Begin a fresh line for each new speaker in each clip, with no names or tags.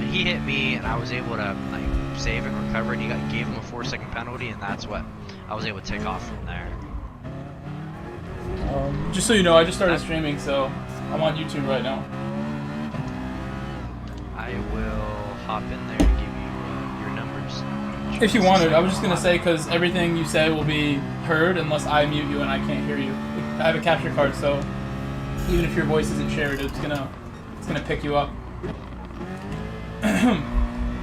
he hit me, and I was able to like save and recover, and gave him a 4-second penalty, and that's what I was able to take off from there.
Just so you know, I just started streaming, so I'm on YouTube right now.
I will hop in there and give you your numbers.
If you wanted, I was just gonna say, because everything you say will be heard unless I mute you and I can't hear you. I have a capture card, so even if your voice isn't shared, it's gonna pick you up.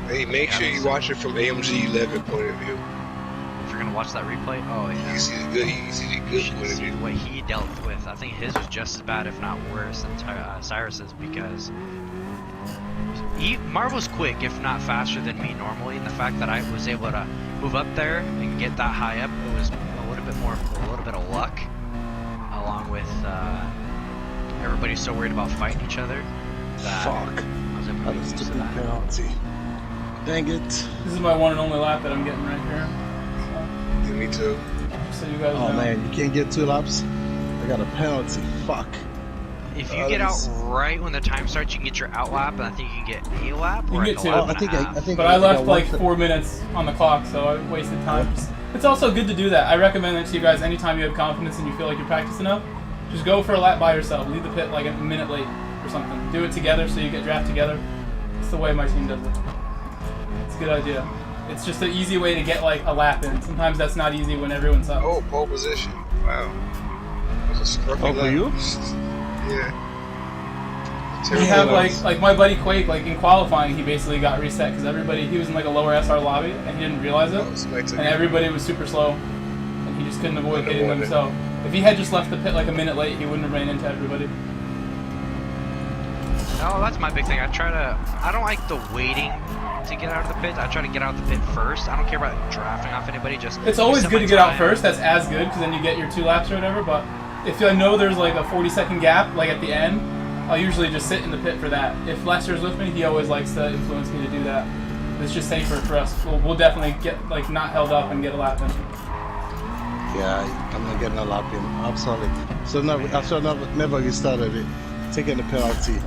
Hey, make sure you watch it from AMG 11 point of view.
If you're gonna watch that replay, oh yeah.
You see the good. You see the good point of view.
What he dealt with. I think his was just as bad, if not worse, than Cyrus's, because Marvel's quick, if not faster than me normally, and the fact that I was able to move up there and get that high up, it was a little bit of luck, along with everybody so worried about fighting each other.
Fuck. That was a stupid penalty. Dang it.
This is my one and only lap that I'm getting right here. So,
Yeah, me too.
so you guys
Oh
know.
man, you can't get 2 laps? I got a penalty. Fuck.
If you get out right when the time starts, you can get your out lap, and I think you can get a lap
You
or
can
like
get
a
two.
lap and a half.
But I left like 4 minutes on the clock, so I wasted time. It's also good to do that. I recommend that to you guys anytime you have confidence and you feel like you're practiced enough. Just go for a lap by yourself. Leave the pit like a minute late or something. Do it together so you get draft together. It's the way my team does it. It's a good idea. It's just an easy way to get like a lap in. Sometimes that's not easy when everyone's up.
Oh, pole position. Wow. That was a scruffy lap.
for you?
Yeah.
You have like my buddy Quake, like in qualifying, he basically got reset because he was in like a lower SR lobby and he didn't realize it, and everybody was super slow, and he just couldn't avoid hitting them. So if he had just left the pit like a minute late, he wouldn't have ran into everybody.
No, that's my big thing. I don't like the waiting to get out of the pit. I try to get out of the pit first. I don't care about drafting off anybody.
It's always good to get out first. That's as good because then you get your 2 laps or whatever. But if I know there's like a 40-second gap, like at the end, I'll usually just sit in the pit for that. If Lester's with me, he always likes to influence me to do that. It's just safer for us. We'll definitely get like not held up and get a lap in.
Yeah, I'm not getting a lap in. Absolutely. So never restarted it. Taking the penalty.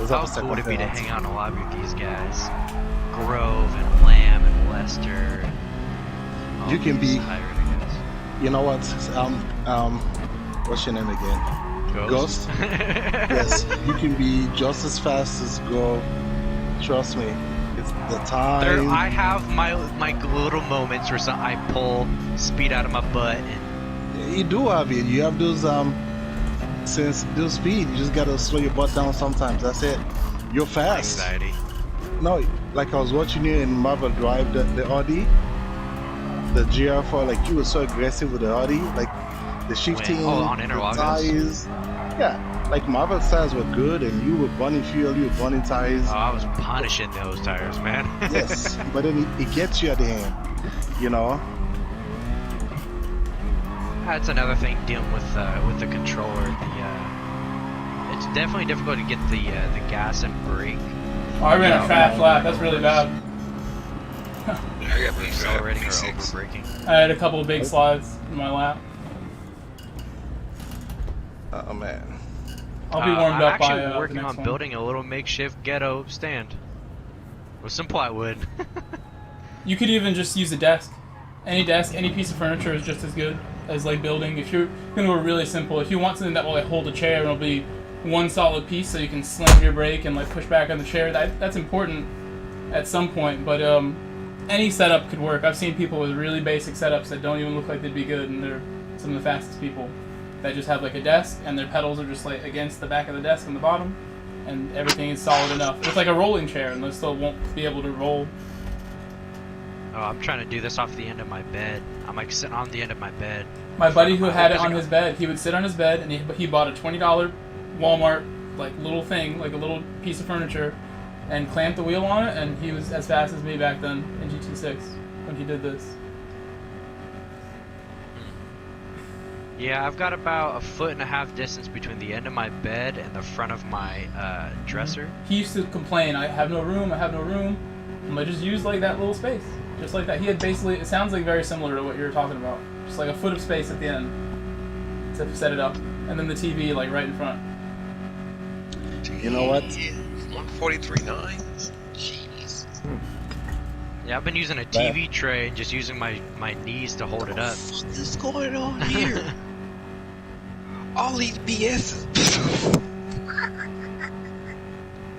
How cool would it be to hang out in a lobby with these guys? Grove and Lamb and Lester.
You can be.
Tired, I guess.
You know what? What's your name again? Ghost? Yes, you can be just as fast as Grove. Trust me. It's the time.
I have my little moments where I pull speed out of my butt.
You do have it. You have those since those speed, you just gotta slow your butt down sometimes. That's it. You're fast.
Anxiety.
No, like I was watching you in Marvel drive the Audi, the GR4. Like you were so aggressive with the Audi, like the shifting,
on
the
interlagos.
tires. Yeah, like Marvel tires were good, and you were burning fuel, you were burning tires.
Oh, I was punishing those tires, man.
Yes, but then it gets you at the end, you know.
That's another thing dealing with the controller. It's definitely difficult to get the gas and brake.
Oh, I ran a trash lap. That's really bad.
I got
Accelerating or
V6.
overbraking.
I had a couple of big slides in my lap.
Oh man.
I'll be warmed up by
I'm actually working
the next
on
one.
building a little makeshift ghetto stand with some plywood.
You could even just use a desk. Any desk, any piece of furniture is just as good as like building. If you're gonna go really simple, if you want something that will like hold a chair, it'll be one solid piece so you can slam your brake and like push back on the chair. That's important at some point, but any setup could work. I've seen people with really basic setups that don't even look like they'd be good, and they're some of the fastest people that just have like a desk and their pedals are just like against the back of the desk on the bottom, and everything is solid enough. It's like a rolling chair, and they still won't be able to roll.
Oh, I'm trying to do this off the end of my bed. I'm like sitting on the end of my bed.
My buddy who had it on his bed, he would sit on his bed, and he bought a $20 Walmart like little thing, like a little piece of furniture, and clamped the wheel on it, and he was as fast as me back then in GT6 when he did this.
Yeah, I've got about 1.5 feet distance between the end of my bed and the front of my dresser.
He used to complain, I have no room, I have no room. I just use like that little space, just like that. He had basically, it sounds like very similar to what you were talking about, just like a foot of space at the end to set it up, and then the TV like right in front.
You know what?
43.9. Jeez.
Yeah, I've been using a TV tray and just using my knees to hold it up.
What is going on here? All these BS.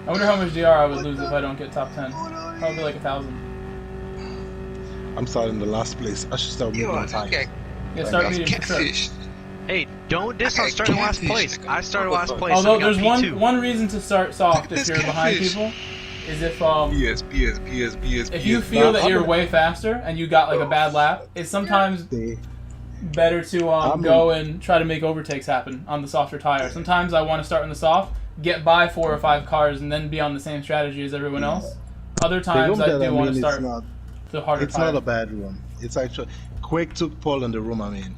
I wonder how much DR I would lose if I don't get top 10. Probably like 1,000.
I'm starting the last place. I should start moving on time.
Yeah, start medium for sure.
Catfish.
Hey, don't diss on starting last place. I started last place.
Although
and I
there's
got P2.
one reason to start soft if
This
you're behind
catfish.
people, is if
BS.
if you feel that you're way faster and you got like a bad lap, it's sometimes
They-
better to go and try to make overtakes happen on the softer tire. Sometimes I want to start on the soft, get by 4 or 5 cars, and then be on the same strategy as everyone else. Other
the
times
room
I
that
do
I'm
want
in,
to start the harder
it's
tire.
not a bad room. It's actually Quake took Paul in the room I'm in.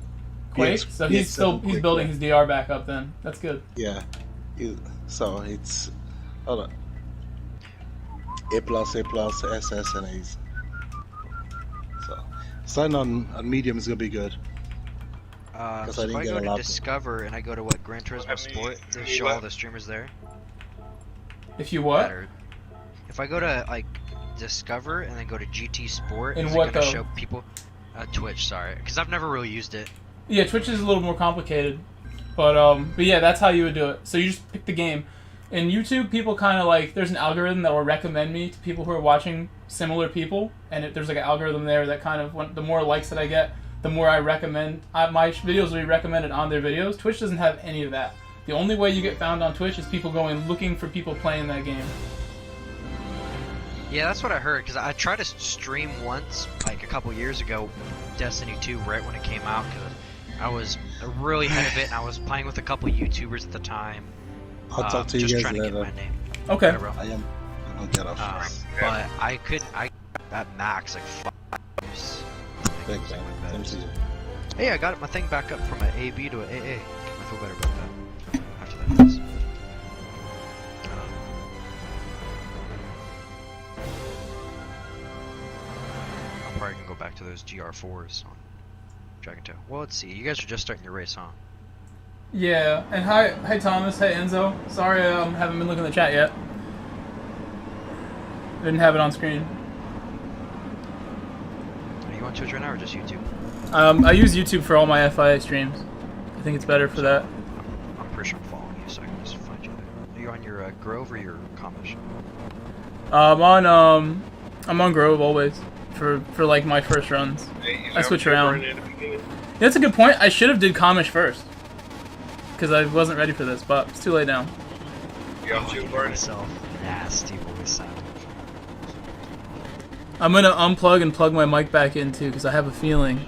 Quake?
Yes,
So
yes,
he's
Quake,
building
yeah.
his DR back up then. That's good.
Yeah. So it's hold on. A+, SS, and A's. So starting on medium is gonna be good.
So
I
if
didn't
I
get
go
a
to
lap.
Discover and I go to what Gr.3 Sport, they show all the streamers there.
If you what?
Better. If I go to like Discover and then go to GT Sport,
In
is
what
it gonna
though?
show people? Twitch, sorry, because I've never really used it.
Yeah, Twitch is a little more complicated, but yeah, that's how you would do it. So you just pick the game. In YouTube, people kind of like there's an algorithm that will recommend me to people who are watching similar people, and there's like an algorithm there that kind of the more likes that I get, the more I recommend my videos will be recommended on their videos. Twitch doesn't have any of that. The only way you get found on Twitch is people going looking for people playing that game.
Yeah, that's what I heard, because I tried to stream once, like a couple years ago, Destiny 2, right when it came out, because I was really ahead of it, and I was playing with a couple YouTubers at the time.
I'll talk to you
just
guys
trying to get
later.
my name.
Okay.
Yeah, bro.
I am gonna get off.
But I at max, like 5 years.
Thanks, man. Same to you.
Hey, I got my thing back up from an AB to an AA. I feel better about that. After that is. I'm probably gonna go back to those GR4s on Dragon Tail. Well, let's see. You guys are just starting your race, huh?
Yeah, and hi Thomas, hey Enzo. Sorry I haven't been looking at the chat yet. Didn't have it on screen.
Are you on Twitch right now or just YouTube?
I use YouTube for all my FIA streams. I think it's better for that.
I'm pretty sure I'm following you, so I can just find you there. Are you on your Grove or your Comish?
I'm on Grove always for like my first runs. I switch around. Yeah, that's a good point. I should have did Comish first because I wasn't ready for this, but it's too late now.
Myself nasty voice sound.
I'm gonna unplug and plug my mic back in too because I have a feeling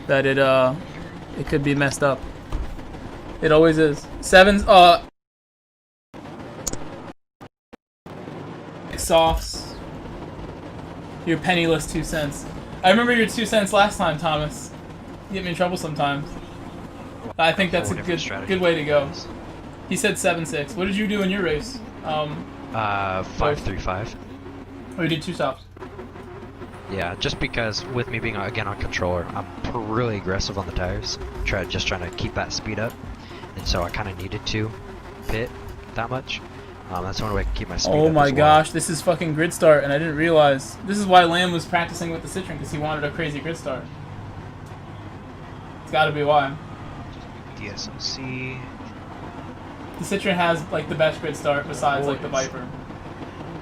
that it could be messed up. It always is. Softs. Your penniless 2 cents. I remember your 2 cents last time, Thomas. You get me in trouble sometimes. I think that's a good way to go. He said 7.6. What did you do in your race?
5.35.
Oh, you did 2 softs.
Yeah, just because with me being again on controller, I'm really aggressive on the tires. Just trying to keep that speed up, and so I kind of needed to pit that much. That's the only way I can keep my speed up.
Oh my
as well.
gosh, this is fucking grid start, and I didn't realize. This is why Lamb was practicing with the Citroen, because he wanted a crazy grid start. It's gotta be why.
DSLC.
The Citroen has like the best grid start besides like the Viper.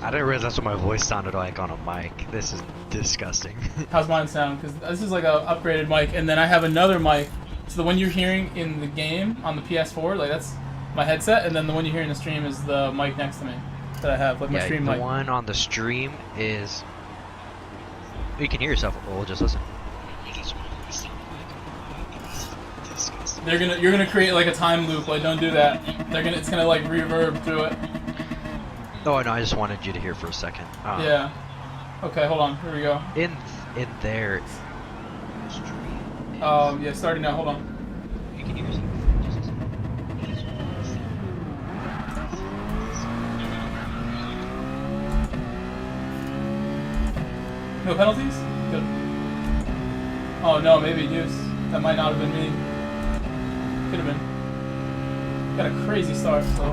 I didn't realize that's what my voice sounded like on a mic. This is disgusting.
How's mine sound? Because this is like a upgraded mic, and then I have another mic. So the one you're hearing in the game on the PS4, like that's my headset, and then the one you hear in the stream is the mic next to me that I have, like my stream
the
mic.
one on the stream is. You can hear yourself. Well, just listen.
You're gonna create like a time loop. Like don't do that. It's gonna like reverb through it.
Oh no, I just wanted you to hear for a second.
Yeah. Okay, hold on. Here we go.
In there.
Yeah, starting now. Hold on.
You can hear yourself.
No penalties? Good. Oh no, maybe Deuce. That might not have been me. Could have been. Got a crazy start, so.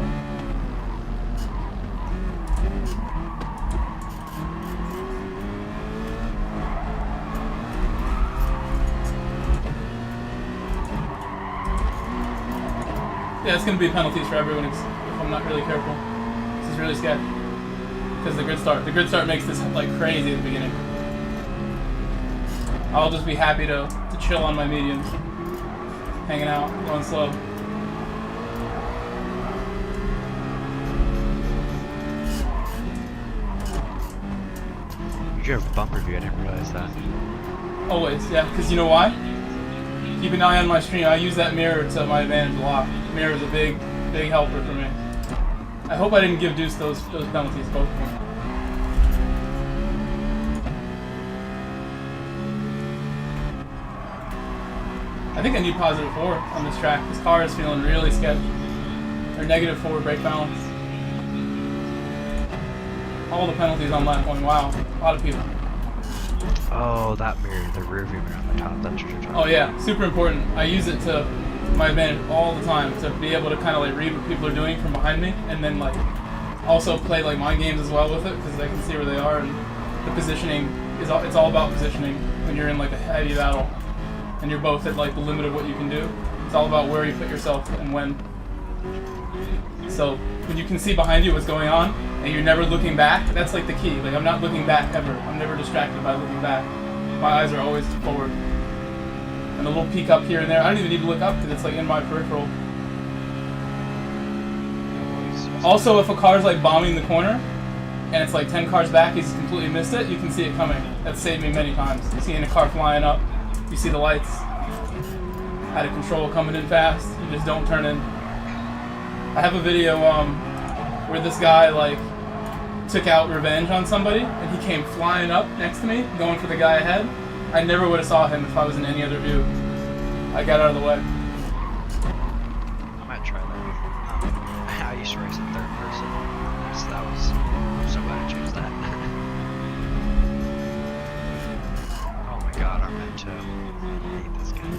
Yeah, it's going to be penalties for everyone if I'm not really careful. This is really sketchy. Because the grid start makes this like crazy at the beginning. I'll just be happy to chill on my mediums. Hanging out, going slow.
You have a bumper view, I didn't realize that.
Always, yeah, because you know why? Keep an eye on my screen. I use that mirror to my advantage a lot. The mirror is a big helper for me. I hope I didn't give Deuce those penalties, both of them. I think I need +4 on this track. This car is feeling really sketchy. Or -4 brake balance. All the penalties on lap 1. Wow, a lot of people.
Oh, that mirror, the rear view mirror on the top. That's what you're talking about.
Oh yeah, super important. I use it to my advantage all the time to be able to kind of like read what people are doing from behind me, and then like also play like mind games as well with it because I can see where they are, and the positioning is it's all about positioning when you're in like a heavy battle and you're both at like the limit of what you can do. It's all about where you put yourself and when. So when you can see behind you what's going on and you're never looking back, that's like the key. Like I'm not looking back ever. I'm never distracted by looking back. My eyes are always forward. And a little peek up here and there. I don't even need to look up because it's like in my peripheral. Also, if a car's like bombing the corner and it's like 10 cars back, he's completely missed it, you can see it coming. That's saved me many times. Seeing a car flying up, you see the lights out of control coming in fast, you just don't turn in. I have a video where this guy like took out revenge on somebody and he came flying up next to me, going for the guy ahead. I never would have saw him if I was in any other view. I got out of the way.
I might try that. I used to race in third person. So that was... I'm so glad I chose that. Oh my god, Armento. I hate this guy.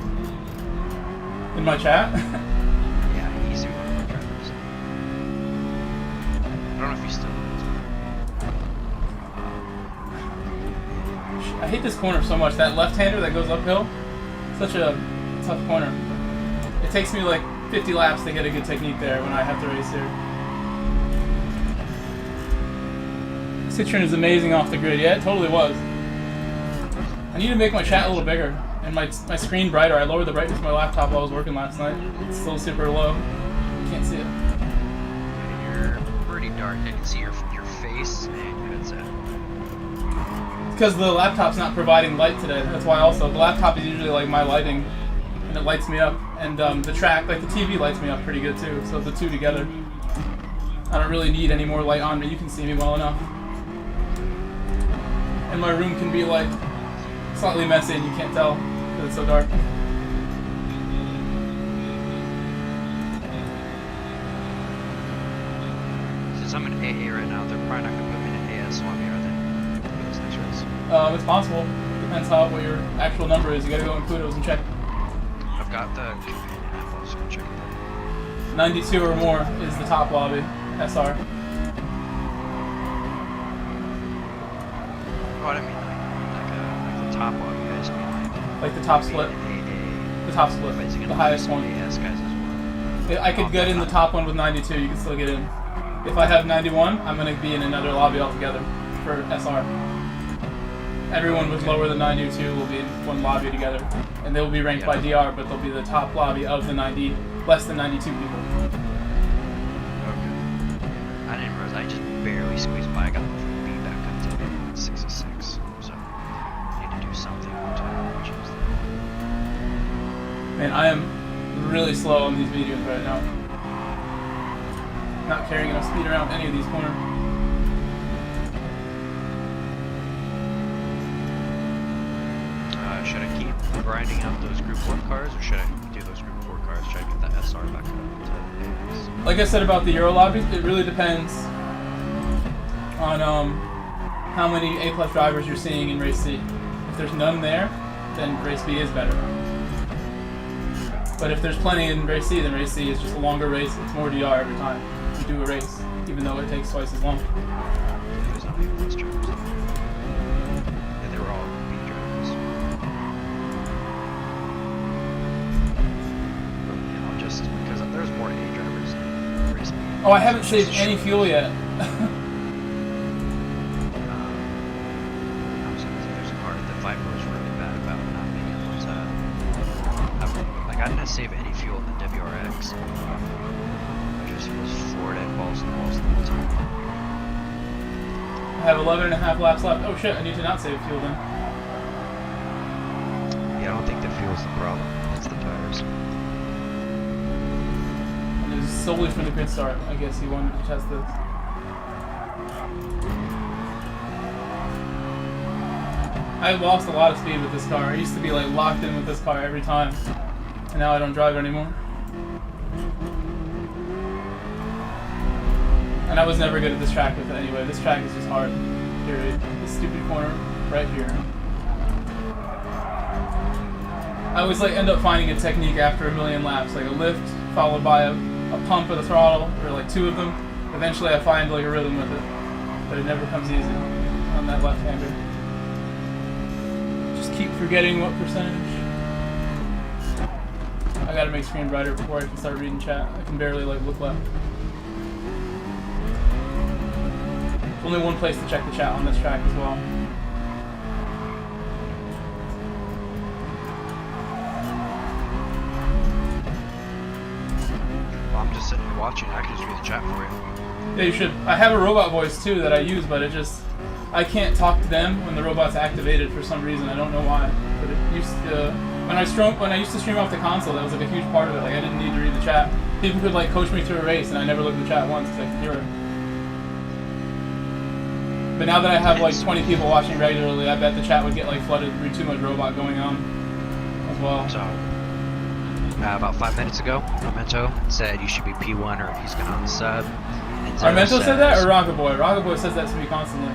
In my chat?
Yeah, he's one of my drivers. I don't know if he's still in this
I hate this corner so much. That left-hander that goes uphill, such a tough corner. It takes me like 50 laps to get a good technique there when I have to race here. Citroen is amazing off the grid. Yeah, it totally was. I need to make my chat a little bigger and my screen brighter. I lowered the brightness of my laptop while I was working last night. It's still super low. Can't see it.
You're pretty dark. I can see your face and your headset.
Because the laptop's not providing light today. That's why also. The laptop is usually like my lighting and it lights me up. And the track, like the TV lights me up pretty good too. So the two together. I don't really need any more light on me. You can see me well enough. And my room can be like slightly messy and you can't tell because it's so dark.
Since I'm in AA right now, they're probably not going to put me in an AS one here, are they? For this next race.
It's possible. Depends what your actual number is. You gotta go in Kudos and check.
I've got the companion app. I'll just go check it out.
92 or more is the top lobby. SR.
Oh, I didn't mean like the top one. You guys mean
Like the top split. The top split. The highest one.
AS guys as well.
I could get in the top one with 92. You can still get in. If I have 91, I'm gonna be in another lobby altogether for SR. Everyone with lower than 92 will be in one lobby together, and they will be ranked by DR, but they'll be the top lobby of the less than 92 people.
Okay. I didn't realize I just barely squeezed by. I got the beat back up to 66, so I need to do something to change that.
Man, I am really slow on these videos right now. Not carrying enough speed around any of these corners.
Should I keep grinding out those Group 1 cars, or should I do those Group 4 cars, try to get that SR back up to AS?
Like I said about the Euro lobbies, it really depends on how many A+ drivers you're seeing in Race C. If there's none there, then Race B is better. But if there's plenty in Race C, then Race C is just a longer race. It's more DR every time you do a race, even though it takes twice as long.
There's no A+ drivers. Yeah, they were all B drivers. But, you know, just because there's more A drivers
Oh, I haven't saved any fuel yet.
I was gonna say there's a part that Viper was really bad about not being able to. Like I didn't save any fuel in the WRX. I just was floored at balls and balls the whole time.
I have 11.5 laps left. Oh shit, I need to not save fuel then.
Yeah, I don't think the fuel's the problem. It's the tires.
And it was solely for the grid start. I guess he wanted to test this. I've lost a lot of speed with this car. I used to be like locked in with this car every time. And now I don't drive it anymore. And I was never good at this track with it anyway. This track is just hard. Period. This stupid corner right here. I always like end up finding a technique after a million laps, like a lift followed by a pump of the throttle, or like two of them. Eventually I find like a rhythm with it, but it never comes easy on that left-hander. Just keep forgetting what percentage. I gotta make screen brighter before I can start reading chat. I can barely like look left. There's only one place to check the chat on this track as well.
I'm just sitting here watching. I can just read the chat for you.
Yeah, you should. I have a robot voice too that I use, but it just I can't talk to them when the robot's activated for some reason. I don't know why. But it used to when I used to stream off the console, that was like a huge part of it. Like I didn't need to read the chat. People could like coach me through a race, and I never looked at the chat once because I could hear it. But now that I have like 20 people watching regularly, I bet the chat would get like flooded through too much robot going on as well.
So, about 5 minutes ago, Armento said you should be P1 or he's gonna unsub.
Armento said that, or Rocket Boy? Rocket Boy says that to me constantly.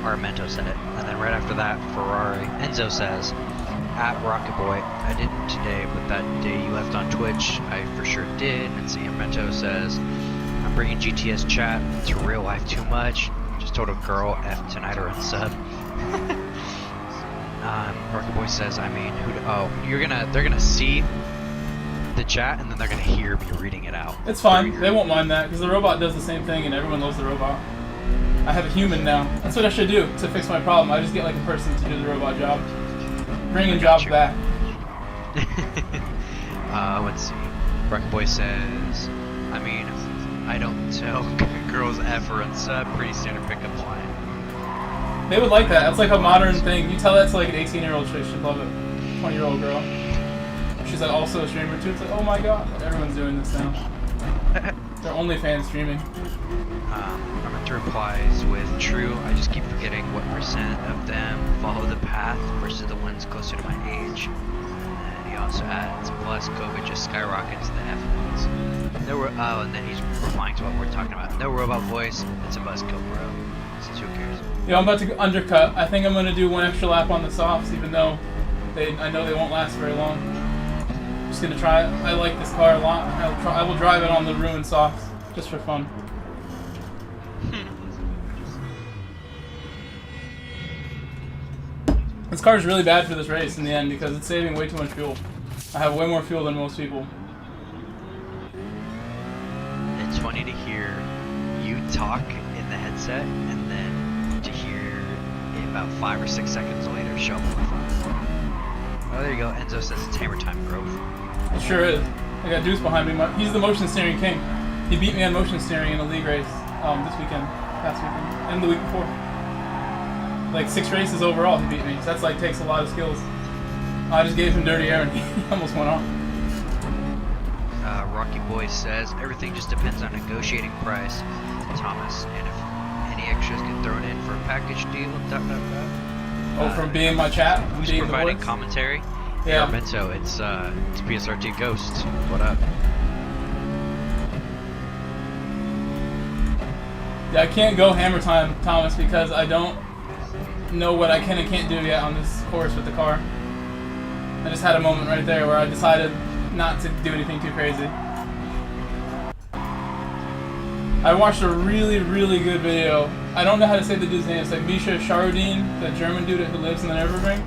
Armento said it, and then right after that, Ferrari. Enzo says, at Rocket Boy, I didn't today, but that day you left on Twitch, I for sure did. And see, Armento says, I'm bringing GTS chat to real life too much. Just told a girl F tonight or unsub. Rocket Boy says, I mean, they're gonna see the chat and then they're gonna hear me reading it out.
It's fine. They won't mind that because the robot does the same thing and everyone loves the robot. I have a human now. That's what I should do to fix my problem. I just get like a person to do the robot job. Bringing jobs back.
Let's see. Rocket Boy says, I mean, I don't tell girls F or unsub. Pretty standard pickup line.
They would like that. That's like a modern thing. You tell that to like an 18-year-old chick, she'd love it. 20-year-old girl. She's like also a streamer too. It's like, oh my god, everyone's doing this now. They're OnlyFans streaming.
Armento replies with, true, I just keep forgetting what percent of them follow the path versus the ones closer to my age. And he also adds, plus COVID just skyrockets the F1s. And then he's replying to what we're talking about. No robot voice, it's a buzzkill, bro. Since who cares?
Yeah, I'm about to undercut. I think I'm going to do one extra lap on the softs, even though I know they won't last very long. I'm just going to try it. I like this car a lot. I will drive it on the ruined softs, just for fun. This car is really bad for this race in the end because it's saving way too much fuel. I have way more fuel than most people.
It's funny to hear you talk in the headset and then to hear it about 5 or 6 seconds later show up on the phone. Oh, there you go. Enzo says it's hammer time, Grove.
It sure is. I got Deuce behind me. He's the motion steering king. He beat me on motion steering in a league race this weekend, past weekend, and the week before. Like 6 races overall, he beat me. So that's like takes a lot of skills. I just gave him dirty air and he almost went off.
Rocky Boy says everything just depends on negotiating price, Thomas, and if any extras get thrown in for a package deal.
Oh, from being my chat,
who's
being
providing
the
commentary?
Yeah,
Armento, it's PSRT Ghost. What up?
Yeah, I can't go hammer time, Thomas, because I don't know what I can and can't do yet on this course with the car. I just had a moment right there where I decided not to do anything too crazy. I watched a really, really good video. I don't know how to say the dude's name. It's like Misha Sharodin, the German dude who lives in the Nürburgring.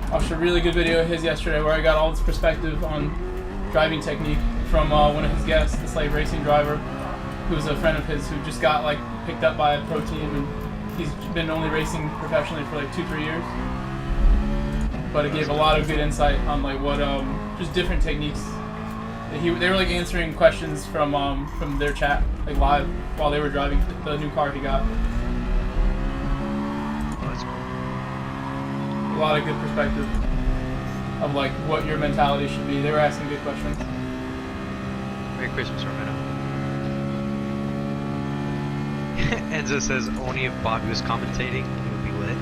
I watched a really good video of his yesterday where I got all this perspective on driving technique from one of his guests, this like racing driver. who's a friend of his who just got like picked up by a pro team, and he's been only racing professionally for like 2-3 years. But it gave a lot of good insight on like what just different techniques. They were like answering questions from their chat like live while they were driving the new car he got.
Oh, that's cool.
A lot of good perspective of like what your mentality should be. They were asking good questions.
Merry Christmas, Romano. Enzo says only if Bobby was commentating, it would be lit.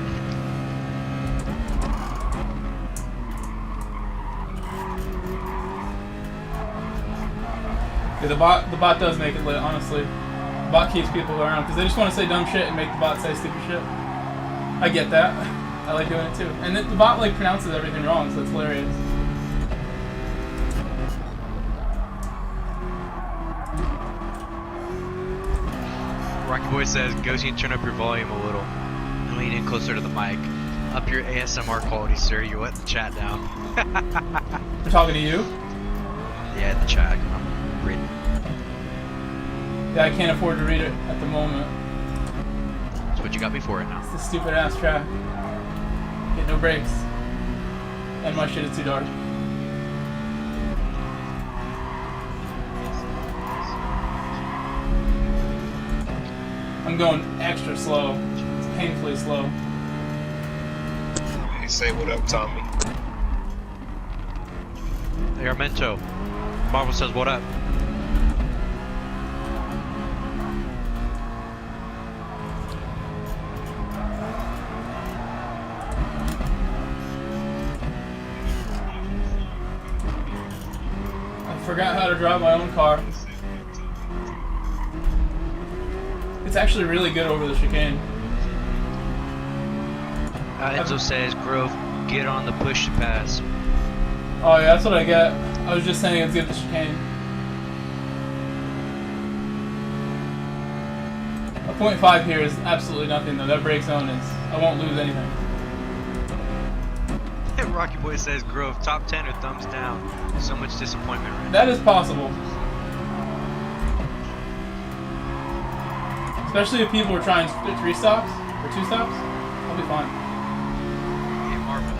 Yeah, the bot does make it lit, honestly. The bot keeps people around because they just want to say dumb shit and make the bot say stupid shit. I get that. I like doing it too. And the bot like pronounces everything wrong, so it's hilarious.
Rocky Boy says, Ghosty, and turn up your volume a little and lean in closer to the mic. Up your ASMR quality, sir. You let the chat down.
We're talking to you?
Yeah, in the chat. I'm reading.
Yeah, I can't afford to read it at the moment.
That's what you got me for it now.
It's the stupid ass track. Get no brakes. And my shit is too dark. I'm going extra slow. It's painfully slow.
Hey, say what up, Tommy.
Hey, Armento. Marvel says, what up?
I forgot how to drive my own car. It's actually really good over the chicane.
Enzo says, Grove, get on the push to pass.
Oh yeah, that's what I get. I was just saying it's good at the chicane. A 0.5 here is absolutely nothing though. That brake zone is, I won't lose anything.
Rocky Boy says, Grove, top 10 or thumbs down. So much disappointment right now.
That is possible. Especially if people are trying 3 stops or 2 stops, I'll be fine.
Yeah, Marvel.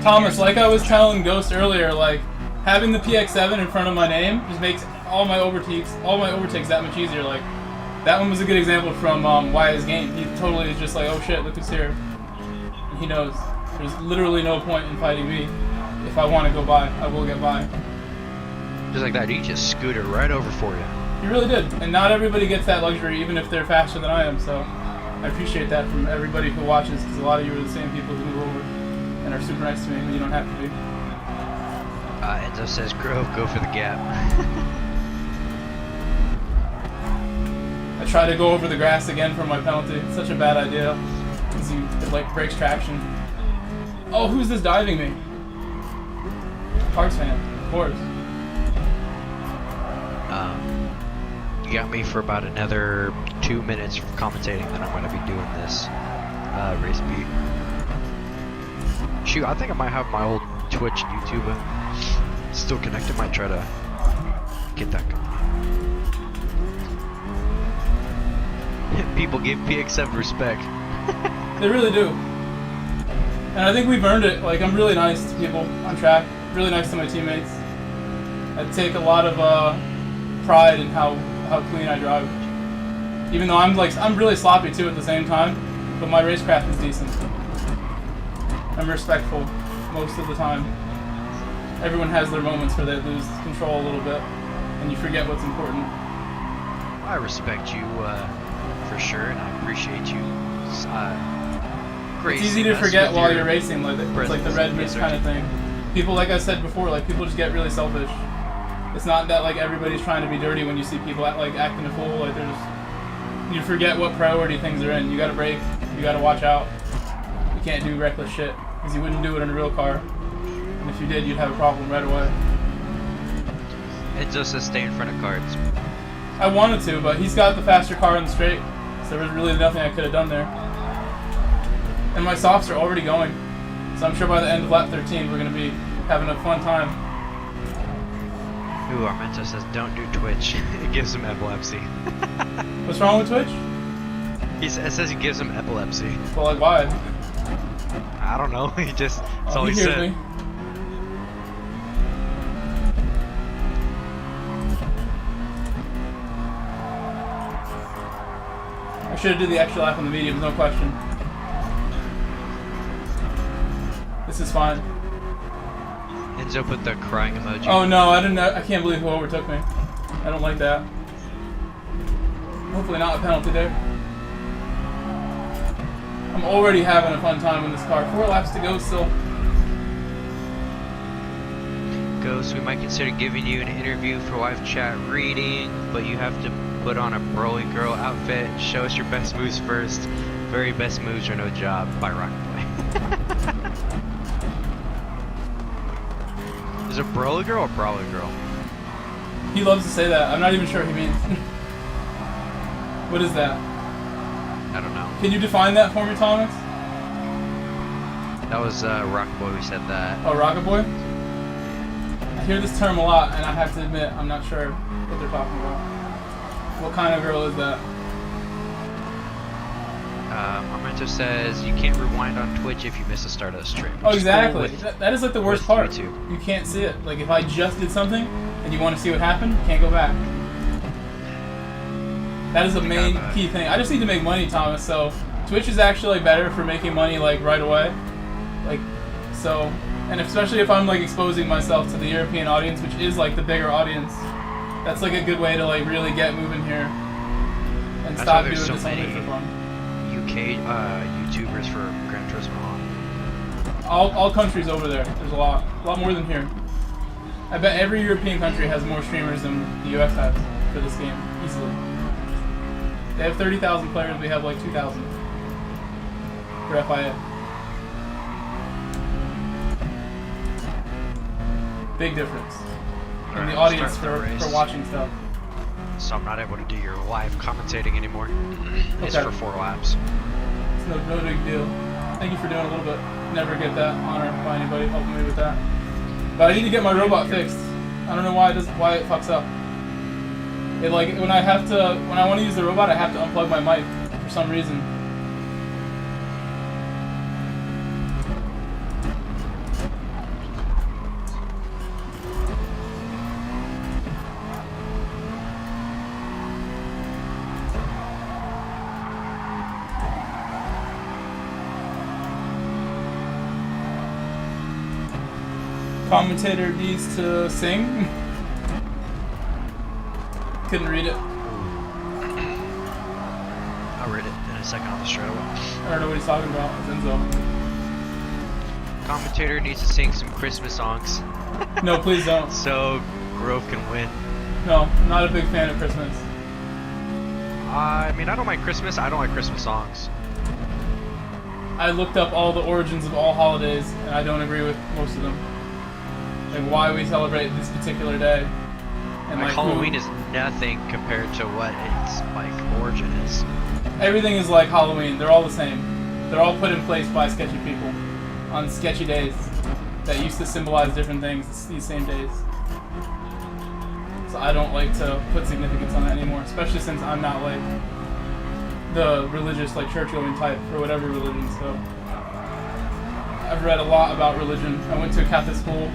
Thomas, like I was telling Ghost earlier, like having the PX7 in front of my name just makes all my overtakes that much easier. Like that one was a good example from Wyatt's game. He totally is just like, oh shit, look who's here. And he knows there's literally no point in fighting me. If I want to go by, I will get by.
Just like that, he just scooted right over for you.
He really did. And not everybody gets that luxury, even if they're faster than I am. So I appreciate that from everybody who watches, because a lot of you are the same people who move over and are super nice to me when you don't have to be.
Enzo says, Grove, go for the gap.
I try to go over the grass again for my penalty. It's such a bad idea, because it like breaks traction. Oh, who's this diving me? Parks fan, of course.
You got me for about another 2 minutes for commentating, then I'm going to be doing this race beat. Shoot, I think I might have my old Twitch and YouTube still connected. Might try to get that going. People give PX7 respect.
They really do. And I think we've earned it. Like, I'm really nice to people on track, really nice to my teammates. I take a lot of pride in how clean I drive. Even though I'm really sloppy too at the same time, but my racecraft is decent. I'm respectful most of the time. Everyone has their moments where they lose control a little bit, and you forget what's important.
I respect you for sure, and I appreciate you.
It's easy to forget while you're racing, like it's like the red mist kind of thing. People, like I said before, like people just get really selfish. It's not that like everybody's trying to be dirty when you see people acting a fool. Like you forget what priority things are in. You gotta brake. You gotta watch out. You can't do reckless shit because you wouldn't do it in a real car. And if you did, you'd have a problem right away.
It just says stay in front of cards.
I wanted to, but he's got the faster car in the straight, so there was really nothing I could have done there. And my softs are already going, so I'm sure by the end of lap 13 we're gonna be having a fun time.
Ooh, Armento says don't do Twitch. It gives him epilepsy.
What's wrong with Twitch?
It says it gives him epilepsy.
Well, like, why?
I don't know. He just, that's all he
hears
said.
me. I should have did the extra lap on the mediums, no question. This is fine.
Enzo put the crying emoji.
Oh no, I didn't know. I can't believe who overtook me. I don't like that. Hopefully not a penalty there. I'm already having a fun time in this car. 4 laps to go still.
Ghost, we might consider giving you an interview for live chat reading, but you have to put on a broy girl outfit. Show us your best moves first. Very best moves or no job by Rockboy. Is it broly girl or brawler girl?
He loves to say that. I'm not even sure what he means. What is that?
I don't know.
Can you define that for me, Thomas?
That was Rockboy who said that.
Oh, Rocket Boy? I hear this term a lot, and I have to admit, I'm not sure what they're talking about. What kind of girl is that?
Armento says you can't rewind on Twitch if you miss a start of the stream.
Oh, exactly. That is like the worst part.
YouTube.
You can't see it. Like if I just did something and you want to see what happened, you can't go back. That is the main key thing. I just need to make money, Thomas. So Twitch is actually like better for making money like right away. Like so, and especially if I'm like exposing myself to the European audience, which is like the bigger audience. That's like a good way to like really get moving here and stop doing this only for fun.
UK YouTubers for Gran Turismo.
All countries over there. There's a lot more than here. I bet every European country has more streamers than the US has for this game, easily. They have 30,000 players, we have like 2,000 for FIA. Big difference in the audience for watching stuff.
So I'm not able to do your live commentating anymore. It's
Okay.
for 4 laps.
It's no big deal. Thank you for doing a little bit. Never get that honor by anybody helping me with that. But I need to get my robot fixed. I don't know why it fucks up. It like when I want to use the robot, I have to unplug my mic for some reason. Commentator needs to sing. Couldn't read it.
I'll read it in a second on the straightaway.
I don't know what he's talking about. It's Enzo.
Commentator needs to sing some Christmas songs
No, please don't.
so Grove can win.
No, I'm not a big fan of Christmas.
I mean, I don't like Christmas. I don't like Christmas songs.
I looked up all the origins of all holidays, and I don't agree with most of them. Like why we celebrate this particular day. And
Like
like
Halloween is nothing compared to what its like origin is.
Everything is like Halloween. They're all the same. They're all put in place by sketchy people on sketchy days that used to symbolize different things these same days. So I don't like to put significance on that anymore, especially since I'm not like the religious, like church-going type for whatever religion. So I've read a lot about religion. I went to a Catholic school,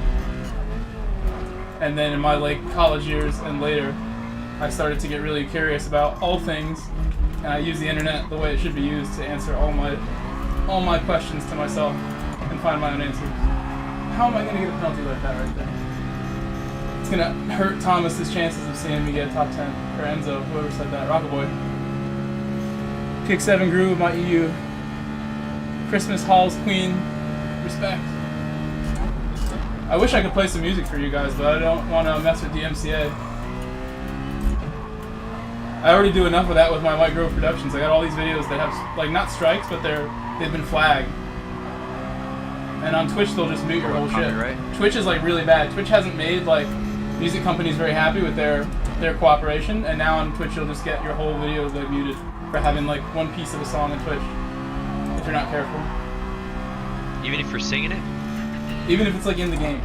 and then in my like college years and later, I started to get really curious about all things, and I use the internet the way it should be used to answer all my questions to myself and find my own answers. How am I going to get a penalty like that right there? It's going to hurt Thomas's chances of seeing me get a top 10, or Enzo, whoever said that, Rocket Boy. Kick 7 Groove, my EU. Christmas Halls Queen, respect. I wish I could play some music for you guys, but I don't want to mess with the MCA. I already do enough of that with my White Grove Productions. I got all these videos that have, like, not strikes, but they've been flagged. And on Twitch, they'll just mute your whole shit.
Right?
Twitch is, like, really bad. Twitch hasn't made, like, music companies very happy with their cooperation, and now on Twitch, you'll just get your whole video, like, muted for having, like, one piece of a song on Twitch, if you're not careful.
Even if you're singing it?
Even if it's, like, in the game.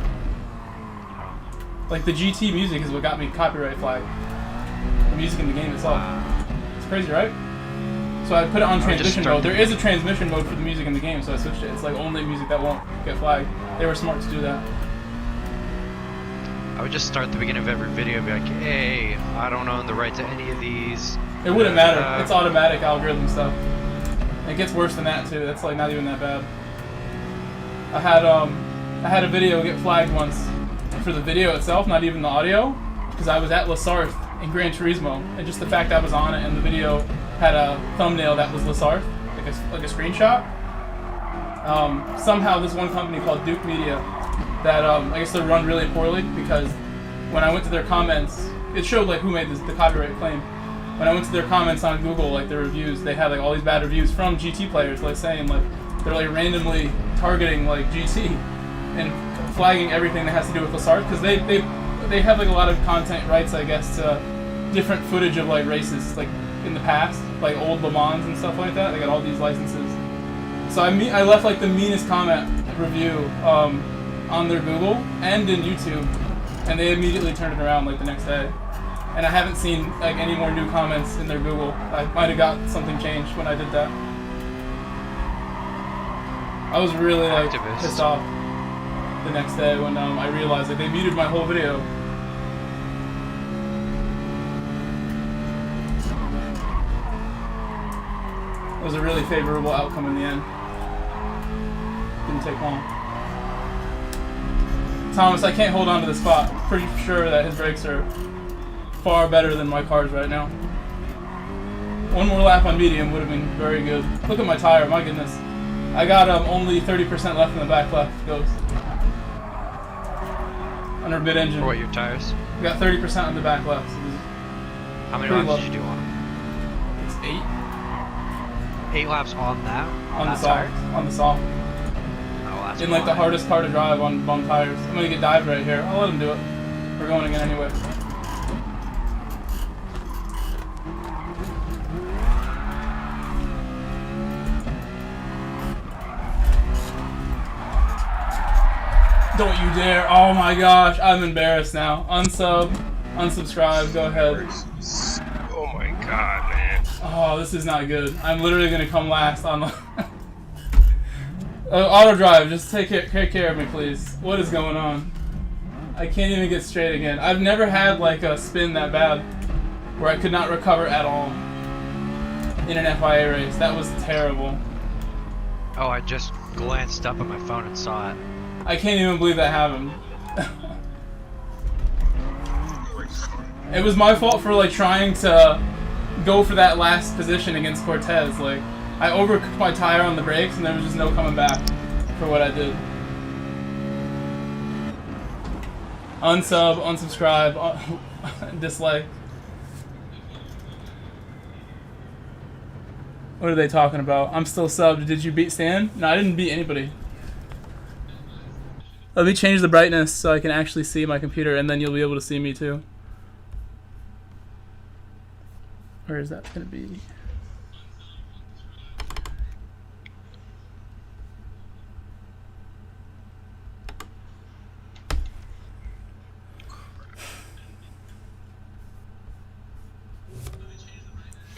Like the GT music is what got me copyright flagged. The music in the game itself. It's crazy, right? So I put it on transmission mode. There is a transmission mode for the music in the game, so I switched it. It's like only music that won't get flagged. They were smart to do that.
I would just start the beginning of every video and be like, hey, I don't own the right to any of these.
It wouldn't matter. It's automatic algorithm stuff. It gets worse than that too. That's like not even that bad. I had a video get flagged once for the video itself, not even the audio, because I was at Lasarth in Gran-Turismo, and just the fact I was on it and the video had a thumbnail that was Lasarth, like a screenshot. Somehow this one company called Duke Media, that I guess they're run really poorly, because when I went to their comments, it showed like who made the copyright claim. When I went to their comments on Google, like their reviews, they had like all these bad reviews from GT players, like saying like they're like randomly targeting like GT and flagging everything that has to do with Lasarth, because they have like a lot of content rights, I guess, to different footage of like races like in the past, like old Le Mans and stuff like that. They got all these licenses. So I left like the meanest comment review on their Google and in YouTube, and they immediately turned it around like the next day. And I haven't seen like any more new comments in their Google. I might have got something changed when I did that. I was really like pissed off the next day when I realized that they muted my whole video. It was a really favorable outcome in the end. Didn't take long. Thomas, I can't hold on to the spot. Pretty sure that his brakes are far better than my car's right now. One more lap on medium would have been very good. Look at my tire, my goodness. I got only 30% left in the back left. Goes. Under mid-engine.
For what, your tires?
We got 30% on the back left. So
how many laps did you do on them?
It's 8.
8 laps on that?
On the
that
soft.
tire?
On the soft.
Oh, that's
In like the hardest car to drive on bum tires. I'm gonna get dived right here. I'll let him do it. We're going again anyway. Don't you dare. Oh my gosh, I'm embarrassed now. Unsub, unsubscribe, go ahead.
Oh my god, man.
Oh, this is not good. I'm literally gonna come last on the... auto drive, just take care of me, please. What is going on? I can't even get straight again. I've never had like a spin that bad where I could not recover at all in an FIA race. That was terrible.
Oh, I just glanced up at my phone and saw it.
I can't even believe that happened. It was my fault for like trying to go for that last position against Cortez. Like, I overcooked my tire on the brakes and there was just no coming back for what I did. Unsub, unsubscribe, dislike. What are they talking about? I'm still subbed. Did you beat Stan? No, I didn't beat anybody. Let me change the brightness so I can actually see my computer, and then you'll be able to see me too. Where is that going to be?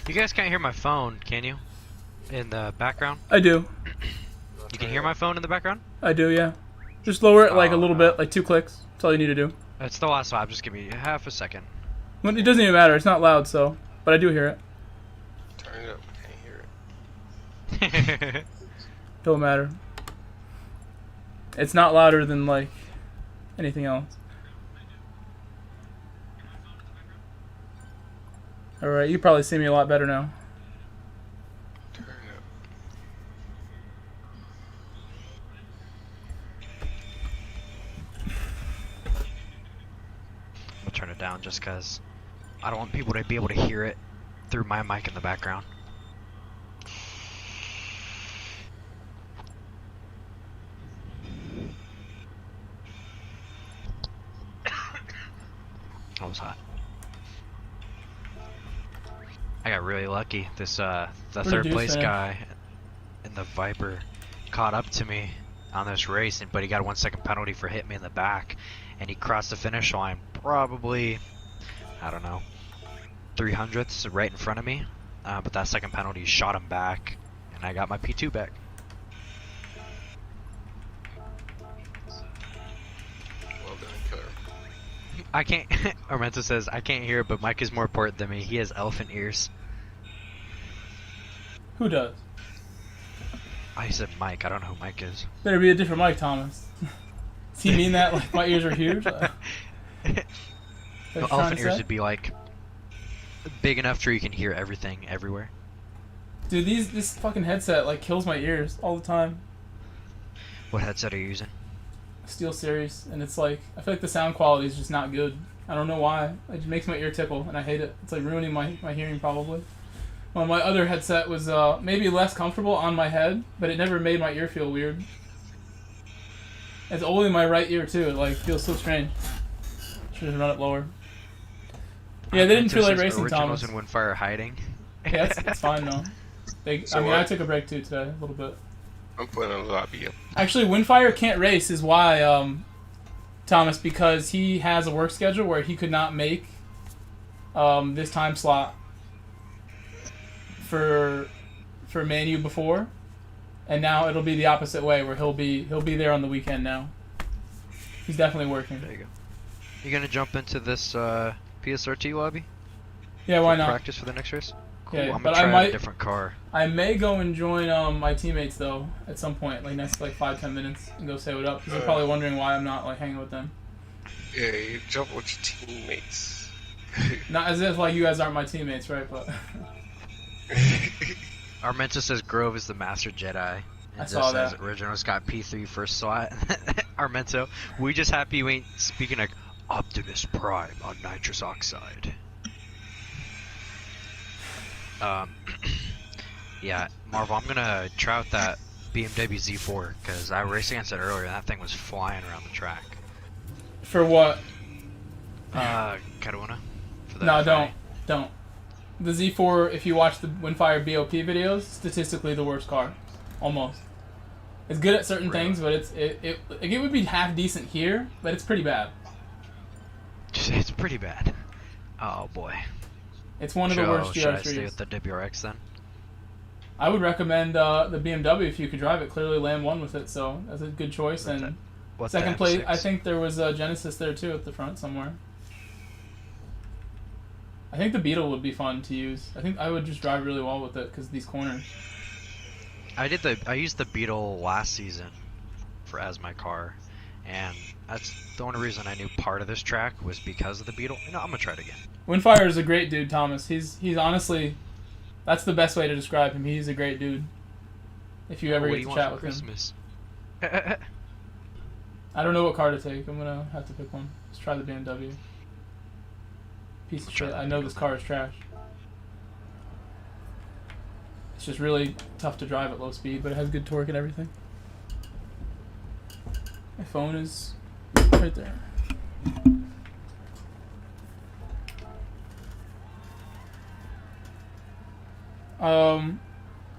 You guys can't hear my phone, can you? In the background?
I do.
You can hear my phone in the background?
I do, yeah. Just lower it like a little bit, like 2 clicks. That's all you need to do.
It's the last lap. Just give me half a second.
Well, it doesn't even matter. It's not loud, so. But I do hear it.
Turn it up. I can't hear it.
Don't matter. It's not louder than like anything else. Alright, you probably see me a lot better now.
Turn it up.
I'll turn it down just because I don't want people to be able to hear it through my mic in the background. That was hot. I got really lucky. This the third place guy in the Viper caught up to me on this race, but he got a 1 second penalty for hitting me in the back, and he crossed the finish line probably, I don't know, 300ths right in front of me. But that second penalty shot him back, and I got my P2 back.
Well done, Killer.
I can't. Armento says I can't hear, but Mike is more important than me. He has elephant ears.
Who does?
I said Mike. I don't know who Mike is.
Better be a different Mike, Thomas. Does he mean that like my ears are huge?
The elephant ears would be like big enough so you can hear everything everywhere.
Dude, this fucking headset like kills my ears all the time.
What headset are you using?
Steel Series, and it's like I feel like the sound quality is just not good. I don't know why. It just makes my ear tickle, and I hate it. It's like ruining my hearing probably. Well, my other headset was maybe less comfortable on my head, but it never made my ear feel weird. It's only my right ear too. It like feels so strange. Should have run it lower. Yeah, they didn't feel like racing,
Originals
Thomas.
and Windfire hiding.
Yeah, that's fine though.
So
I mean,
what?
I took a break too today, a little bit.
I'm putting a lobby up.
Actually, Windfire can't race is why, Thomas, because he has a work schedule where he could not make this time slot for Man U before, and now it'll be the opposite way where he'll be there on the weekend now. He's definitely working.
There you go. You gonna jump into this PSRT lobby?
Yeah, why
For
not?
Practice for the next race. Cool.
Yeah,
I'm
but
gonna
I
try
might-
a different car.
I may go and join my teammates though at some point, like next 5-10 minutes, and go say what up. Because they're probably wondering why I'm not like hanging with them.
Yeah, you jump with your teammates.
Not as if like you guys aren't my teammates, right? But
Armento says Grove is the Master Jedi.
I
And
saw
says
that.
Original's got P3 first slot. Armento, we just happy you ain't speaking like Optimus Prime on nitrous oxide. Yeah, Marvel, I'm gonna try out that BMW Z4 because I raced against it earlier and that thing was flying around the track.
for what?
Catalunya? For the
No,
FIA.
don't. The Z4, if you watch the Windfire BOP videos, statistically the worst car, almost. It's good at certain
Really?
things, but it would be half decent here, but it's pretty bad.
It's pretty bad. Oh boy.
It's one of the worst
Should I stay
GR3s.
with the WRX then?
I would recommend the BMW if you could drive it. Clearly, Lamb won with it, so that's a good choice.
What's
And
What's
second
the
place,
M6?
I think there was a Genesis there too at the front somewhere. I think the Beetle would be fun to use. I think I would just drive really well with it because these corners.
I used the Beetle last season as my car, and that's the only reason I knew part of this track was because of the Beetle. No, I'm gonna try it again.
Windfire is a great dude, Thomas. He's honestly, that's the best way to describe him. He's a great dude. If you ever
What do
get
you
to
want
chat
for
with him.
Christmas?
I don't know what car to take. I'm gonna have to pick one. Let's try the BMW. Piece of
I'll try
shit.
that
I know
BMW.
this car is trash. It's just really tough to drive at low speed, but it has good torque and everything. My phone is right there.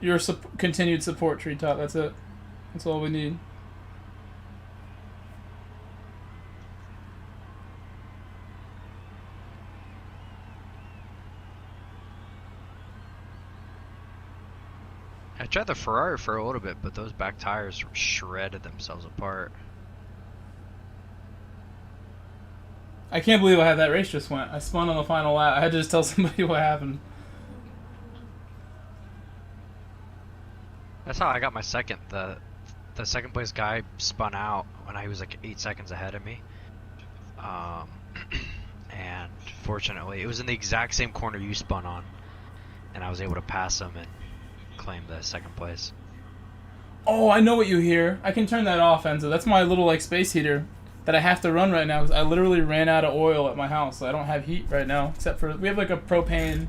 Your continued support, Treetop. That's it. That's all we need.
I tried the Ferrari for a little bit, but those back tires shredded themselves apart.
I can't believe how that race just went. I spun on the final lap. I had to just tell somebody what happened.
That's how I got my second. The second place guy spun out when he was like 8 seconds ahead of me. And fortunately, it was in the exact same corner you spun on, and I was able to pass him and claim the second place.
Oh, I know what you hear. I can turn that off, Enzo. That's my little like space heater that I have to run right now because I literally ran out of oil at my house. So I don't have heat right now, except for we have like a propane,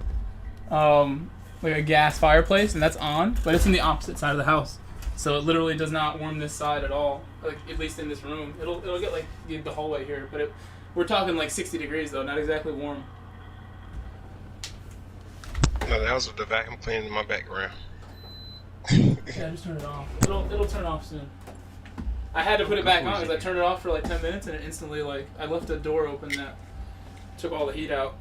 like a gas fireplace, and that's on, but it's in the opposite side of the house. So it literally does not warm this side at all. Like at least in this room, it'll get like the hallway here, but we're talking like 60 degrees though, not exactly warm.
No, that was with the vacuum cleaner in my background.
Yeah, just turn it off. It'll turn off soon. I had to put it back on because I turned it off for like 10 minutes and it instantly, like, I left the door open that took all the heat out.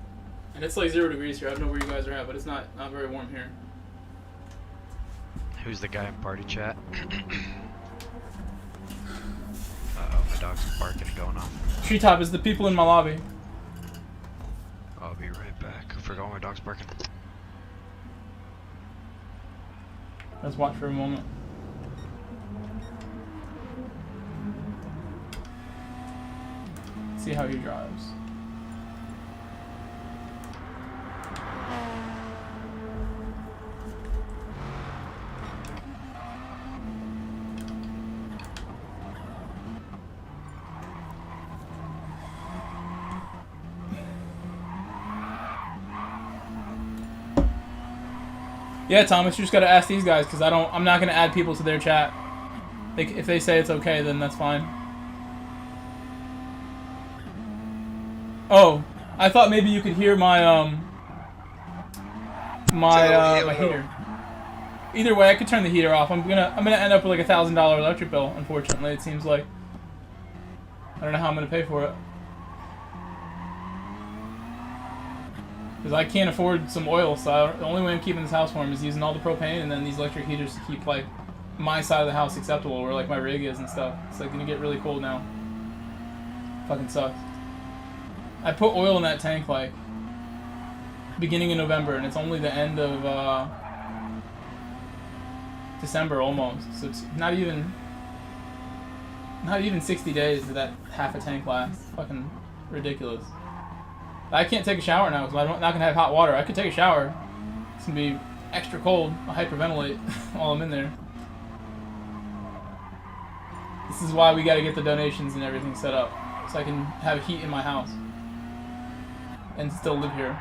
And it's like 0 degrees here. I don't know where you guys are at, but it's not very warm here.
Who's the guy in party chat? Uh-oh, my dog's barking and going off.
Treetop is the people in my lobby.
I'll be right back. I forgot my dog's barking.
Let's watch for a moment. See how he drives. Yeah, Thomas, you just gotta ask these guys because I'm not gonna add people to their chat. If they say it's okay, then that's fine. Oh, I thought maybe you could hear my my heater. Either way, I could turn the heater off. I'm gonna end up with like $1,000 electric bill. Unfortunately, it seems like I don't know how I'm gonna pay for it because I can't afford some oil. So the only way I'm keeping this house warm is using all the propane and then these electric heaters to keep like my side of the house acceptable, where like my rig is and stuff. It's like gonna get really cold now. Fucking sucks. I put oil in that tank like beginning of November, and it's only the end of December almost. So it's not even 60 days that half a tank lasts. Fucking ridiculous. I can't take a shower now because I'm not gonna have hot water. I could take a shower. It's gonna be extra cold. I'll hyperventilate while I'm in there. This is why we gotta get the donations and everything set up, so I can have heat in my house and still live here.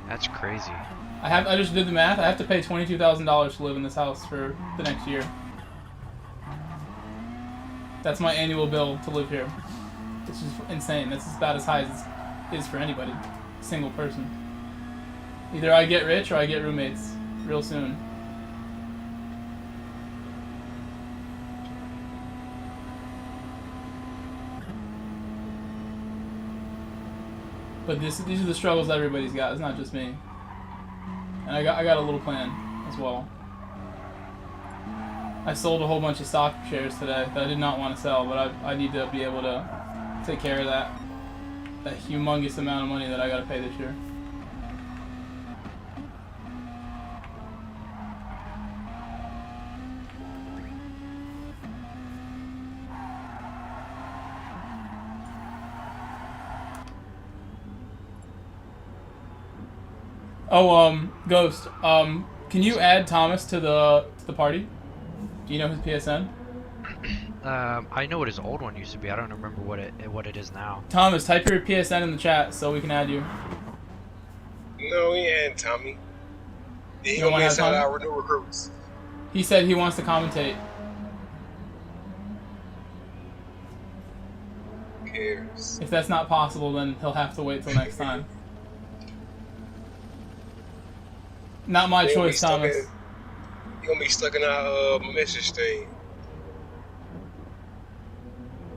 That's crazy.
I just did the math. I have to pay $22,000 to live in this house for the next year. That's my annual bill to live here. It's just insane. That's about as high as it is for anybody, single person. Either I get rich or I get roommates real soon. But these are the struggles that everybody's got. It's not just me. And I got a little plan as well. I sold a whole bunch of stock shares today that I did not want to sell, but I need to be able to take care of that humongous amount of money that I got to pay this year. Oh, Ghost, can you add Thomas to the party? Do you know his PSN?
I know what his old one used to be. I don't remember what it is now.
Thomas, type your PSN in the chat so we can add you.
No, he ain't Tommy. He
don't
gonna
wanna
miss
have
out
Tommy?
our new recruits.
He said he wants to commentate.
Who cares?
If that's not possible, then he'll have to wait till next time. Not my
He gonna be
choice,
stuck
Thomas.
He gonna be stuck in our message thing.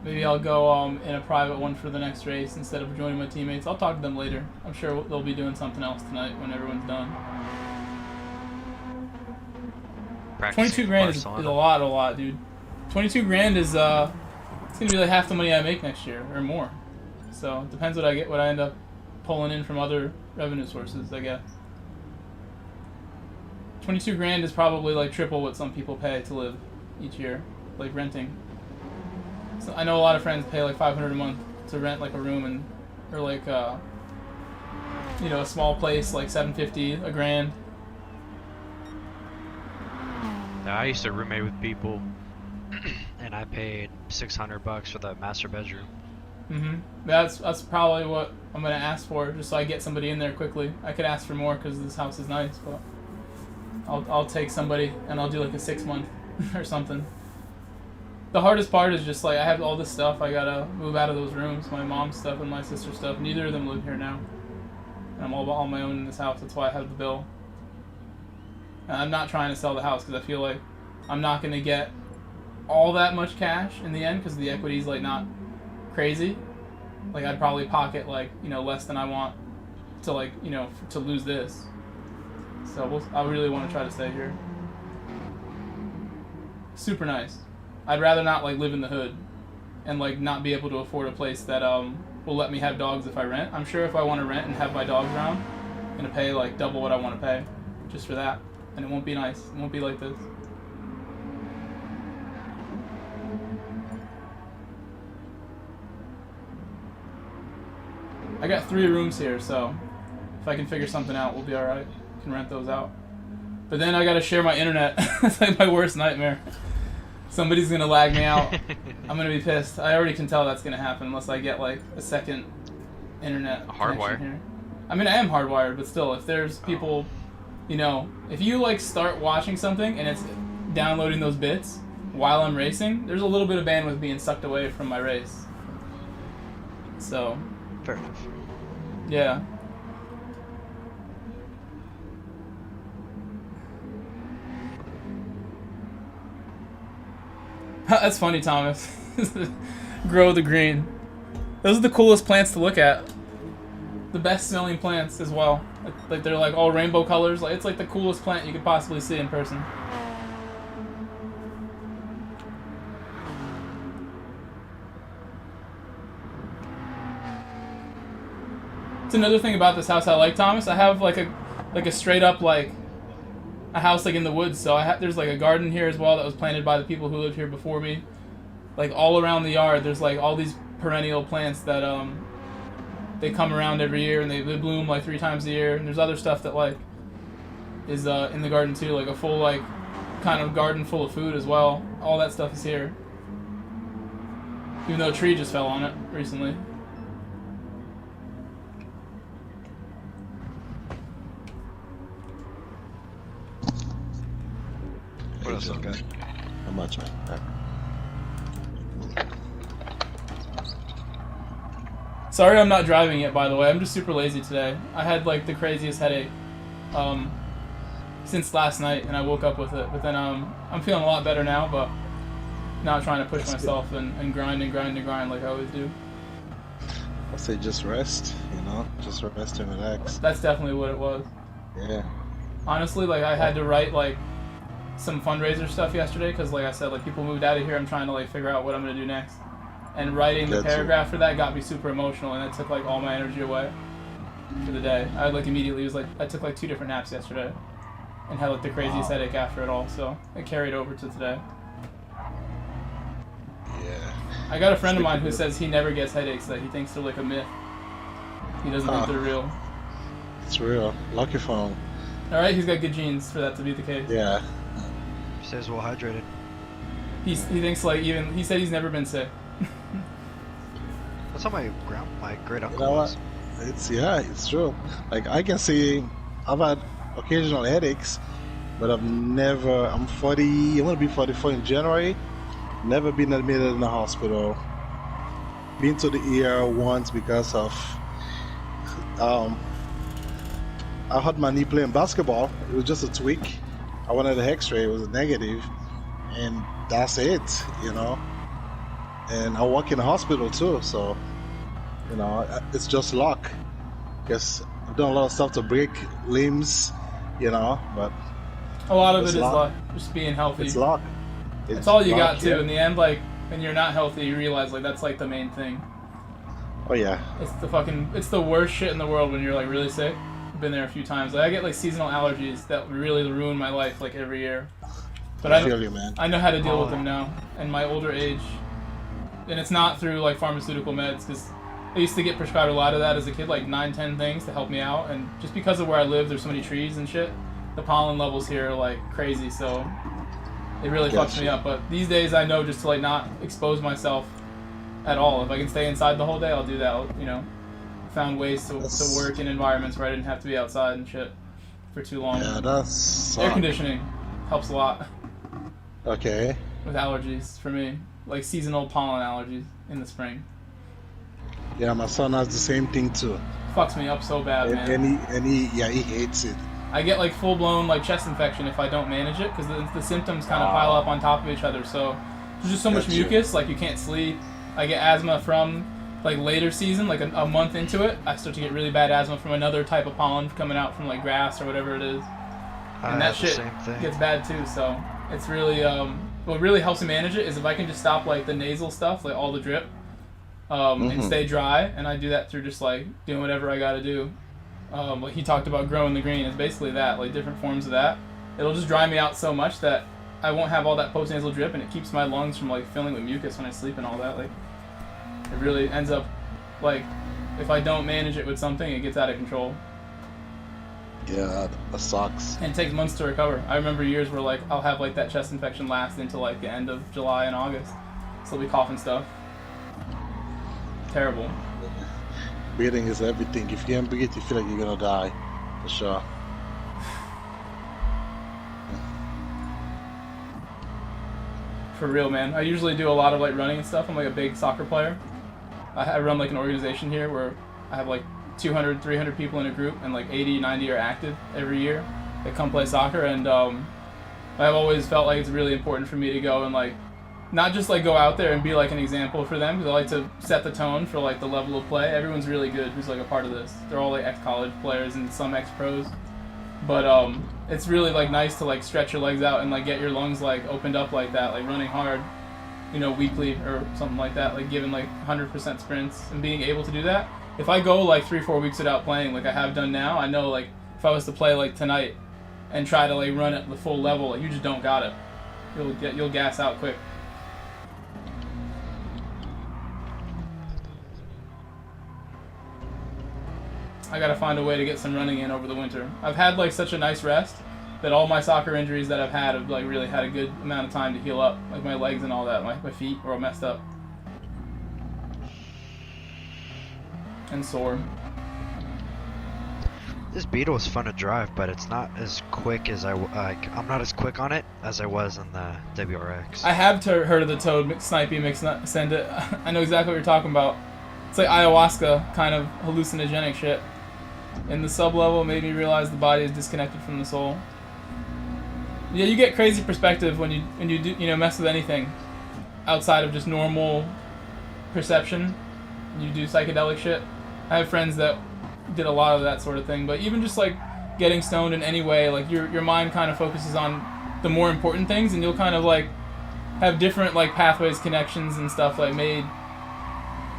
Maybe I'll go in a private one for the next race instead of joining my teammates. I'll talk to them later. I'm sure they'll be doing something else tonight when everyone's done. 22 grand is a lot, dude. 22 grand is it's gonna be like half the money I make next year or more. So it depends what I end up pulling in from other revenue sources, I guess. 22 grand is probably like triple what some people pay to live each year, like renting. So I know a lot of friends pay like $500 a month to rent like a room or like a small place like $750, a grand.
Now, I used to roommate with people, and I paid $600 for the master bedroom.
That's probably what I'm gonna ask for, just so I get somebody in there quickly. I could ask for more because this house is nice, but I'll take somebody and I'll do like a 6-month or something. The hardest part is just like I have all this stuff. I gotta move out of those rooms, my mom's stuff and my sister's stuff. Neither of them live here now, and I'm all on my own in this house. That's why I have the bill. And I'm not trying to sell the house because I feel like I'm not gonna get all that much cash in the end because the equity's like not crazy. Like I'd probably pocket like less than I want to like to lose this. So I really want to try to stay here. Super nice. I'd rather not like live in the hood and like not be able to afford a place that will let me have dogs if I rent. I'm sure if I want to rent and have my dogs around, I'm gonna pay like double what I want to pay just for that, and it won't be nice. It won't be like this. I got 3 rooms here, so if I can figure something out, we'll be alright. Can rent those out. But then I gotta share my internet. It's like my worst nightmare. Somebody's gonna lag me out. I'm gonna be pissed. I already can tell that's gonna happen unless I get like a second internet connection here. I mean, I am hardwired, but still, if there's people, if you like start watching something and it's downloading those bits while I'm racing, there's a little bit of bandwidth being sucked away from my race. So.
Fair enough.
Yeah. That's funny, Thomas. Grow the green. Those are the coolest plants to look at. The best smelling plants as well. Like they're like all rainbow colors. Like it's like the coolest plant you could possibly see in person. It's another thing about this house I like, Thomas. I have like a straight up like a house like in the woods. So there's like a garden here as well that was planted by the people who lived here before me. Like all around the yard, there's like all these perennial plants that they come around every year and they bloom like 3 times a year. And there's other stuff that like is in the garden too, like a full like kind of garden full of food as well. All that stuff is here. Even though a tree just fell on it recently.
What else, okay? How much, man?
Sorry I'm not driving yet, by the way. I'm just super lazy today. I had like the craziest headache since last night, and I woke up with it. But then I'm feeling a lot better now, but now I'm trying to push myself and grind and grind and grind like I always do.
I say just rest, just rest and relax.
That's definitely what it was.
Yeah.
Honestly, like I had to write like some fundraiser stuff yesterday because, like I said, like people moved out of here. I'm trying to like figure out what I'm gonna do next. And writing the paragraph for that got me super emotional, and that took like all my energy away for the day. I like immediately was like I took like 2 different naps yesterday, and had like the craziest headache after it all. So it carried over to today.
Yeah.
I got a friend of mine who says he never gets headaches. That he thinks they're like a myth. He doesn't think they're real.
It's real. Lucky for him.
All right, he's got good genes for that to be the case.
Yeah.
He stays well hydrated.
He thinks like he said he's never been sick.
That's how my great uncle
You know
was.
what? It's true. Like I can say I've had occasional headaches, but I'm gonna be 44 in January. Never been admitted in the hospital. Been to the ER once because of I had my knee playing basketball. It was just a tweak. I wanted an X-ray. It was a negative, and that's it. And I work in a hospital too, so it's just luck. Guess I've done a lot of stuff to break limbs, but
a lot of it is luck. Just being healthy.
It's luck.
It's all you got too. In the end, like when you're not healthy, you realize like that's like the main thing.
Oh yeah.
It's the worst shit in the world when you're like really sick. I've been there a few times. Like, I get like seasonal allergies that really ruin my life like every year. But I
feel you, man.
I know how to deal with them now in my older age. And it's not through like pharmaceutical meds, because I used to get prescribed a lot of that as a kid, like 9-10 things to help me out. And just because of where I live, there's so many trees and shit, the pollen levels here are like crazy, so it really fucks me up. But these days I know just to like not expose myself at all. If I can stay inside the whole day, I'll do that. Found ways to work in environments where I didn't have to be outside and shit for too long.
Yeah, that's
air conditioning helps a lot.
Okay.
With allergies for me, like seasonal pollen allergies in the spring.
Yeah, my son has the same thing too.
Fucks me up so bad, man.
And he hates it.
I get like full blown like chest infection if I don't manage it, because the symptoms kind of pile up on top of each other. So There's just so much
Gotcha.
mucus, like you can't sleep. I get asthma from like later season, like a month into it. I start to get really bad asthma from another type of pollen coming out from like grass or whatever it is. And that shit gets bad too, so it's really, what really helps me manage it is if I can just stop like the nasal stuff, like all the drip, and stay dry, and I do that through just like doing whatever I gotta do. Like he talked about growing the green, it's basically that, like different forms of that. It'll just dry me out so much that I won't have all that post-nasal drip, and it keeps my lungs from like filling with mucus when I sleep and all that. Like, it really ends up, like, if I don't manage it with something, it gets out of control.
Yeah, that sucks.
And it takes months to recover. I remember years where like I'll have like that chest infection last into like the end of July and August. So I'll be coughing stuff. Terrible.
Breathing is everything. If you can't breathe, you feel like you're gonna die, for sure.
For real, man. I usually do a lot of like running and stuff. I'm like a big soccer player. I run like an organization here where I have like 200, 300 people in a group, and like 80, 90 are active every year that come play soccer. And I've always felt like it's really important for me to go and like not just like go out there and be like an example for them, because I like to set the tone for like the level of play. Everyone's really good who's like a part of this. They're all like ex-college players and some ex-pros. But it's really like nice to like stretch your legs out and like get your lungs like opened up like that, like running hard, you know, weekly or something like that, like giving like 100% sprints and being able to do that. If I go like 3-4 weeks without playing like I have done now, I know like if I was to play like tonight and try to like run at the full level, like, you just don't got it. You'll gas out quick. I gotta find a way to get some running in over the winter. I've had like such a nice rest that all my soccer injuries that I've had have like really had a good amount of time to heal up. Like my legs and all that, my feet were all messed up and sore.
This Beetle is fun to drive, but it's not as quick as I'm not as quick on it as I was on the WRX.
I have heard of the Toad Snipey send it. I know exactly what you're talking about. It's like ayahuasca kind of hallucinogenic shit. And the sub-level made me realize the body is disconnected from the soul. Yeah, you get crazy perspective when you do, you know, mess with anything outside of just normal perception. You do psychedelic shit. I have friends that did a lot of that sort of thing, but even just like getting stoned in any way, like your mind kind of focuses on the more important things, and you'll kind of like have different like pathways, connections and stuff like made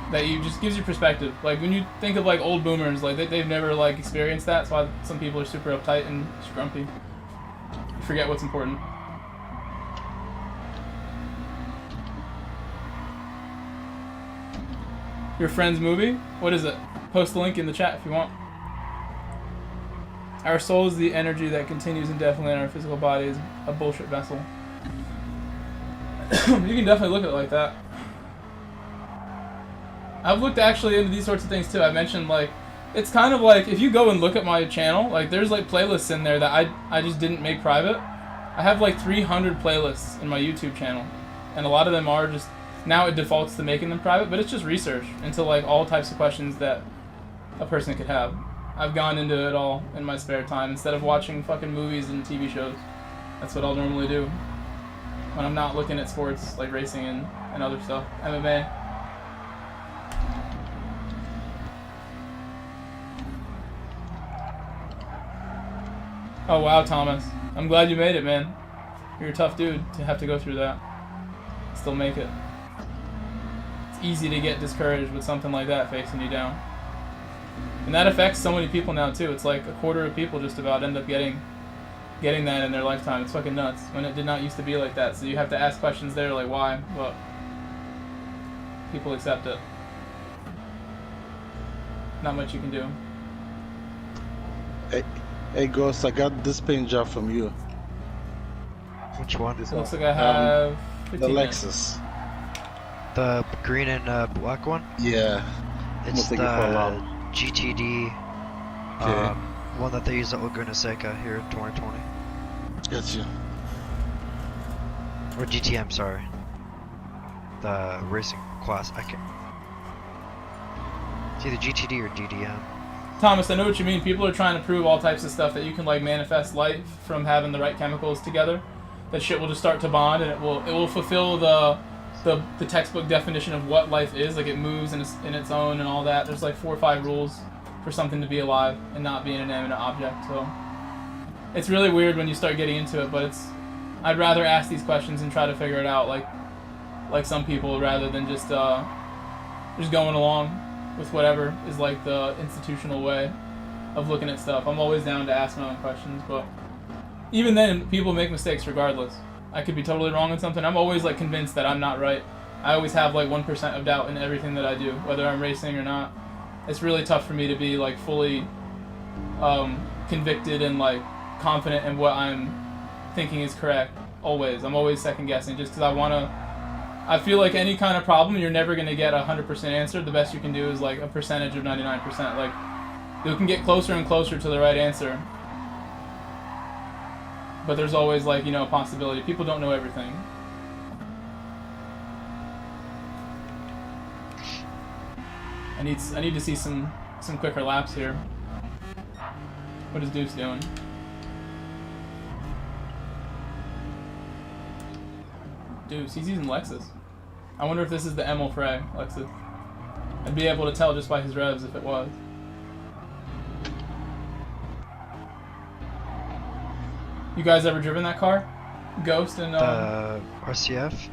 that you just gives you perspective. Like when you think of like old boomers, like they've never like experienced that. That's why some people are super uptight and grumpy. You forget what's important. Your friend's movie? What is it? Post the link in the chat if you want. Our soul is the energy that continues indefinitely in our physical body is a bullshit vessel. You can definitely look at it like that. I've looked actually into these sorts of things too. I mentioned like, it's kind of like, if you go and look at my channel, like there's like playlists in there that I just didn't make private. I have like 300 playlists in my YouTube channel. And a lot of them are just, now it defaults to making them private, but it's just research into like all types of questions that a person could have. I've gone into it all in my spare time instead of watching fucking movies and TV shows. That's what I'll normally do when I'm not looking at sports like racing and other stuff. MMA. Oh wow, Thomas. I'm glad you made it, man. You're a tough dude to have to go through that. Still make it. It's easy to get discouraged with something like that facing you down. And that affects so many people now too. It's like a quarter of people just about end up getting that in their lifetime. It's fucking nuts. When it did not used to be like that. So you have to ask questions there like why? But people accept it. Not much you can do.
Hey Ghost, I got this paint job from you.
Which one?
It looks like I have
The
15 minutes.
Lexus.
The green and black one?
Yeah.
It's the
take it for a while.
GTD,
Okay.
one that they use at Gr.3 here in 2020.
Gotcha.
Or GTM, sorry. The racing class. It's either GTD or GDM.
Thomas, I know what you mean. People are trying to prove all types of stuff that you can like manifest life from having the right chemicals together. that shit will just start to bond, and it will fulfill the textbook definition of what life is. Like, it moves in its own and all that. There's like 4 or 5 rules for something to be alive and not be an inanimate object. So it's really weird when you start getting into it, but I'd rather ask these questions and try to figure it out like some people, rather than just going along with whatever is like the institutional way of looking at stuff. I'm always down to ask my own questions, but even then, people make mistakes regardless. I could be totally wrong on something. I'm always like convinced that I'm not right. I always have like 1% of doubt in everything that I do, whether I'm racing or not. It's really tough for me to be like fully convicted and like confident in what I'm thinking is correct. Always. I'm always second guessing just because I feel like any kind of problem, you're never going to get 100% answered. The best you can do is like a percentage of 99%. Like, you can get closer and closer to the right answer. But there's always like, a possibility. People don't know everything. I need to see some quicker laps here. What is Deuce doing? Deuce, he's using Lexus. I wonder if this is the Emil Frey Lexus. I'd be able to tell just by his revs if it was. You guys ever driven that car? Ghost and
RCF?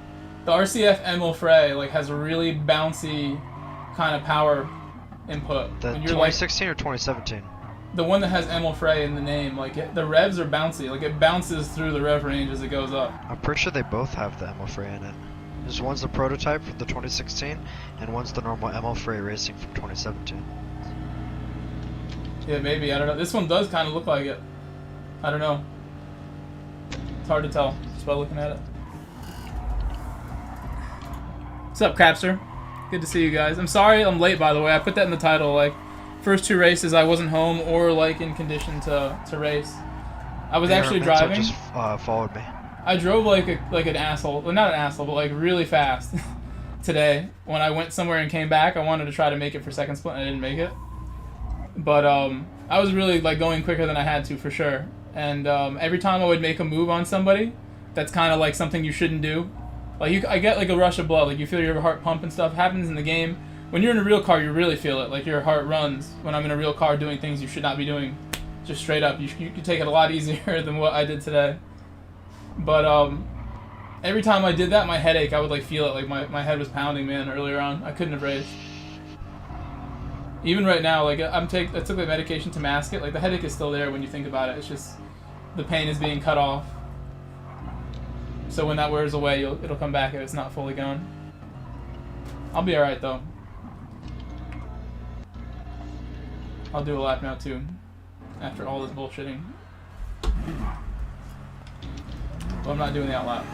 The RCF Emil Frey like has a really bouncy kind of power input.
The
when you're
2016 or 2017?
The one that has Emil Frey in the name, like the revs are bouncy, like it bounces through the rev range as it goes up.
I'm pretty sure they both have the Emil Frey in it. There's one's the prototype from the 2016, and one's the normal Emil Frey Racing from 2017.
Yeah, maybe, I don't know. This one does kind of look like it. I don't know. It's hard to tell just by looking at it. What's up, Capster? Good to see you guys. I'm sorry I'm late, by the way. I put that in the title. Like, first 2 races I wasn't home or like in condition to race. I was actually driving.
Just followed me.
I drove like an asshole. Well, not an asshole, but like really fast today. When I went somewhere and came back, I wanted to try to make it for second split and I didn't make it. But I was really like going quicker than I had to for sure. And every time I would make a move on somebody, that's kind of like something you shouldn't do. Like I get like a rush of blood. Like you feel your heart pump and stuff. It happens in the game. When you're in a real car, you really feel it. Like your heart runs when I'm in a real car doing things you should not be doing. Just straight up. You could take it a lot easier than what I did today. But every time I did that, my headache, I would like feel it. Like my head was pounding, man, earlier on. I couldn't have raced. Even right now, like I took the medication to mask it. Like the headache is still there when you think about it. It's just the pain is being cut off. So when that wears away, it'll come back if it's not fully gone. I'll be alright though. I'll do a lap now too, after all this bullshitting. Well, I'm not doing the out lap.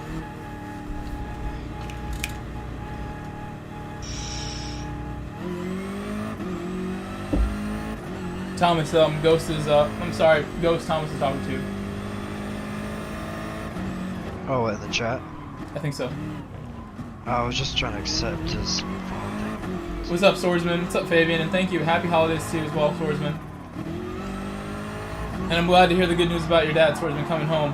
Thomas, Ghost is, I'm sorry, Ghost Thomas is talking to.
Oh, in the chat?
I think so.
I was just trying to accept his phone thing.
What's up, Swordsman? What's up, Fabian? And thank you. Happy holidays to you as well, Swordsman. And I'm glad to hear the good news about your dad, Swordsman, coming home.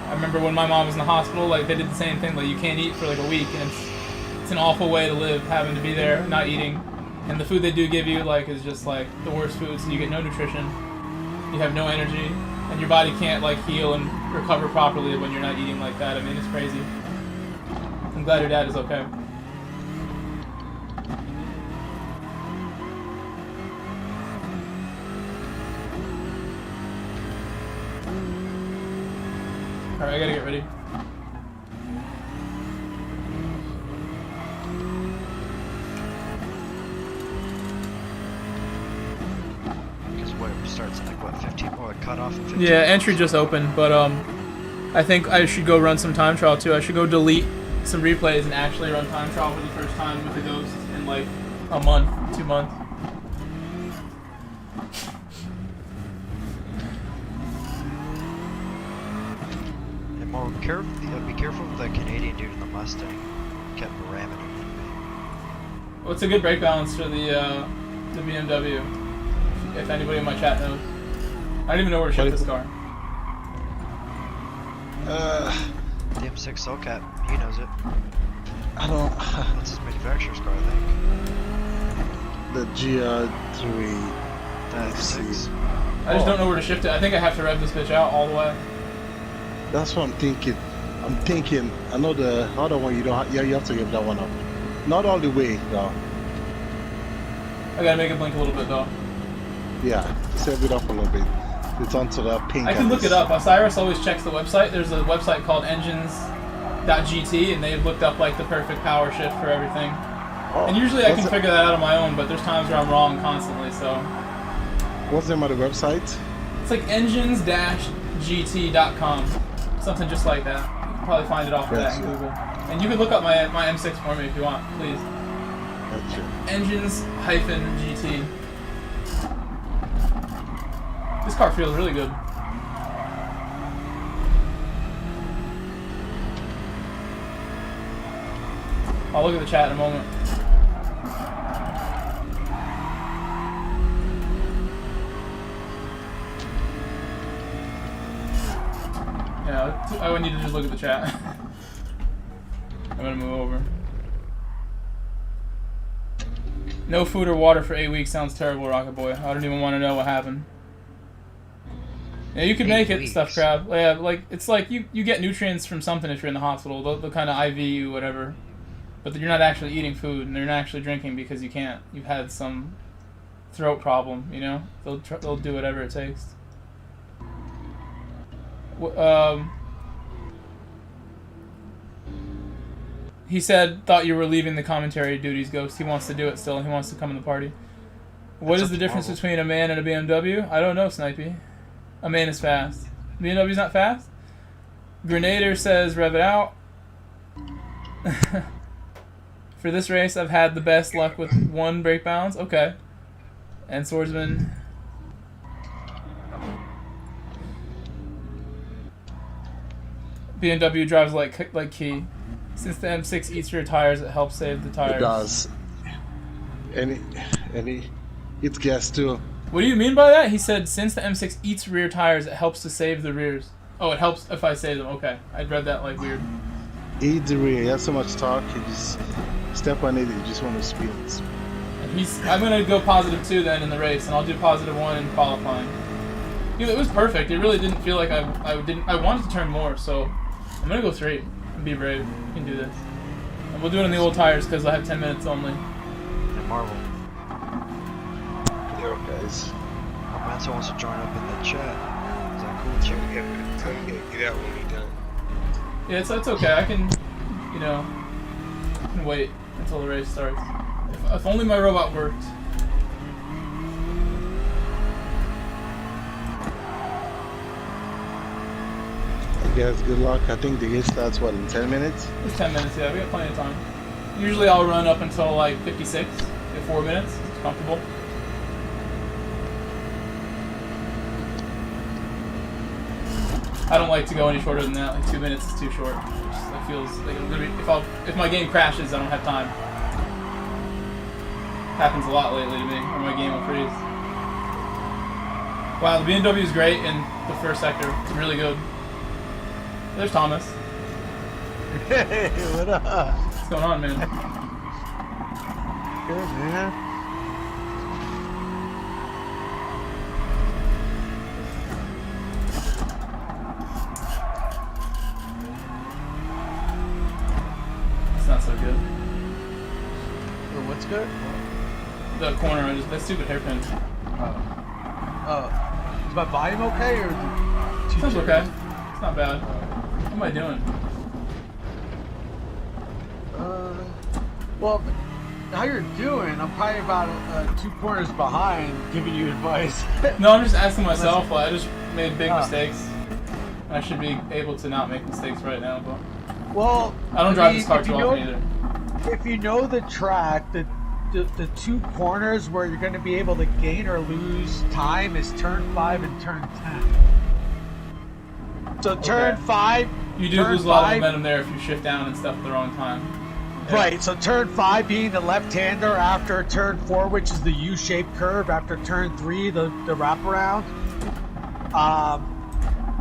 I remember when my mom was in the hospital, like, they did the same thing. Like, you can't eat for, like, a week, and it's an awful way to live, having to be there, not eating. And the food they do give you, like, is just, like, the worst food, so you get no nutrition. You have no energy, and your body can't, like, heal and recover properly when you're not eating like that. I mean, it's crazy. I'm glad your dad is okay. Alright, I gotta get ready.
Because whatever starts in like what, 15? Oh, it cut off in 15?
Yeah, entry just opened, but I think I should go run some time trial too. I should go delete some replays and actually run time trial for the first time with the Ghost in like a month, 2 months.
Be careful with the Canadian dude in the Mustang. Kept ramming him.
What's a good brake balance for the BMW? If anybody in my chat knows. I don't even know where to ship this car.
The M6 Hellcat, he knows it.
I don't.
That's his manufacturer's car, I think.
The Gr.3.
The M6.
I just don't know where to shift it. I think I have to rev this bitch out all the way.
That's what I'm thinking. I know the other one you don't. Yeah, you have to give that one up. Not all the way, though.
I gotta make it blink a little bit though.
Yeah, save it up a little bit. It's onto the pink.
I can look it up. Osiris always checks the website. There's a website called engines.gt, and they've looked up like the perfect power shift for everything.
Oh,
And usually I can figure that out on my own, but there's times where I'm wrong constantly. So
what's the name of the website?
it's like engines-gt.com, something just like that. You can probably find it off of that in Google. And you can look up my M6 for me if you want, please.
Gotcha.
Engines-GT. This car feels really good. I'll look at the chat in a moment. Yeah, I would need to just look at the chat. I'm gonna move over. No food or water for 8 weeks sounds terrible, Rocket Boy. I don't even want to know what happened. Yeah, you can make it, Stuffed Crab. Yeah, like it's like you get nutrients from something if you're in the hospital. They'll kind of IV you, whatever. But you're not actually eating food, and you're not actually drinking because you can't. You've had some throat problem, you know. They'll do whatever it takes. He said, thought you were leaving the commentary duties, Ghost. He wants to do it still. He wants to come in the party. What is the difference between a man and a BMW? I don't know, Snipey. A man is fast. BMW's not fast? Grenader says, rev it out. For this race, I've had the best luck with 1 brake bounce. Okay. And Swordsman. BMW drives like Key. Since the M6 eats your tires, it helps save the tires.
It does. And it's gas too.
What do you mean by that? He said, since the M6 eats rear tires, it helps to save the rears. Oh, it helps if I save them. Okay. I'd read that like weird.
Eat the rear. You have so much torque, you just step on it, you just want to speed.
I'm going to go positive 2 then in the race, and I'll do positive 1 in qualifying. It was perfect. It really didn't feel like I wanted to turn more, so I'm going to go 3 and be brave. We can do this. And we'll do it on the old tires because I have 10 minutes only.
And Marvel.
There, guys.
Armando wants to join up in the chat. Is that cool with you?
Get out when you're done.
Yeah, it's okay. I can, you know, I can wait until the race starts. If only my robot worked.
Guys, good luck. I think the race starts, what, in 10 minutes?
It's 10 minutes, yeah. We got plenty of time. Usually I'll run up until like 56. Get 4 minutes. It's comfortable. I don't like to go any shorter than that. Like 2 minutes is too short. It feels like if my game crashes, I don't have time. Happens a lot lately to me, or my game will freeze. Wow, the BMW is great in the first sector. It's really good. There's Thomas.
Hey, what up?
What's going on, man?
Good, man.
It's not so good.
Oh, what's good?
The corner, that stupid hairpin.
Is my volume okay or?
Sounds okay. It's not bad. What am I doing?
Well, how you're doing? I'm probably about 2 corners behind, giving you advice.
No, I'm just asking myself. I just made big mistakes. I should be able to not make mistakes right now, but
Well,
I don't drive this car too often either.
If you know the track, the 2 corners where you're going to be able to gain or lose time is turn 5 and turn 10. So turn 5.
You do lose a lot of momentum there if you shift down and stuff at the wrong time. Yeah.
Right, so turn 5 being the left-hander after turn 4, which is the U-shaped curve, after turn 3, the wraparound.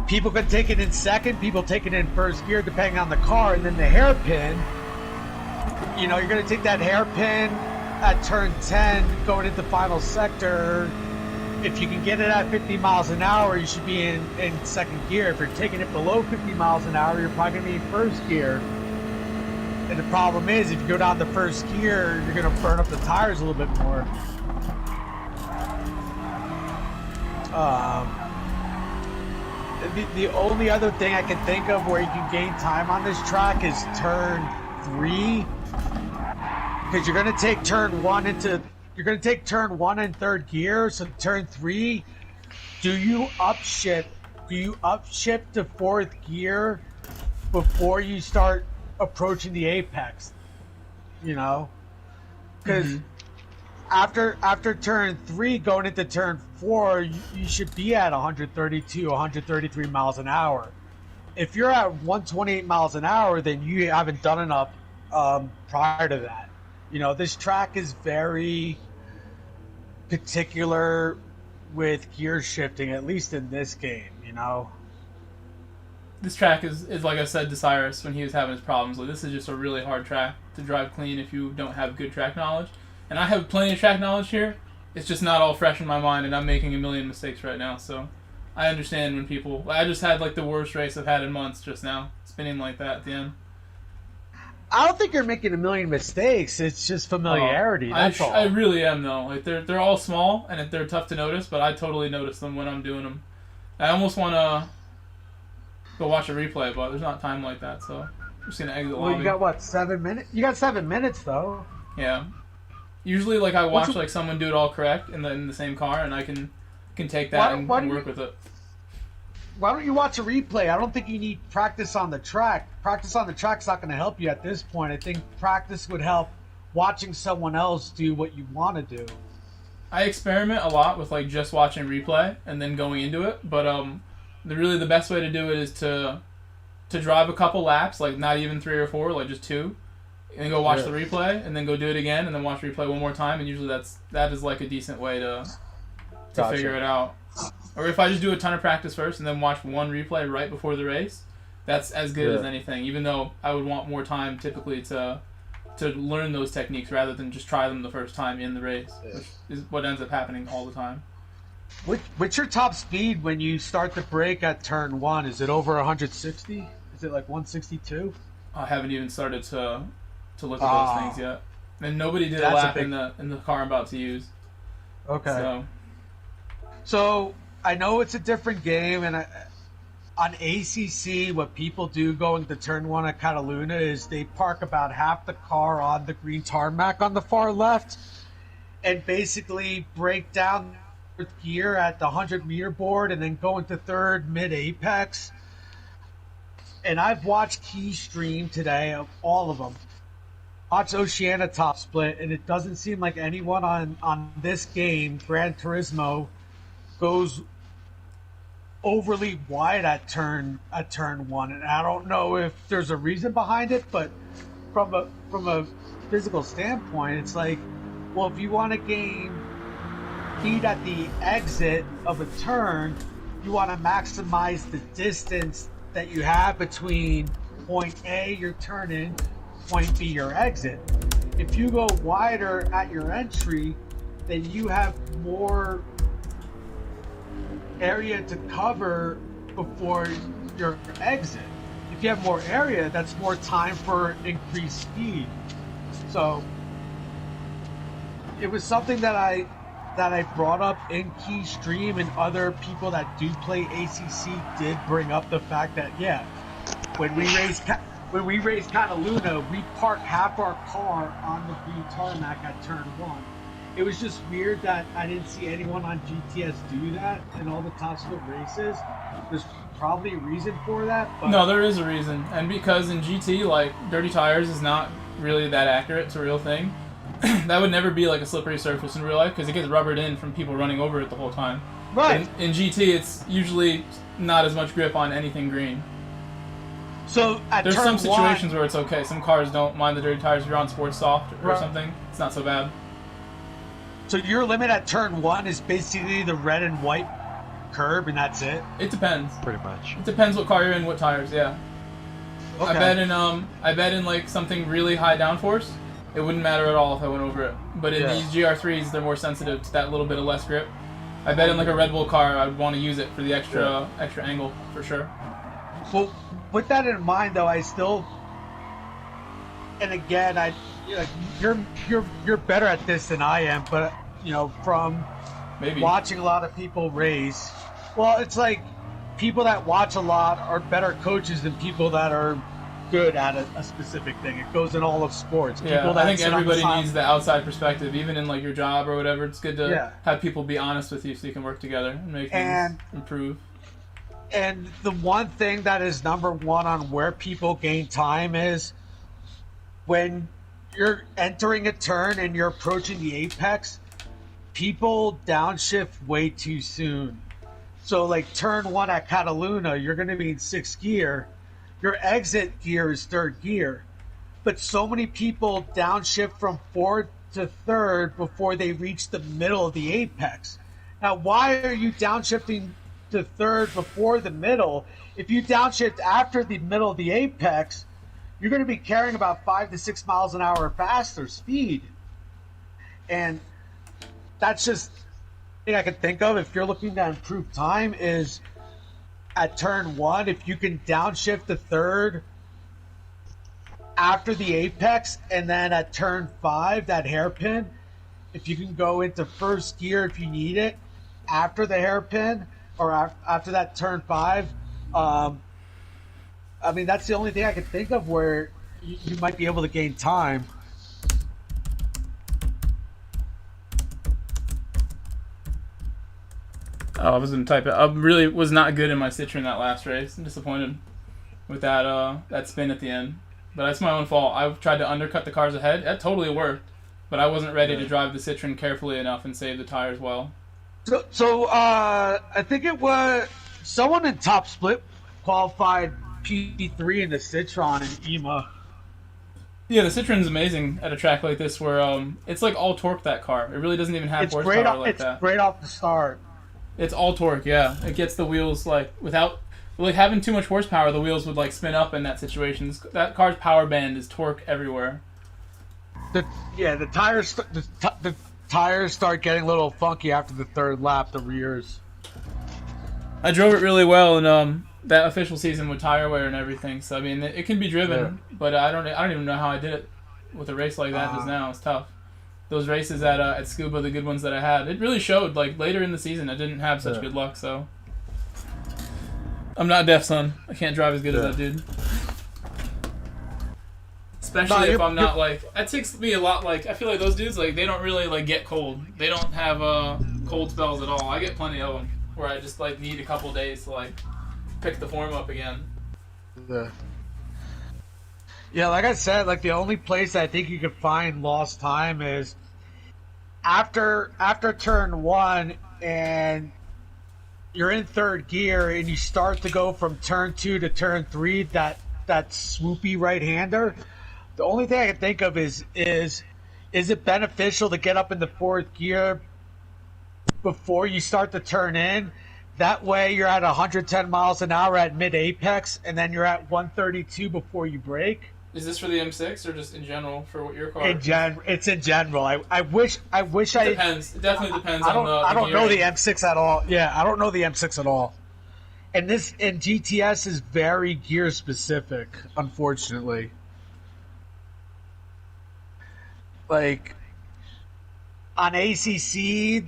people can take it in second, people take it in first gear, depending on the car, and then the hairpin. You know, you're going to take that hairpin at turn 10, going into final sector. If you can get it at 50 miles an hour, you should be in second gear. If you're taking it below 50 miles an hour, you're probably going to be in first gear. And the problem is, if you go down to first gear, you're going to burn up the tires a little bit more. The only other thing I can think of where you can gain time on this track is turn 3. Because you're going to take turn 1 in third gear, so turn 3, do you upshift to fourth gear before you start approaching the apex? You know? Because after turn 3 going into turn 4, you should be at 132, 133 miles an hour. If you're at 128 miles an hour, then you haven't done enough prior to that. You know, this track is very particular with gear shifting, at least in this game, you know?
This track is like I said to Cyrus when he was having his problems. Like, this is just a really hard track to drive clean if you don't have good track knowledge. And I have plenty of track knowledge here. It's just not all fresh in my mind, and I'm making a million mistakes right now. So I understand when people... I just had like the worst race I've had in months just now, spinning like that at the end.
I don't think you're making a million mistakes. It's just familiarity. That's all.
I really am, though. Like, they're all small, and they're tough to notice, but I totally notice them when I'm doing them. I almost want to go watch a replay, but there's not time like that, so I'm just going to exit the lobby.
You got, what, 7 minutes? You got 7 minutes, though.
Yeah. Usually, like, I watch like someone do it all correct in the same car, and I can take that and work with it.
Why don't you watch a replay? I don't think you need practice on the track. Practice on the track's not going to help you at this point. I think practice would help watching someone else do what you want to do.
I experiment a lot with like just watching replay and then going into it, but the best way to do it is to drive a couple laps, like not even 3 or 4, like just 2, and then go watch the replay, and then go do it again, and then watch replay one more time, and usually that is like a decent way to figure it out. Or if I just do a ton of practice first and then watch one replay right before the race, that's as good as anything, even though I would want more time typically to learn those techniques rather than just try them the first time in the race, which is what ends up happening all the time.
What's your top speed when you start the brake at turn 1? Is it over 160? Is it like 162?
I haven't even started to look at those things yet. And nobody did a lap in the car I'm about to use.
Okay. So I know it's a different game, and on ACC, what people do going to turn 1 at Catalunya is they park about half the car on the green tarmac on the far left and basically break down gear at the 100-meter board and then go into third mid-apex. And I've watched key stream today of all of them. Watch Oceania top split, and it doesn't seem like anyone on this game, Gran Turismo, goes overly wide at turn 1, and I don't know if there's a reason behind it, but from a physical standpoint, it's like, well, if you want to gain speed at the exit of a turn, you want to maximize the distance that you have between point A, your turn in, point B, your exit. If you go wider at your entry, then you have more area to cover before your exit. If you have more area, that's more time for increased speed. So it was something that I brought up in Key Stream, and other people that do play ACC did bring up the fact that when we race Catalunya, we park half our car on the green tarmac at turn 1. It was just weird that I didn't see anyone on GTS do that in all the top split races. There's probably a reason for that. But
no, there is a reason. And because in GT, like, dirty tires is not really that accurate. It's a real thing. That would never be like a slippery surface in real life because it gets rubbered in from people running over it the whole time.
Right.
In GT, it's usually not as much grip on anything green.
So
there's some situations where it's okay. Some cars don't mind the dirty tires if you're on sports soft or something. It's not so bad.
So your limit at turn 1 is basically the red and white curb and that's it?
It depends.
Pretty much.
It depends what car you're in, what tires. Yeah.
Okay.
I bet in like something really high downforce, it wouldn't matter at all if I went over it. But in these Gr.3s, they're more sensitive to that little bit of less grip. I bet in like a Red Bull car, I would want to use it for the extra angle for sure.
Well, with that in mind, though, I still, and again, you're better at this than I am, but from watching a lot of people race, well, it's like people that watch a lot are better coaches than people that are good at a specific thing. It goes in all of sports.
Yeah, I think everybody needs the outside perspective, even in like your job or whatever. It's good to have people be honest with you so you can work together and make things improve.
And the one thing that is number one on where people gain time is when you're entering a turn and you're approaching the apex, people downshift way too soon. So like turn 1 at Catalunya, you're going to be in 6th gear. Your exit gear is 3rd gear. But so many people downshift from 4th to 3rd before they reach the middle of the apex. Now, why are you downshifting to 3rd before the middle? If you downshift after the middle of the apex, you're going to be carrying about 5 to 6 miles an hour faster speed. And that's just thing I can think of if you're looking to improve time is at turn 1, if you can downshift to 3rd after the apex, and then at turn 5, that hairpin, if you can go into 1st gear if you need it after the hairpin or after that turn 5, I mean, that's the only thing I can think of where you might be able to gain time.
Oh, I was gonna type it. I really was not good in my Citroen that last race. I'm disappointed with that spin at the end. But that's my own fault. I tried to undercut the cars ahead. That totally worked. But I wasn't ready to drive the Citroen carefully enough and save the tires well.
So I think it was someone in Top Split qualified P3 in the Citroen in EMA.
Yeah, the Citroen's amazing at a track like this where it's like all torque, that car. It really doesn't even have horsepower like that.
It's great off the start.
It's all torque, yeah. It gets the wheels like without having too much horsepower. The wheels would like spin up in that situation. That car's power band is torque everywhere.
The tires start getting a little funky after the 3rd lap. The rears.
I drove it really well in that official season with tire wear and everything. So I mean, it can be driven, but I don't even know how I did it with a race like that just now. It's tough. Those races at Scuba, the good ones that I had, it really showed. Like later in the season, I didn't have such good luck. So I'm not deaf, son. I can't drive as good as that dude. Especially if I'm not like. That takes me a lot. Like I feel like those dudes like they don't really like get cold. They don't have cold spells at all. I get plenty of them where I just like need a couple days to like pick the form up again.
Yeah, like I said, like the only place I think you could find lost time is after turn 1 and you're in 3rd gear and you start to go from turn 2 to turn 3, that swoopy right-hander. The only thing I can think of is it beneficial to get up in the 4th gear before you start to turn in? That way you're at 110 miles an hour at mid-apex, and then you're at 132 before you brake.
Is this for the M6 or just in general for your car?
It's in general. I wish I
depends. It definitely depends on the
I don't know the M6 at all. Yeah, I don't know the M6 at all. And GTS is very gear specific, unfortunately. Like on ACC,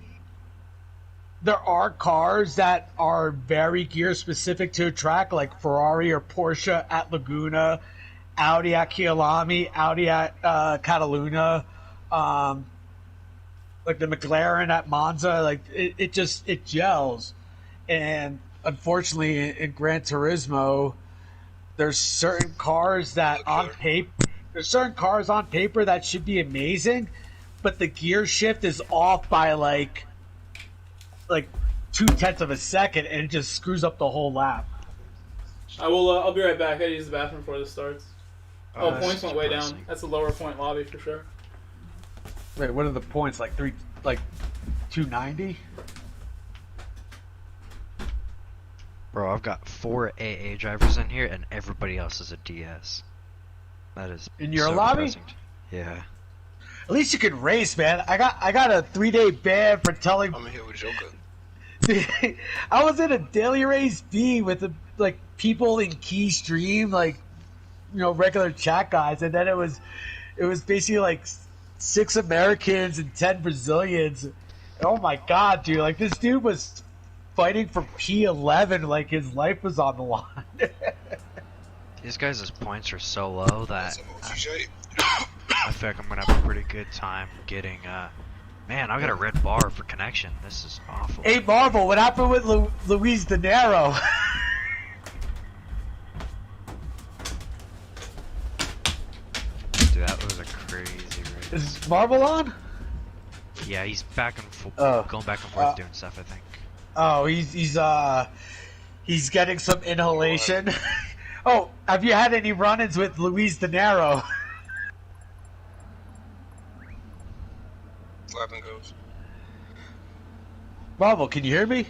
there are cars that are very gear specific to a track, like Ferrari or Porsche at Laguna, Audi at Kyalami, Audi at Catalunya, like the McLaren at Monza. Like it gels. And unfortunately, in Gran Turismo, there's certain cars that on paper that should be amazing, but the gear shift is off by like 0.2 of a second, and it just screws up the whole lap.
I'll be right back. I gotta use the bathroom before this starts. Points went way down. That's a lower point lobby for sure.
Wait, what are the points? Like 290?
Bro, I've got 4 AA drivers in here, and everybody else is a DS. That is
In your
so
lobby?
depressing. Yeah.
At least you can race, man. I got a 3-day ban for telling.
I'm here with Joker.
I was in a daily race B with like people in key stream, like regular chat guys, and then it was basically like 6 Americans and 10 Brazilians. Oh my god, dude! Like this dude was fighting for P11, like his life was on the line.
These guys' points are so low that
What's up, OG?
I feel like I'm gonna have a pretty good time getting. Man, I got a red bar for connection. This is awful.
Hey Marvel, what happened with Luis De Niro?
Dude, that was a crazy race.
Is Marvel on?
Yeah, he's back and forth,
Oh.
going back and forth doing stuff. I think.
Oh, he's getting some inhalation. Oh, have you had any run-ins with Luis De Niro?
Flapping goes.
Marvel, can you hear me?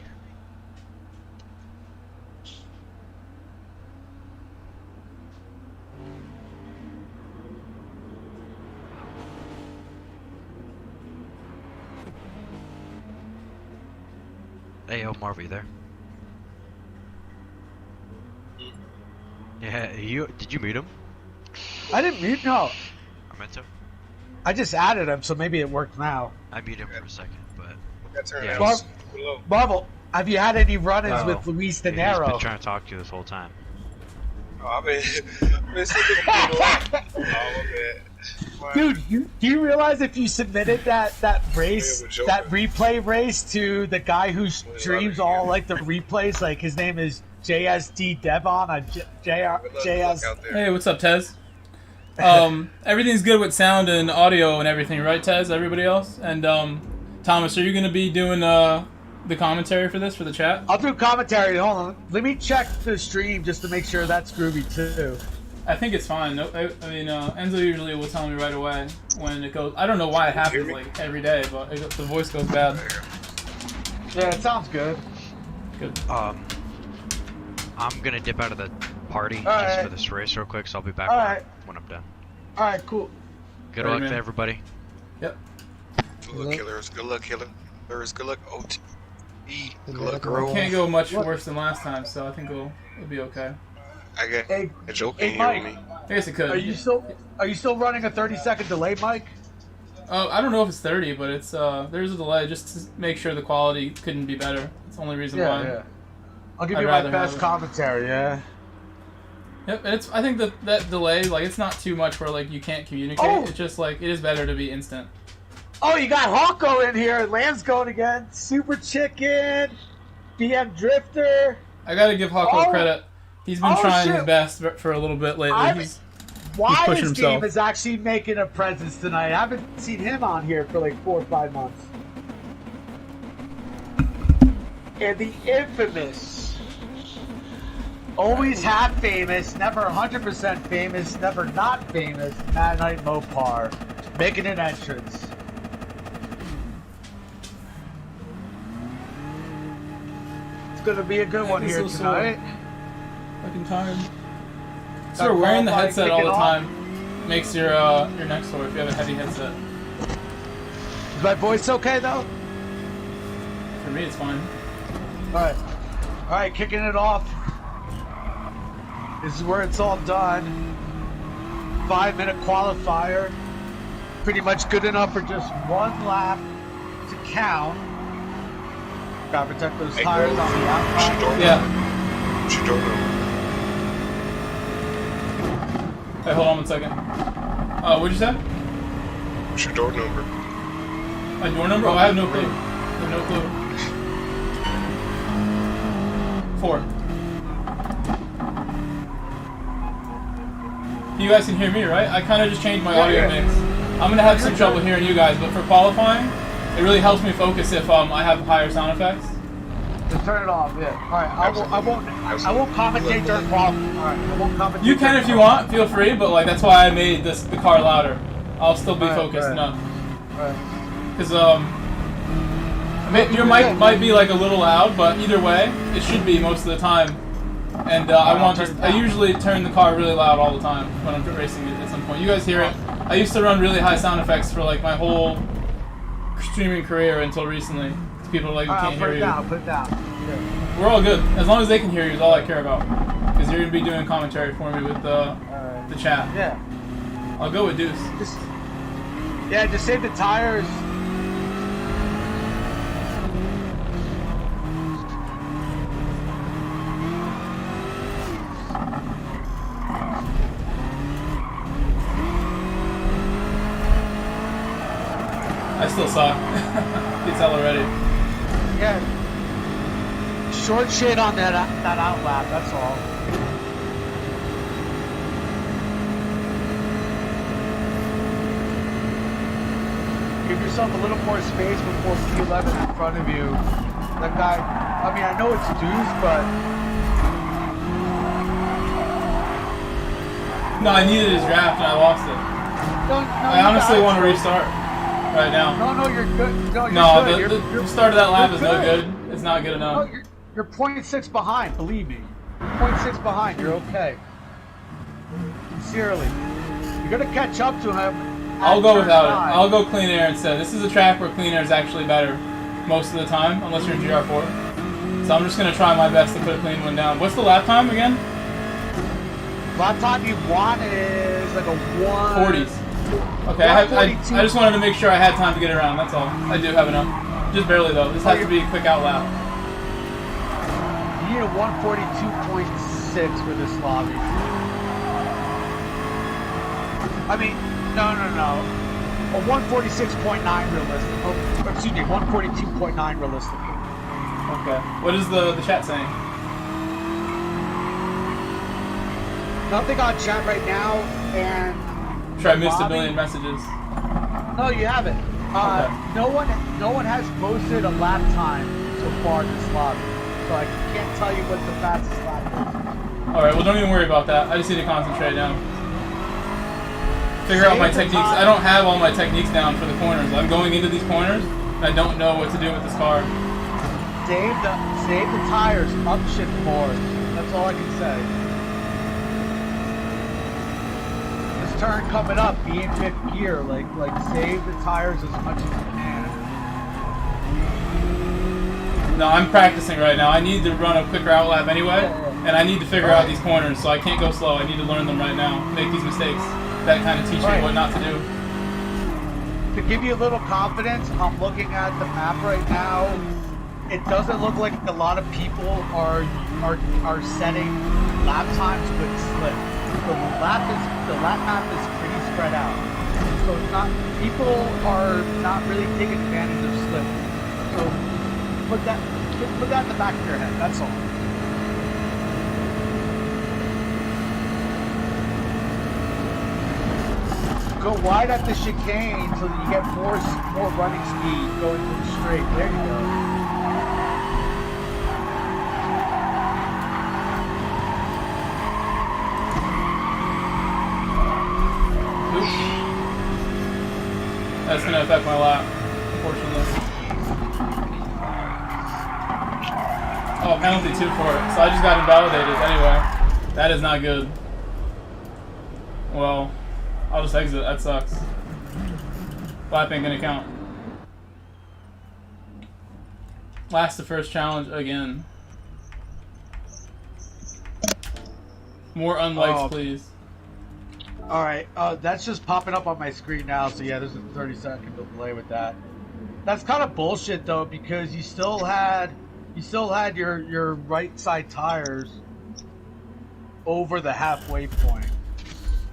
Hey, yo, Marv, you there? Yeah, did you meet him?
I didn't mute. No,
I meant to.
I just added him, so maybe it worked now.
I beat him for a second, but
Got turned
Yeah,
out.
Marv,
Below.
Marvel, have you had any run-ins
No.
with Luis De
he's been
Niro?
trying to talk to you this whole time.
Oh, I've been sleeping a lot. Oh, my bad. My-
Dude, do you realize if you submitted that race,
Yeah, with Joker.
that replay race to the guy who streams all like the replays, like his name is JSD Devon on
Good luck
JS.
out there.
Hey, what's up, Tez? Everything's good with sound and audio and everything, right, Tez? Everybody else? And Thomas, are you going to be doing the commentary for this, for the chat?
I'll do commentary. Hold on, let me check the stream just to make sure that's groovy too.
I think it's fine. No, I mean, Enzo usually will tell me right away when it goes. I don't know why it happens like every day, but the voice goes bad.
Yeah, it sounds good.
Good.
I'm gonna dip out of the party just
Alright.
for this race real quick, so I'll be back
Alright.
when I'm done.
All right, cool.
Good
Alright,
luck
man.
to everybody.
Yep.
Good luck, killers. Good luck, killers. Good luck, OT. Good luck, girl.
Can't go much worse than last time, so I think it'll be okay.
I got
Hey,
a joke
hey,
in here with
Mike.
me.
I guess it could.
Are you still running a 30-second delay, Mike?
I don't know if it's 30, but it's there's a delay just to make sure the quality couldn't be better. That's the only reason why.
I'll give
I'd
you my
rather
best
have it.
commentary. Yeah.
Yep, I think that delay, like, it's not too much where like you can't communicate.
Oh!
It's just like it is better to be instant.
Oh, you got Hawko in here. Lamb's going again. Super Chicken. BM Drifter.
I gotta give Hawko
Oh!
credit. He's been
Oh,
trying
shit.
his best for a little bit lately.
I'm-
He's
Why
pushing
this game
himself.
is actually making a presence tonight. I haven't seen him on here for like 4 or 5 months. And the infamous, always half famous, never 100% famous, never not famous, Mad Knight Mopar, making an entrance. It's gonna be a good one
he's
here
so sore.
tonight.
fucking tired.
Got
So wearing the
qualifying
headset all
kicking
the
off.
time makes your neck sore if you have a heavy headset.
Is my voice okay though?
For me, it's fine.
Alright. Alright, kicking it off. This is where it's all done. 5-minute qualifier. Pretty much good enough for just 1 lap to count. Gotta protect those
Hey,
tires
girl.
on the outside.
Yeah.
What's your door number?
Hey, hold on 1 second. What'd you say?
What's your door number?
My door number? Oh, I have no clue. I have no clue. 4. You guys can hear me, right? I kind of just changed my audio
yeah.
mix. I'm gonna have some trouble hearing you guys, but for qualifying, it really helps me focus if I have higher sound effects.
Just turn it off, yeah. Alright, I won't commentate during qualifying. Alright, I won't commentate.
You can
during
if you want, feel free, but like that's why I made the car louder. I'll still be
Right,
focused
right.
enough.
Alright.
Because Your mic might be like a little loud, but either way, it should be most of the time. And I usually turn the car really loud all the time when I'm racing it at some point. You guys hear it? I used to run really high sound effects for like my whole streaming career until recently. People are like, we can't hear you.
Put it down. Yeah.
We're all good. As long as they can hear you is all I care about. Because you're going to be doing commentary for me with the chat.
Yeah.
I'll go with Deuce.
Just save the tires.
I still suck. You can tell already.
Yeah. Short shit on that outlap, that's all. Give yourself a little more space before P11 in front of you. That guy, I mean, I know it's Deuce, but...
No, I needed his draft and I lost it. I honestly want to restart right now.
No, you're good. No, you're good.
The start of that lap is no good. It's not good enough.
No, you're 0.6 behind, believe me. 0.6 behind, you're okay. Sincerely. You're going to catch up to him.
I'll go without it. I'll go clean air instead. This is a track where clean air is actually better most of the time, unless you're in GR4. So I'm just going to try my best to put a clean one down. What's the lap time again?
Lap time you want is like a
40s. Okay, I just wanted to make sure I had time to get around, that's all. I do have enough. Just barely though. This has to be a quick out lap.
You need a 142.6 for this lobby. I mean, no. A 146.9 realistic. Oh, excuse me, 142.9 realistically.
Okay. What is the chat saying?
Nothing on chat right now, and...
Sure, I missed a million messages.
No, you haven't.
Okay.
No one has posted a lap time so far in this lobby, so I can't tell you what the fastest lap is.
Alright, well don't even worry about that. I just need to concentrate now. Figure out my techniques. I don't have all my techniques down for the corners. I'm going into these corners, and I don't know what to do with this car.
Save the tires, upshift more. That's all I can say. Turn coming up, be in fifth gear, like save the tires as much as you can.
No, I'm practicing right now. I need to run a quicker out lap anyway, and I need to figure out these corners, so I can't go slow. I need to learn them right now, make these mistakes. That kind of teach me what not to do.
To give you a little confidence, I'm looking at the map right now. It doesn't look like a lot of people are setting lap times with slip. So the lap map is pretty spread out. So it's not, people are not really taking advantage of slip. So put that in the back of your head. That's all. Go wide at the chicane so that you get more running speed going to the straight. There you go.
That's going to affect my lap, unfortunately. Oh, penalty 2 for it. So I just got invalidated anyway. That is not good. Well, I'll just exit. That sucks. Lap ain't going to count. Last the first challenge again. More unlikes, please.
Alright, that's just popping up on my screen now, so yeah, there's a 30-second delay with that. That's kind of bullshit though, because you still had your right side tires over the halfway point.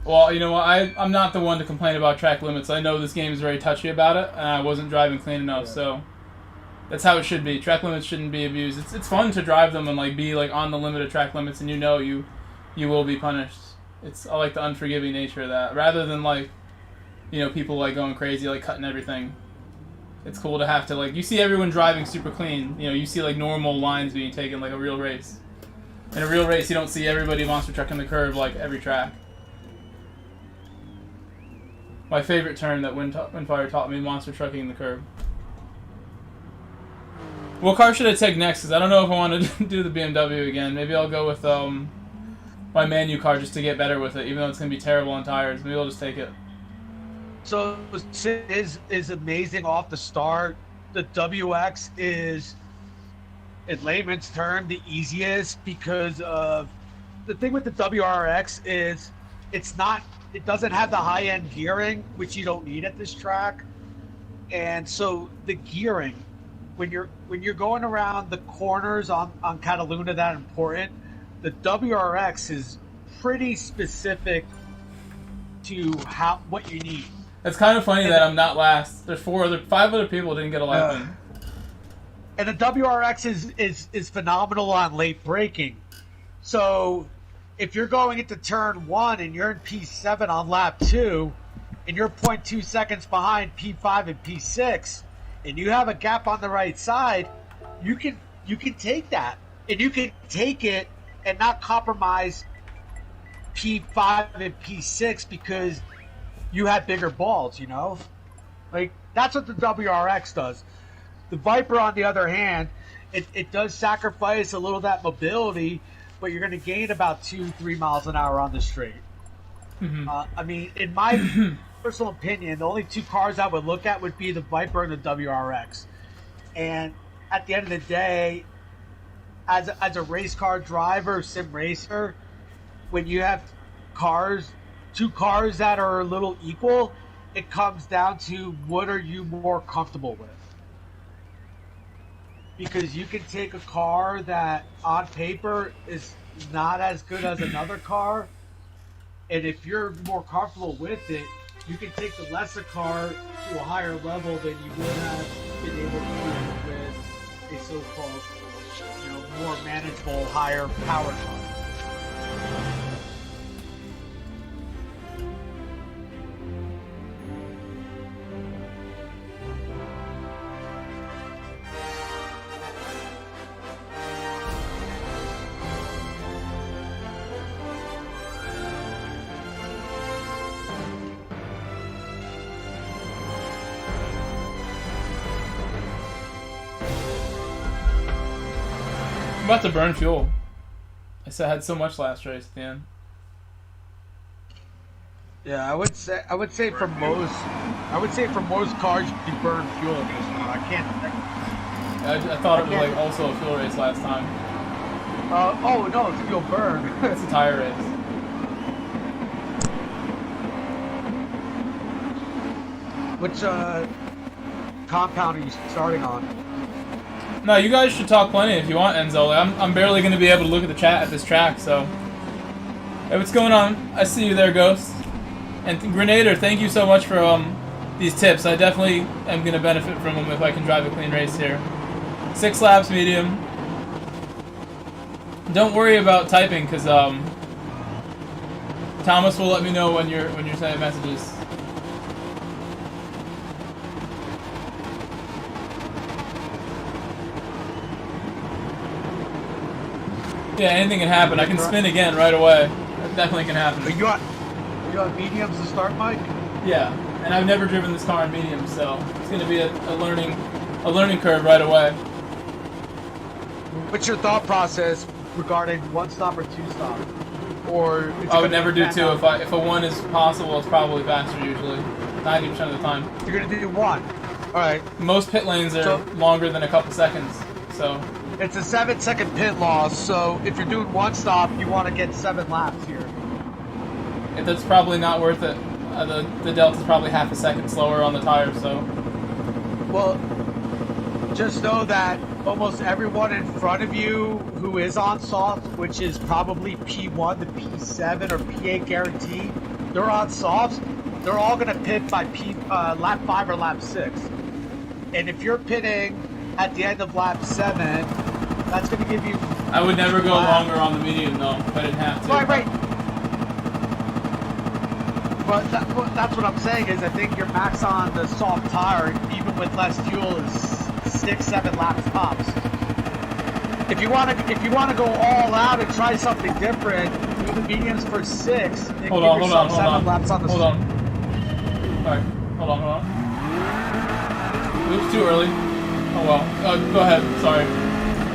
Well, you know what, I'm not the one to complain about track limits. I know this game is very touchy about it, and I wasn't driving clean enough, so that's how it should be. Track limits shouldn't be abused. It's fun to drive them and like be like on the limit of track limits, and you know you will be punished. I like the unforgiving nature of that, rather than like, you know, people like going crazy, like cutting everything. It's cool to have to like, you see everyone driving super clean, you know, you see like normal lines being taken like a real race. In a real race, you don't see everybody monster trucking the curb like every track. My favorite term that Windfire taught me, monster trucking the curb. What car should I take next? Because I don't know if I want to do the BMW again. Maybe I'll go with my Manu car just to get better with it, even though it's going to be terrible on tires. Maybe I'll just take it.
So is amazing off the start. The WX is, in layman's term, the easiest because of the thing with the WRX is it doesn't have the high-end gearing, which you don't need at this track. And so the gearing, when you're going around the corners on Catalunya that important, the WRX is pretty specific to what you need.
It's kind of funny that I'm not last. There's 5 other people didn't get a lap in.
And the WRX is phenomenal on late braking. So if you're going into turn 1 and you're in P7 on lap 2, and you're 0.2 seconds behind P5 and P6, and you have a gap on the right side, you can take that, and you can take it and not compromise P5 and P6 because you have bigger balls, you know? Like, that's what the WRX does. The Viper, on the other hand, it does sacrifice a little of that mobility, but you're going to gain about 2-3 miles an hour on the straight.
Mm-hmm.
I mean, in my personal opinion, the only 2 cars I would look at would be the Viper and the WRX. And at the end of the day, as a race car driver, sim racer, when you have 2 cars that are a little equal, it comes down to what are you more comfortable with. Because you can take a car that on paper is not as good as another car, and if you're more comfortable with it, you can take the lesser car to a higher level than you would have been able to do with a so-called, more manageable, higher power car.
I'm about to burn fuel. I had so much last race at the end.
Yeah, I would say for most cars you burn fuel in this one. I can't.
I thought it was like also a fuel race last time.
Oh no, it's fuel burn.
It's a tire race.
Which compound are you starting on?
No, you guys should talk plenty if you want, Enzo. I'm barely going to be able to look at the chat at this track, so... Hey, what's going on? I see you there, Ghost. And Grenader, thank you so much for these tips. I definitely am going to benefit from them if I can drive a clean race here. 6 laps, medium. Don't worry about typing, because Thomas will let me know when you're sending messages. Yeah, anything can happen. I can spin again right away. That definitely can happen.
Are you on mediums to start, Mike?
Yeah, and I've never driven this car in medium, so it's going to be a learning curve right away.
What's your thought process regarding 1-stop or 2-stop? Or
I would never do 2. If a 1 is possible, it's probably faster usually. 90% of the time.
You're going to do 1. All right.
Most pit lanes are longer than a couple seconds, so.
It's a 7-second pit loss, so if you're doing 1-stop, you want to get 7 laps here.
That's probably not worth it. The delta's probably half a second slower on the tire, so.
Well, just know that almost everyone in front of you who is on soft, which is probably P1 to P7 or P8 guaranteed, they're on softs. They're all going to pit by lap 5 or lap 6. And if you're pitting at the end of lap 7, that's going to give you...
I would never go longer on the medium, though, if I didn't have to.
Right. But that's what I'm saying is I think your max on the soft tire, even with less fuel, is 6-7 laps tops. If you want to go all out and try something different, do the mediums for 6.
Hold on.
Laps on the
Hold on. Alright, hold on. Oops, too early. Oh well. Go ahead. Sorry.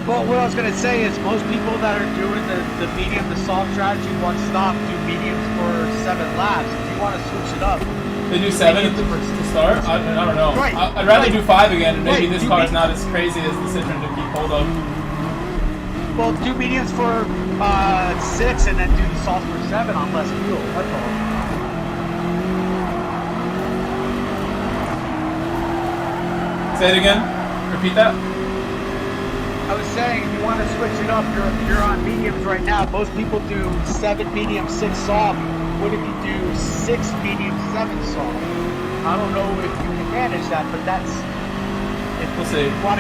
Well, what I was gonna say is most people that are doing the medium to soft strategy one stop do mediums for 7 laps. If you want to switch it up,
They do 7 at the start? I don't know.
Right.
I'd rather do 5 again, and maybe
Right.
this car is not as crazy as the Citroen to keep hold of.
well, do mediums for 6 and then do the soft for 7 on less fuel. That's all.
Say it again. Repeat that.
I was saying, if you want to switch it up, you're on mediums right now. Most people do 7 medium, 6 soft. What if you do 6 medium, 7 soft? I don't know if you can manage that, but that's if
We'll see.
you want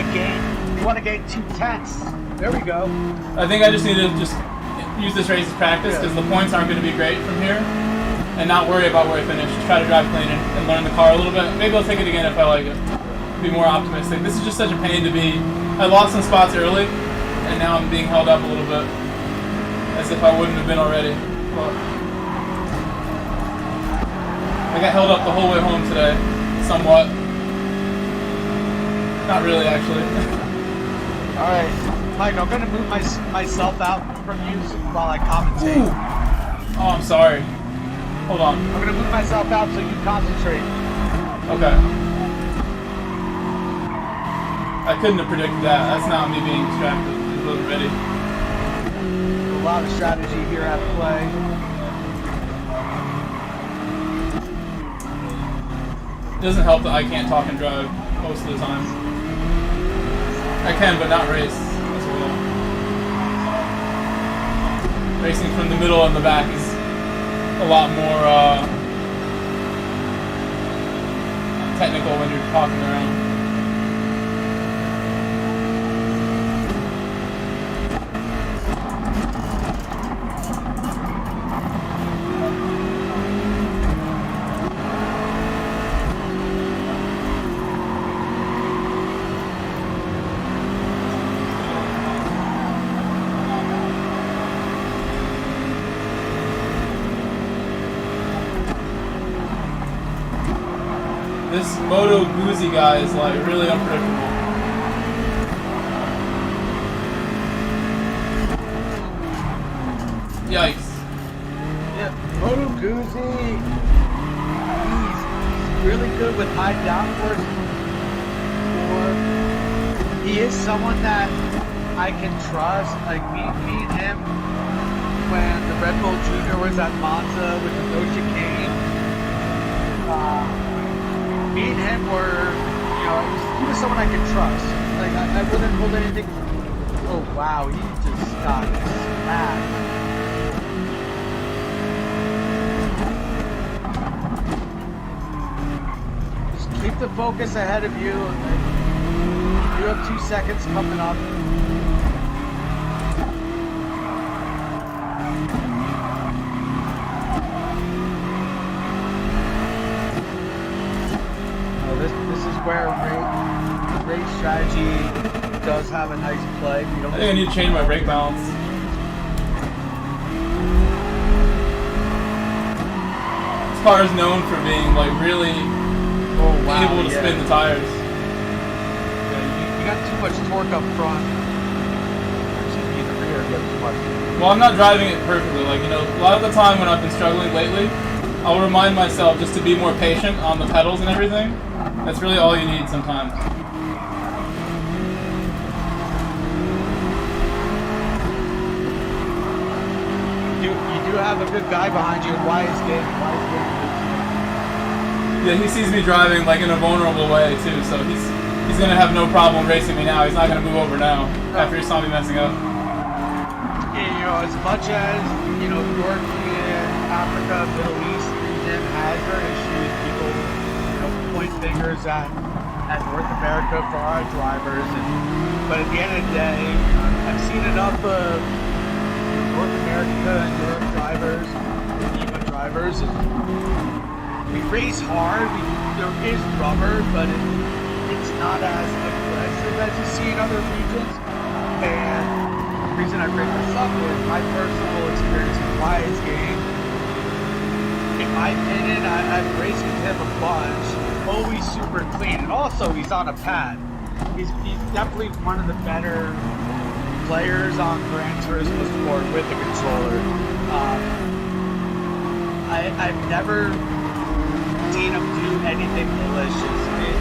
to gain 2 tenths. There we go.
I think I just need to just use this race as practice because the points aren't going to be great from here, and not worry about where I finish. Just try to drive clean and learn the car a little bit. Maybe I'll take it again if I like it. Be more optimistic. This is just such a pain to be. I lost some spots early, and now I'm being held up a little bit, as if I wouldn't have been already. But I got held up the whole way home today, somewhat. Not really, actually.
All right, Mike, I'm gonna move myself out from you while I commentate.
Ooh. Oh, I'm sorry. Hold on.
I'm gonna move myself out so you concentrate.
Okay. I couldn't have predicted that. That's not me being distracted. I wasn't ready.
A lot of strategy here at play.
It doesn't help that I can't talk and drive most of the time. I can, but not race as well. Racing from the middle and the back is a lot more technical when you're talking around. This Moto Guzzi guy is like really unpredictable. Yikes.
Yeah, Moto Guzzi, he's really good with high downforce. Or he is someone that I can trust. Like me and him, when the Red Bull Junior was at Monza with the no chicane. Me and him were, you know, he was someone I could trust. Like, I wouldn't hold anything. Oh, wow, he just got smashed. Just keep the focus ahead of you. You have 2 seconds coming up. Where race strategy does have a nice play. You don't
I think I need to change my brake balance. This car is known for being like really able to spin the tires.
Yeah, you got too much torque up front. Actually, in the rear, you have too much.
Well, I'm not driving it perfectly. Like, you know, a lot of the time when I've been struggling lately, I'll remind myself just to be more patient on the pedals and everything. That's really all you need sometimes.
You do have a good guy behind you, and Wise game.
Yeah, he sees me driving like in a vulnerable way too, so he's gonna have no problem racing me now. He's not gonna move over now after he saw me messing up.
You know, as much as you know, European, Africa, Middle East region has their issues, people point fingers at North America for our drivers, but at the end of the day, I've seen enough of North America and Europe drivers, EMA drivers, and we race hard. There is rubber, but it's not as aggressive as you see in other regions. And the reason I bring this up is my personal experience with Wyatt's game. In my opinion, I've raced with him a bunch. Always super clean, and also he's on a pad. he's definitely one of the better players on Gran Turismo Sport with the controller. I've never seen him do anything malicious. If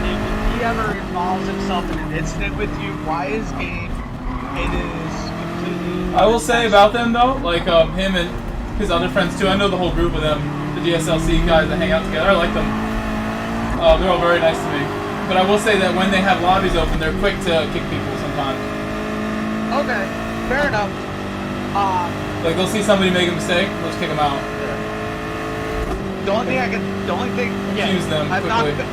he ever involves himself in an incident with you, why his game, it is completely...
I will say about them though, like him and his other friends too, I know the whole group of them, the DSLC guys that hang out together, I like them. They're all very nice to me. But I will say that when they have lobbies open, they're quick to kick people sometimes.
Okay, fair enough.
Like they'll see somebody make a mistake, they'll just kick them out.
The only thing,
Accuse them quickly.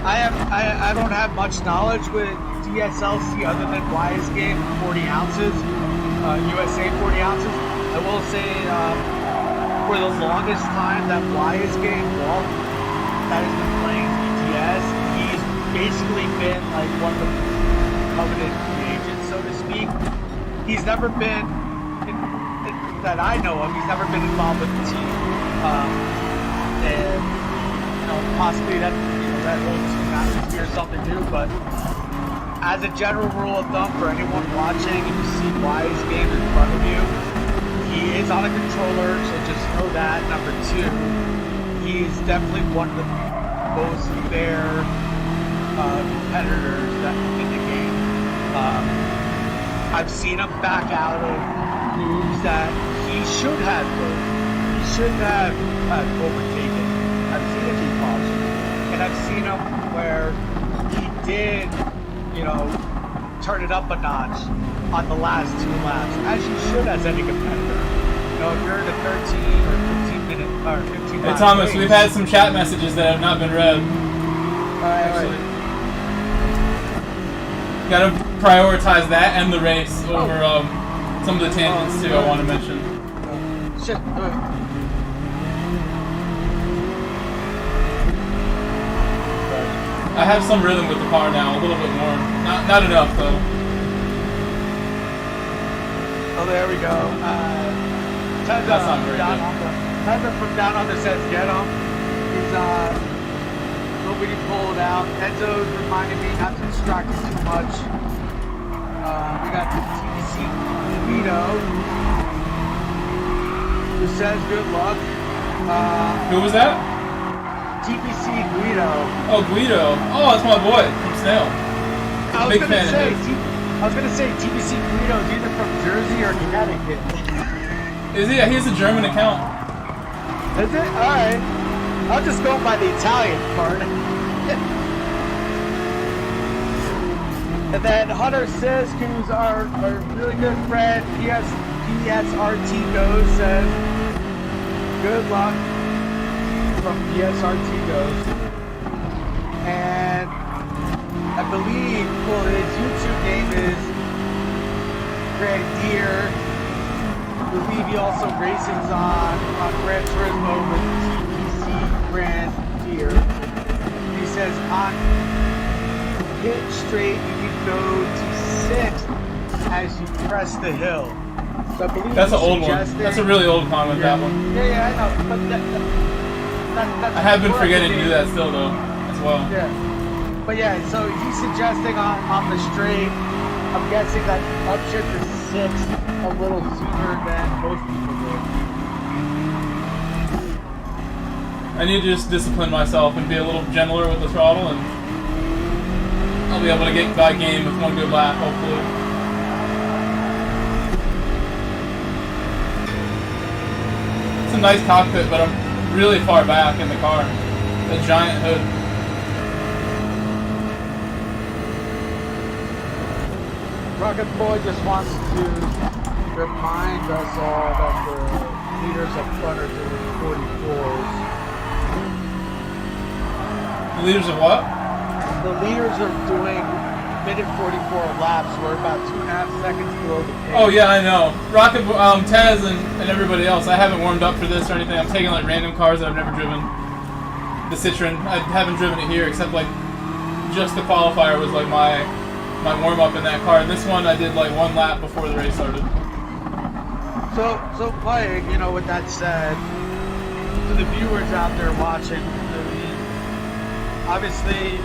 I don't have much knowledge with DSLC other than Wise game 40 ounces, USA 40 ounces. I will say for the longest time that Wise game Walt that has been playing DTS, he's basically been like one of the coveted agents, so to speak. He's never been, that I know of, he's never been involved with the team. And possibly that that whole team atmosphere is something new, but as a general rule of thumb for anyone watching, if you see Wise game in front of you, he is on a controller, so just know that. Number two, he is definitely one of the most fair competitors in the game. I've seen him back out of moves that he should have overtaken. I've seen it be possible. And I've seen him where he did, turn it up a notch on the last 2 laps, as you should as any competitor. If you're in a 13 or 15 minute or 15
Hey Thomas, we've had some chat messages that have not been read.
Alright.
Gotta prioritize that and the race over some of the tangents too I want to mention.
Shit.
I have some rhythm with the car now, a little bit more. Not enough though.
Oh, there we go.
That's not very good.
Tender from down under says get him. He's nobody pulled out. Enzo's reminding me not to distract him too much. We got the TBC Guido, who says good luck.
Who was that?
TBC Guido.
Oh, Guido. Oh, that's my boy from Snail. Big fan of his.
I was gonna say TBC Guido is either from Jersey or Connecticut.
Is he? He has a German account.
Is it? Alright. I'll just go by the Italian part. And then Hunter Sisk, who's our really good friend, PSRT Goes, says, good luck from PSRT Goes. And I believe, his YouTube name is Grandier. I believe he also races on Gran Turismo with TPC Grandier. He says on hit straight you can go to 6th as you press the hill. So I believe
that's an old one. That's a really old comment, that one.
Yeah, I know. But that's
I have been forgetting to do that still though, as well.
Yeah. But yeah, so he's suggesting on the straight, I'm guessing that upshift to 6th a little sooner than most people do.
I need to just discipline myself and be a little gentler with the throttle, and I'll be able to get by game with one good lap, hopefully. It's a nice cockpit, but I'm really far back in the car. A giant hood.
Rocket Boy just wants to remind us all that the leaders up front are doing 44s.
The leaders of what?
The leaders are doing minute 44 laps. We're about 2.5 seconds below the pace.
Oh yeah, I know. Rocket, Taz and everybody else. I haven't warmed up for this or anything. I'm taking like random cars that I've never driven. The Citroen. I haven't driven it here except like just the qualifier was like my warm up in that car. And this one I did like 1 lap before the race started.
So playing, with that said, to the viewers out there watching, obviously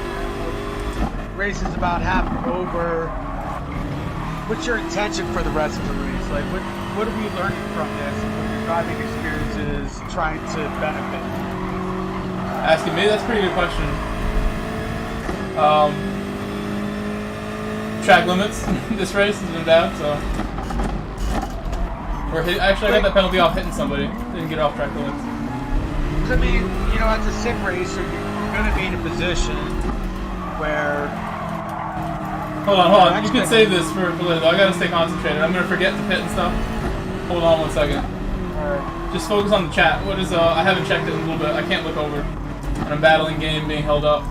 race is about half over, what's your intention for the rest of the race? Like, what are we learning from this? What your driving experience is trying to benefit?
Asking me? That's a pretty good question. Track limits. This race has been bad, so. Actually, I got that penalty off hitting somebody. Didn't get off track limits.
I mean, you know, as a sim racer, you're going to be in a position where...
Hold on. You can save this for later. I gotta stay concentrated. I'm gonna forget to pit and stuff. Hold on 1 second.
Alright.
Just focus on the chat. What is, I haven't checked it in a little bit. I can't look over. And I'm battling game being held up.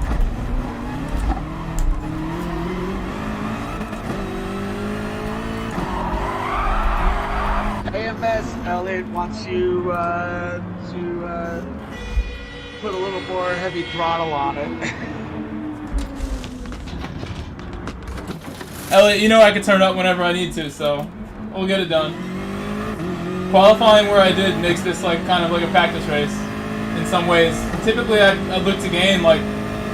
AMS Elliot wants you to put a little more heavy throttle on it.
Elliot, you know I can turn it up whenever I need to, so we'll get it done. Qualifying where I did makes this like kind of like a practice race in some ways. Typically I'd look to gain like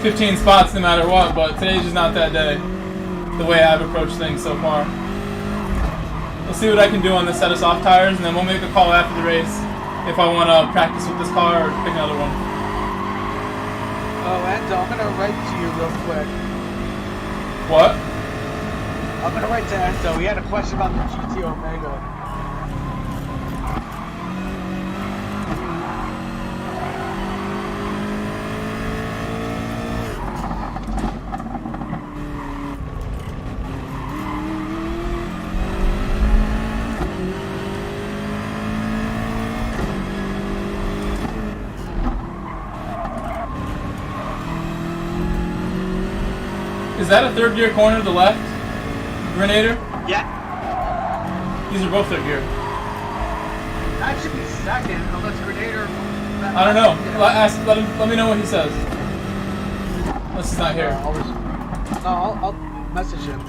15 spots no matter what, but today's just not that day, the way I've approached things so far. We'll see what I can do on this set of soft tires, and then we'll make a call after the race if I want to practice with this car or pick another one.
Oh, Enzo, I'm going to write to you real quick.
What?
I'm going to write to Enzo. He had a question about the GT Omega.
Is that a third gear corner to the left? Grenader?
Yeah.
These are both third gear.
That should be second, unless Grenader...
I don't know. Let me know what he says. Unless he's not here.
I'll message him.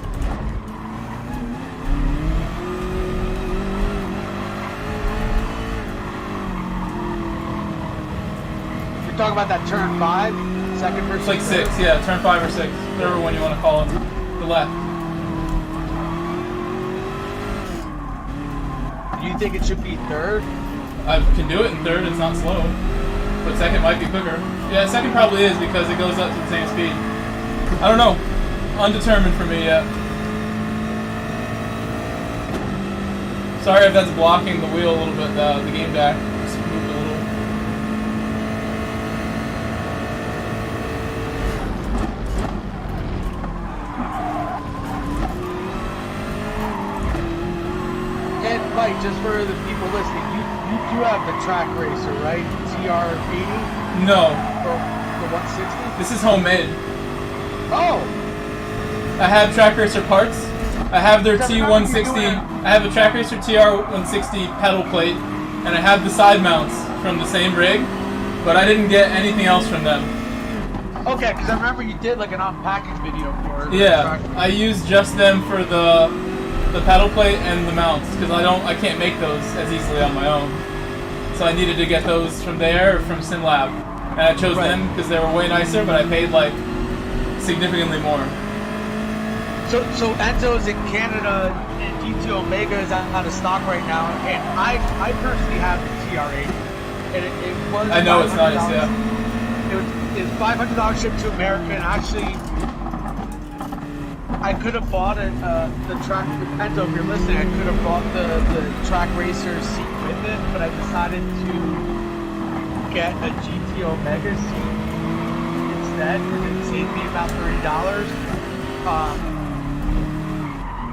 You're talking about that turn 5? Second versus
it's like 6, yeah, turn 5 or 6. Whatever one you want to call it. The left.
Do you think it should be third?
I can do it in third, it's not slow. But second might be quicker. Yeah, second probably is because it goes up to the same speed. I don't know. Undetermined for me yet. Sorry if that's blocking the wheel a little bit, the game back. Just moved a little.
And Mike, just for the people listening, you do have the track racer, right? TR80?
No.
Or the 160?
This is homemade.
Oh!
I have track racer parts. I have their
Except
T160. I have a track racer TR160 pedal plate, and I have the side mounts from the same rig, but I didn't get anything else from them.
Okay, because I remember you did like an unpacking video for it.
Yeah, I used just them for the pedal plate and the mounts because I can't make those as easily on my own. So I needed to get those from there or from SimLab, and I chose them because they were way nicer, but I paid like significantly more.
So Enzo's in Canada and GT Omega is out of stock right now, and I personally have the TR80, and it was.
I know it's nice, yeah.
It was $500 shipped to America, and actually, I could have bought it. The track, Enzo, if you're listening, I could have bought the track racer seat with it, but I decided to get a GT Omega seat instead, because it saved me about $30.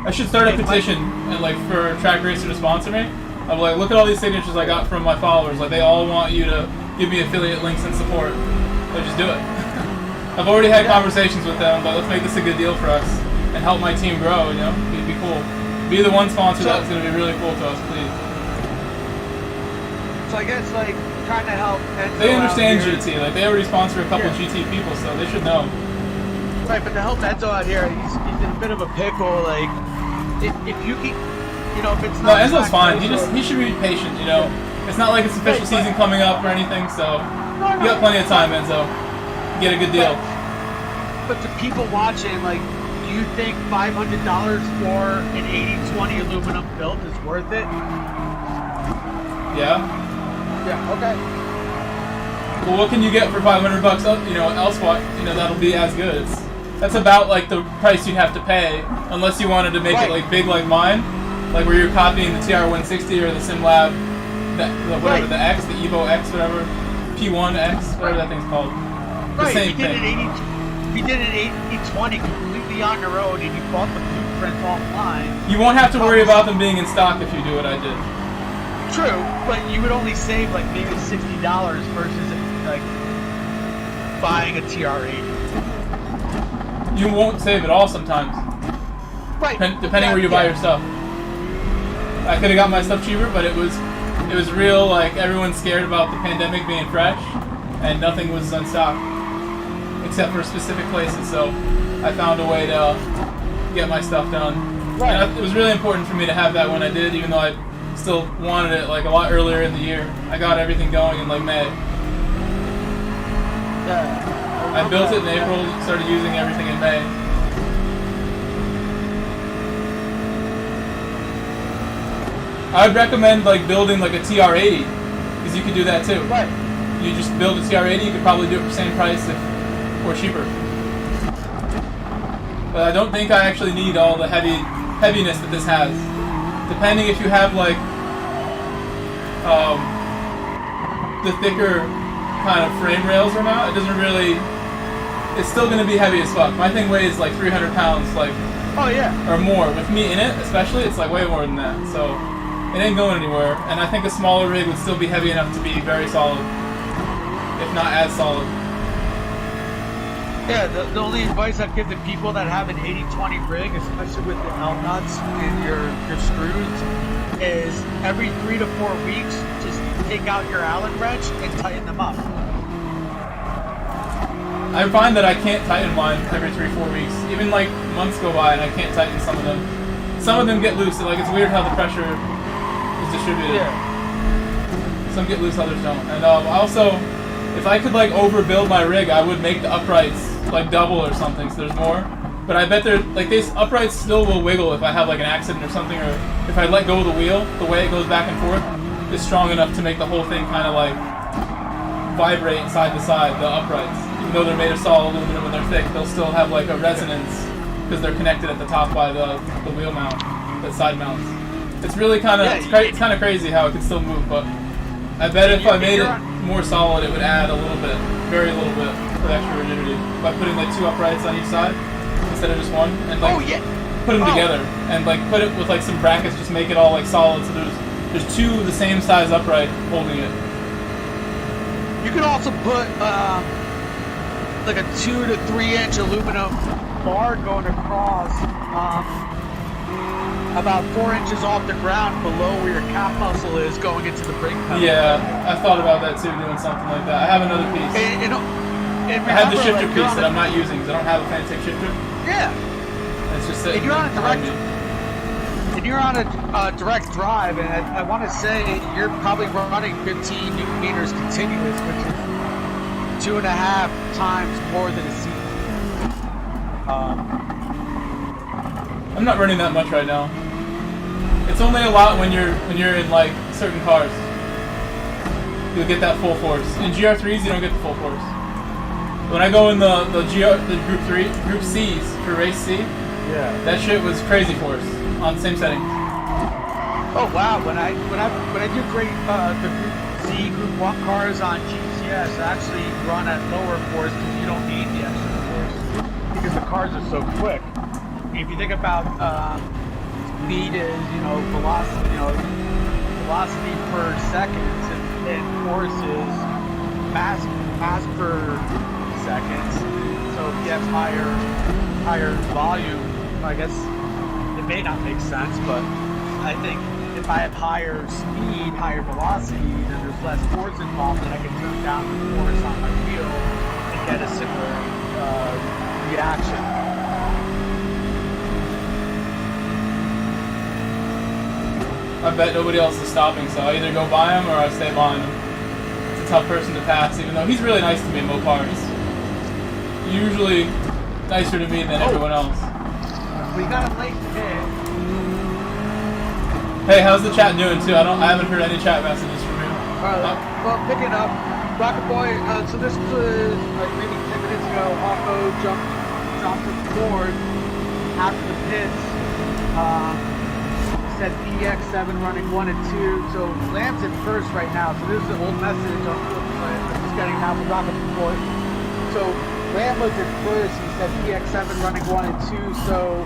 I should start a petition and like for Track Racer to sponsor me. I'm like, look at all these signatures I got from my followers. Like they all want you to give me affiliate links and support. So just do it. I've already had conversations with them, but let's make this a good deal for us and help my team grow. You know, it'd be cool. Be the one sponsor that's going to be really cool to us, please.
So I guess like trying to help. Enzo
they understand
out here.
GT. Like they already sponsor a couple GT people, so they should know.
Right, but to help Enzo out here, he's in a bit of a pickle. Like, if you keep, you know, if it's not.
No, Enzo's fine. He should be patient. You know, it's not like it's official season coming up or anything. So you got plenty of time, Enzo. Get a good deal.
but to people watching, like, do you think $500 for an 80/20 aluminum build is worth it?
Yeah.
Yeah. Okay.
Well, what can you get for $500? You know, elsewhere, you know, that'll be as good. That's about like the price you'd have to pay, unless you wanted to make it like big like mine, like where you're copying the TR160 or the SimLab, whatever the X, the Evo X, whatever, P1X, whatever that thing's called. The same thing.
If you did an 80/20 completely on your own and you bought the blueprints offline,
you won't have to worry about them being in stock if you do what I did.
True, but you would only save like maybe $60 versus like buying a TR80.
You won't save it all sometimes.
Right.
Depending where you buy your stuff. I could have got my stuff cheaper, but it was real, like, everyone's scared about the pandemic being fresh, and nothing was in stock. Except for specific places, so I found a way to get my stuff done. Right. And it was really important for me to have that when I did, even though I still wanted it, like, a lot earlier in the year. I got everything going in, like, May.
Yeah.
I built it in April, started using everything in May. I would recommend like building like a TR80, because you could do that too.
Right.
You just build a TR80, you could probably do it for the same price or cheaper. But I don't think I actually need all the heaviness that this has. Depending if you have like the thicker kind of frame rails or not, it doesn't really. It's still going to be heavy as fuck. My thing weighs like 300 pounds, like,
oh yeah,
or more. With me in it, especially, it's like way more than that. So it ain't going anywhere. And I think a smaller rig would still be heavy enough to be very solid, if not as solid.
Yeah, the only advice I'd give to people that have an 80/20 rig, especially with the L nuts and your screws, is every 3 to 4 weeks, just take out your Allen wrench and tighten them up.
I find that I can't tighten mine every 3-4 weeks. Even like months go by and I can't tighten some of them. Some of them get loose. Like it's weird how the pressure is distributed.
Yeah.
Some get loose, others don't. And also, if I could like overbuild my rig, I would make the uprights like double or something, so there's more. But I bet these uprights still will wiggle if I have like an accident or something, or if I let go of the wheel, the way it goes back and forth is strong enough to make the whole thing kind of like vibrate side to side, the uprights. Even though they're made of solid aluminum and they're thick, they'll still have like a resonance because they're connected at the top by the wheel mount, the side mounts. It's really kind of it's kind of crazy how it can still move, but I bet if I made it more solid, it would add a little bit, very little bit, of extra rigidity by putting like 2 uprights on each side instead of just one, and like put them together and like put it with like some brackets, just make it all like solid. So there's 2 the same size upright holding it.
You could also put like a 2 to 3 inch aluminum bar going across about 4 inches off the ground below where your calf muscle is going into the brake pedal.
Yeah, I thought about that too, doing something like that. I have another piece.
And
I have the shifter piece that I'm not using because I don't have a Fanatec shifter.
Yeah.
It's just sitting
and you're on a direct drive, and I want to say you're probably running 15 newton meters continuous, which is 2.5 times more than a seat.
I'm not running that much right now. It's only a lot when you're in like certain cars. You'll get that full force. In Gr.3s, you don't get the full force. When I go in the Group C's for race C, that shit was crazy force on the same settings.
Oh wow! When I do the Group C, Group 1 cars on GCS, actually run at lower force because you don't need the extra force because the cars are so quick. If you think about speed is velocity per second, and force is mass per second. So if you have higher volume, I guess it may not make sense, but I think if I have higher speed, higher velocity, then there's less force involved, and I can turn down the force on my wheel and get a similar reaction.
I bet nobody else is stopping, so I either go by him or I stay behind him. It's a tough person to pass, even though he's really nice to me in Mopar. He's usually nicer to me than everyone else.
We got a late pit.
Hey, how's the chat doing too? I haven't heard any chat messages from you.
Alright, well, picking up. Rocket Boy, so this was like maybe 10 minutes ago. Hawko dropped the board after the pits. Said EX7 running 1 and 2. So Lamb's in first right now. So this is an old message I'm just getting now from Rocket Boy. So Lamb was in first. He said EX7 running 1 and 2. So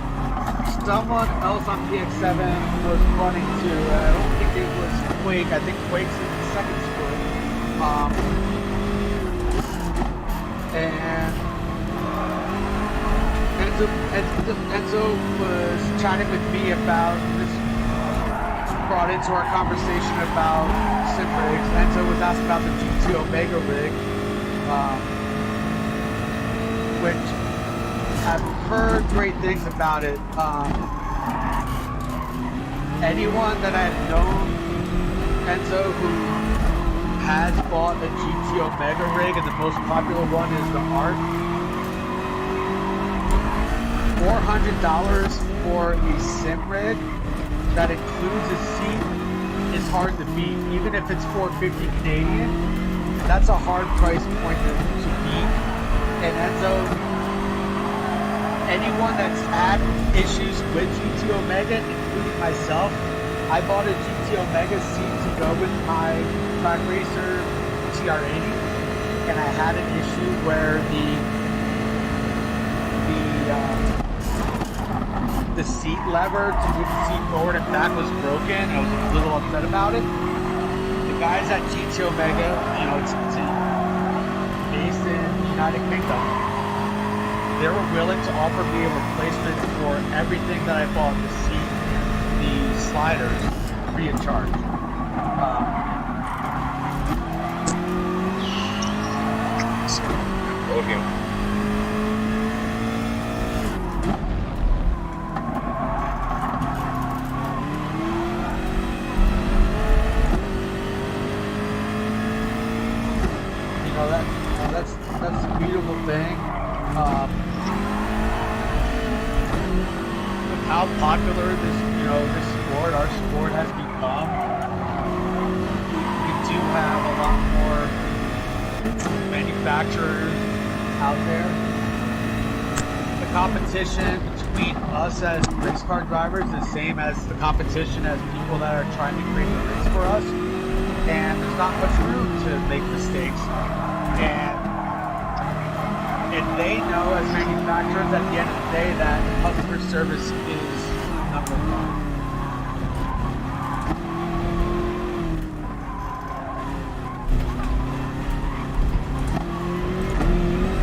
someone else on PX7 was running 2. I don't think it was Quake. I think Quake's in the second split. And Enzo was chatting with me about this, brought into our conversation about sim rigs. Enzo was asking about the G2 Omega rig, which I've heard great things about it. Anyone that I've known, Enzo, who has bought a GT Omega rig, and the most popular one is the Art. $400 for a sim rig that includes a seat is hard to beat. Even if it's $450 Canadian, that's a hard price point to beat. And Enzo, anyone that's had issues with GT Omega, including myself, I bought a GT Omega seat to go with my Track Racer TR80, and I had an issue where the seat lever to move the seat forward and back was broken, and I was a little upset about it. The guys at GT Omega, you know, it's based in the United Kingdom, they were willing to offer me a replacement for everything that I bought, the seat and the sliders, free of charge.
Podium.
You know, that's a beautiful thing. With how popular this sport, our sport has become, we do have a lot more manufacturers out there. The competition between us as race car drivers is the same as the competition as people that are trying to create the race for us, and there's not much room to make mistakes. And they know as manufacturers at the end of the day that customer service is number one.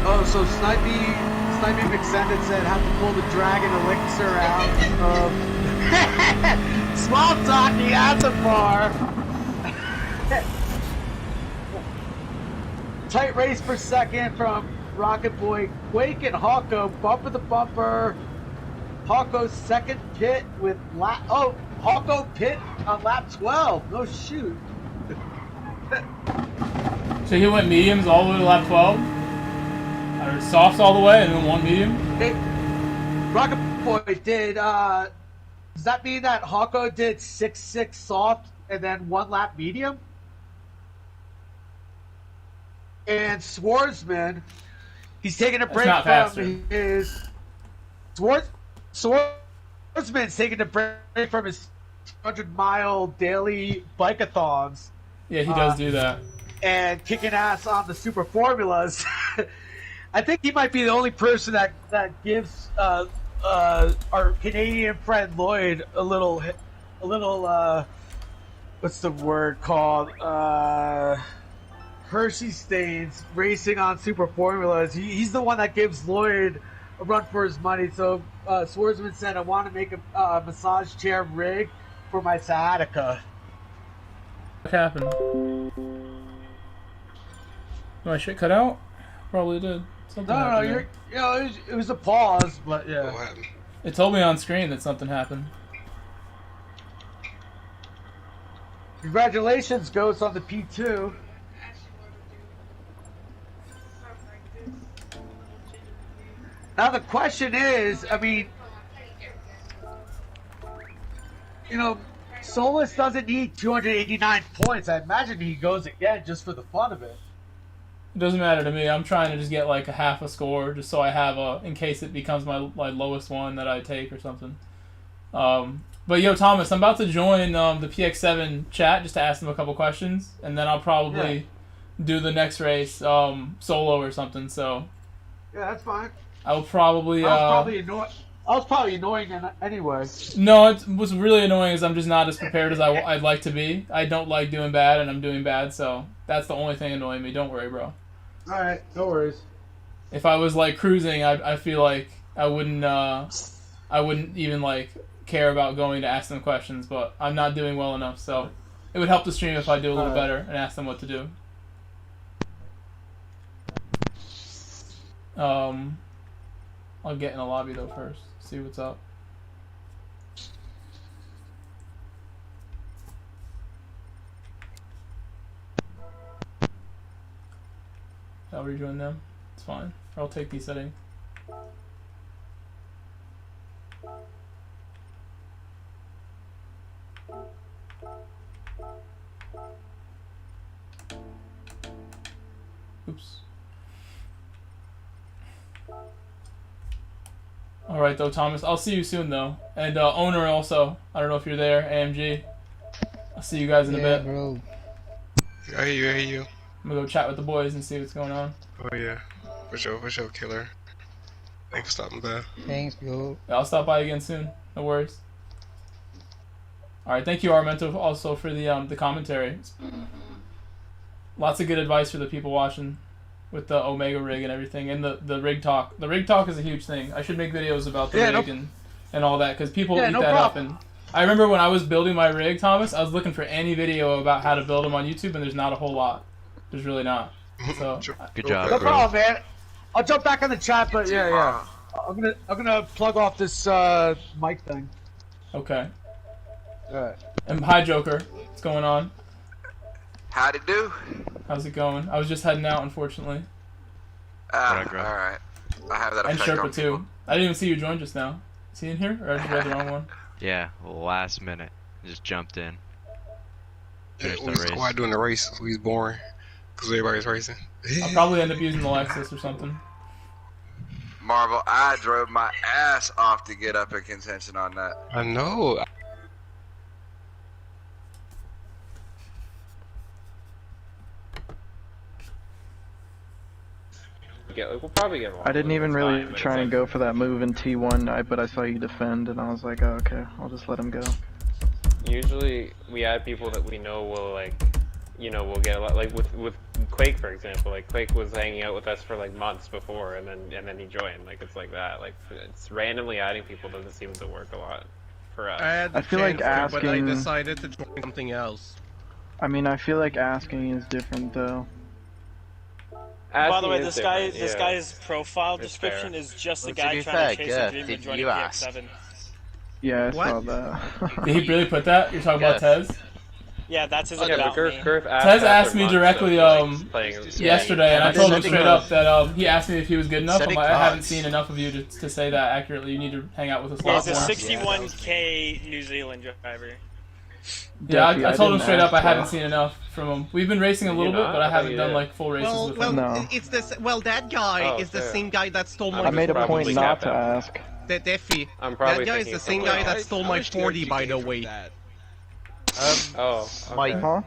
Oh, so Snipey McSended said have to pull the Dragon Elixir out of small talking at the bar. Tight race per second from Rocket Boy. Quake and Hawko bumper to bumper. Hawko's second pit with Hawko pit on lap 12. No shoot.
So he went mediums all the way to lap 12? Or softs all the way and then one medium?
Rocket Boy did, does that mean that Hawko did 6.6 soft and then 1 lap medium? And Swordsman, he's taking a break from his... Swordsman's taking a break from his 200-mile daily bike-a-thons.
Yeah, he does do that.
And kicking ass on the super formulas. I think he might be the only person that gives our Canadian friend Lloyd a little what's the word called? Hershey stains racing on super formulas. He's the one that gives Lloyd a run for his money. So Swordsman said, I want to make a massage chair rig for my sciatica.
What happened? My shit cut out? Probably did. Something
No, it was a pause, but yeah.
What happened?
It told me on screen that something happened.
Congratulations, Ghost, on the P2. Now the question is, I mean, you know, Solus doesn't need 289 points. I imagine he goes again just for the fun of it.
It doesn't matter to me. I'm trying to just get like a half a score, just so I have in case it becomes my lowest one that I take or something. But yo, Thomas, I'm about to join the PX7 chat just to ask them a couple questions, and then I'll probably do the next race solo or something. So
yeah, that's fine.
I will probably.
I was probably annoying anyway.
No, what's really annoying is I'm just not as prepared as I'd like to be. I don't like doing bad, and I'm doing bad, so that's the only thing annoying me. Don't worry, bro.
Alright, no worries.
If I was like cruising, I feel like I wouldn't even like care about going to ask them questions, but I'm not doing well enough, so it would help the stream if I do a little better and ask them what to do. I'll get in the lobby though first, see what's up. I'll rejoin them. It's fine. I'll take these settings. Oops. Alright though, Thomas. I'll see you soon though. And owner also. I don't know if you're there, AMG. I'll see you guys in a bit.
Bro.
I hear you.
I'm gonna go chat with the boys and see what's going on.
Oh yeah, for sure, killer. Thanks for stopping by.
Thanks, bro.
Yeah, I'll stop by again soon. No worries. Alright, thank you, Armento, also for the commentary. Lots of good advice for the people watching with the Omega rig and everything, and the rig talk. The rig talk is a huge thing. I should make videos about the rig and all that, because people eat that up. And I remember when I was building my rig, Thomas, I was looking for any video about how to build them on YouTube, and there's not a whole lot. There's really not. So
Good job,
no
bro.
problem, man. I'll jump back on the chat, but yeah. I'm gonna plug off this mic thing.
okay.
Alright.
And hi, Joker. What's going on?
How'd it do?
How's it going? I was just heading out, unfortunately.
Alright. I have that
And
effect on
Sherpa too. I didn't even see you join just now. Is he in here, or I just read the wrong one?
Yeah, last minute. Just jumped in.
Yeah,
Finished
we
the race.
squad doing the race. We was boring because everybody's racing.
I'll probably end up using the Lexus or something.
Marvel, I drove my ass off to get up in contention on that.
I know.
We'll probably get
I didn't even really try and go for that move in T1, but I saw you defend, and I was like, oh, okay, I'll just let him go.
Usually, we add people that we know will, like, you know, we'll get a lot, like with Quake, for example. Like, Quake was hanging out with us for like months before, and then he joined. Like, it's like that. Like, it's randomly adding people doesn't seem to work a lot for us.
I feel like asking,
but I decided to join something else.
I mean, I feel like asking is different, though.
By the way, this guy's profile description is just a guy trying to chase a dream and join a PX7.
Yeah, I saw that.
Did he really put that? You're talking about Tez?
Yeah, that's his about me.
Tez asked me directly yesterday, and I told him straight up that he asked me if he was good enough. I'm like, I haven't seen enough of you to say that accurately. You need to hang out with us a lot more.
He's a 61K New Zealand driver.
Yeah, I told him straight up I haven't seen enough from him. We've been racing a little bit, but I haven't done like full races with him.
It's this. Well, that guy is the same guy that stole my.
I made a point not to ask.
The Defi. That guy is the same guy that stole my 40, by the way.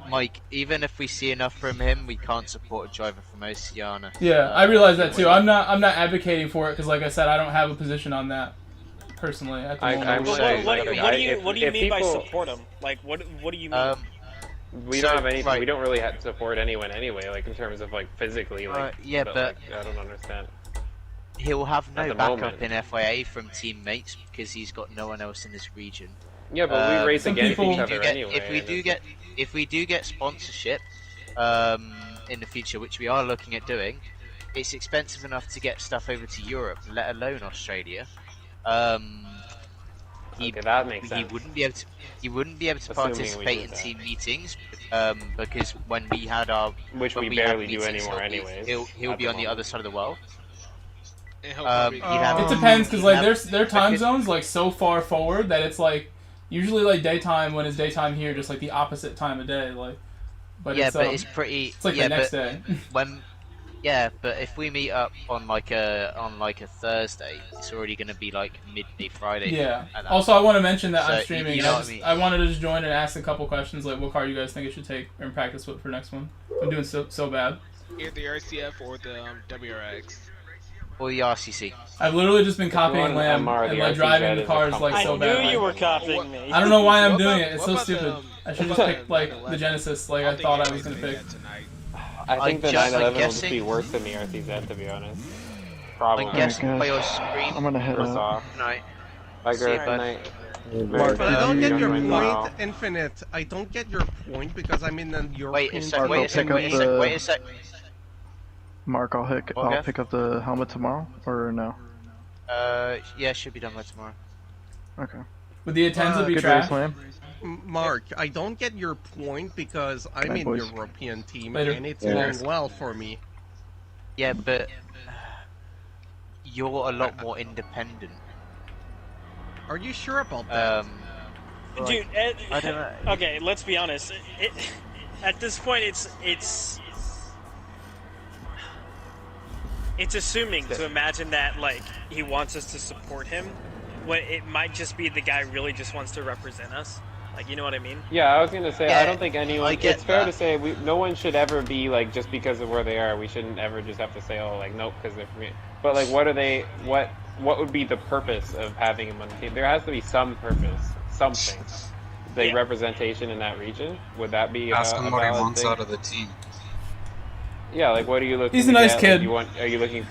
Mike, even if we see enough from him, we can't support a driver from Oceania.
Yeah, I realize that too. I'm not advocating for it because, like I said, I don't have a position on that personally at the moment.
What do you mean by support him? Like, what do you mean?
We don't have anything. We don't really have to support anyone anyway. Like in terms of like physically. Like,
yeah, but
like, I don't understand.
He'll have no backup in FIA from teammates because he's got no one else in this region.
Yeah, but we race against each other anyway.
If we do get sponsorship in the future, which we are looking at doing, it's expensive enough to get stuff over to Europe, let alone Australia.
That makes sense.
He wouldn't be able to participate in team meetings because when we had our
we barely do anymore anyways.
He'll be on the other side of the world.
It depends because like their time zones like so far forward that it's like usually like daytime when it's daytime here, just like the opposite time of day. Like, but
yeah,
it's,
but it's pretty.
It's like
yeah,
the next
but
day.
but if we meet up on like a Thursday, it's already gonna be like midday Friday.
Yeah. Also, I want to mention that I'm
So,
streaming.
you know what I mean?
I wanted to just join and ask a couple questions, like what car you guys think I should take or practice with for next one. I'm doing so bad.
Either the RCF or the WRX.
Or the RCC.
I've literally just been copying Lamb and like driving the cars like so bad.
I knew you were copying me.
I don't know why I'm doing it. It's so stupid. I should just pick like the Genesis, like I thought I was gonna pick.
I think the 911 will just be worse than the RCZ, to be honest. Probably.
I'm guessing by your screen.
I'm gonna head out.
Night.
Bye, Good night.
But I don't get your point, Infinite. I don't get your point because I'm in the European.
Wait a sec.
Mark, I'll pick up the helmet tomorrow, or no?
Yeah, should be done by tomorrow.
Okay.
Would the Atenza be
good
trash?
race, Lamb.
Mark, I don't get your point because I'm in
boys.
European team
Later.
and it's going well for me.
Yeah, but you're a lot more independent.
Are you sure about that?
Dude,
I don't know.
Okay, let's be honest. At this point, it's assuming to imagine that like he wants us to support him, when it might just be the guy really just wants to represent us. Like, you know what I mean?
Yeah, I was gonna say,
Yeah,
I don't think anyone. It's fair
that.
to say no one should ever be like just because of where they are. We shouldn't ever just have to say, oh, like nope, because they're from me. But like, what are they? What would be the purpose of having him on the team? There has to be some purpose, something. The representation in that region. Would that be
Ask him what he wants
thing?
out of the team.
Yeah, like what are you looking?
He's a nice
at?
kid.
Like, are you looking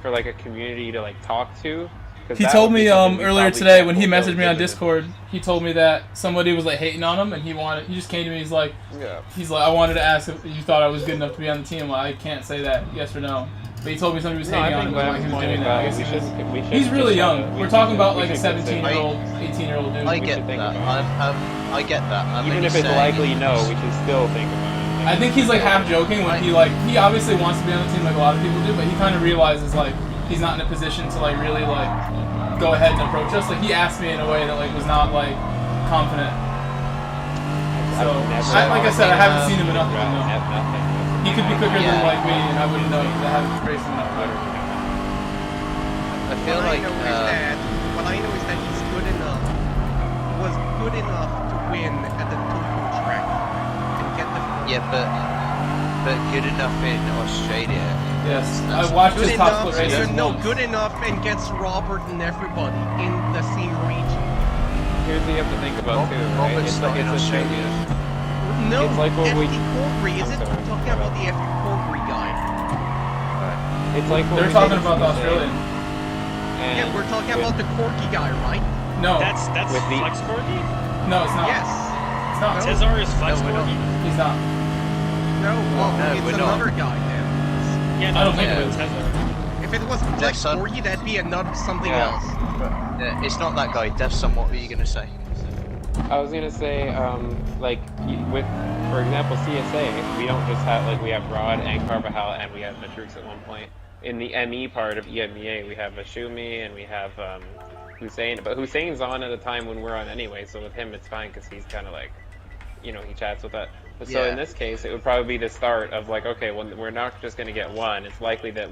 for like a community to like talk to?
He told me earlier today when he messaged me on Discord. He told me that somebody was like hating on him, and he just came to me. He's like, I wanted to ask if you thought I was good enough to be on the team. Well, I can't say that, yes or no. But he told me somebody was hating on him. Like he was doing that. I guess he's really young. We're talking about like a 17-year-old, 18-year-old dude.
I get that. I get that.
Even if it's likely no, we should still think about it.
I think he's like half joking when he obviously wants to be on the team like a lot of people do, but he kind of realizes like he's not in a position to like really like go ahead and approach us. Like he asked me in a way that like was not like confident. So like I said, I haven't seen him enough to know. He could be quicker than like me, and I wouldn't know that I haven't raced him enough.
I feel like
what I know is that he's good enough. Was good enough to win at the Tokyo track and get the.
Yeah, but good enough in Australia.
Yes, I watched his top split races.
No, good enough and gets Robert and everybody in the same region.
Here's what you have to think about too. Right?
Robert's not in Australia.
No,
it's like what
FD Corkery, is it? We're talking about the FD Corkery guy.
It's like
they're talking about the Australian.
Yeah, we're talking about the Corky guy, right?
No.
That's Flex Corky?
No, it's not.
Yes.
It's not.
Cesar is Flex Corky?
He's not.
No, it's another guy then.
Yeah, no,
I don't think it is.
If it was Flex Corky, that'd be another something else.
Yeah, it's not that guy. That's somewhat what you're gonna say.
I was gonna say, like with, for example, CSA, we don't just have like we have Rod and Carvajal and we have Matrix at one point. In the ME part of EMEA, we have Ashumi and we have Hussein, but Hussein's on at a time when we're on anyway, so with him it's fine because he's kind of like, you know, he chats with us. But so in this case, it would probably be the start of like, okay, well, we're not just going to get one. It's likely that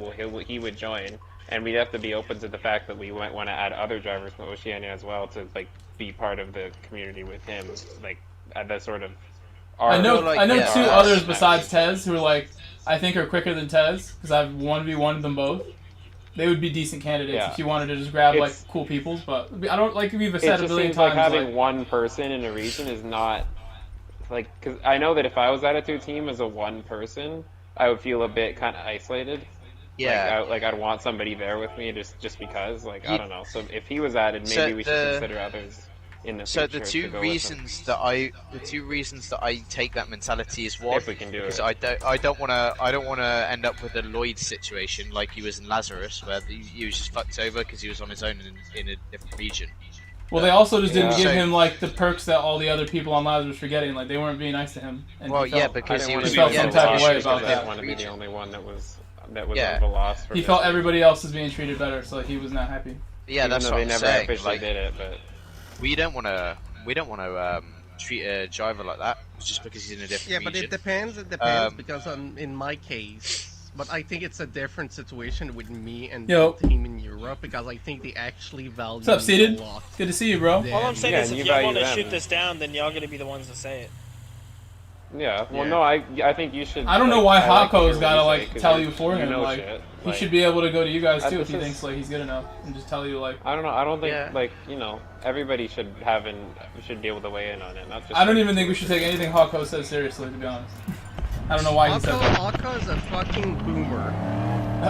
he would join, and we'd have to be open to the fact that we might want to add other drivers from Oceania as well to like be part of the community with him, like at that sort of.
I know two others besides Tez who are like I think are quicker than Tez because I've 1v1'd them both. They would be decent candidates if you wanted to just grab like cool peoples, but I don't like we've said a billion times.
Like having one person in a region is not like because I know that if I was Attitude Team as a one person, I would feel a bit kind of isolated.
Yeah,
like I'd want somebody there with me just because like I don't know. So if he was added, maybe we should consider others.
So the two reasons that I take that mentality is one,
if we can do
because
it.
I don't want to end up with a Lloyd situation like he was in Lazarus where he was just fucked over because he was on his own in a different region.
Well, they also just didn't
Yeah.
give
So-
him like the perks that all the other people on Lazarus were getting. Like they weren't being nice to him. And
Well,
he felt,
yeah, because he was
felt some type of way about
I
that.
didn't want to be the only one that was
Yeah.
of the loss. For
He felt everybody else was being treated better, so he was not happy.
Yeah,
Even
that's
though
what
they
I'm
never
saying.
officially
Like,
did it, but
we don't want to treat a driver like that just because he's in a different
Yeah,
region.
but it depends. It depends because in my case, but I think it's a different situation with me and
Yo.
the team in Europe because I think they actually value
What's up, Seated?
a lot.
Good to see you, bro.
All I'm saying
Yeah,
is,
and
if
you
y'all
value
want to
them.
shoot this down, then y'all gonna be the ones to say it.
yeah. Well,
Yeah.
no, I think you should.
I don't know
like,
why
I like
Hako's
your
gotta
reason,
like
'cause
tell
you
you for him.
know
Like
shit.
he
Like,
should be able to go to you guys too
this
if he
is-
thinks like he's good enough and just tell you like.
I don't know. I don't think
Yeah.
like everybody should be able to weigh in on it. Not just.
I don't even think we should take anything Hako says seriously, to be honest. I don't know why he said that.
Hako is a fucking boomer.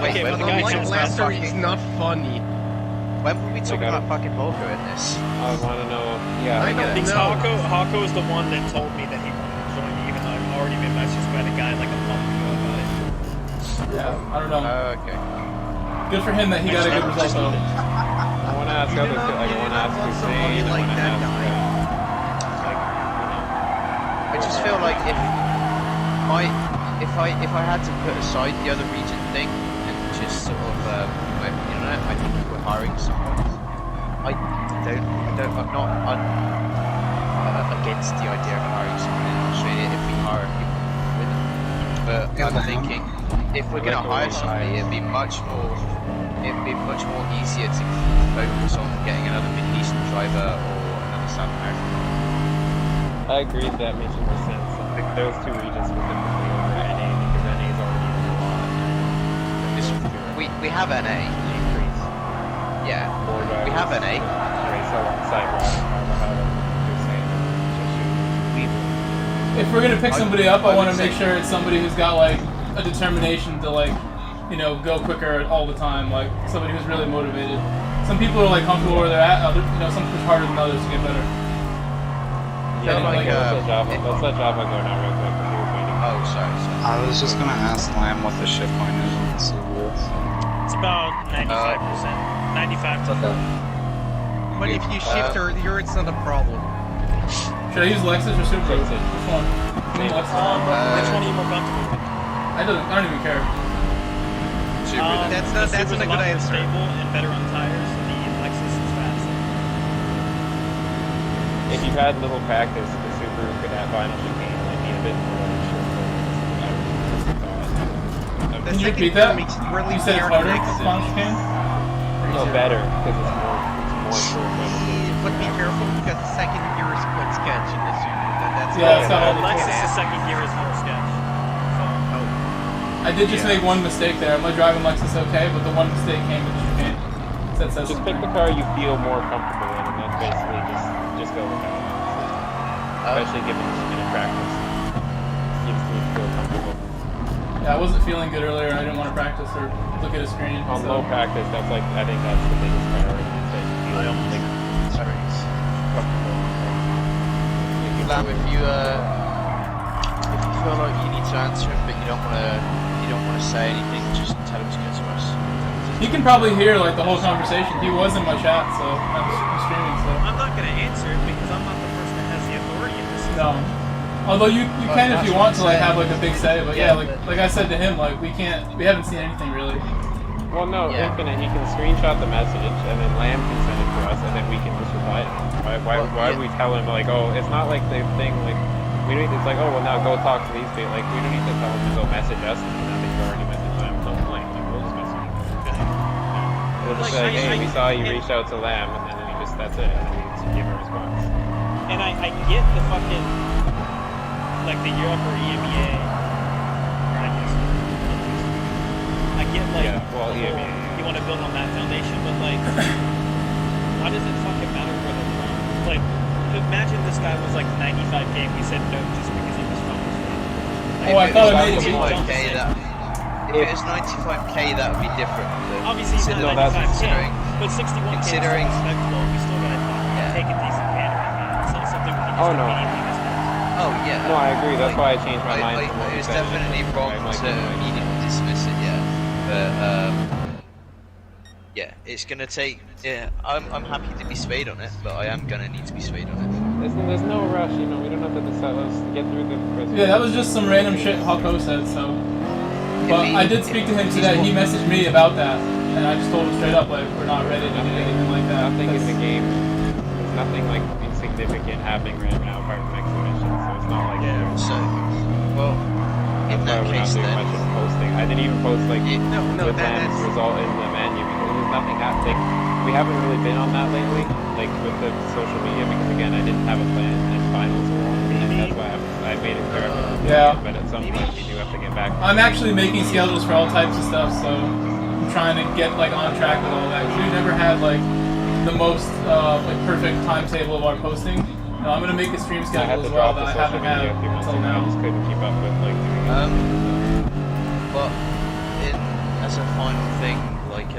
Wait,
Okay,
when
but the
were
guy
we
Unlike
sounds
talking about
Lester, he's
fucking?
not funny.
When were we talking
Like,
about fucking Volker in this?
I want to know. Yeah.
I don't
Because
know.
Hako is the one that told me that he wanted to join, even though I've already been messaged by the guy like a month ago about it.
Yeah, I don't know.
Okay.
Good for him that he got a good result though.
I want to ask
You
other.
do not-
Like, I
you do
want to
not
ask
want
Hussein.
somebody
I
like
want to
that
ask.
guy.
I just feel like if I had to put aside the other region thing and just sort of I think if we're hiring someone, I'm not against the idea of hiring someone in Australia if we hire people with them. But I'm thinking if we're gonna hire somebody, it'd be much more easier to focus on getting another Middle Eastern driver or another South American driver.
I agree that makes more sense. Like those two regions specifically over NA because NA is already in a lot.
We have NA.
Increase.
Yeah,
More drivers.
we have NA.
Race alongside
If we're gonna pick somebody up, I want to make sure it's somebody who's got like a determination to like, go quicker all the time. Like somebody who's really motivated. Some people are like comfortable where they're at. Other, some push harder than others to get better.
Yeah,
like,
let's let Java go now real quick. He was waiting.
Oh, sorry.
I was just gonna ask Lamb what the shift point is on the Subaru.
It's about 95%. 95 to 40.
But if you shift earlier, it's not a problem.
Should I use Lexus or Subaru? Which one? I mean, Lexus.
Which one are you more comfortable with?
I don't even care.
That's
the
not a
Subaru's
good
lot more
answer.
stable and better on tires. The Lexus is fast.
If you had little practice, the Subaru could have vinyl chicane and need a bit more
The
Can you
second
repeat that?
gear makes it really
You said it's
weird
harder?
next to-
Sponsor can?
No, better because it's more
But be careful because the second gear is split sketch in the Subaru. That's
Yeah, it's got all the
Lexus' second gear is more sketch.
I did just make one mistake there. I'm like driving Lexus okay, but the one mistake came with the chicane. That says
just pick the car you feel more comfortable in, and then basically just go with that. Especially given the minute practice, you just need to feel comfortable.
Yeah, I wasn't feeling good earlier. I didn't want to practice or look at a screen.
On
so.
low practice, I think that's the biggest priority. Is that you feel comfortable.
Lamb, if you feel like you need to answer him, but you don't want to say anything, just tell him to go to us.
He can probably hear like the whole conversation. He was in my chat, so I'm streaming. So
I'm not going to answer it because I'm not the person that has the authority in this.
no. Although you can if you want to like have like a big say, but yeah, like I said to him, like we haven't seen anything really.
Well, no, Infinite, he can screenshot the message, and then Lamb can send it to us, and then we can just reply to him. Why would we tell him, like, oh, it's not like the thing, like, we don't, it's like, oh, well, now go talk to these people. Like, we don't need to tell him to go message us, and now that you already messaged them, don't blame. Like, we'll just message him. We'll just say, hey, we saw you reached out to Lamb, and then that's it, and then we just give a response.
And I get the fucking, like, the Europe or EMEA, or I guess, I get, like, you want to build on that foundation, but, like, why does it fucking matter where they're from? Like, imagine this guy was, like, 95K and we said no just because he was from Australia.
I thought it made it
If it was 95K, that would be different.
Obviously, he's not 95K, but 61K
considering
is still respectable. We still gotta take a decent candidate, man. It's not something we can just immediately dismiss.
Oh, yeah.
No, I agree. That's why I changed my mind.
It was definitely wrong to immediately dismiss it, yeah. But, yeah, it's gonna take. Yeah, I'm happy to be swayed on it, but I am gonna need to be swayed on it.
There's no rush, you know. We don't have to decide. Let's get through the.
Yeah, that was just some random shit Hawko said. So, but I did speak to him today. He messaged me about that, and I just told him straight up like we're not ready to do anything like that.
Nothing in the game. There's nothing like insignificant happening right now apart from exhibition, so it's not like.
Yeah. So, well, in that case, then.
Much of posting. I didn't even post like
the
result in the menu because there's nothing happening. We haven't really been on that lately, like with the social media, because again, I didn't have a plan and finals were on, and that's why I made it clear.
Yeah.
But at some point, you do have to get back.
I'm actually making schedules for all types of stuff, so I'm trying to get like on track with all that. 'Cause we've never had like the most like perfect timetable of our posting. No, I'm gonna make a stream schedule as well that I haven't had until now.
I just couldn't keep up with like doing it.
But as a final thing, like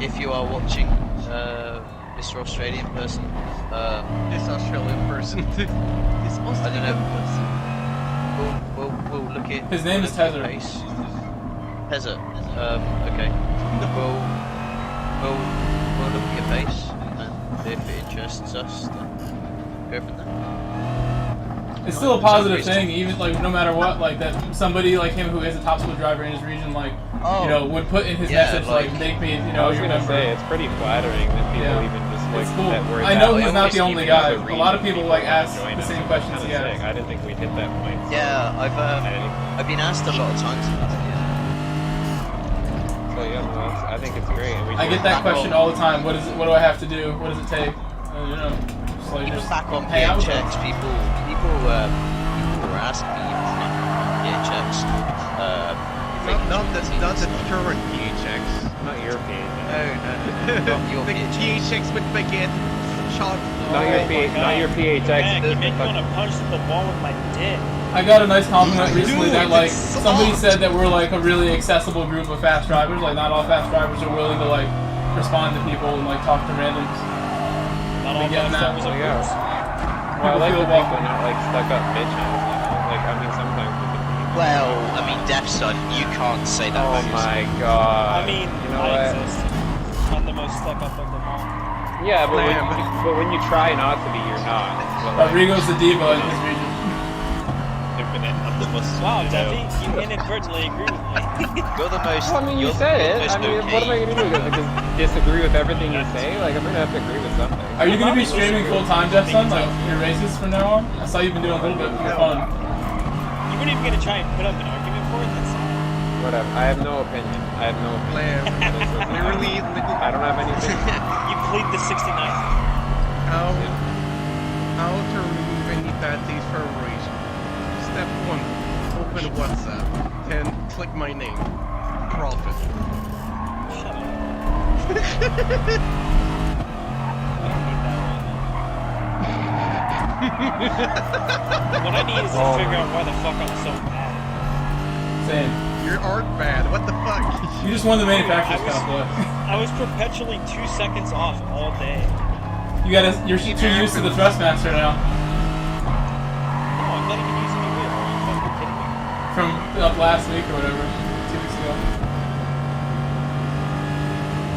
if you are watching, Mr. Australian person,
this Australian person, this Australian person,
we'll look at.
His name is Tezer.
Tezer. Okay. We'll look at your face, and if it interests us, then go from there.
It's still a positive thing, even like no matter what, like that somebody like him who is a top school driver in his region, like you know, would put in his message like make me, you know,
I was
your
gonna
member.
say it's pretty flattering that people even just like
it's cool.
that word.
I know he's not the
Even
only
as
guy.
a
A lot of people like ask
join
the
us.
same questions he
Kinda
asks.
sick. I didn't think we'd hit that point.
Yeah, I've been asked a lot of times about it.
So yeah, no, I think it's great. And we
I get that question all the time. What is it? What do I have to do? What does it take? You know, just like
Even
just
back on
hang out with them.
PHX, people were asking me on PHX.
not the current PHX.
Not your PHX.
No, not your
the PHX with baguette shot.
Not your PHX.
Man, you make me want to punch the wall with my dick.
I got a nice compliment recently
Dude,
that like
it's
somebody
soft.
said that we're like a really accessible group of fast drivers. Like not all fast drivers are willing to like respond to people and like talk to randoms.
Not all
getting
fast
that.
drivers are
Yeah.
groups.
Well, I like
feel
to think
welcome.
they're not like stuck up bitches. You know? Like I mean, sometimes.
Well, I mean, Def son, you can't say that.
Oh
about
my
yourself.
god.
I mean,
you know
I
what?
exist. I'm the most stuck up of them all.
Yeah, but when you try not to be, you're not. But, like,
Rodrigo's the diva in his region.
Infinite. I'm the most.
Wow, Debbie, you inadvertently agree with me.
You're the most.
Well, I mean, you
you're
said
the
it.
most
I mean,
okay.
what am I gonna do? Like, just disagree with everything you say? Like, I'm gonna have to agree with something.
Are you gonna be streaming full time, Jeff Son? Like your races from now on? I saw you've been doing a little bit for fun.
You weren't even gonna try and put up an argument for it. That's
Whatever. I have no opinion. I have no opinion.
Literally,
I don't have anything.
you plead the 69th.
how to remove any bad taste for a race. Step 1, open WhatsApp. 10, click my name. Profit.
Shut up. I don't need that right now. What I need is to figure out why the fuck I'm so mad.
Same.
You aren't bad. What the fuck?
You just won the manufacturer's cup, boy.
I was perpetually 2 seconds off all day.
You're too used to the Thrustmaster now.
No, I'm not even using the wheel. Are you fucking kidding me?
From last week or whatever, 2 weeks ago.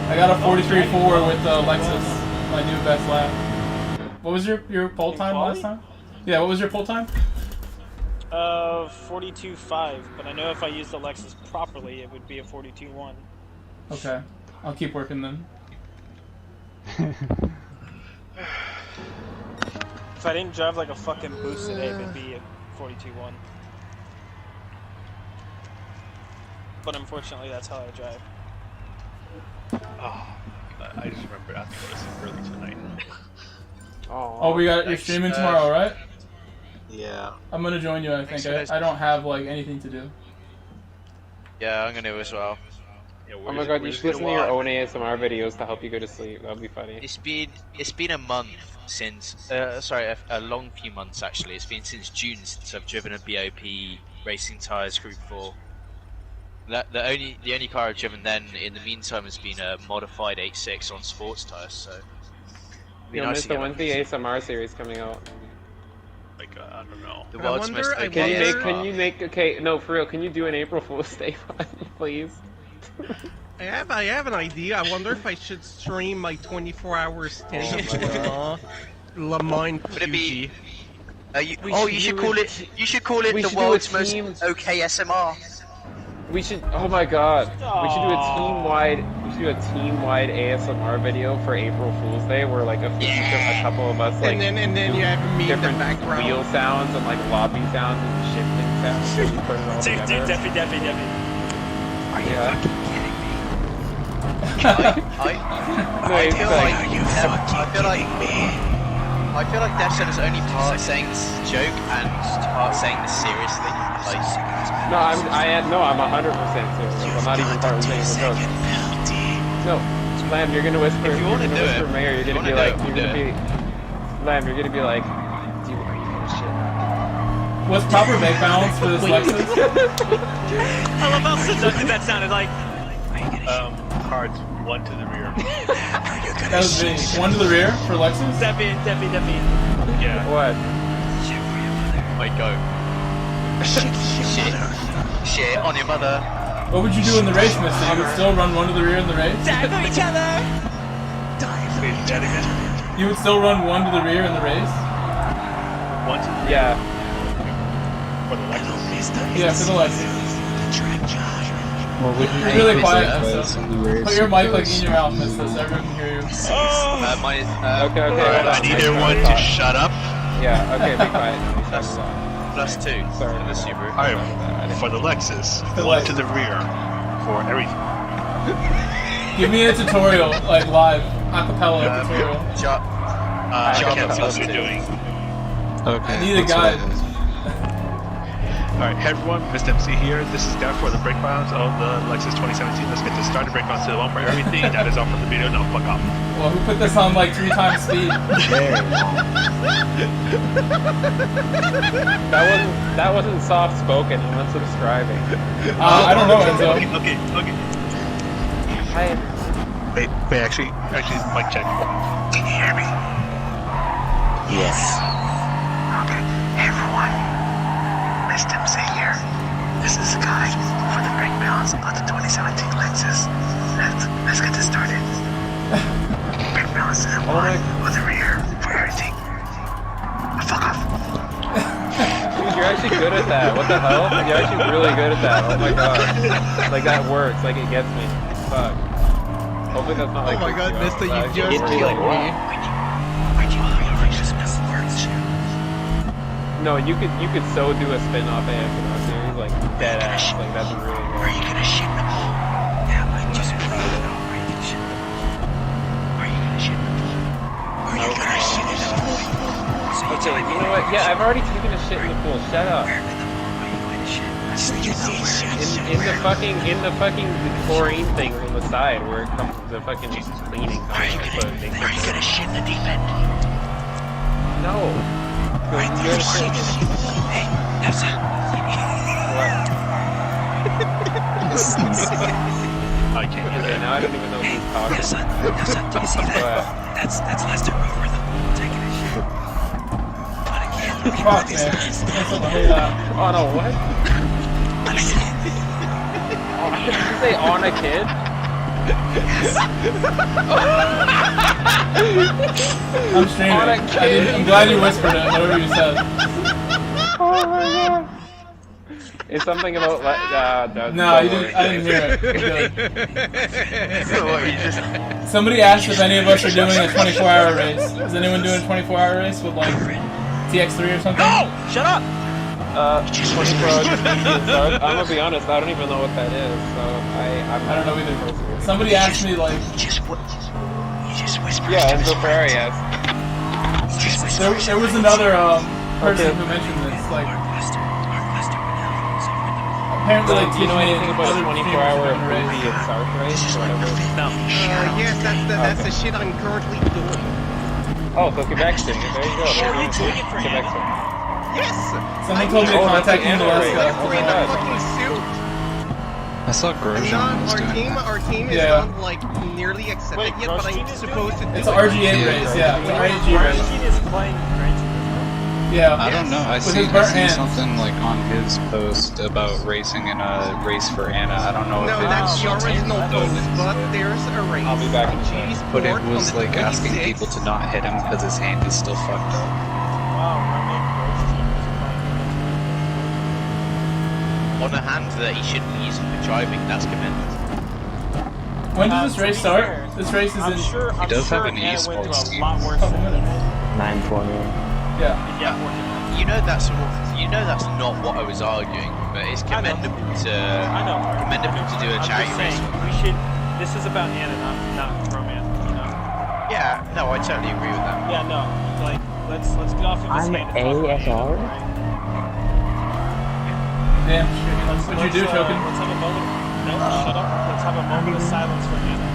I got a 43.4 with Lexus, my new best lap. What was your pole time last time? Yeah, what was your pole time?
42.5, but I know if I use the Lexus properly, it would be a 42.1.
Okay, I'll keep working then.
If I didn't drive like a fucking boost today, it'd be a 42.1. But unfortunately, that's how I drive.
Oh, I just remembered I have to go to sleep early tonight.
Oh, you're streaming tomorrow, right?
Yeah.
I'm gonna join you. I think I don't have like anything to do.
Yeah, I'm gonna as well.
Yeah,
Oh my god, you should listen to your own ASMR videos to help you go to sleep. That'd be funny.
It's been a month since, sorry, a long few months actually. It's been since June since I've driven a BOP Racing Tyres Group 4. The only car I've driven then in the meantime has been a modified 8.6 on sports tyres. So.
Yo, Mr. When's the ASMR series coming out?
Like I don't know.
The world's most
Can you make? Okay, no, for real. Can you do an April Fool's Day one, please?
I have an idea. I wonder if I should stream my 24-hour stint of Le Mans QG.
You should call it. You should call it the world's most okay SMR.
We should. Oh my God. We should do a team-wide. We should do a team-wide ASMR video for April Fool's Day, where like a couple of us like
and then you have me in the
different
background.
wheel sounds and like lobby sounds and shifting sounds. So we put it all together.
Definitely.
Are you fucking kidding me?
I feel like Devson is only part saying this joke and part saying this seriously.
I'm 100% serious. I'm not even part saying the joke. No, Lamb, you're gonna whisper. If you want to do it, Mayor, you're gonna be like, Lamb, you're gonna be like, are you full of shit?
What's proper bank balance for this Lexus?
I love how seductive that sounded like.
Cards, 1 to the rear.
That was me. 1 to the rear for Lexus?
Definitely.
Yeah.
What?
Wait, go. Shit on your mother.
What would you do in the race, mister? You would still run 1 to the rear in the race?
Die for each other!
You would still run 1 to the rear in the race?
1 to the rear?
Yeah.
For the Lexus?
Yeah, for the Lexus.
Well, would you
You're really quiet,
so.
Put your mic like in your mouth, mister, so everyone can hear you.
Okay.
Alright, I need everyone to shut up.
Yeah, okay, be quiet.
+2.
Sorry.
For the Subaru.
Alright, for the Lexus, 1 to the rear for everything.
Give me a tutorial, like live, acapella tutorial.
I can't see what you're doing.
Okay.
I need a guide.
Alright, hey everyone, Mr. MC here. This is Dev for the brake balance of the Lexus 2017. Let's get this started. Brake balance to the 1 for everything. That is all from the video. Now fuck off.
Well, who put this on like 3 times speed?
That wasn't soft spoken. I'm not subscribing.
I don't know, Enzo.
Okay.
Hi.
Wait, actually, mic check.
Can you hear me?
Yes.
Okay, hey everyone. Mr. MC here. This is the guy for the brake balance of the 2017 Lexus. Let's get this started. Brake balance to the 1 with the rear for everything. Fuck off.
Dude, you're actually good at that. What the hell? You're actually really good at that. Oh my god. Like that works. Like it gets me. Fuck. Hopefully that's not like.
Oh my god, mister, you just
really
killed me.
No, you could so do a spin-off ASMR series like dead ass. Like that's really good.
Are you gonna shit in the pool? Yeah, I just put it out. Are you gonna shit in the pool? Are you gonna shit in the pool? Are you gonna shit in the pool?
Okay, you know what? Yeah, I've already taken a shit in the pool. Shut up.
Where in the pool are you going to shit?
In the fucking chlorine thing on the side where it comes the fucking cleaning.
Are you gonna shit in the deep end?
No.
Are you gonna shit in the deep end? Hey, Nessa.
What?
I can't hear
Okay,
that.
now I don't even know who's talking.
Nessa, do you see that? That's Lester over the pool taking a shit. But again,
Fuck, man. That's what the whole lot.
On a what? Did you say on a kid?
I'm streaming. I'm glad you whispered it, whatever you said.
Oh my god. It's something about
No, you didn't, I didn't hear it. Somebody asked if any of us are doing a 24-hour race. Is anyone doing a 24-hour race with like TX3 or something?
No! Shut up!
24 hours. I'm gonna be honest, I don't even know what that is, so I don't know
either. Somebody asked me like.
You just whispered.
Yeah, Enzo Ferrari asked.
There was another person who mentioned this, like. Apparently, like,
do you know anything about a 24-hour movie of South Race or whatever?
No.
Yes, that's the shit I'm currently doing.
Oh, so Quebec Sim, there you go.
Are we doing it for him?
Yes!
Someone told me to contact you in Alaska.
I saw Grosjean was doing that.
Our team is not like nearly accepted yet, but I'm supposed to do
It's an RG8 race, yeah. It's an RG8 race.
Grosjean is playing Gran Turismo.
Yeah.
I don't know. I
With
seen
his burnt hands.
something like on his post about racing in a race for Anna. I don't know
No,
if
that's the
it's
original post, but there's a race.
I'll be back in a
on
second.
G
But it
Sport
was
on the
like asking
26th.
people to not hit him because his hand is still fucked up.
Wow, my main coach team is
On a hand that he shouldn't be using for driving, that's commendable.
When does this race start? This race is
I'm
in.
sure
He does have
Anna
an
went
esports
through a
team.
lot worse
Couple
than
minutes.
9:20.
Yeah.
Yeah,
You know that's not what I was arguing, but it's commendable to
I know.
do a
I'm
charity
just
race.
saying, we should. This is about Anna, not romance. You know?
Yeah, no, I totally agree with that.
Yeah, no. Like, let's get off of this
I'm
hand and talk about
ASR?
Anna, right?
Damn.
Let's,
What'd you do, Token?
Let's have a moment. No, shut up. Let's have a moment of silence for Anna.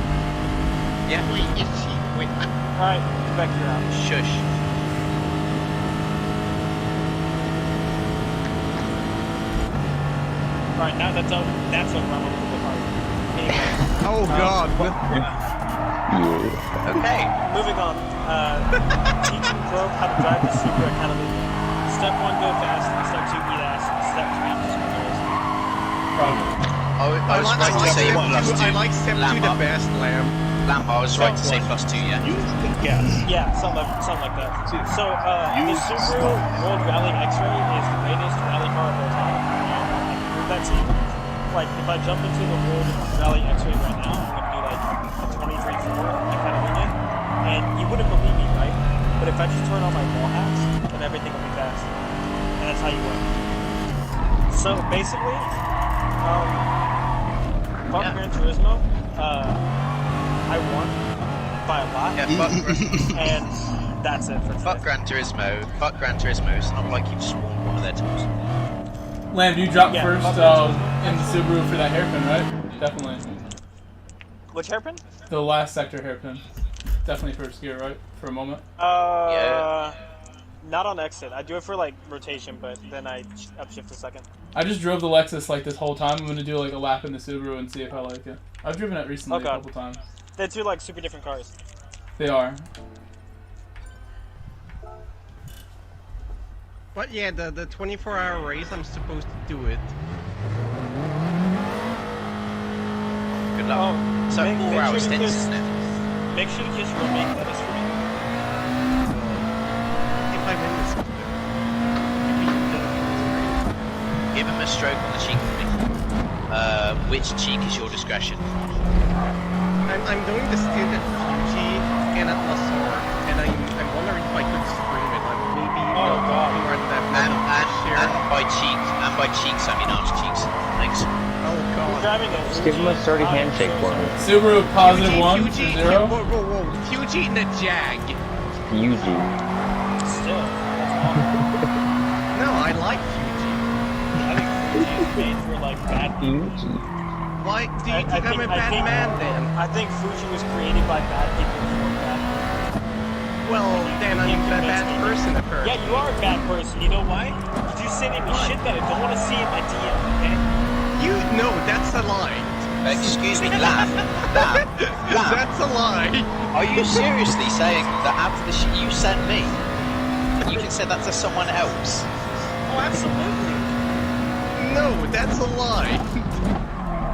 Yeah. Wait, is she? Wait,
Alright, get back to your house.
shush.
Alright, now that's over. That's over. I'm gonna flip apart. Anyway,
Oh god.
Okay.
moving on. Teaching Probe how to drive the Supra at Catalunya. Step 1, go fast. Step 2, eat ass. Step 3, just go
I was right to say plus 2.
I like step 2 the best, Lamb.
Lamb, I was right to say plus 2, yeah.
Yeah, something like that. So, the Subaru World Rally X-Ray is the greatest rally car of all time. I can prove that to you. Like, if I jump into the World Rally X-Ray right now, I'm going to do like a 23.4 at Catalunya, and you wouldn't believe me, right? But if I just turn on my wall hacks, then everything will be fast. And that's how you win. So, basically, fuck Gran Turismo, I won by a lot.
Yeah, fuck
and that's it for today.
Fuck Gran Turismo. Fuck Gran Turismo. It's not like you've sworn one of their tools.
Lamb, you dropped
Yeah,
first
fuck Gran
in the Subaru for that hairpin, right? Definitely.
Which hairpin?
The last sector hairpin. Definitely first gear, right? For a moment.
Not on exit. I do it for like rotation, but then I upshift a second.
I just drove the Lexus like this whole time. I'm gonna do like a lap in the Subaru and see if I like it. I've driven it recently a couple times.
They're two like super different cars.
They are.
But yeah, the 24-hour race, I'm supposed to do it.
Good luck. It's like 4 hours stints, isn't it?
Make sure to kiss your roommate. That is free.
If I win this,
Give him a stroke on the cheek for me. Which cheek is your discretion?
I'm doing the stint at Fuji and at Lasor, and I'm wondering if I could stream it. Like maybe toward that
And by cheeks, I mean arch cheeks. Thanks.
Oh god.
Just give him a sturdy handshake for me.
Subaru positive
Fuji,
1
Fuji,
for 0.
Whoa. Fuji in a Jag.
Fuji.
Still, that's awful.
No, I like Fuji.
I think Fuji is made for like bad people.
Why do you think I'm a bad man then?
I think Fuji was created by bad people for bad people.
Well, then I'm a bad person apparently.
Yeah, you are a bad person. You know why? Because you sending me shit that I don't want to see in my DM, okay?
No, that's a lie.
Excuse me, Lamb. Lamb.
That's a lie.
Are you seriously saying that after the shit you sent me, you can say that to someone else?
Oh, absolutely.
No, that's a lie.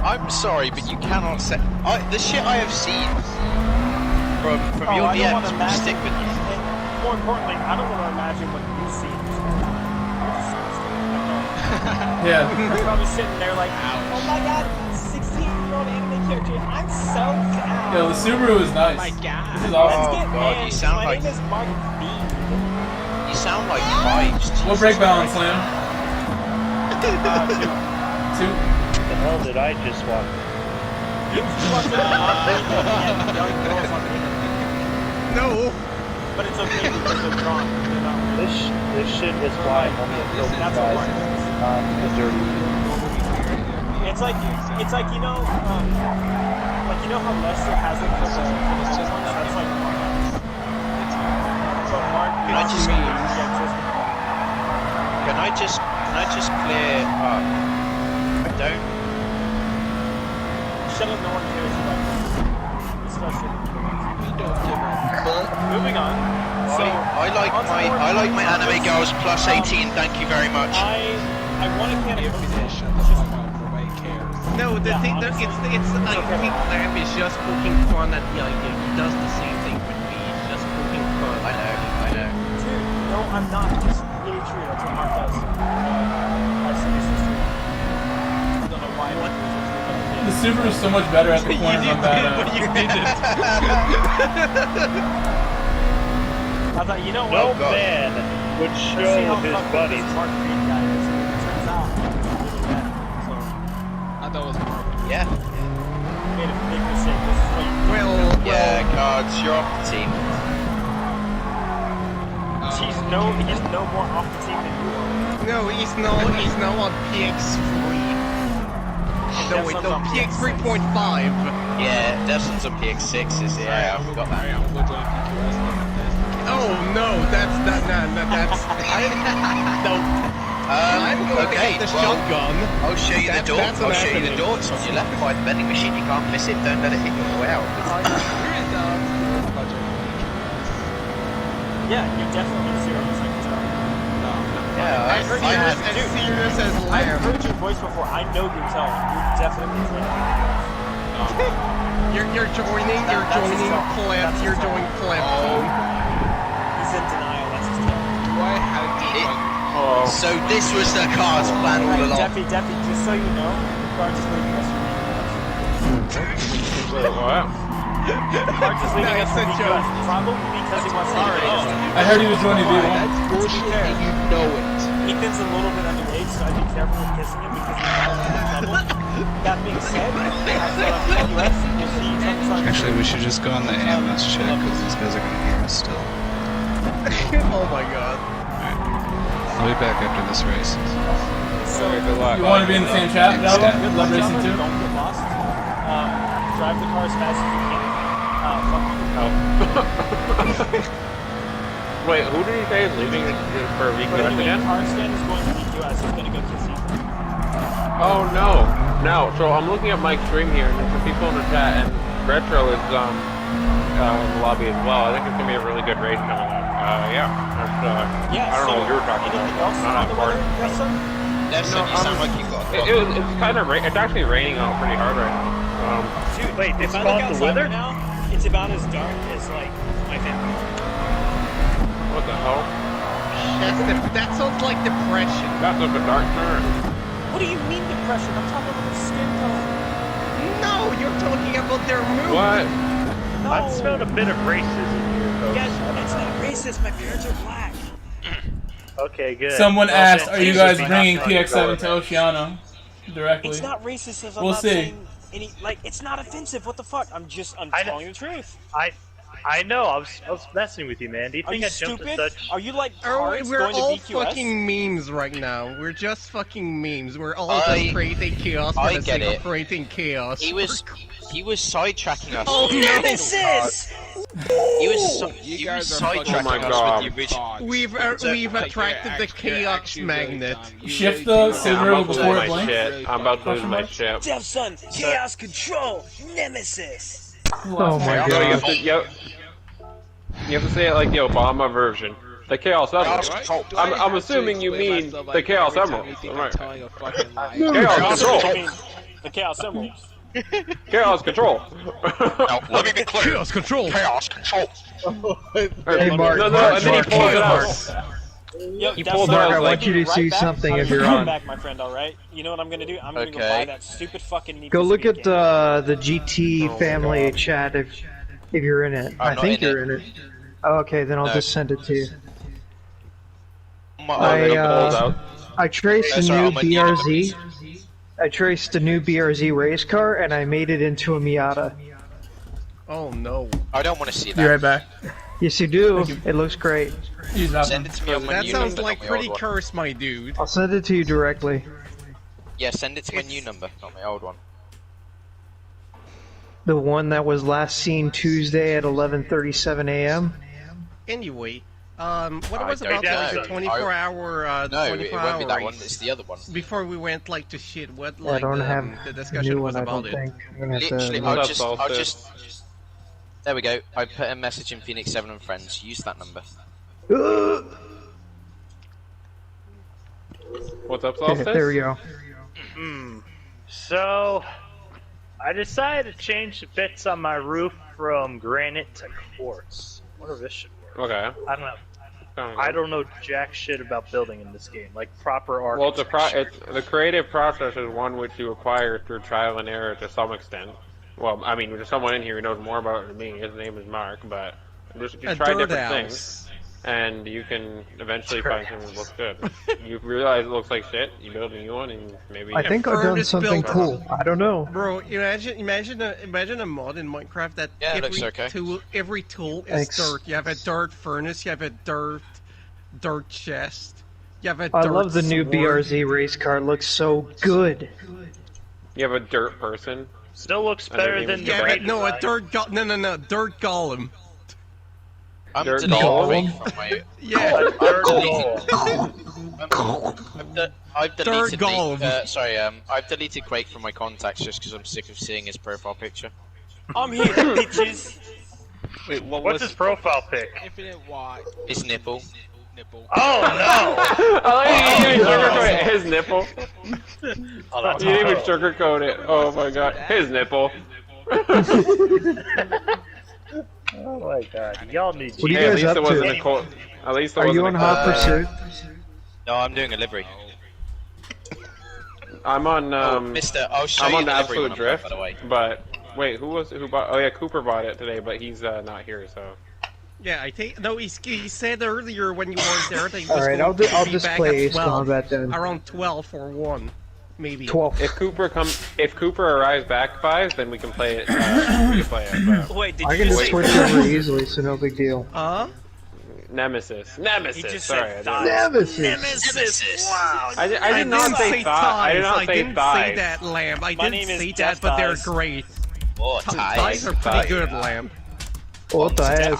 I'm sorry, but you cannot say the shit I have seen from your
I don't want
DMs
to
will
imagine.
stick with you.
And more importantly, I don't want to imagine what you see.
Yeah.
You're probably sitting there like, oh my god, 16-year-old anime character. I'm so down.
Yo, the Subaru is nice.
Oh my god.
This is awesome.
Oh god, you sound
My
like
name is Mark B.
you sound like vibes.
What brake balance, Lamb? 2.
The hell did I just walk?
You fucking young girls on the internet.
No.
But it's okay because they're drunk. They're not really.
This shit is why I'm only a filthy guy since it's not a dirty.
It's like you know how Lester has it for the other ones. That's like Mark. So Mark,
Can I just clear up? I don't.
Shut up, no one cares about you. discussion.
We don't give a fuck.
Moving on. So
I like my anime girls plus 18. Thank you very much.
I want to can of
Shut the fuck up. Nobody cares. No, the thing that it's like King Lamb is just poking fun at the idea. He does the same thing with me. He's just poking fun.
I know.
Dude, no, I'm not. It's really true. That's what Mark does. My serious history. I don't know why. What?
The Subaru is so much better at the corners on that.
But you didn't.
I thought, you know
No
what?
man would
Let's see
show
how
his
fucked up
buddies.
this Mark Green guy is. It turns out he's really bad. So
I thought it was perfect.
Yeah.
made a big mistake. This is what you
Yeah, cards, you're off the team.
he's no more off the team than you are.
No, he's no on PX3. No, wait, no, PX3.5.
Yeah, Desmond's on PX6s, yeah, I forgot that.
Oh no, that's I'm going to get the shotgun.
I'll show you the door.
That's
I'll show you the door. It's on your left by the vending machine. You can't miss it. Don't let it hit your way out.
Yeah, you're definitely serious. I can tell.
Yeah,
I've heard
as serious as
I've heard your voice before. I know you're telling. You're definitely
You're joining pleb. You're joining pleb.
He's in denial. That's his tone.
Why? How did
So this was the car's plan all along.
Deppy, just so you know, Bart is leaving us for
What?
Bart is leaving us for because probably because he wants to
I heard he was joining V1.
That's bullshit and you know it.
Ethan's a little bit underage, so I'd be careful with kissing him because he's probably in trouble. That being said, US, you'll see Trump's on
Actually, we should just go on the AMS check because these guys are gonna hear us still.
Oh my god.
I'll be back after this race.
So,
good luck.
You want to be in the same chat, Java?
Good
Love
luck,
racing
gentlemen.
too.
Don't get lost. Drive the car as fast as you can. Fuck you.
Wait, who did he say is leaving for VQS
But anyway,
again?
Carstan is going to VQS. He's going to go kiss Ethan.
Oh no. No, so I'm looking at Mike's stream here and there's some people in the chat and Retro is in the lobby as well. I think it's gonna be a really good race coming up. Yeah. I don't know what you were talking about. Not important.
Desmond, you sound like you got
It's kind of it's actually raining out pretty hard right now.
Dude,
wait,
if
it's
I look
called the
outside
weather?
right now, it's about as dark as like my family.
What the hell?
That sounds like depression.
That's like a dark turn.
What do you mean depression? I'm talking about the skin tone.
No, you're talking about their mood.
What?
No.
I smelled a bit of racism here, folks.
Guys, it's not racist. My parents are black.
Okay, good.
Someone asked, "Are you guys bringing
not
PX7 to Oceano directly?"
It's not racist. As I'm
We'll
not
see.
saying any it's not offensive. What the fuck? I'm telling you the truth.
I know. I was messing with you, man. Do you
Are
think
you
I jumped
stupid?
to such?
Are you like
We're
cards going
all
to VQS?
fucking memes right now. We're just fucking memes. We're all
I-
just creating chaos for
I
the
get
sake
it.
of creating chaos.
He was sidetracking us.
Oh, no.
Nemesis!
He was sidetracking us with the original.
We've attracted the chaos magnet.
Shift the Subaru before it
my
blinks.
shit. I'm about to lose my shit.
Death Son, Chaos Control, Nemesis.
Oh
my
Yo, you
god.
have to, you have to say it like the Obama version. The Chaos Emerald. I'm assuming you mean the Chaos Emerald. Right. Chaos Control.
The Chaos Emeralds.
Chaos Control.
Now, let me be clear.
Chaos control.
Chaos control.
Hey, Mark,
No,
Mark,
and then he
Mark,
pulls it
Mark.
out.
Yo,
He
Death
pulled
Son,
out,
I
like,
want you to
right
see
back.
something
I'm
if you're
gonna
on.
back, my friend. All right. You know what I'm gonna do? I'm gonna go
Okay.
buy that stupid fucking Need
Go
for
look
Speed
at
game.
the GT family chat if you're in it.
I'm
I
not
think
in
you're in it. Oh, okay, then I'll
No.
just send it to you.
Out.
I traced a
That's
new
alright, I'm gonna need
BRZ. I traced a new BRZ race car and I made it into a Miata.
Oh no.
I don't want to see
Be right
that.
back.
Yes, you do. It looks great.
Use that
Send
one.
it to me on my
That
new
sounds
number,
like
not my
pretty
old one.
cursed, my dude.
I'll send it to you directly.
Yeah, send it to my new number, not my old one.
The one that was last seen Tuesday at 11:37 a.m.
Anyway, what
I
was
don't
about like
know.
the 24-hour,
No, it
24
won't be that
hour
one.
race?
It's the other one.
Before we went like to shit, what
I
like
don't have
the
the
discussion
new
was
one. I
about
don't
it.
think. I'm gonna have
Literally,
to.
I'll
What's
just,
up,
I'll
Salted?
just, There we go. I put a message in Phoenix 7 and friends. Use that number.
What's up, Solstice?
There we go.
So, I decided to change the bits on my roof from granite to quartz. I wonder if this should work.
Okay.
I don't know. I don't know jack shit about building in this game, like proper architecture.
Well, the creative process is one which you acquire through trial and error to some extent. Well, I mean, there's someone in here who knows more about it than me. His name is Mark, but you try different things, and you can eventually find something that looks good. You realize it looks like shit, you build a new one, and maybe...
I think I've done something cool. I don't know.
Bro, imagine a mod in Minecraft that every tool is dirt. You have a dirt furnace, you have a dirt chest, you have a dirt
I love the new
sword.
BRZ race car. It looks so good.
You have a dirt person.
Still looks better than
dirt golem.
I'm
Dirt
deleting
golem?
Quake from my...
Yeah,
I've deleted
golem.
I've deleted Quake from my contacts just because I'm sick of seeing his profile picture.
I'm here, bitches.
Wait, what's his profile pic?
Infinite Y.
His nipple.
Oh no!
Oh, you didn't even sugarcoat it. His nipple.
Oh,
You didn't even sugarcoat it. Oh my god. His nipple.
Oh my god, y'all need
What are you guys up to?
At least it
Are
wasn't
you on Hot Pursuit?
No, I'm doing a livery.
I'm on
Mister, I'll show
I'm
you
on
the
the
livery
Absolute
when I'm
Drift,
done, by the way.
but wait, who bought? Oh yeah, Cooper bought it today, but he's not here, so.
Yeah, I think he said earlier when you weren't there that he was
Alright,
going
I'll
to be
just
back
play
at
Ace
12.
Combat then.
Around 12 or 1, maybe.
12.
If Cooper arrives back 5, then we can play it. We can play it. But...
Wait, did
I
you
can
just
just
say
switch over easily, so no big deal.
Nemesis.
He just
Sorry,
said
I
thighs.
Nemesis.
Nemesis. Wow.
I did not say thighs. I did not say
I didn't
thighs.
say that, Lamb. I
My
didn't
name is
say
Death
that, but they're
Thighs.
great.
Oh,
Thighs are pretty good, Lamb.
What the heck?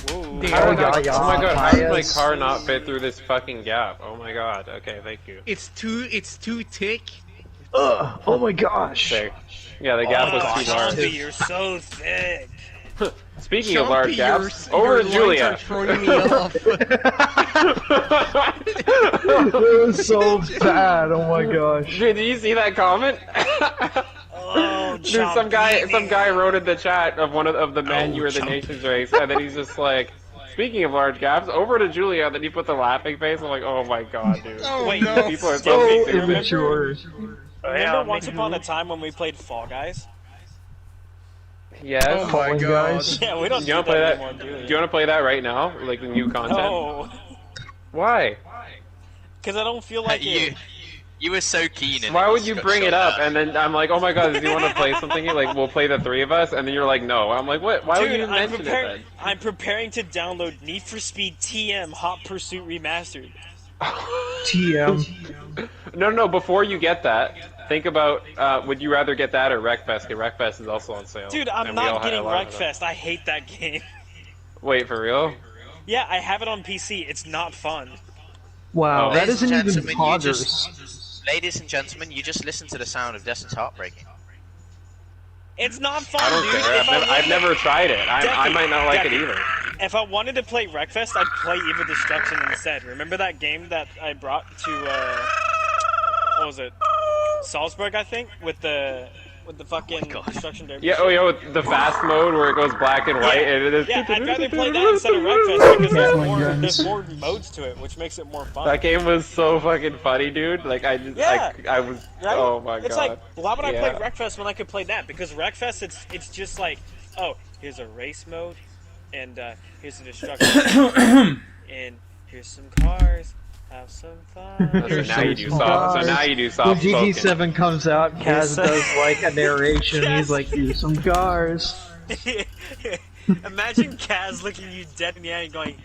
Whoa.
How did
yeah,
that-
yeah,
oh my god, how did my
thighs.
car not fit through this fucking gap? Oh my god, okay, thank you.
It's too thick.
Ugh, oh my gosh.
Sick. Yeah, the gap was too large.
Chompy, you're so thick.
Speaking of
Chompy,
large gaps, over to
your lines
Julia.
are throwing me off.
It was so bad, oh my gosh.
Dude, did you see that comment?
Oh,
Dude, some guy wrote in the chat of one of the men you were the nations race, and then he's just like, speaking of large gaps, over to Julia, and then you put the laughing face. I'm like, oh my god, dude.
Oh,
Wait,
no.
People are
So
so stupid.
immature.
Remember once upon a time when we played Fall Guys?
Yes.
Oh my
Falling
god.
Guys.
Yeah, we don't
Do
do
you want
that
to play that?
anymore, do
Do
we?
you want to play that right now? Like the new content?
No,
Why?
because I don't feel like it.
You were so keen. And
Why
it
would
just
you
got
bring it
shot
up?
down.
And then I'm like, oh my god, do you want to play something? You're like, we'll play the 3 of us, and then you're like, no. I'm like, what? Why would you
Dude,
even mention it then?
I'm preparing to download Need for Speed TM Hot Pursuit Remastered.
TM.
No, before you get that, think about, would you rather get that or Wreckfest? Because Wreckfest is also on sale.
Dude, I'm
and we all
not
had
getting
a lot of them.
Wreckfest. I hate that game.
Wait, for real?
Yeah, I have it on PC. It's not fun.
Wow, that
Ladies and
isn't even
gentlemen,
poggers.
Ladies and gentlemen, you just listen to the sound of Destin's heartbreaking.
It's not fun,
I don't
dude.
care.
If I
I've
wanted-
never tried it. I might not like it either.
If I wanted to play Wreckfest, I'd play Evil Destruction instead. Remember that game that I brought to, what was it? Salzburg, I think? With the fucking Destruction Derby.
Yeah, with the fast mode where it goes black and white, and it is.
Yeah, I'd rather play that instead of Wreckfest because there's more modes to it, which makes it more fun.
That game was so fucking funny, dude. Like I was.
Right?
Oh my god.
It's like, why would I
Yeah.
play Wreckfest when I could play that? Because Wreckfest, it's just like, oh, here's a race mode, and here's a destruction, and here's some cars. Have some fun.
So now you do soft. So now you do soft.
When GT7 comes out, Kaz does like a narration. He's like, "Here's some cars."
Imagine Kaz looking you dead in the eye and going,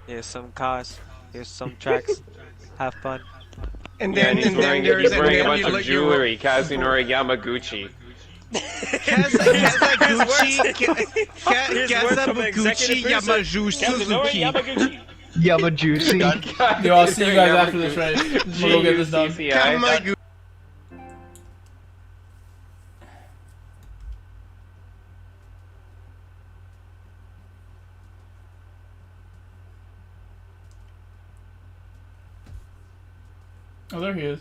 "Here's some cars. Here's some tracks. Have fun."
And
Yeah,
then,
he's wearing a bunch
you
of
let
jewelry. Kazunori Yamaguchi.
Kazabuguchi Yamajusuzuki.
Yamajuicy.
Yo, I'll see you guys after this, right? We'll go get this done. Oh, there he is.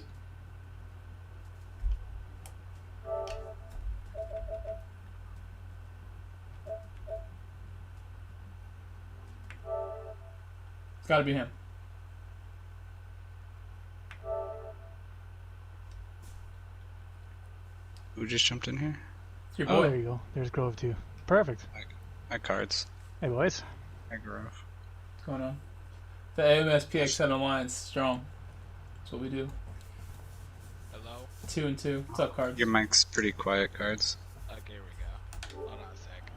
It's gotta be him.
Who just jumped in here?
It's your
Oh,
boy.
there you go. There's Gr.3. Perfect.
My cards.
Hey, boys.
Hi, Grove.
What's going on? The AMS PX7 Alliance, strong. That's what we do.
Hello?
2 and 2. What's up, Cards?
Your mic's pretty quiet, Cards.
Okay, here we go. Hold on a sec.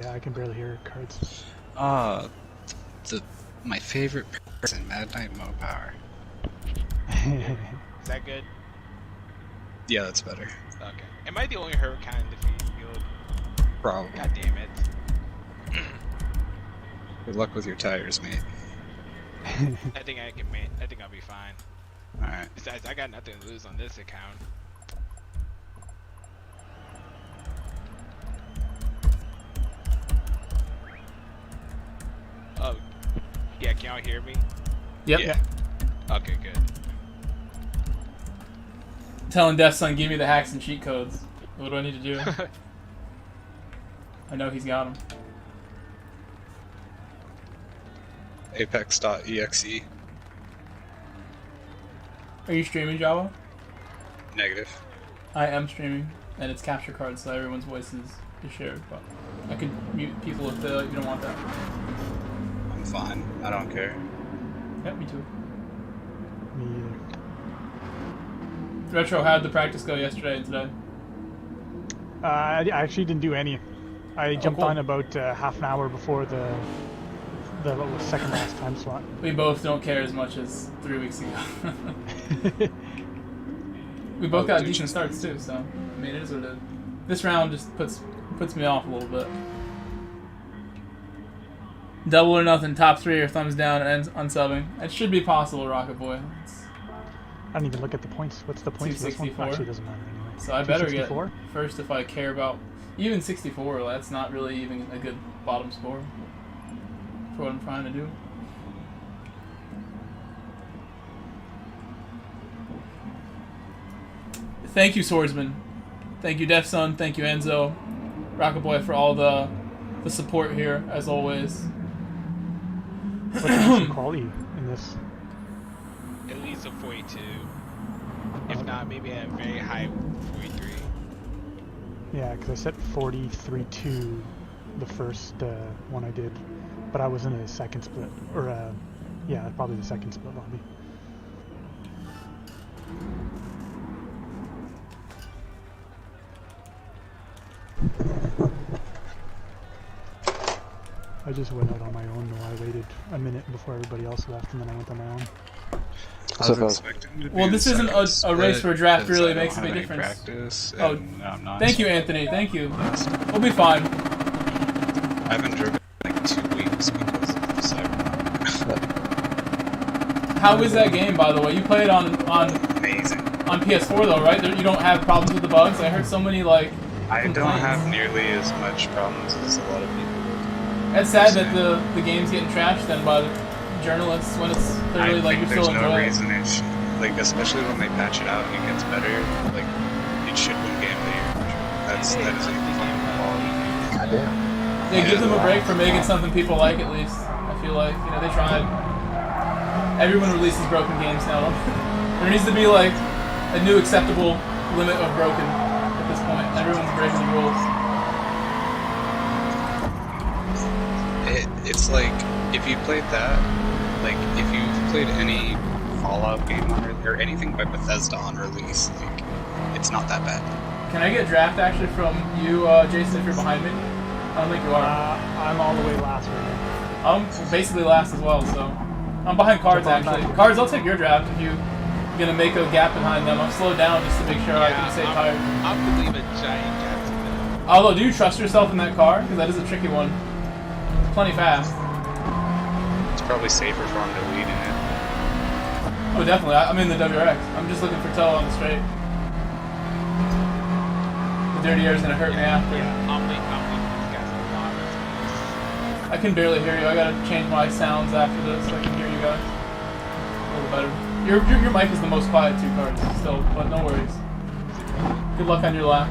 Yeah, I can barely hear Cards.
My favorite person, Mad Knight Mopower.
Is that good?
Yeah, that's better.
Okay. Am I the only Huracan in the field?
Probably.
God damn it.
Good luck with your tires, mate.
I think I'll be fine.
Alright.
Besides, I got nothing to lose on this account. Oh, yeah, can y'all hear me?
Yep.
Yeah. Okay, good.
Telling Death Son, give me the hacks and cheat codes. What do I need to do? I know he's got them.
Apex.exe.
Are you streaming, Java?
Negative.
I am streaming, and it's capture cards, so everyone's voice is shared. But I could mute people if you don't want that.
I'm fine. I don't care.
Yep, me too.
Me either.
Retro, how'd the practice go yesterday and today?
I actually didn't do any. I jumped
cool.
on about half an hour before the second last time slot.
We both don't care as much as 3 weeks ago. We both got decent starts too, so I mean it is what it is. This round just puts me off a little bit. Double or nothing, top 3 or thumbs down and unsubbing. It should be possible, Rocket Boy.
I didn't even look at the points. What's the points for this one?
264.
Actually, it doesn't matter anyway.
So I better get
264?
first if I care about even 64. That's not really even a good bottom score for what I'm trying to do. Thank you, Swordsman. Thank you, Def Son. Thank you, Enzo. Rocket Boy for all the support here, as always.
What's the quality in this?
At least a 42. If not, maybe a very high 43.
Yeah, because I set 43.2 the first one I did, but I was in a second split, or yeah, probably the second split lobby. I just went out on my own though. I waited a minute before everybody else left, and then I went on my own.
Well, this isn't a race where draft really makes a big difference.
Practice,
Oh,
I'm not
thank you, Anthony. Thank you. We'll be fine.
I haven't driven in like 2 weeks because of the cyber.
How is that game, by the way? You play it on
amazing
on PS4 though, right? You don't have problems with the bugs. I heard so many like.
I don't
complaints.
have nearly as much problems as a lot of people.
It's sad that the game's getting trashed then by the journalists when it's clearly like you're still enjoying it.
There's no reason it should, like, especially when they patch it out and it gets better, like, it should win Game of the Year. That is a fucking quality.
Goddamn.
Yeah, give them a break for making something people like at least. I feel like, they tried. Everyone releases broken games now. There needs to be like a new acceptable limit of broken at this point. Everyone's breaking the rules.
It's like, if you played that, like, if you played any Fallout game or anything by Bethesda on release, like, it's not that bad.
Can I get draft actually from you, Jason, if you're behind me? I don't think you are.
I'm all the way last right now.
I'm basically last as well, so I'm behind Cards actually. Cards, I'll take your draft if you're gonna make a gap behind them. I'm slowed down just to make sure I can stay tired.
I believe a giant gap to them.
Although, do you trust yourself in that car? Because that is a tricky one. It's plenty fast.
It's probably safer for him to lead in it.
Oh, definitely. I'm in the WRX. I'm just looking for toe on the straight. The dirty air is gonna hurt me after.
Yeah, I'm leaving these guys
I can barely hear you. I gotta change my sounds after this so I can hear you guys a little better. Your mic is the most quiet 2 cars still, but no worries. Good luck on your lap.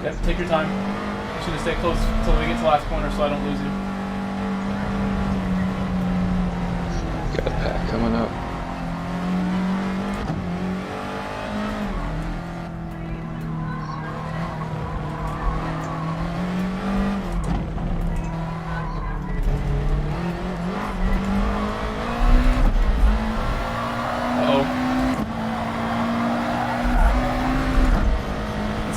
Yep, take your time. I'm just gonna stay close until we get to the last corner so I don't lose you.
Got a pack coming up.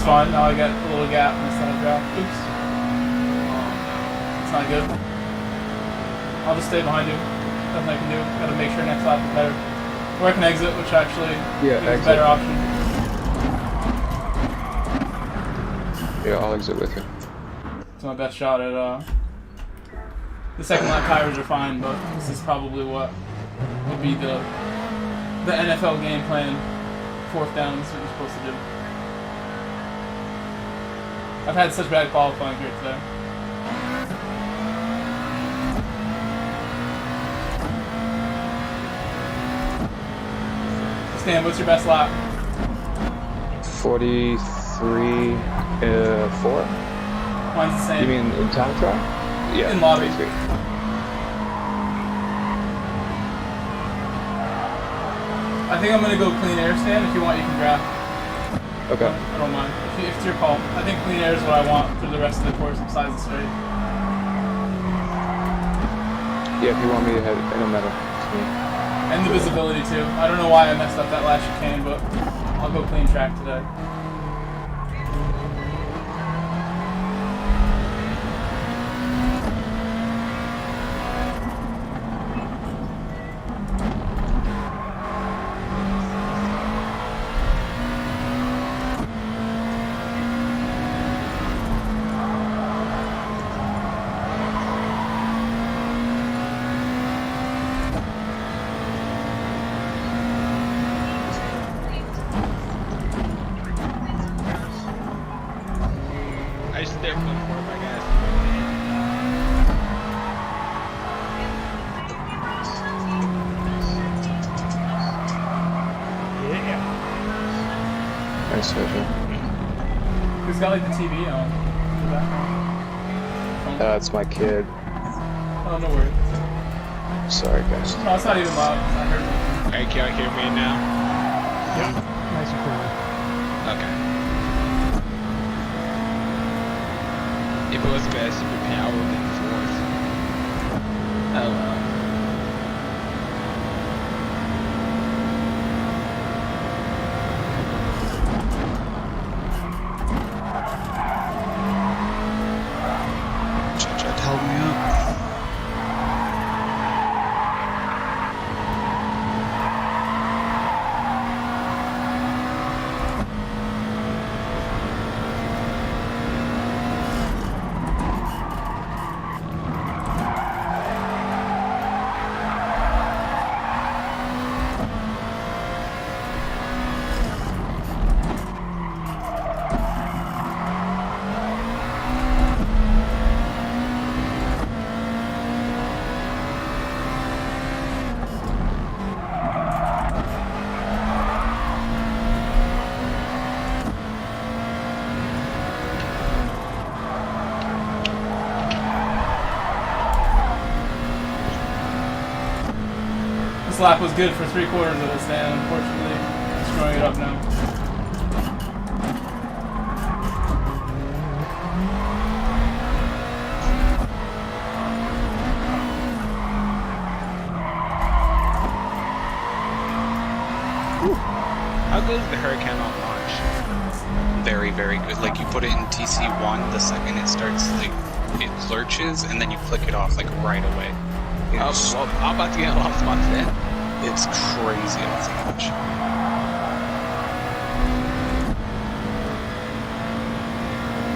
Fine, now I got a little gap and it's not a drop. Oops. It's not good. I'll just stay behind you. Nothing I can do. Gotta make sure next lap is better. Or I can exit, which actually is a better option.
Yeah, I'll exit with you.
It's my best shot at, the second lap tires are fine, but this is probably what would be the NFL game plan. 4th down is what you're supposed to do. I've had such bad qualifying here today. Stan, what's your best lap?
43.4.
Mine's the same.
You mean in time trial? Yeah.
In lobby.
43.
I think I'm gonna go clean air, Stan. If you want, you can grab.
Okay.
I don't mind. If it's your call. I think clean air is what I want for the rest of the course besides the straight.
Yeah, if you want me to head, it don't matter.
And the visibility too. I don't know why I messed up that last chicane, but I'll go clean track today.
I just did 1-4, my guys.
Yeah.
Nice vision.
Who's got like the TV on in the background?
It's my kid.
Oh, no worries.
Sorry, guys.
No, it's not even loud. I heard it.
Hey, can you hear me now?
Yep. Nice and clear.
Okay. If it was best, it would be power than 4th. Oh well.
Tried to help me up.
This lap was good for 3/4 of it, Stan. Unfortunately, screwing it up now.
How good is the Hurricane on launch?
Very, very good. Like, you put it in TC1, the second it starts, like, it lurches, and then you flick it off, like, right away. It's,
well, I'm about to get lost spots then.
It's crazy off the launch.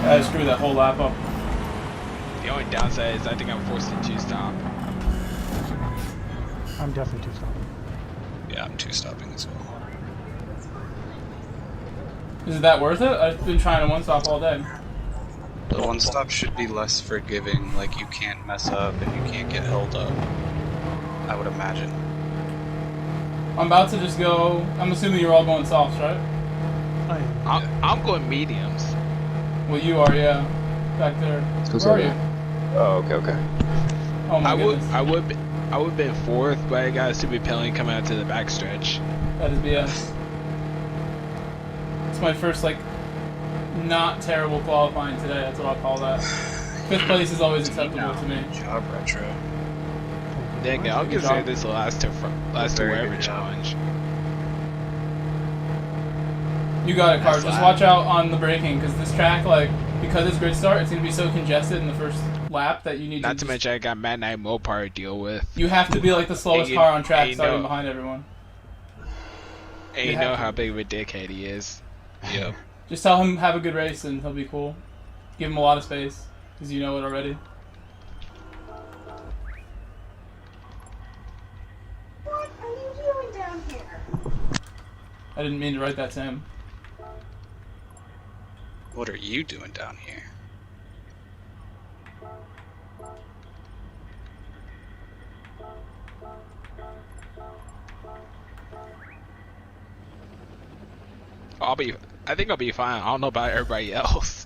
I screwed that whole lap up.
The only downside is I think I'm forced to 2-stop.
I'm definitely 2-stopping.
Yeah, I'm 2-stopping as well.
Is it that worth it? I've been trying to 1-stop all day.
The 1-stop should be less forgiving, like you can't mess up and you can't get held up. I would imagine.
I'm about to just go. I'm assuming you're all going softs, right?
I'm going mediums.
Well, you are, yeah. Back there. Where are you?
Oh, okay.
Oh my
I
goodness.
would have been fourth, but I got a stupid penalty coming out to the backstretch.
That is BS. It's my first, like, not terrible qualifying today. That's what I'll call that. 5th place is always acceptable to me.
Good job, Retro.
Nick, I'll consider this the last to wherever challenge.
You got it, Car. Just watch out on the braking, because this track, like, because it's grid start, it's going to be so congested in the first lap that you need
Not to mention I got Mad Night Mopar to deal with.
You have to be like the slowest car on track, starting behind everyone.
And you know how big of a dickhead he is.
Yep.
Just tell him have a good race and he'll be cool. Give him a lot of space, because you know it already.
What are you doing down here?
I didn't mean to write that to him.
What are you doing down here?
I think I'll be fine. I don't know about everybody else.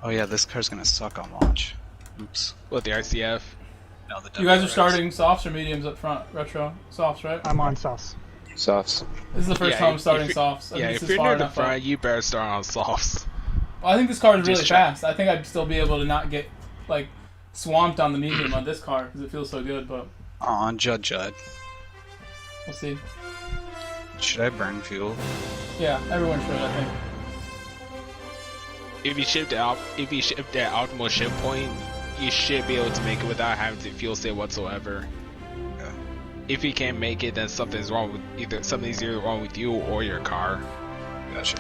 Oh yeah, this car's gonna suck on launch. Oops.
What, the RCF?
No, the
You guys are
WRX.
starting softs or mediums up front? Retro? Softs, right?
I'm on softs.
Softs.
This is the first time I'm starting softs. I
Yeah,
think
if
this is
you're
far
near the
enough
front,
up.
you better start on softs.
Well, I think this car is really
Just try.
fast. I think I'd still be able to not get, like, swamped on the medium on this car, because it feels so good, but
On Judd.
we'll see.
Should I burn fuel?
Yeah, everyone should, I think.
If you ship that optimal ship point, you should be able to make it without having to fuel save whatsoever.
Yeah.
If you can't make it, then something's wrong with something's either wrong with you or your car.
Gotcha.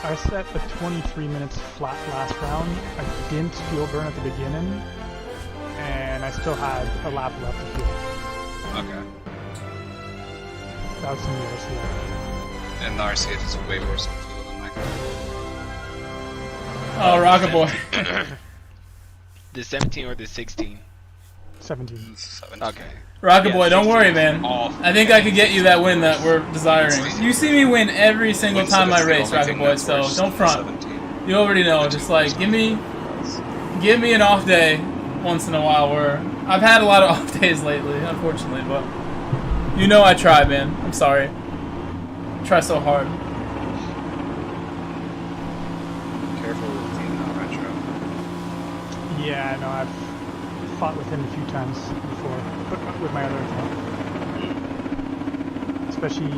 I set a 23 minutes flat last round. I didn't fuel burn at the beginning, and I still had a lap left to fuel.
Okay.
That was in the RCF.
And the RCF is way worse on fuel than my car.
Oh, Rocket Boy.
The 17 or the 16?
17.
Okay.
Rocket
Yeah,
Boy, don't
16
worry,
is
man.
off.
I think I could get you that win that we're desiring. You see me win every single time I race, Rocket Boy, so don't front. You already know, just like, give me an off day once in a while where I've had a lot of off days lately, unfortunately, but you know I try, man. I'm sorry. I try so hard.
Careful with the Retro.
Yeah, no, I've fought with him a few times before, with my other account. Especially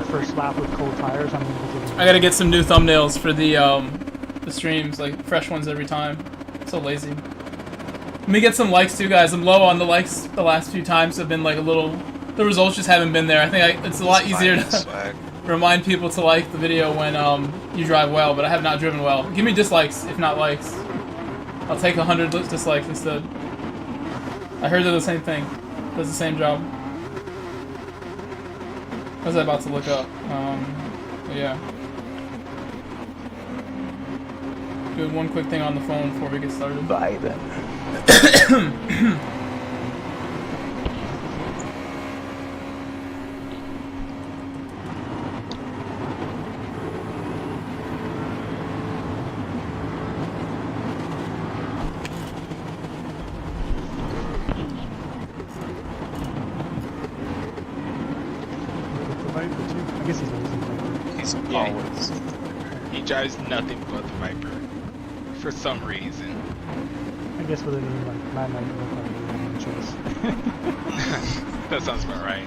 first lap with cold tires. I'm gonna be giving.
I gotta get some new thumbnails for the streams, like fresh ones every time. So lazy. Let me get some likes too, guys. I'm low on the likes the last few times. Have been like a little. The results just haven't been there. I think it's a lot easier to remind people to like the video when you drive well, but I have not driven well. Give me dislikes, if not likes. I'll take 100 dislikes instead. I heard they're the same thing. Does the same job. What was I about to look up? Yeah. Doing one quick thing on the phone before we get started.
Bye then.
I guess he's always
He's
Yeah,
always.
he drives nothing but the Viper. For some reason.
I guess with a name like Mad Night, no problem, choice.
That sounds about right.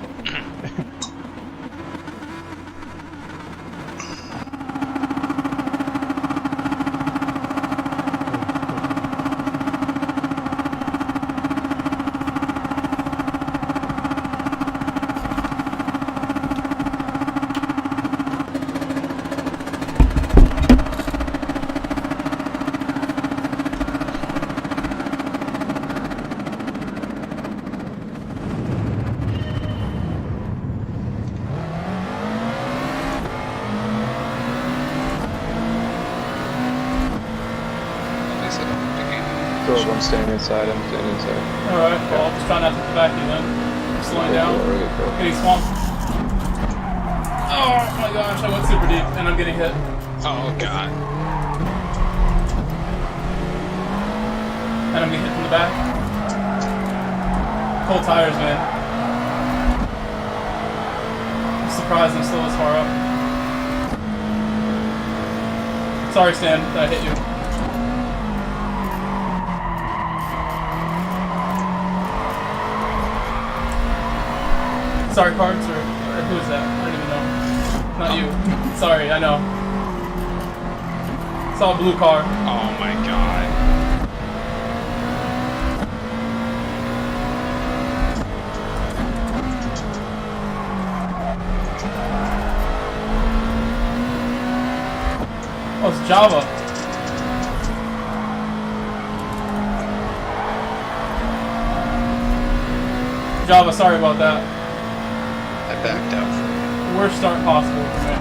12, I'm standing inside. I'm standing inside.
Alright, well, I'll just try not to come back to you then. I'm slowing down. Getting swamped. Oh my gosh, I went super deep and I'm getting hit.
Oh god.
And I'm getting hit from the back. Cold tires, man. I'm surprised I'm still this far up. Sorry, Stan, that I hit you. Sorry, Cards, or who is that? I don't even know. Not you. Sorry, I know. Saw a blue car.
Oh my god.
Oh, it's Java. Java, sorry about that.
I backed out.
Worst start possible for me.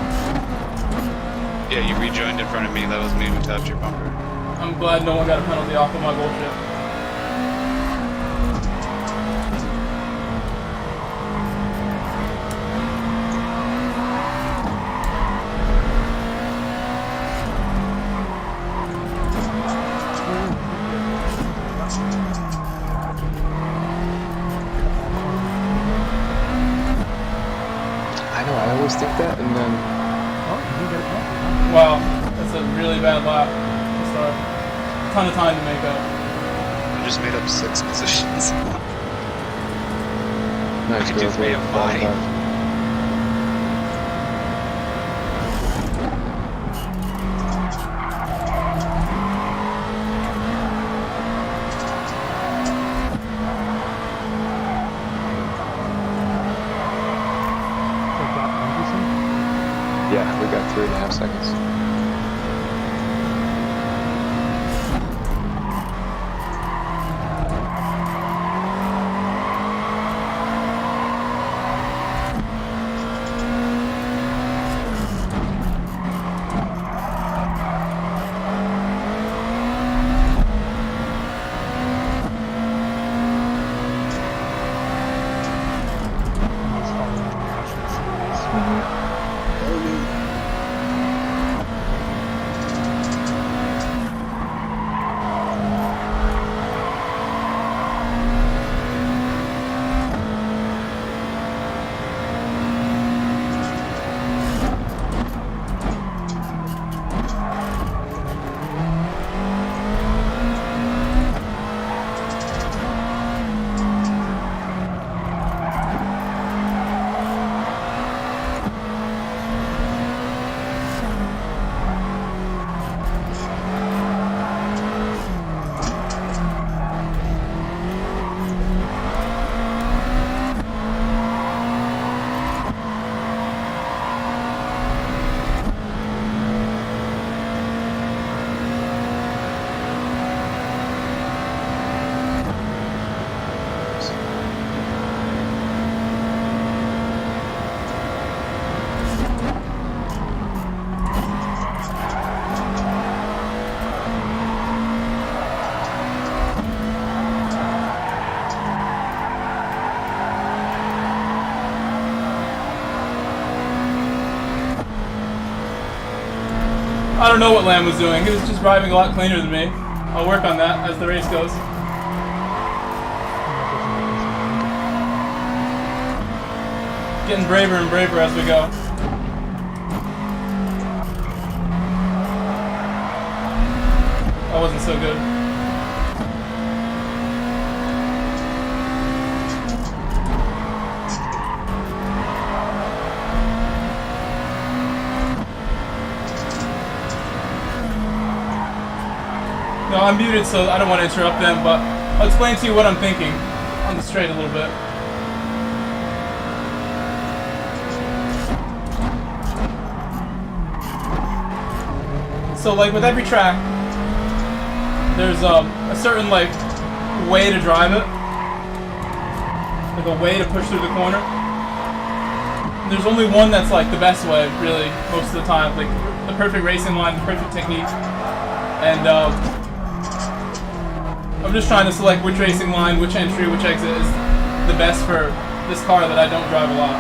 Yeah, you rejoined in front of me. That was me who tapped your bumper.
I'm glad no one got a penalty off of my bullshit.
I know, I always think that, and then...
Wow, that's a really bad lap to start. A ton of time to make up.
I just made up 6 positions.
Nice,
you just made up 5.
Yeah, we got 3.5 seconds.
I don't know what Lamb was doing. He was just driving a lot cleaner than me. I'll work on that as the race goes. Getting braver and braver as we go. That wasn't so good. No, I'm muted, so I don't want to interrupt them, but I'll explain to you what I'm thinking on the straight a little bit. So, like, with every track, there's a certain, like, way to drive it. Like, a way to push through the corner. There's only one that's, like, the best way, really, most of the time. Like, the perfect racing line, the perfect technique. And, I'm just trying to select which racing line, which entry, which exit is the best for this car that I don't drive a lot.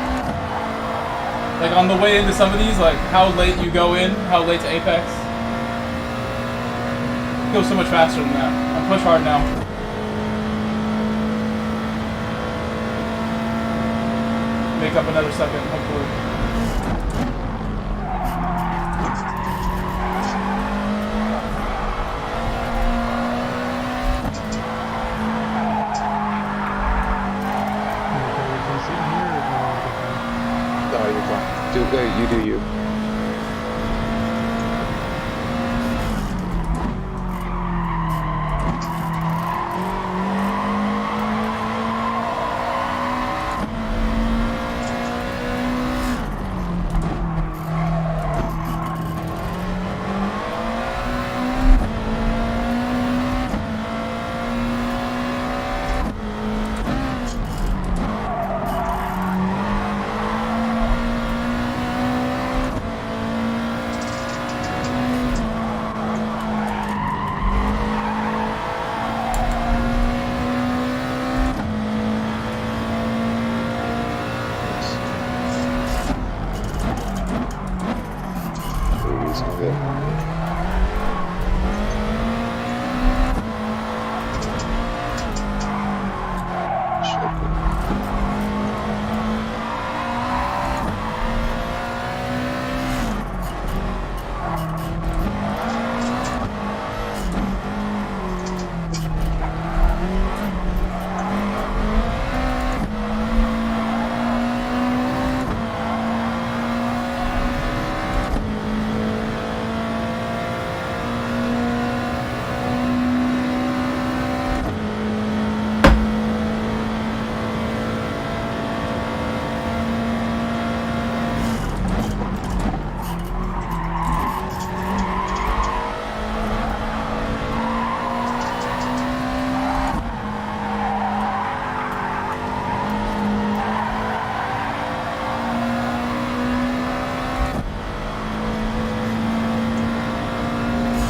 Like on the way into some of these, like how late you go in, how late to Apex. It goes so much faster than that. I push hard now. Make up another second, hopefully.
Oh, you're fine. You do you.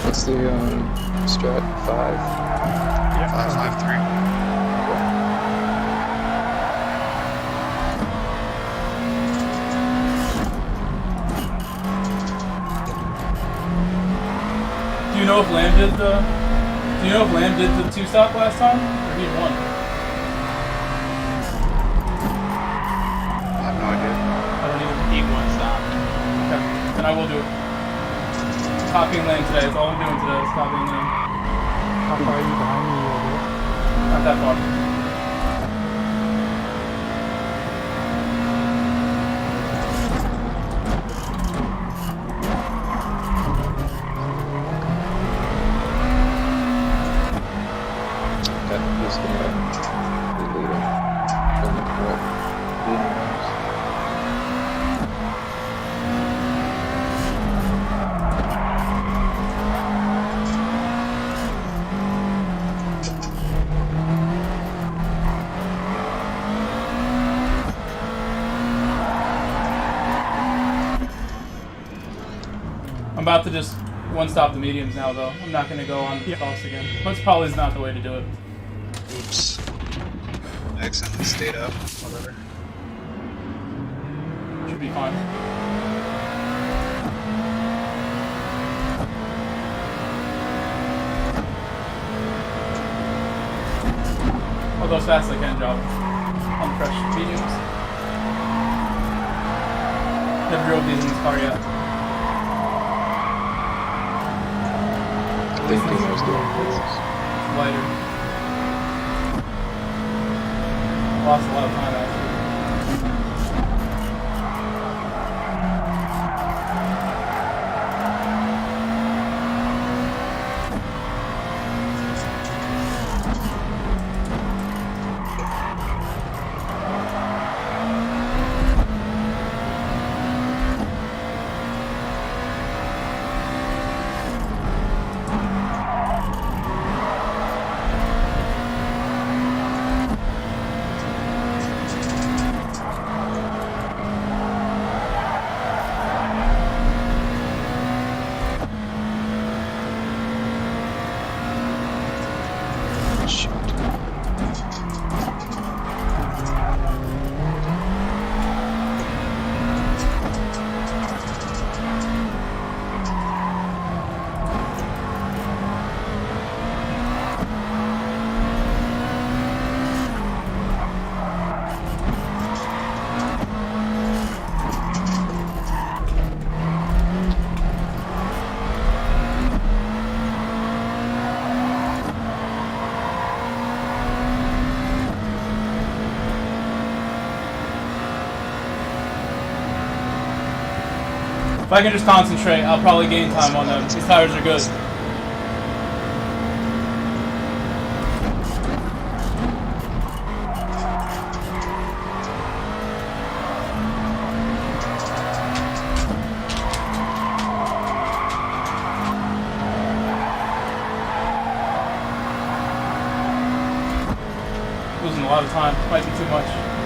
What's the strat? 5?
Yeah. 553.
Do you know if Lamb did the? Do you know if Lamb did the 2-stop last time, or he won?
I have no idea.
I don't even.
He 1-stop.
Okay, then I will do it. Copying Lamb today. That's all I'm doing today. Is copying Lamb.
How far are you behind me, Bill?
Not that far.
Okay, who's gonna be leading? From the correct leading rounds.
I'm about to just 1-stop the mediums now, though. I'm not going to go on softs again. But probably is not the way to do it.
Oops. Accidentally stayed up. Whatever.
Should be fine. I'll go as fast as I can, job. On fresh mediums. Never drove these in this car yet.
Thinking I was doing this.
Lighter. Lost a lot of time actually. If I can just concentrate, I'll probably gain time on them. These tires are good. Losing a lot of time. Might be too much.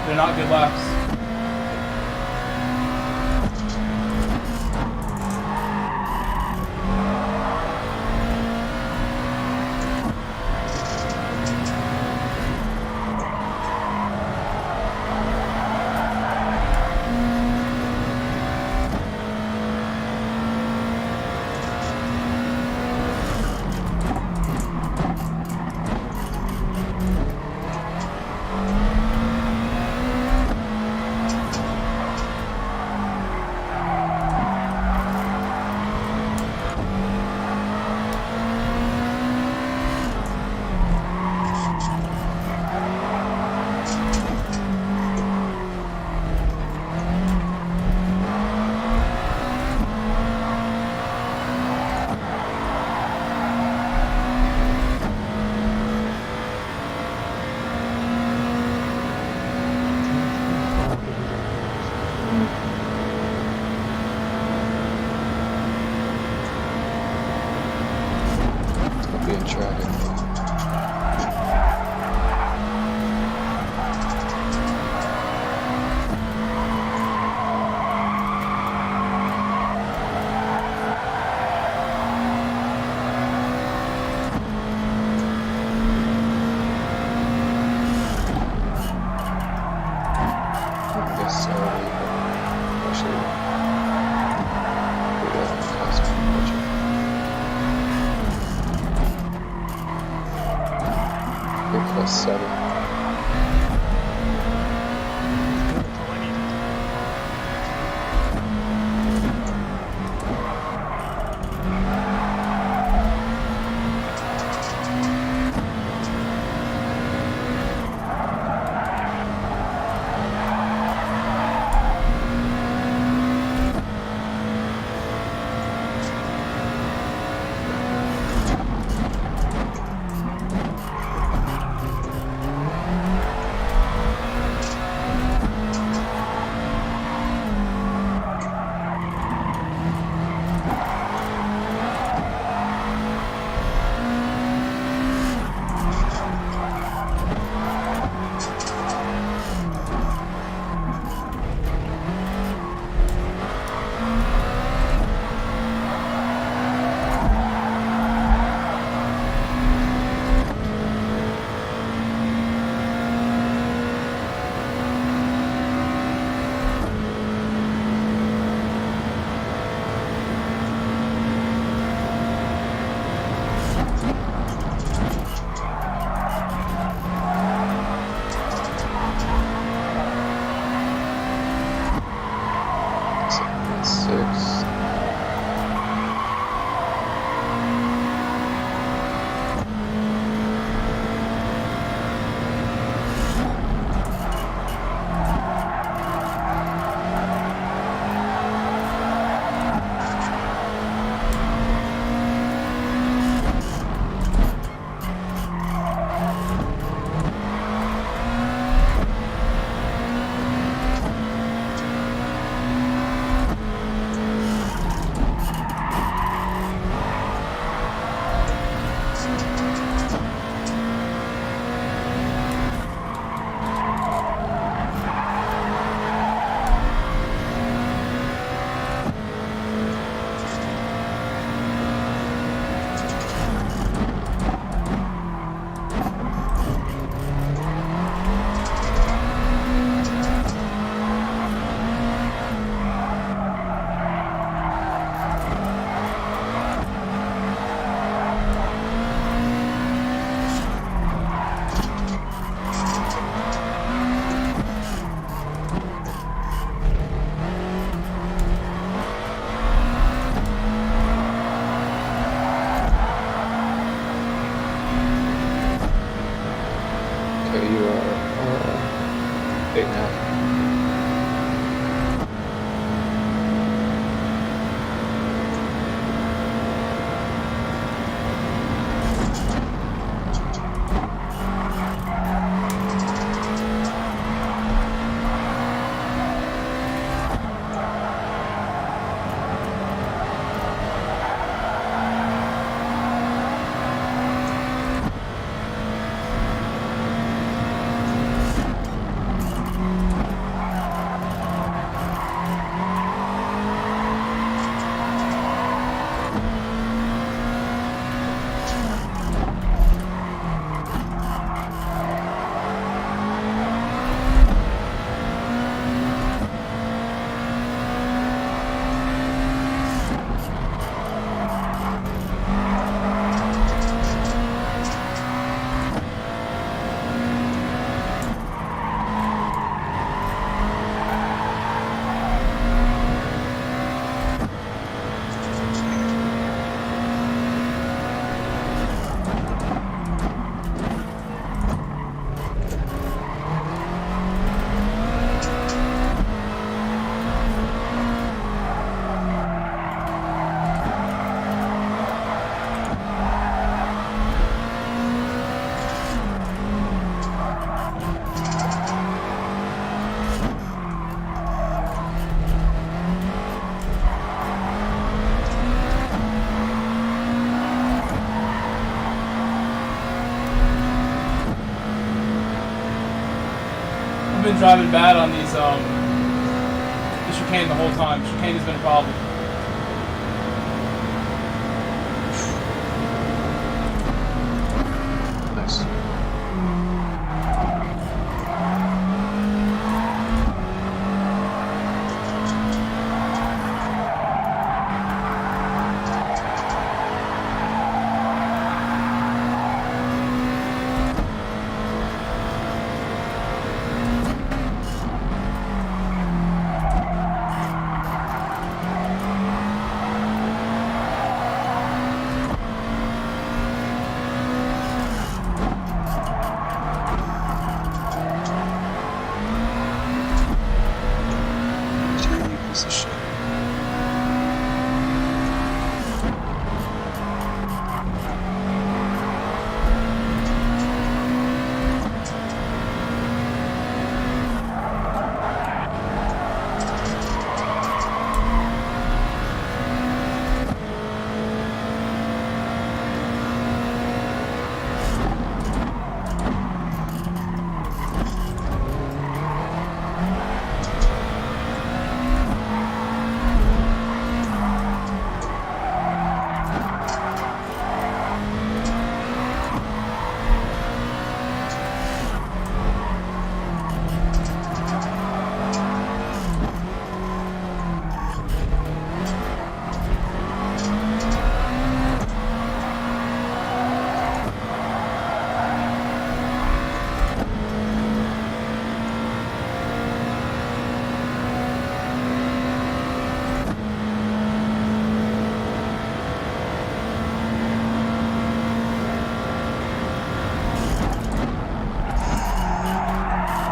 They're not good laps.
you are 8.5.
I've been driving bad on these, the chicane the whole time. Chicane has been a problem.
Nice.
Piece of shit.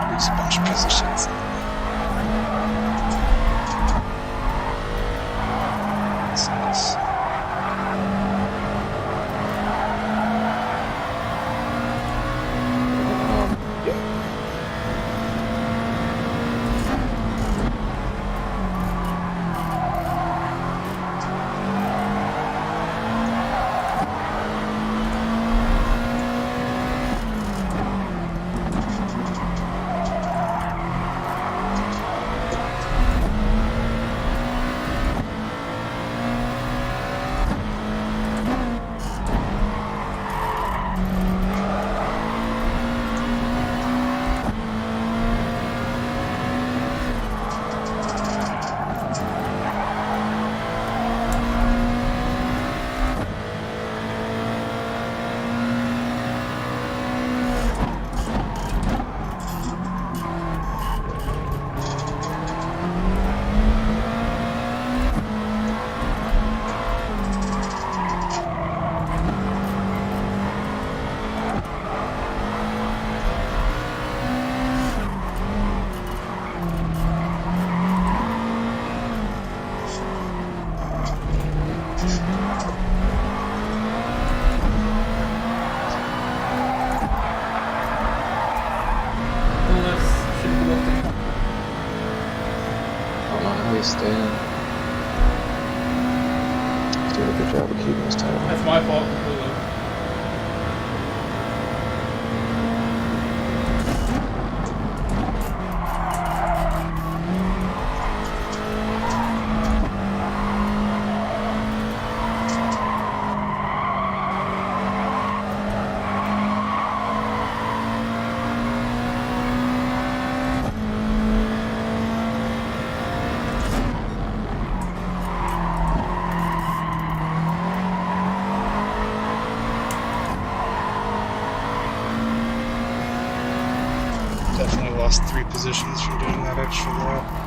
There's a bunch of positions. That's nice.
Nice, Dan. He's doing a good job of keeping his title.
That's my fault completely.
Definitely lost 3 positions from doing that extra lap.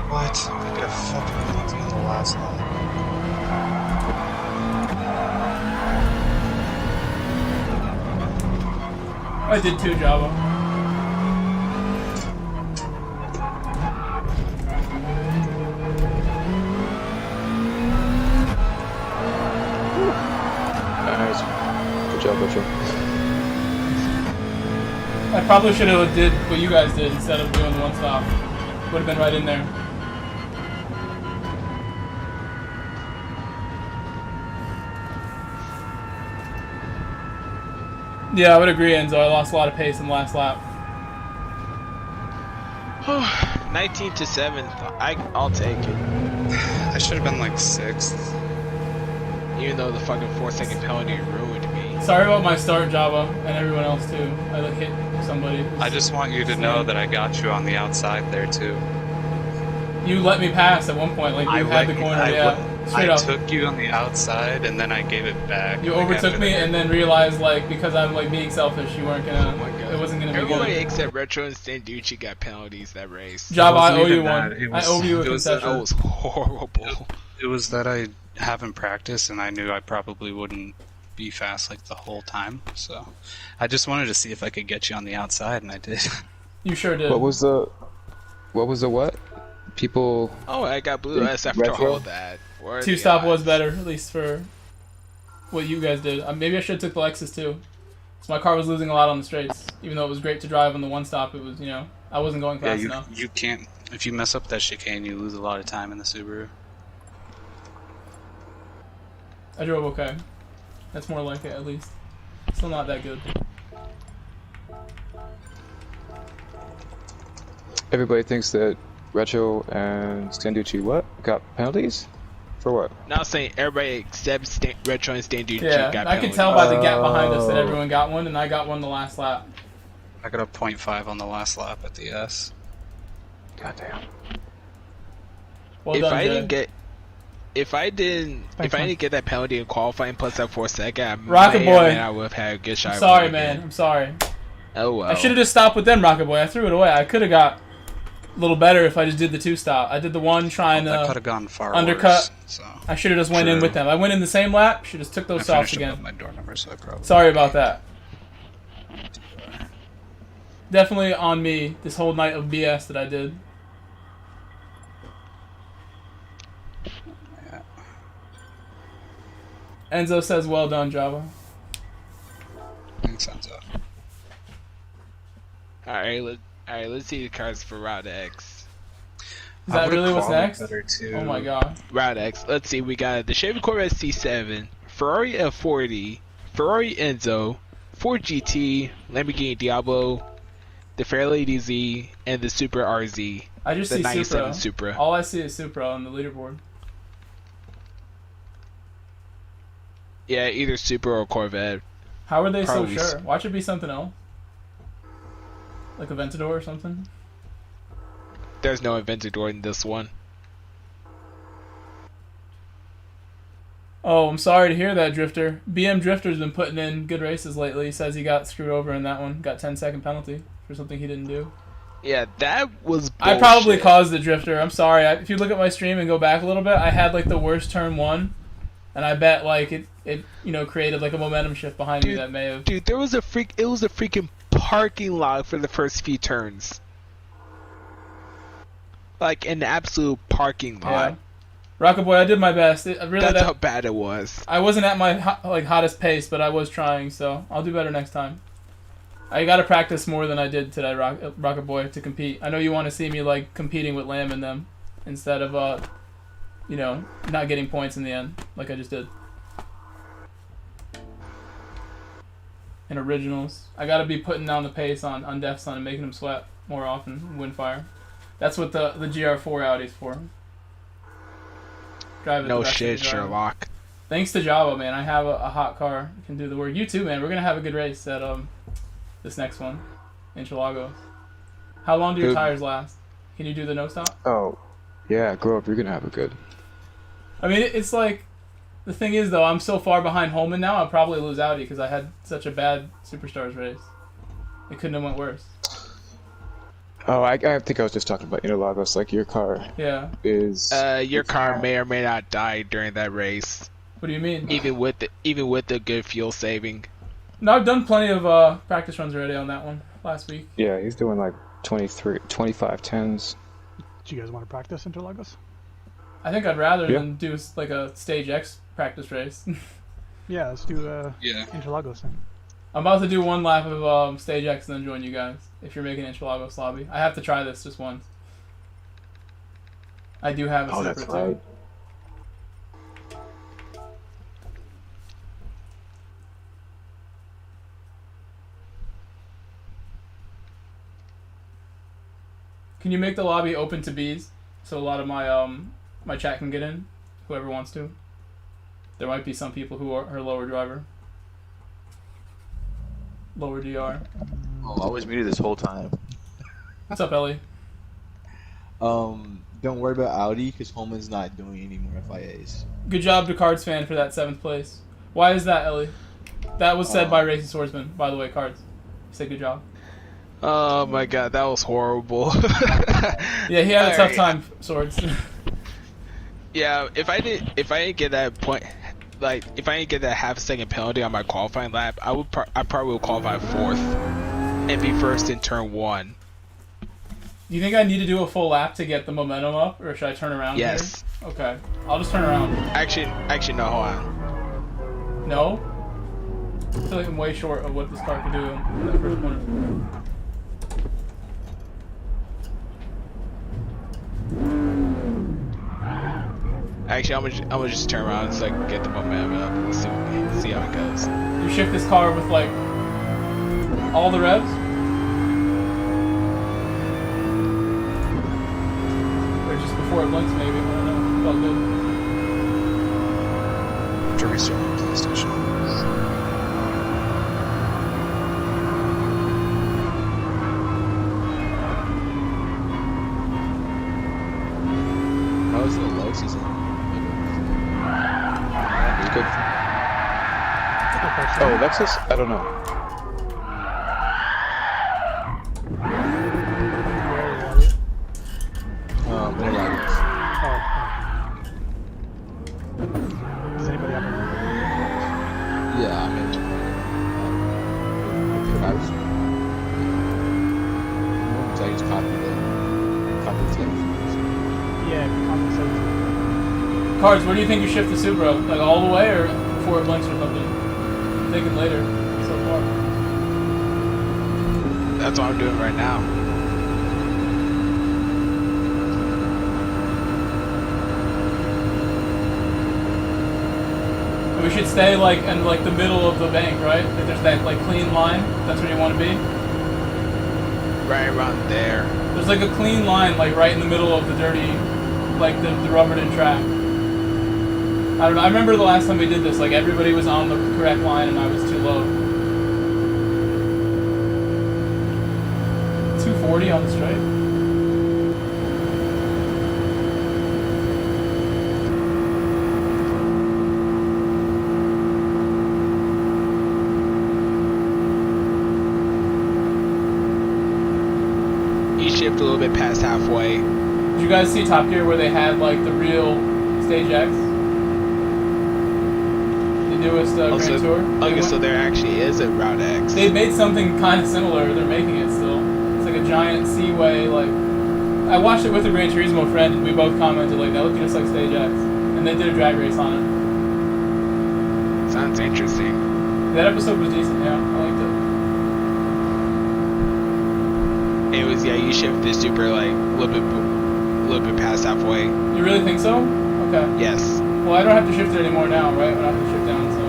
What? I got fucking penalty on the last lap.
I did too, Java.
Nice. Good job, Butcher.
I probably should have did what you guys did instead of doing the one stop. Would have been right in there. Yeah, I would agree, Enzo. I lost a lot of pace in the last lap.
19 to 7th. I'll take it.
I should have been like 6th.
Even though the fucking 4-second penalty ruined me.
Sorry about my start, Java, and everyone else too. I like, hit somebody.
I just want you to know that I got you on the outside there too.
You let me pass at one point, like you had the corner.
I took you on the outside and then I gave it back.
You overtook me and then realized, like, because I'm like being selfish, you weren't gonna. Oh my God. It wasn't gonna be
Everybody
good.
except Retro and Standucci got penalties that race.
Java, I owe you one. I owe you a concession.
That was horrible.
It was that I haven't practiced and I knew I probably wouldn't be fast like the whole time. So I just wanted to see if I could get you on the outside, and I did.
You sure did.
What was the what? People.
Oh, I got blue S after
Retro?
all that.
Two stop was better, at least for what you guys did. Maybe I should have took the Lexus too. So my car was losing a lot on the straights, even though it was great to drive on the one stop. It was, you know, I wasn't going fast enough.
You can't. If you mess up that chicane, you lose a lot of time in the Subaru.
I drove okay. That's more like it, at least. Still not that good.
Everybody thinks that Retro and Standucci got penalties? For what?
Now saying everybody except Retro and Standucci
Yeah,
got
I
penalties.
could tell by the gap behind us that everyone got one, and I got one the last lap.
I got a 0.5 on the last lap at the S.
Goddamn.
Well
if
done,
I
Jay.
didn't get, if I didn't get that penalty in qualifying plus that 4-second,
Rocket Boy.
I would have had a good shot.
I'm sorry, man. I'm sorry.
Oh well.
I should have just stopped with them, Rocket Boy. I threw it away. I could have got a little better if I just did the two stop. I did the one trying
That
to
could have gone far
undercut.
worse, so.
I should have just went in with them. I went in the same lap. Should have just took those
I
softs
finished
again.
above my door number, so I probably.
Sorry about that. Definitely on me. This whole night of BS that I did.
Yeah.
Enzo says, "Well done, Java."
Thanks, Enzo.
Alright, let's see the cards for Route X.
Is that really what's next? Oh my god.
Route X. Let's see, we got the Chevy Corvette C7, Ferrari F40, Ferrari Enzo, Ford GT, Lamborghini Diablo, the Fairlady Z, and the Supra RZ.
I just
the
see
97
Supra.
Supra.
All I see is Supra on the leaderboard.
Yeah, either Supra or Corvette.
How are they
Probably
so sure? Watch it be something else. Like Aventador or something?
There's no Aventador in this one.
Oh, I'm sorry to hear that, Drifter. BM Drifter's been putting in good races lately. He says he got screwed over in that one. Got 10-second penalty for something he didn't do.
Yeah, that was bullshit.
I probably caused the Drifter. I'm sorry. If you look at my stream and go back a little bit, I had like the worst turn 1, and I bet like it created like a momentum shift behind me that may have.
Dude, it was a freaking parking lot for the first few turns. Like an absolute parking lot.
Yeah. Rocket Boy, I did my best.
That's how bad it was.
I wasn't at my hottest pace, but I was trying, so I'll do better next time. I got to practice more than I did today, Rocket Boy, to compete. I know you want to see me like competing with Lamb and them instead of not getting points in the end like I just did. In originals, I got to be putting down the pace on Def Sun and making them sweat more often. Windfire. That's what the Gr.4 Audi's for.
No shit, Sherlock.
Thanks to Java, man. I have a hot car. I can do the work. You too, man. We're gonna have a good race at this next one, Interlagos. How long do your tires last? Can you do the no stop?
Oh, yeah. Grow up. You're gonna have a good.
I mean, it's like the thing is though, I'm so far behind Holman now. I'll probably lose Audi because I had such a bad Superstars race. It couldn't have went worse.
Oh, I think I was just talking about Interlagos. Like your car.
Yeah.
Your
car may or may not die during that race.
What do you mean?
Even with the good fuel saving.
No, I've done plenty of practice runs already on that one last week.
Yeah, he's doing like 25 10s.
Do you guys want to practice Interlagos?
I think I'd rather than do like a Stage X practice race.
Yeah, let's do Interlagos then.
I'm about to do one lap of Stage X and then join you guys. If you're making Interlagos lobby, I have to try this just once. I do have a separate
that's right.
Can you make the lobby open to Bs so a lot of my my chat can get in? Whoever wants to. There might be some people who are lower driver. Lower DR.
Oh, I was muted this whole time.
What's up, Ellie?
Don't worry about Audi because Holman's not doing any more FIAs.
Good job to Cards fan for that 7th place. Why is that, Ellie? That was said by Racing Swordsman, by the way, Cards. Say good job.
Oh my god, that was horrible.
Yeah, he had a tough time, Swords.
Yeah, if I didn't get that point, like if I didn't get that half-second penalty on my qualifying lap, I probably would qualify 4th and be first in turn 1.
Do you think I need to do a full lap to get the momentum up, or should I turn around?
Yes.
Here? Okay, I'll just turn around.
Actually, no, hold on.
No? I feel like I'm way short of what this car can do in that first corner.
Actually, I'm gonna just turn around so I can get the momentum up. Let's see how it goes.
You shift this car with like all the revs? Or just before it blinks maybe, I don't know. Felt good.
To restart my PlayStation.
How was the low season?
Good. Oh, Lexus? I don't know.
Interlagos.
Does anybody have any?
Yeah, I mean, so I just copy the text.
Yeah, compensate.
Cards, where do you think you shift the Supra? Like all the way or before it blinks or something? I'm thinking later so far.
That's what I'm doing right now.
We should stay like in like the middle of the bank, right? Like there's that like clean line. That's where you want to be.
Right around there.
There's like a clean line like right in the middle of the dirty, like the rubbered-in track. I don't know. I remember the last time we did this. Like everybody was on the correct line and I was too low. 240 on the straight.
shift a little bit past halfway.
Did you guys see Top Gear where they had like the real Stage X? The newest Grand Tour?
Okay, so there actually is a Route X.
They made something kind of similar. They're making it still. It's like a giant Seaway. Like I watched it with a Gran Turismo friend, and we both commented like that looked just like Stage X, and they did a drag race on it.
Sounds interesting.
That episode was decent. Yeah, I liked it.
It was you shift the super like a little bit past halfway.
You really think so? Okay.
Yes.
Well, I don't have to shift it anymore now, right? I don't have to shift down, so.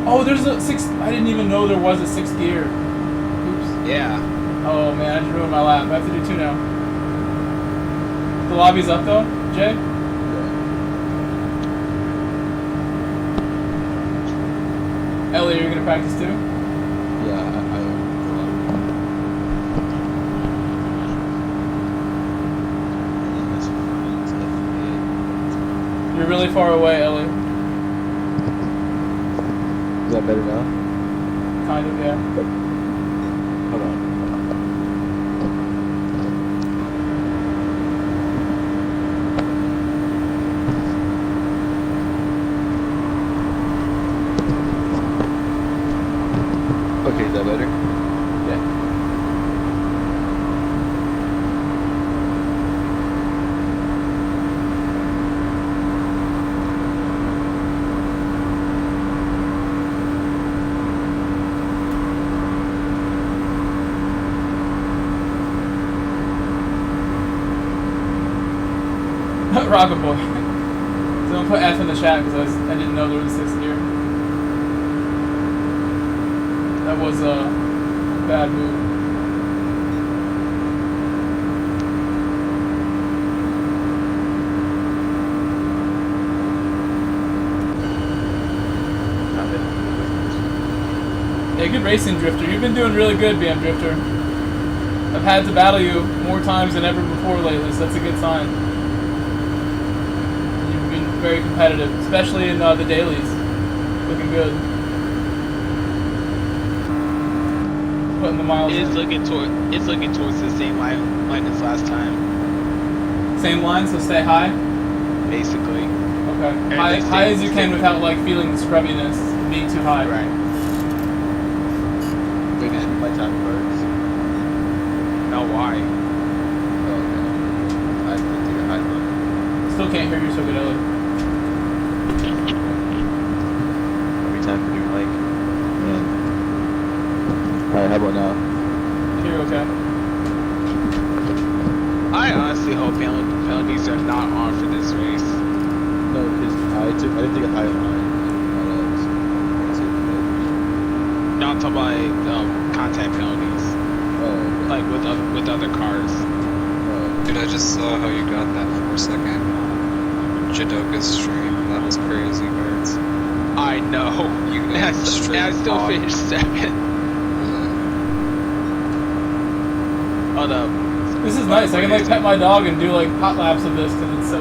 Oh, there's a 6. I didn't even know there was a 6th gear. Oops.
Yeah.
Oh man, I just ruined my lap. I have to do 2 now. The lobby's up though, Jay? Ellie, are you gonna practice too?
Yeah, I am.
You're really far away, Ellie.
Is that better now?
Kind of, yeah.
Hold on. Okay, is that better?
Yeah. Rocket Boy. Someone put F in the chat because I didn't know there was a 6th gear. That was a bad move. Yeah, good racing, Drifter. You've been doing really good, BM Drifter. I've had to battle you more times than ever before lately, so that's a good sign. You've been very competitive, especially in the dailies. Looking good. Putting the miles
It's
in.
looking towards the same line as last time.
Same line, so stay high?
Basically.
Okay. High as you can without like feeling the scrubbiness, being too high.
Right.
Again, my time works.
No, why?
Oh, okay. I put to the high line.
Still can't hear you so good, Ellie.
Every time for your mic. Man. Alright, how about now?
You're okay.
I honestly hope penalties are not on for this race.
No, because I didn't take a high line.
No, I'm talking about contact penalties.
Oh,
like with other cars.
Dude, I just saw how you got that 4-second Jidoka's stream. That was crazy, birds.
I know.
You
I still finished 7th. Hold up.
This is nice. I can like pet my dog and do like hot laps of this because it's so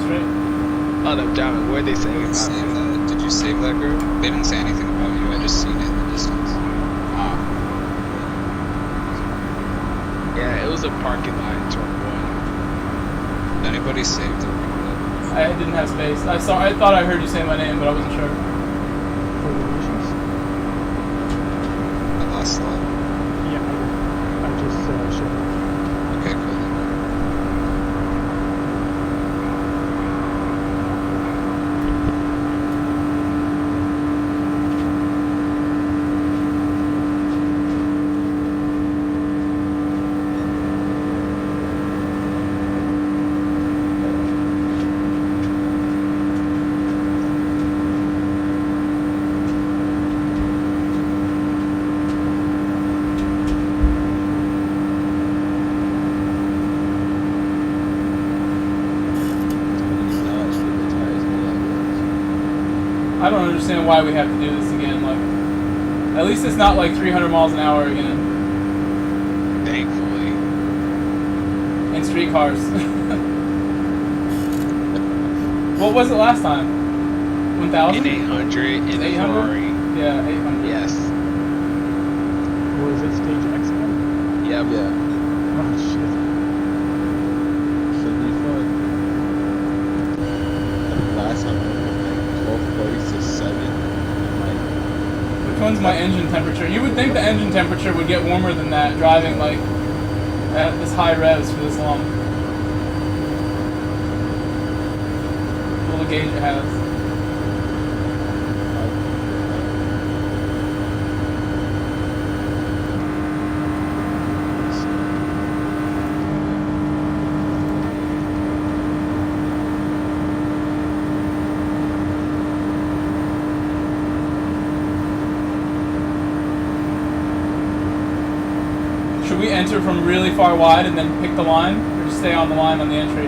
straight.
Hold up, damn it. What are they saying about
save that? Did you save that group? They didn't say anything about you. I just seen it in the distance.
Yeah, it was a parking lot in turn 1.
Did anybody save the group?
I didn't have space. I thought I heard you say my name, but I wasn't sure.
The last slot.
Yeah, I just showed up.
Okay, cool.
I don't understand why we have to do this again. Like, at least it's not like 300 miles an hour again.
Thankfully.
In street cars. What was it last time? 1,000?
In 800 in a Ferrari.
Yeah, 800.
Yes.
Was it Stage X again?
Yep.
Yeah.
Oh shit.
Should be fun. I think last time I went from like 12:30 to 7.
Which one's my engine temperature? You would think the engine temperature would get warmer than that, driving like at this high revs for this long. The little gauge it has. Should we enter from really far wide and then pick the line, or just stay on the line on the entry?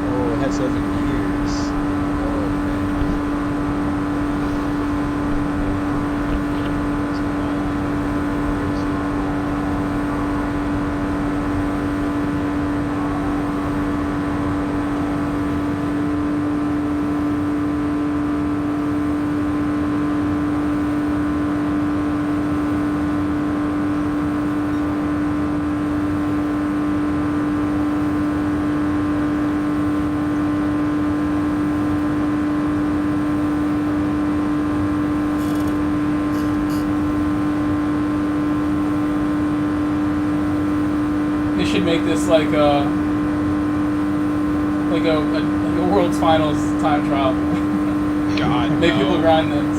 Oh, it has 7 gears. Oh, man.
They should make this like a world's finals time trial.
God,
Make
no.
people grind this.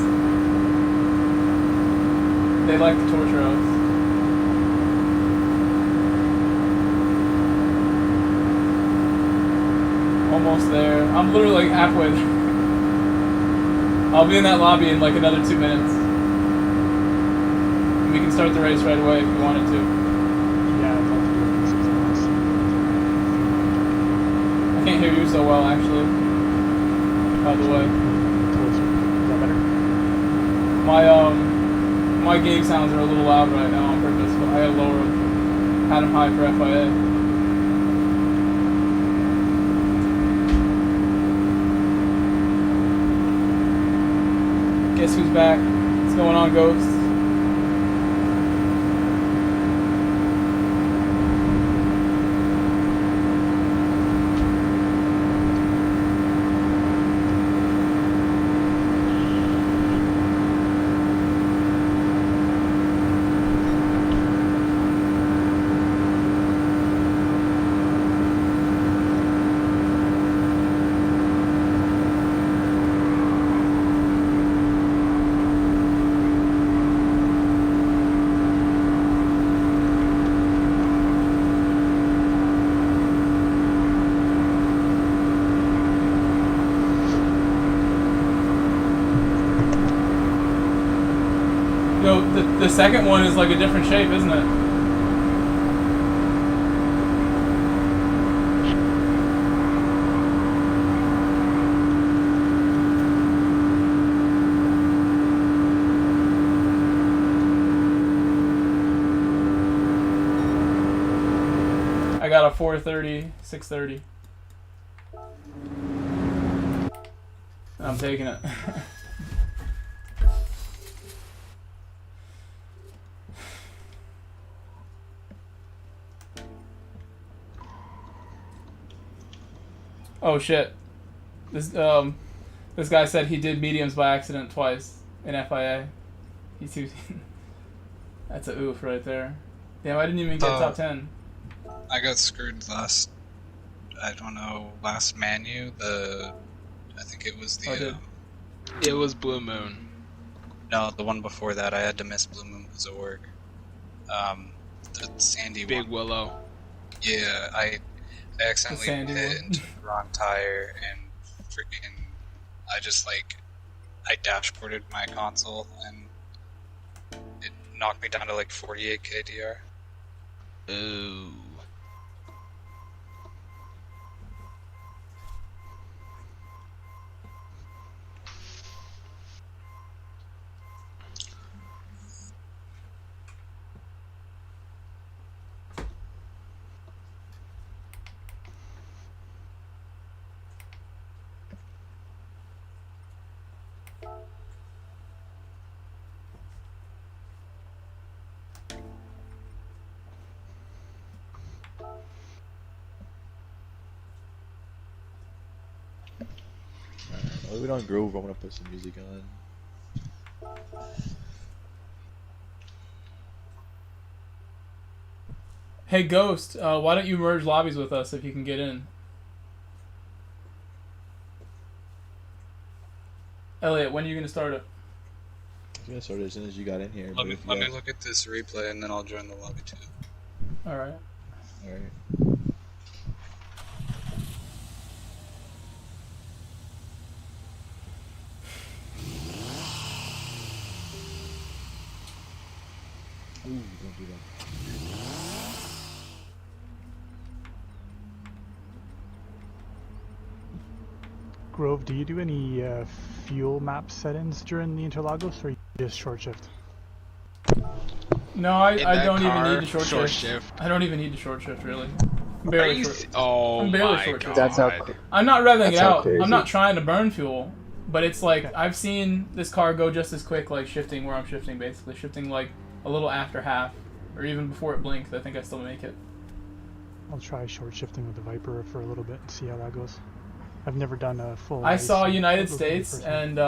They like to torture us. Almost there. I'm literally like halfway there. I'll be in that lobby in like another 2 minutes. And we can start the race right away if you wanted to.
Yeah, I'd like to do it. 6 minutes.
I can't hear you so well, actually. By the way,
Closer. Is that better?
my game sounds are a little loud right now on purpose, but I gotta lower them. Had them high for FIA. Guess who's back? What's going on, Ghost? Yo, the second one is like a different shape, isn't it? I got a 430, 630. I'm taking it. Oh shit. This guy said he did mediums by accident twice in FIA. He's too That's a oof right there. Damn, I didn't even get top 10.
I got screwed last. I don't know. Last Manu. I think it was the.
It was Blue Moon.
No, the one before that. I had to miss Blue Moon because of work. The Sandy
Big
one.
Willow.
Yeah, I accidentally hit into the wrong tire and freaking. I just I dashboarded my console and it knocked me down to like 48 kdr.
Ooh.
While we're on Grove, I want to put some music on.
Hey Ghost, why don't you merge lobbies with us if you can get in? Elliot, when are you gonna start it?
I'm gonna start it as soon as you got in here.
Let me look at this replay and then I'll join the lobby too.
Alright.
Alright. Ooh, don't do that.
Grove, do you do any fuel map settings during the Interlagos, or you just short shift?
No, I don't even
car,
need to short shift. I don't even need to short shift really. I'm barely short.
Oh my
short
god.
shift.
That's how.
I'm not revving it
That's how
out.
crazy.
I'm not trying to burn fuel, but it's like I've seen this car go just as quick, like shifting where I'm shifting, basically shifting like a little after half, or even before it blinks. I think I still make it.
I'll try short shifting with the Viper for a little bit and see how that goes. I've never done a full.
I
race,
saw
so
United
it'll be the
States
first one.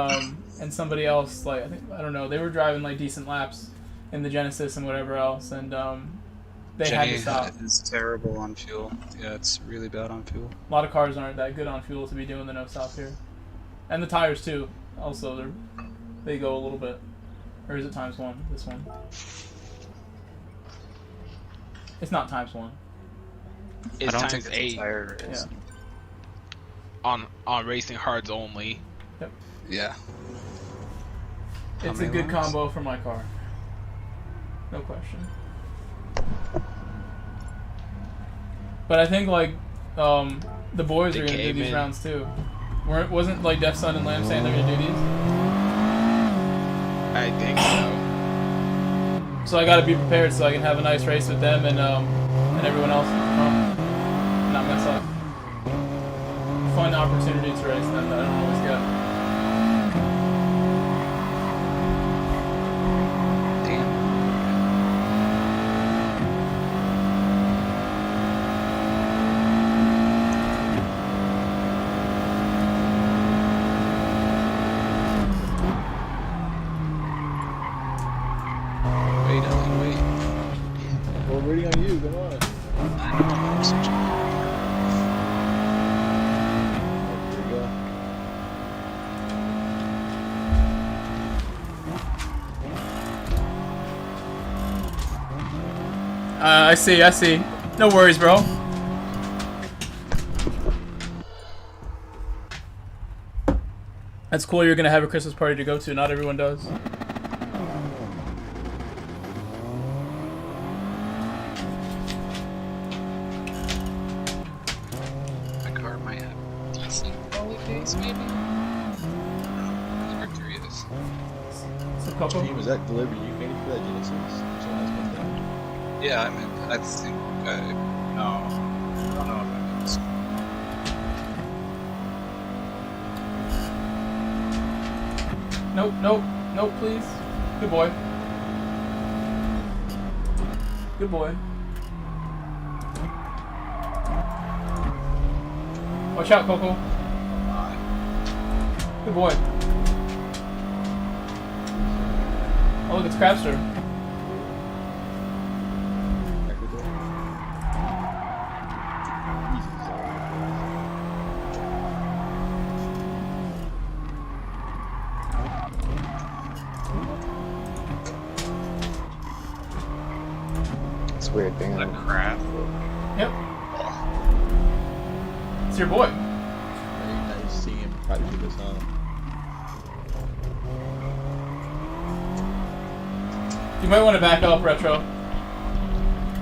and somebody else, like I don't know, they were driving like decent laps in the Genesis and whatever else, and they had to stop.
Is terrible on fuel. Yeah, it's really bad on fuel.
A lot of cars aren't that good on fuel to be doing the no stop here, and the tires too. Also, they go a little bit, or is it ×1? This one. It's not ×1.
It's
I don't
times
think it's
8.
a tire race.
Yeah.
On racing hards only.
Yep.
Yeah.
It's a good combo for my car. No question. But I think like the boys are gonna do these rounds too. Wasn't like Def Sun and Lamb saying they're gonna do these?
I think so.
So I gotta be prepared so I can have a nice race with them and everyone else. Not mess up. Fun opportunity to race them that I don't always get.
We're waiting on you, come on. Here we go.
I see. No worries, bro. That's cool, you're gonna have a Christmas party to go to. Not everyone does.
My car might have decent qualities, maybe? Gr.3 is.
Which team was that delivery you made for that Genesis? Someone else put that.
Yeah, I mean, I think no. I don't know if I mean this.
Nope, please. Good boy. Good boy. Watch out, Coco. Good boy. Oh, look, it's Crabster.
It's weird being
a crap.
Yep. It's your boy.
Very nice seeing him practice this, huh?
You might want to back up, Retro.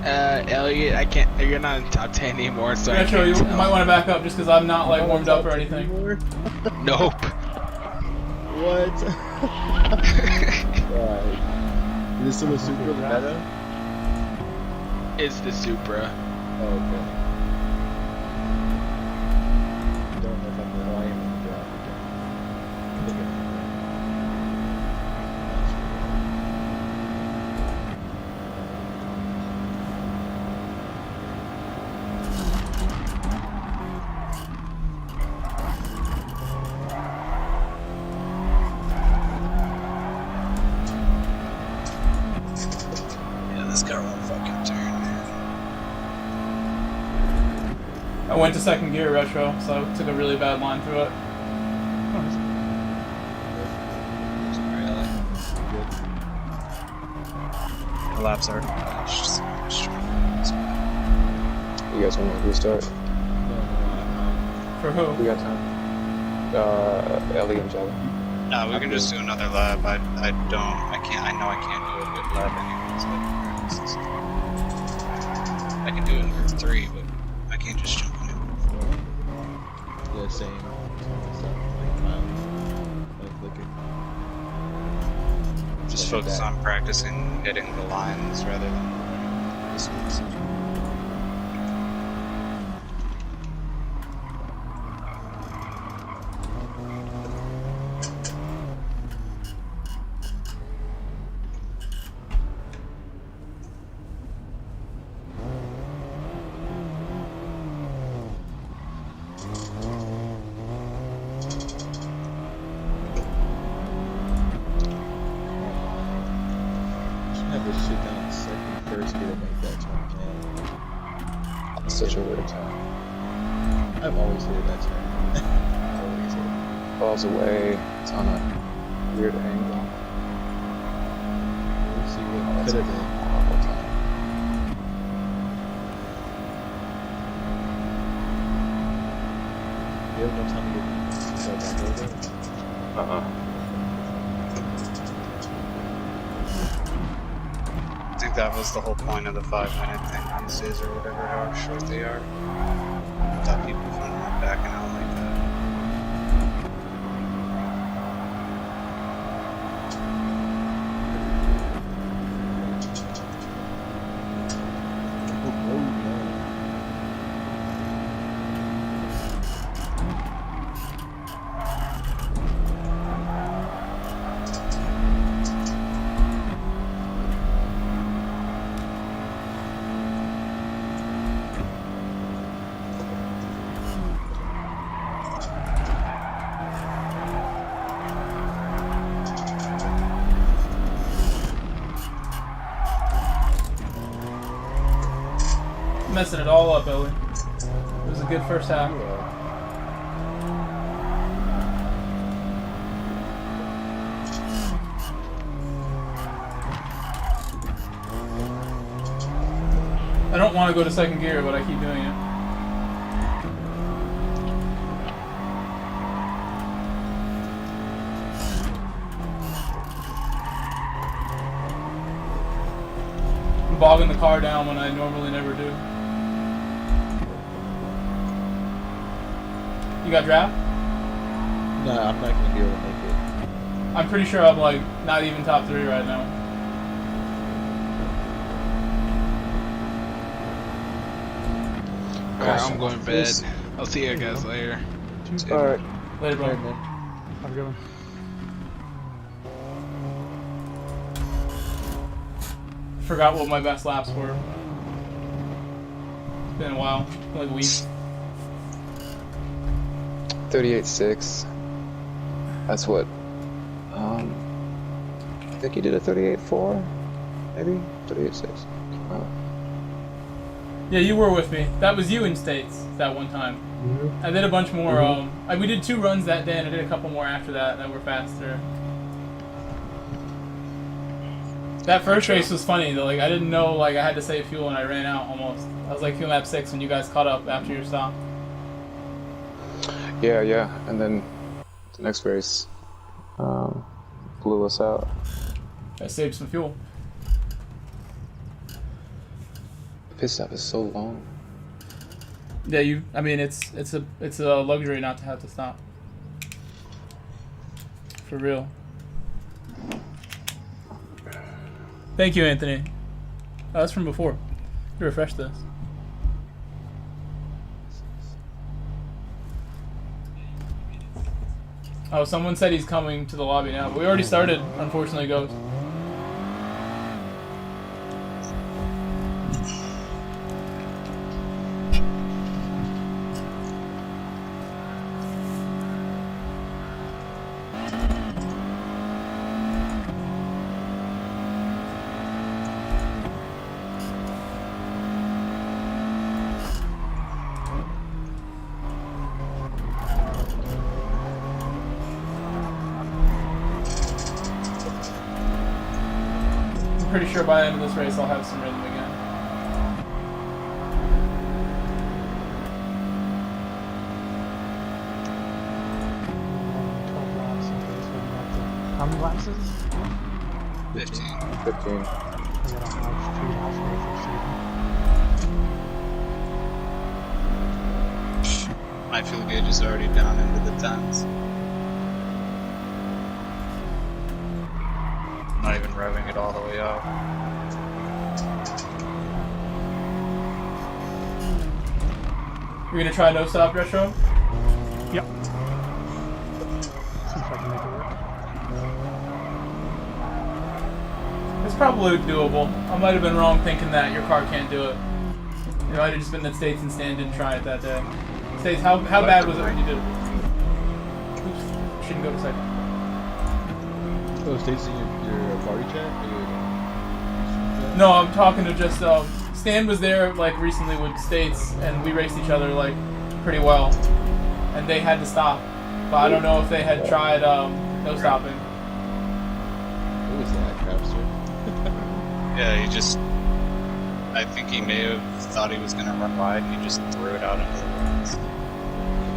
Elliot, I can't. You're not in top 10 anymore, so
Retro,
I
you
can't tell.
might want to back up just because I'm not like warmed up or anything.
Nope.
What? Right. Is this still a Supra the meta?
It's the Supra.
Oh, okay. I don't know if I'm the I am in the draft again. I think I'm
went to second gear retro, so I took a really bad line through it.
The laps are finished.
You guys want to restart?
For who?
We got time. Ellie and Java.
No, we can just do another lap. I know I can't do a good lap anyways. I can do it in Gr.3, but I can't just jump in it.
Yeah, same.
Just focus on practicing hitting the lines rather than the speeds.
Such a weird turn.
I've always hated that turn. Always hated it.
Falls away. It's on a weird angle.
We'll see what could have been.
Awful time.
You have no time to get back over?
I think that was the whole point of the 5-minute thing these days, or whatever, how short they are. Stop people from backing out like that.
Messing it all up, Ellie. It was a good first half. I don't want to go to second gear, but I keep doing it. I'm bogging the car down when I normally never do. You got draft?
No, I'm not gonna be able to make it.
I'm pretty sure I'm like not even top 3 right now.
Alright, I'm going to bed. I'll see you guys later.
Alright.
Later, bro.
Have a good one.
Forgot what my best laps were. It's been a while, like a week.
38.6. That's what. I think he did a 38.4, maybe 38.6.
Yeah, you were with me. That was you in States that one time. I did a bunch more. We did 2 runs that day, and I did a couple more after that were faster. That first race was funny though. Like I didn't know like I had to save fuel, and I ran out almost. I was like fuel lap 6 when you guys caught up after your stop.
Yeah, and then the next race blew us out.
I saved some fuel.
The pit stop is so long.
Yeah, I mean, it's a luxury not to have to stop. For real. Thank you, Anthony. Oh, that's from before. You refresh this. Oh, someone said he's coming to the lobby now. But we already started, unfortunately, Ghost. I'm pretty sure by the end of this race I'll have some rhythm again.
How many laps is it?
15.
15.
I gotta have 3 laps worth of saving.
My fuel gauge is already down into the tens. Not even revving it all the way up.
You're gonna try no stop retro?
Yep. See if I can make it work.
It's probably doable. I might have been wrong thinking that your car can't do it. It might have just been that States and Stan didn't try it that day. States, how bad was it when you did it? Oops, shouldn't go to second.
Oh, Stacy, your party chat?
No, I'm talking to just Stan was there like recently with States, and we raced each other like pretty well, and they had to stop. But I don't know if they had tried no stopping.
What was that, Crapster?
Yeah, he just... I think he may have thought he was going to run wide, and he just threw it out into the woods.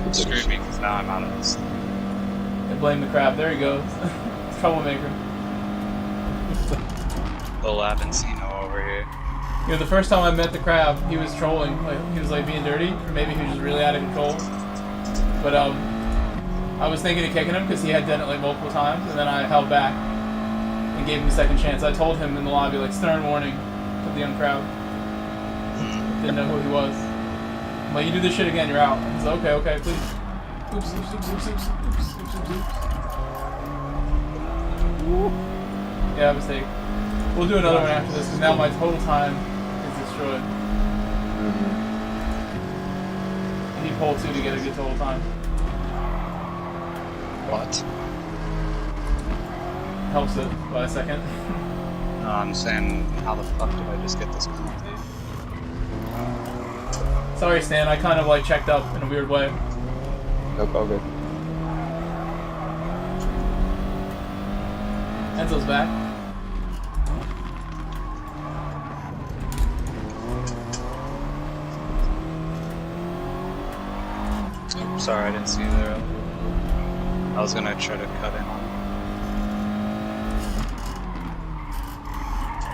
It screwed me, because now I'm out of this.
They blame the crab. There he goes. Troublemaker.
Little Avencino over here.
You know, the first time I met the crab, he was trolling. Like, he was like being dirty, or maybe he was just really out of control. But I was thinking of kicking him because he had done it like multiple times, and then I held back and gave him a second chance. I told him in the lobby, like, stern warning to the young crowd. Didn't know who he was. I'm like, you do this shit again, you're out. He's like, okay, please. Oops. Yeah, mistake. We'll do another one after this, because now my total time is destroyed. I need pole 2 to get a good total time.
What?
Helps it by a second.
No, I'm saying, how the fuck did I just get this penalty?
Sorry, Stan, I kind of like checked up in a weird way.
Nope, all good.
Enzo's back.
Oops, sorry, I didn't see you there. I was gonna try to cut in on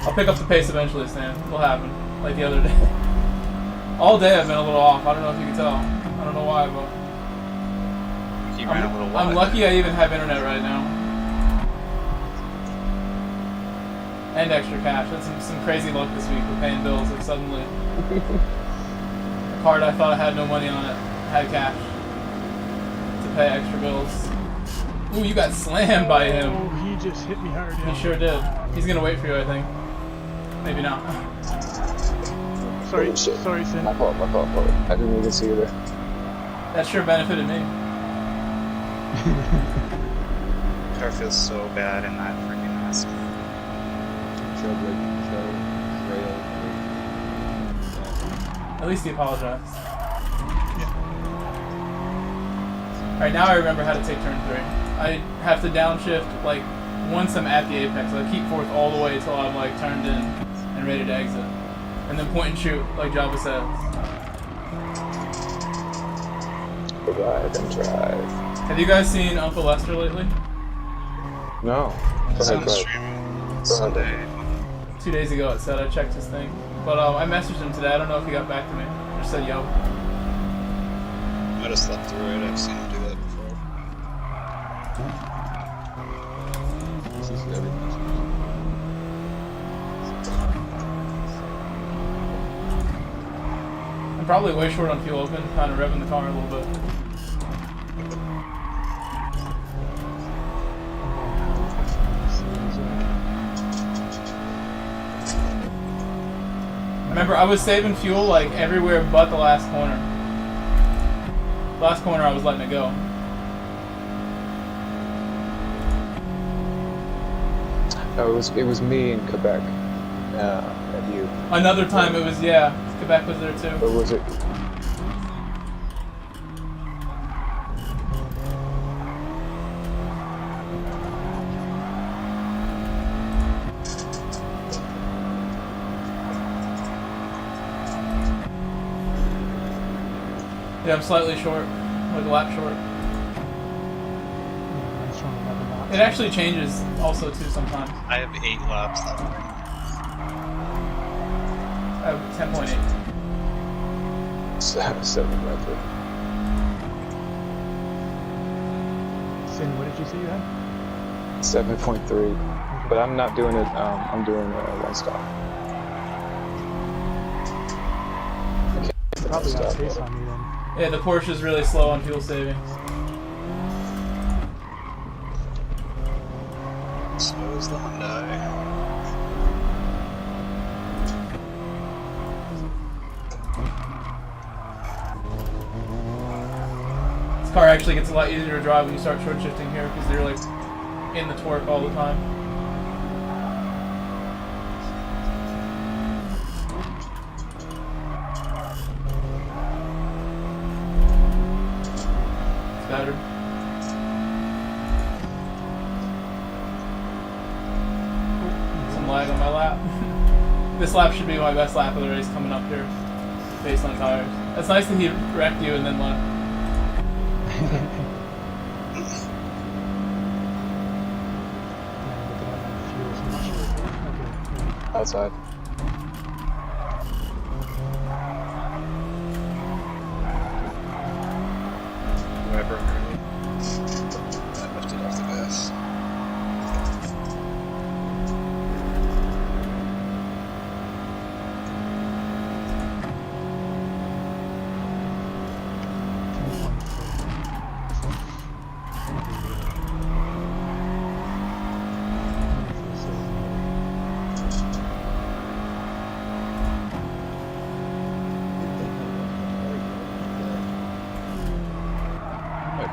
I'll pick up the pace eventually, Stan. It'll happen. Like the other day. All day I've been a little off. I don't know if you can tell. I don't know why, but...
You ran a little wide.
I'm lucky I even have internet right now. And extra cash. That's some crazy luck this week with paying bills. Like suddenly... a card I thought I had no money on it had cash. To pay extra bills. Ooh, you got slammed by him.
Oh, he just hit me hard.
He sure did. He's gonna wait for you, I think. Maybe not.
Sorry, sorry, Sin.
My fault. I didn't even see you there.
That sure benefited me.
Car feels so bad in that freaking mess.
At least he apologized. Alright, now I remember how to take turn 3. I have to downshift, like, once I'm at the apex. I keep fourth all the way until I'm, like, turned in and ready to exit. And then point and shoot, like Java says.
Ride and drive.
Have you guys seen Uncle Lester lately?
No.
It's on the stream Sunday.
2 days ago it said I checked his thing. But I messaged him today. I don't know if he got back to me. I just said yo.
I might have slept through it. I've seen him do that before.
This is everything.
I'm probably way short on fuel. I've been kind of revving the car a little bit. Remember, I was saving fuel like everywhere but the last corner. Last corner I was letting it go.
Oh, it was me in Quebec. And you.
Another time it was, yeah, Quebec was there too.
Or was it?
Yeah, I'm slightly short, like a lap short. It actually changes also too sometimes.
I have 8 laps left right now.
I have 10.8.
7 right there.
Sin, what did you say you had?
7.3. But I'm not doing it, I'm doing one stop.
Probably outpace on you then.
Yeah, the Porsche is really slow on fuel savings.
So is the Hyundai.
This car actually gets a lot easier to drive when you start short shifting here because they're like in the torque all the time. It's better. Some lag on my lap. This lap should be my best lap of the race coming up here based on tires. It's nice that he wrecked you and then left.
Outside.
Whoever early. I lifted off the gas.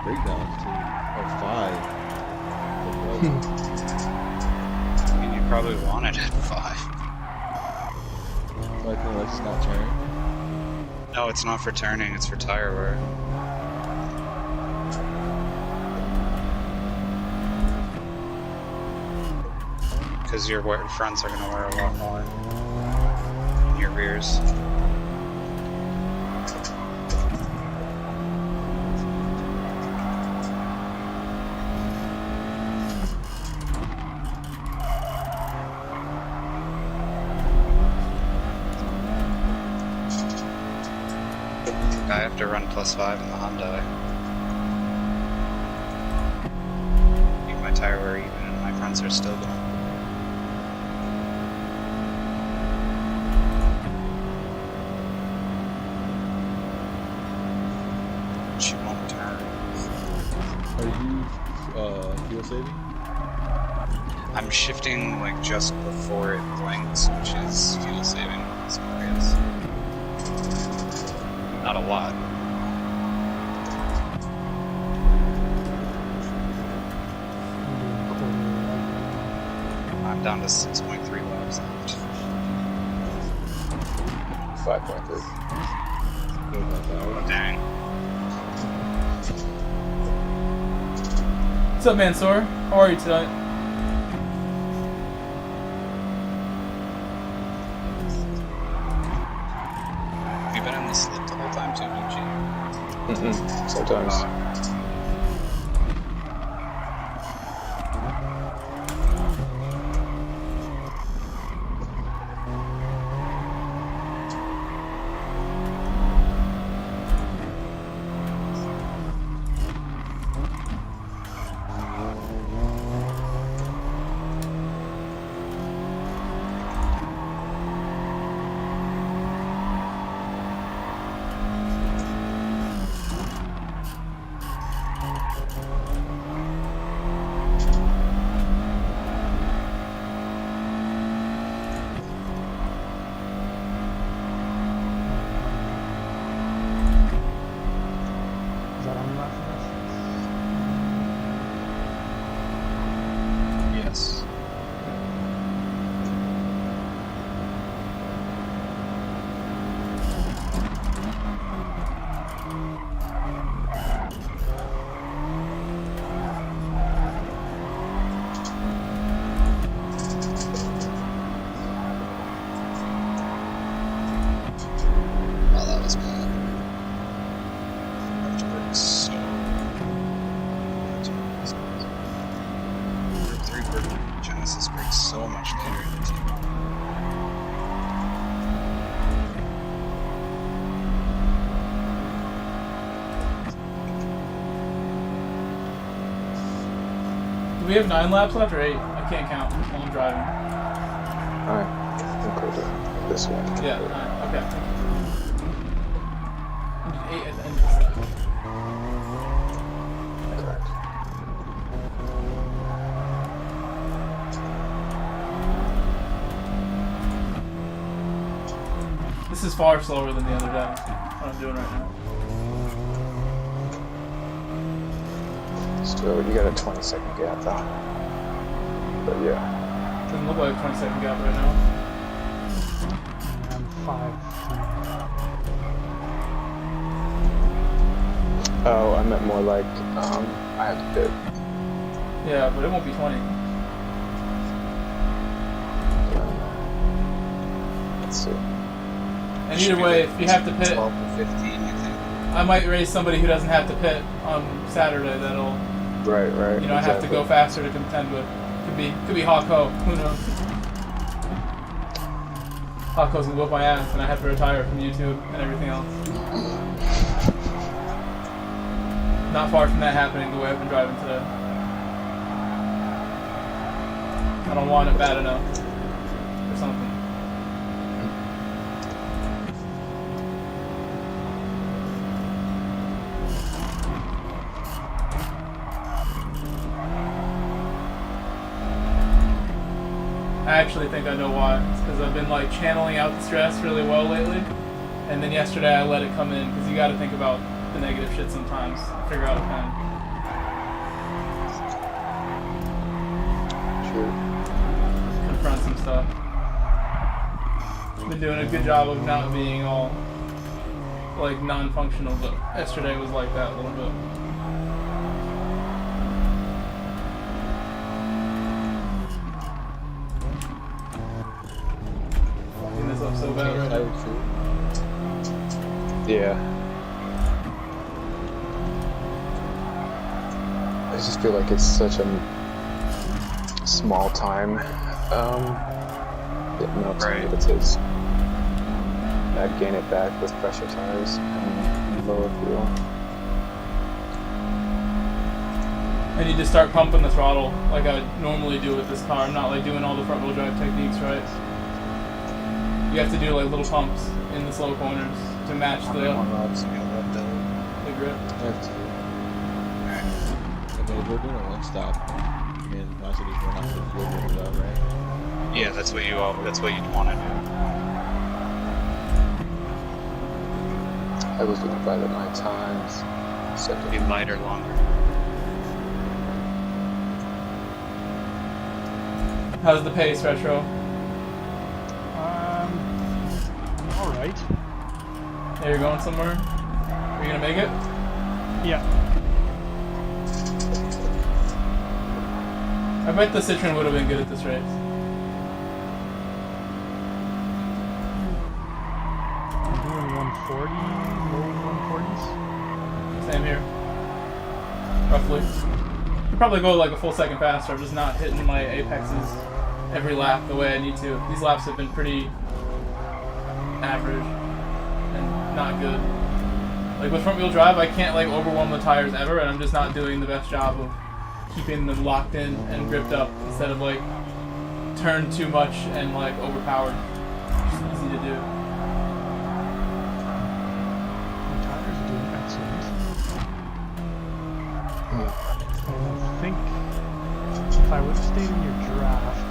Breakdowns too. Or 5.
I mean, you probably want it at 5.
Why can let's not turn?
No, it's not for turning, it's for tire wear. Because your fronts are going to wear a lot more. And your rears. I have to run +5 in the Hyundai. Keep my tire wear even and my fronts are still going. She won't turn.
Are you fuel saving?
I'm shifting like just before it blinks, which is fuel saving. So yes. Not a lot. I'm down to 6.3 laps left.
5.3.
Oh, dang.
What's up, Mansoor? How are you tonight?
Have you been in the slip the whole time too, Gucci?
Sometimes.
Genesis breaks so much later.
Do we have 9 laps left or 8? I can't count while I'm driving.
I think we'll do this one.
Yeah, 9. Okay. I did 8 at the end of this lap.
Correct.
This is far slower than the other day. What I'm doing right now.
So you got a 20-second gap though. But yeah.
Doesn't look like a 20-second gap right now.
I'm 5.
Oh, I meant more like I had to bid.
Yeah, but it won't be 20.
Let's see.
And either way, if you have to pit,
12 to 15, I think.
I might race somebody who doesn't have to pit on Saturday. That'll,
right.
you know, I have to go faster to contend with. Could be Hawko. Who knows? Hawko's gonna whoop my ass, and I have to retire from YouTube and everything else. Not far from that happening the way I've been driving today. I don't want it bad enough or something. I actually think I know why. It's because I've been like channeling out the stress really well lately. And then yesterday I let it come in because you got to think about the negative shit sometimes. Figure out a pen.
True.
Confront some stuff. Been doing a good job of not being all like non-functional, but yesterday was like that a little bit. Fucking this up so bad right now.
Yeah. I just feel like it's such a small time. It melts
Right.
with its. I'd gain it back with pressure tires and lower fuel.
I need to start pumping the throttle like I normally do with this car. I'm not like doing all the front wheel drive techniques right. You have to do like little pumps in the slow corners to match the grip.
I mean, if we're doing a one stop, I mean, most of these we're not going to do that, right?
Yeah, that's what you'd want to do.
I was looking by my times. Set
Be lighter longer.
How's the pace, Retro?
Alright.
Yeah, you're going somewhere? Are you gonna make it?
Yeah.
I bet the Citroen would have been good at this race.
I'm doing 140, low 140s.
Same here. Roughly. Could probably go like a full second faster. I'm just not hitting my apexes every lap the way I need to. These laps have been pretty average and not good. Like with front wheel drive, I can't like overwhelm the tires ever, and I'm just not doing the best job of keeping them locked in and gripped up instead of like turn too much and like overpowered. Just easy to do.
The tires are doing excellent. And I think if I would have stayed in your draft,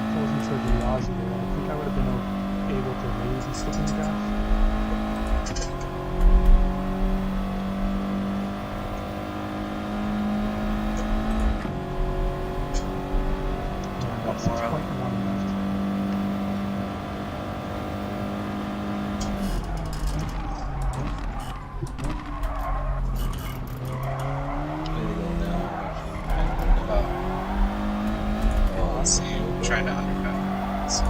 if I wasn't so Aussie there, I think I would have been able to maybe stick in the draft. Yeah, about 6.1 left.
Let's see. I'm trying to undercut. Let's see.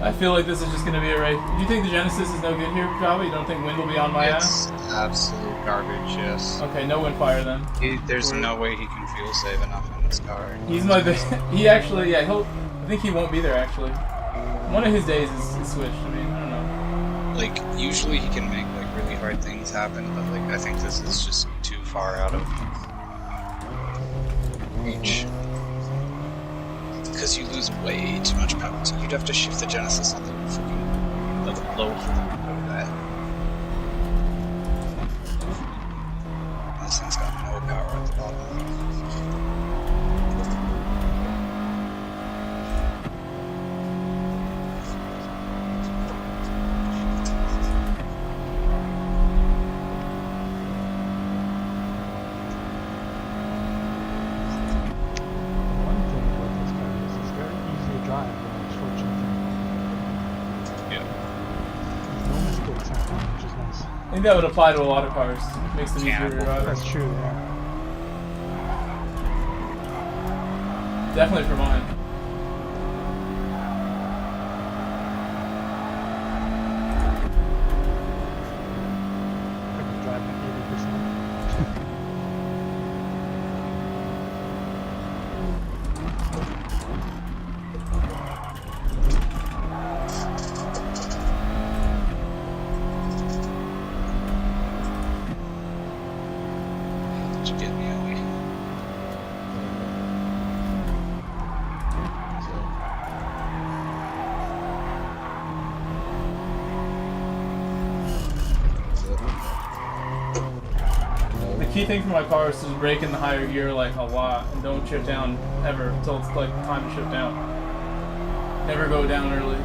I feel like this is just gonna be a race. Do you think the Genesis is no good here, Java? You don't think wind will be on my ass?
It's absolute garbage, yes.
Okay, no wind fire then.
There's no way he can feel safe enough in this car.
He's my he actually, yeah, I think he won't be there actually. One of his days is switched, I mean, I don't know.
Like, usually he can make like really hard things happen, but like, I think this is just too far out of reach. Because you lose way too much power, so you'd have to shift the Genesis on the freaking like low for them to do that. This thing's got no power at the bottom.
I think that would apply to a lot of cars. Makes them easier to drive.
That's true, yeah.
Definitely for mine.
I can drive at 80%.
The key thing for my car is to brake in the higher gear like a lot and don't shift down ever until it's like time to shift down. Never go down early.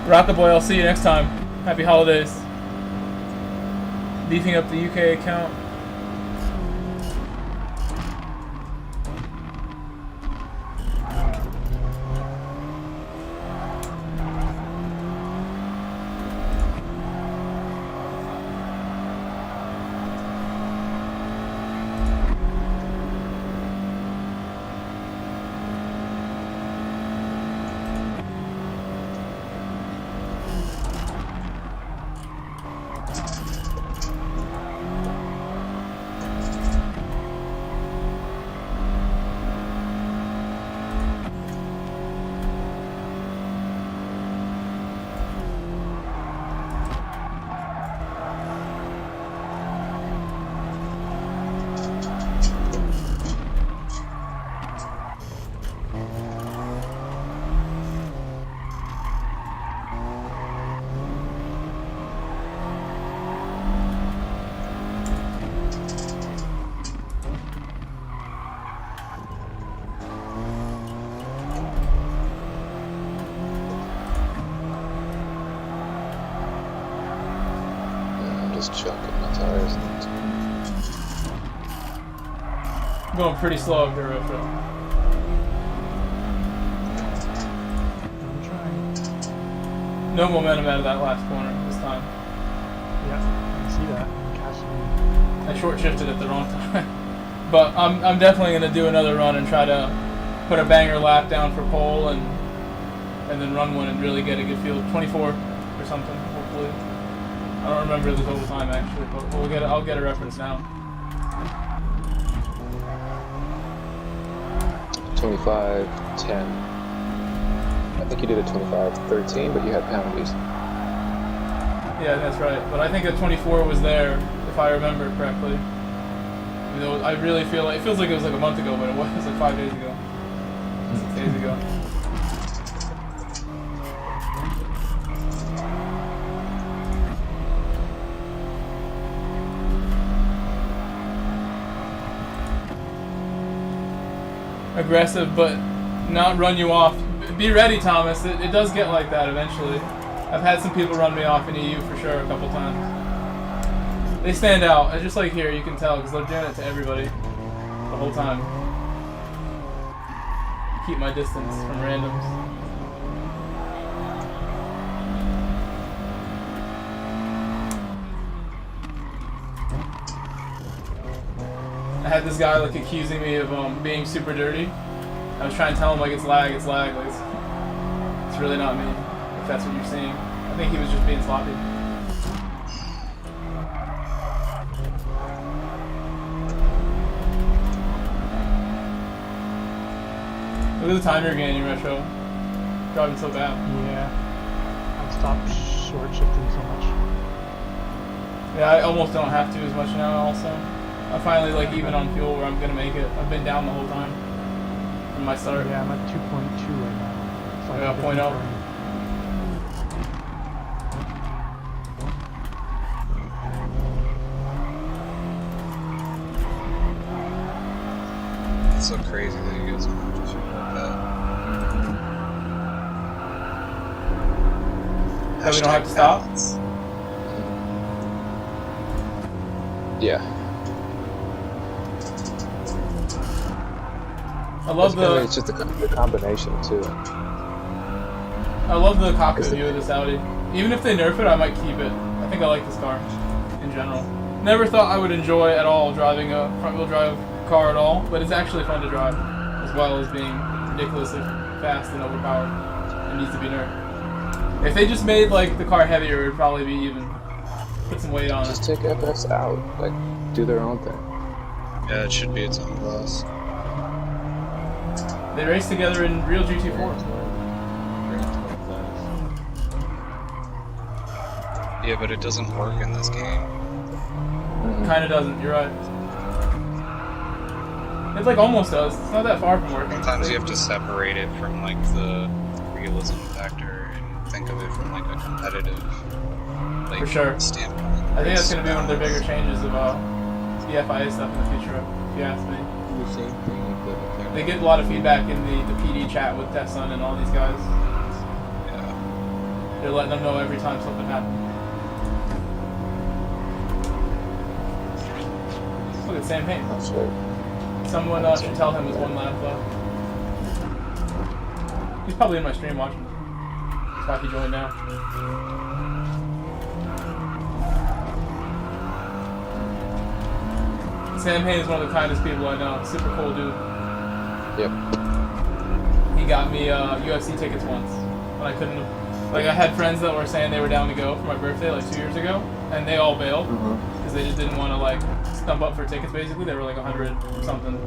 Rock the boy, I'll see you next time. Happy holidays. Beefing up the UK account.
Just chucking my tires into.
I'm going pretty slow up here, Phil.
I'm trying.
No momentum out of that last corner this time.
Yeah, I can see that.
I short shifted at the wrong time. But I'm definitely gonna do another run and try to put a banger lap down for pole and then run one and really get a good feel. 24 or something, hopefully. I don't remember the total time actually, but I'll get a reference now.
25:10. I think you did a 25:13, but you had penalties.
Yeah, that's right. But I think that 24 was there, if I remember correctly. You know, I really feel like it feels like it was like a month ago, but it was like 5 days ago, 6 days ago. aggressive, but not run you off. Be ready, Thomas. It does get like that eventually. I've had some people run me off in EU for sure a couple times. They stand out. It's just like here, you can tell, because they're doing it to everybody the whole time. Keep my distance from randoms. I had this guy like accusing me of being super dirty. I was trying to tell him like it's lag, it's lag. Like, it's really not me, if that's what you're seeing. I think he was just being sloppy. Look at the time you're gaining, Retro. Driving so bad.
Yeah. I've stopped short shifting so much.
Yeah, I almost don't have to as much now also. I'm finally like even on fuel where I'm gonna make it. I've been down the whole time from my start.
Yeah, I'm at 2.2 right now. So
yeah, 0.0.
It's so crazy that you guys want to just like that.
That we don't have to stop?
Yeah.
I love
it's just the combination too.
I love the cockpit view of this Audi. Even if they nerf it, I might keep it. I think I like this car in general. Never thought I would enjoy at all driving a front-wheel drive car at all, but it's actually fun to drive, as well as being ridiculously fast and overpowered. It needs to be nerfed. If they just made like the car heavier, it would probably be even. Put some weight on it.
Just take FS out, like do their own thing.
Yeah, it should be its own class.
They race together in real GT4.
Yeah, but it doesn't work in this game.
Kinda doesn't, you're right. It like almost does. It's not that far from working.
Sometimes you have to separate it from like the realism factor and think of it from like a competitive
for sure.
standpoint.
I think that's going to be one of their bigger changes of the FIA stuff in the future, if you ask me.
The same thing.
They get a lot of feedback in the PD chat with Tesson and all these guys.
Yeah.
They're letting them know every time something happens. Look at Sam Payne.
That's right.
Someone should tell him there's one lap left. He's probably in my stream watching. That's why he joined now. Sam Payne is one of the kindest people I know. Super cool dude.
Yep.
He got me UFC tickets once when I couldn't. Like I had friends that were saying they were down to go for my birthday like 2 years ago, and they all bailed because they just didn't want to like stump up for tickets. Basically, they were like 100 or something,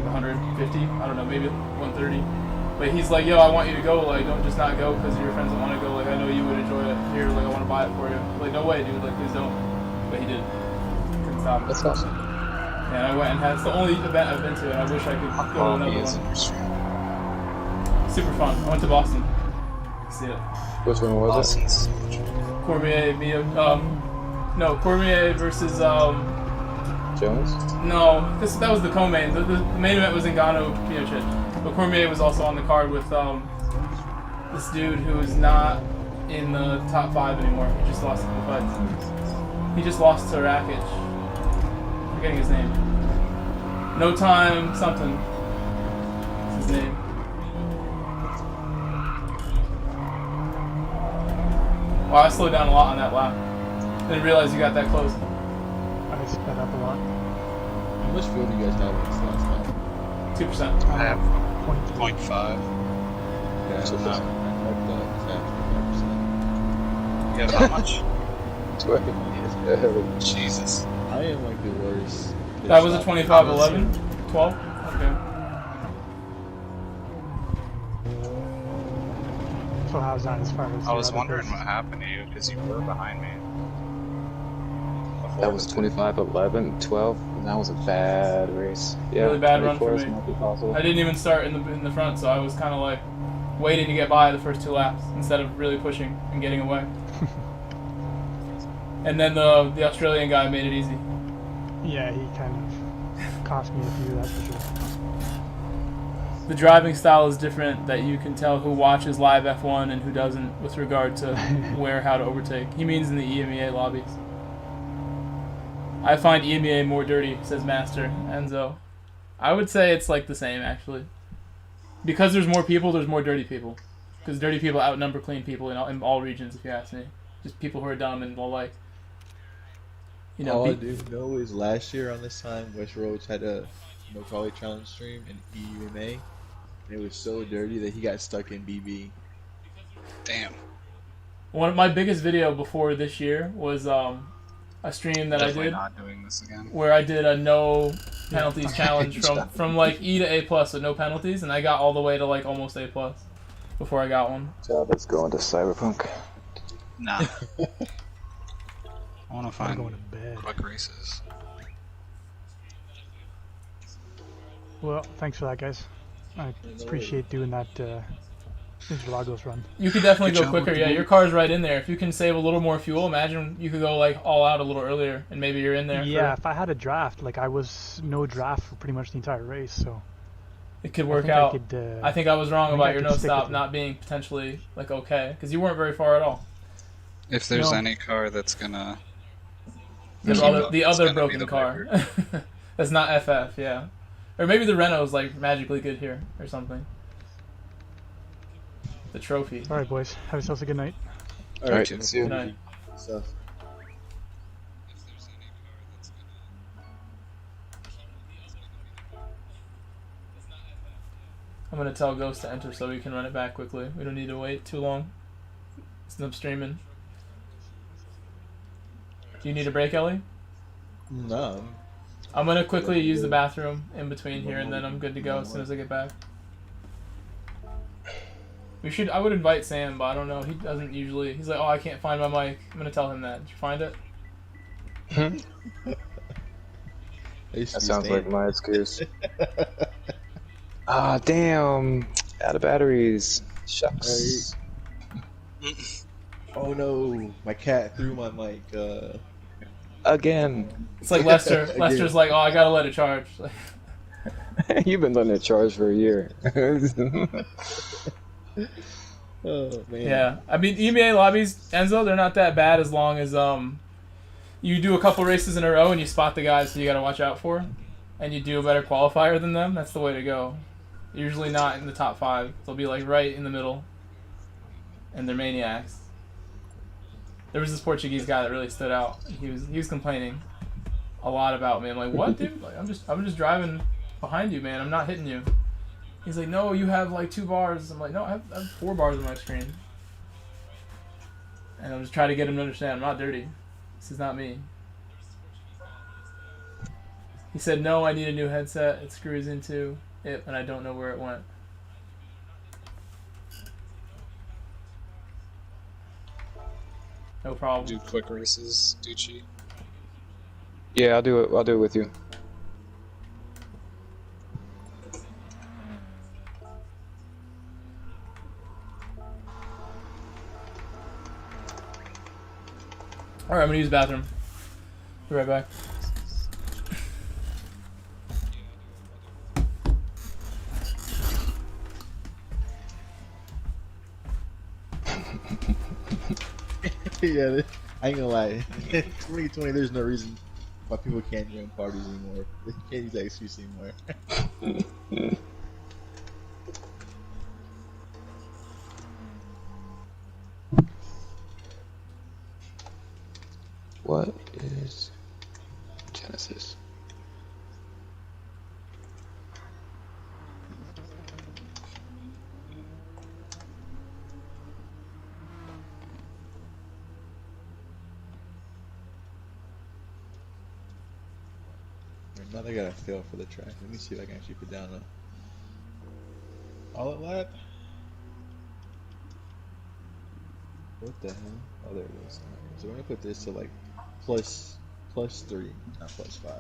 150. I don't know, maybe 130. But he's like, yo, I want you to go. Like, don't just not go because your friends don't want to go. Like, I know you would enjoy it. Here, like, I want to buy it for you. Like, no way, dude. Like, please don't. But he did. Couldn't stop it.
That's awesome.
And I went and had. It's the only event I've been to, and I wish I could go to another one. Super fun. I went to Boston. See it.
Which one was it?
Cormier, no, Cormier versus
Jones?
No, that was the co-main. The main event was Ngannou Miocic, but Cormier was also on the card with this dude who is not in the top 5 anymore. He just lost the fights. He just lost to Rakic. I'm forgetting his name. No time something. What's his name? Wow, I slowed down a lot on that lap. Didn't realize you got that close.
I sped up a lot.
How much fuel do you guys have in this last lap?
2%.
I have 0.5.
Yeah, so not
You have how much?
20.
Jesus.
I am like the worst.
That was a 25-11? 12? Okay.
So how's that as far as
I was wondering what happened to you because you were behind me.
That was 25-11, 12. That was a bad race. Yeah,
Really bad run for me.
might be possible.
I didn't even start in the front, so I was kind of like waiting to get by the first 2 laps instead of really pushing and getting away. And then the Australian guy made it easy.
Yeah, he kind of cost me a few, that's for sure.
the driving style is different, that you can tell who watches live F1 and who doesn't with regard to where how to overtake. He means in the EMEA lobbies. I find EMEA more dirty, says Master Enzo. I would say it's like the same, actually. Because there's more people, there's more dirty people. Because dirty people outnumber clean people in all regions, if you ask me. Just people who are dumb and will like, you know.
All I do know is last year on this time, West Roads had a No Quality Challenge stream in EMA. And it was so dirty that he got stuck in BB.
Damn.
One of my biggest video before this year was a stream that
Definitely
I did.
Not doing this again.
Where I did a no penalties challenge from like E to A+, with no penalties, and I got all the way to like almost A+ before I got one.
So let's go into Cyberpunk.
Nah. I want to find quick races.
Well, thanks for that, guys. I appreciate doing that Interlagos run.
You could definitely go quicker, yeah. Your car's right in there. If you can save a little more fuel, imagine you could go like all out a little earlier, and maybe you're in there.
Yeah, if I had a draft, like I was no draft for pretty much the entire race, so
it could work out. I think I was wrong about your no stop not being potentially like okay, because you weren't very far at all.
If there's any car that's gonna...
The other broken car. That's not FF, yeah. Or maybe the Renault's like magically good here or something. The trophy.
Alright, boys. Have yourselves a good night.
Alright, see you.
Good night. I'm gonna tell Ghost to enter so we can run it back quickly. We don't need to wait too long. It's up streaming. Do you need a break, Ellie?
No.
I'm gonna quickly use the bathroom in between here, and then I'm good to go as soon as I get back. I would invite Sam, but I don't know. He doesn't usually. He's like, oh, I can't find my mic. I'm gonna tell him that. Did you find it?
That sounds like my excuse. Ah, damn! Out of batteries. Shucks.
Oh no, my cat threw my mic.
Again.
It's like Lester.
Again.
Lester's like, oh, I gotta let it charge.
You've been letting it charge for a year.
Oh man.
Yeah, I mean EMEA lobbies, Enzo, they're not that bad as long as you do a couple races in a row and you spot the guys who you gotta watch out for, and you do a better qualifier than them. That's the way to go. Usually not in the top 5. They'll be like right in the middle, and they're maniacs. There was this Portuguese guy that really stood out. He was complaining a lot about me. I'm like, what, dude? Like, I'm just driving behind you, man. I'm not hitting you. He's like, no, you have like 2 bars. I'm like, no, I have 4 bars on my screen. And I'm just trying to get him to understand I'm not dirty. This is not me. He said, no, I need a new headset. It screws into it, and I don't know where it went. No problem.
Do quick races, Ducci.
Yeah, I'll do it. I'll do it with you.
Alright, I'm gonna use the bathroom. Be right back.
Yeah, I ain't gonna lie. 2020, there's no reason why people can't join parties anymore. They can't use that excuse anymore.
What is Genesis?
Now they gotta fail for the track. Let me see if I can actually put down a all at lap. What the hell? Oh, there it is. Right, so we're gonna put this to like plus 3, not plus 5.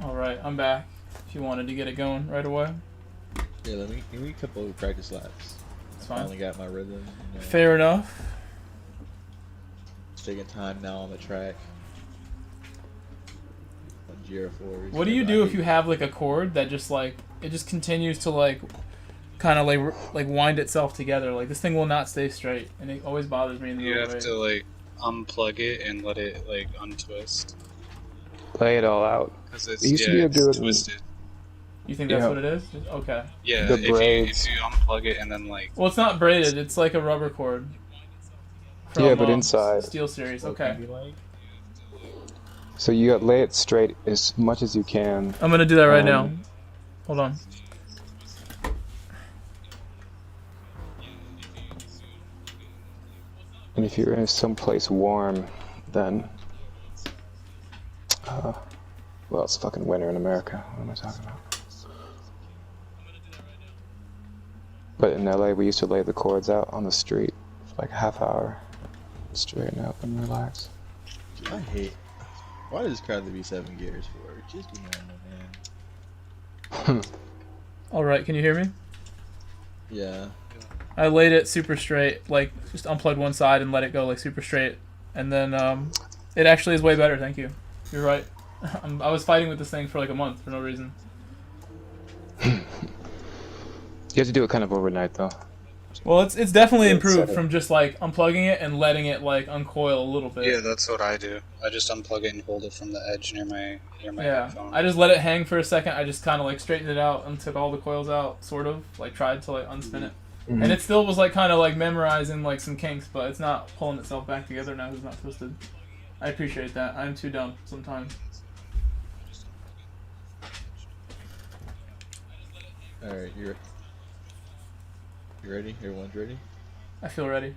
Alright, I'm back. If you wanted to get it going right away.
Yeah, give me a couple of practice laps.
It's
I
fine.
finally got my rhythm. You know.
Fair enough.
It's taking time now on the track. On Gr.4.
What do you do if you have like a cord that just like it just continues to like kind of like wind itself together? Like this thing will not stay straight, and it always bothers me in the
You
middle
have
of
to like unplug it and let it like untwist.
Lay it all out.
Because it's,
We used to be able to do it.
twisted.
You think that's what it is? Okay.
Yeah,
The
if you unplug it and then like.
Well, it's not braided. It's like a rubber cord.
Yeah, but inside.
Steel Series. Okay.
So you got lay it straight as much as you can.
I'm gonna do that right now. Hold on.
And if you're in someplace warm, then well, it's fucking winter in America. What am I talking about? But in LA, we used to lay the cords out on the street for like a half hour, straighten up and relax.
I hate. Why does this car have to be 7 gears for? Just be normal, man.
Alright, can you hear me?
Yeah.
I laid it super straight, like just unplugged one side and let it go like super straight, and then it actually is way better. Thank you. You're right. I was fighting with this thing for like a month for no reason.
You have to do it kind of overnight, though.
Well, it's definitely
Yeah,
improved
set it.
from just like unplugging it and letting it like uncoil a little bit.
Yeah, that's what I do. I just unplug it and hold it from the edge near my
Yeah,
headphone.
I just let it hang for a second. I just kind of like straightened it out and took all the coils out, sort of like tried to like unspin it,
Mhm.
and it still was like kind of like memorizing like some kinks, but it's not pulling itself back together now. It's not twisted. I appreciate that. I'm too dumb sometimes.
All right, you ready? Everyone's ready?
I feel ready.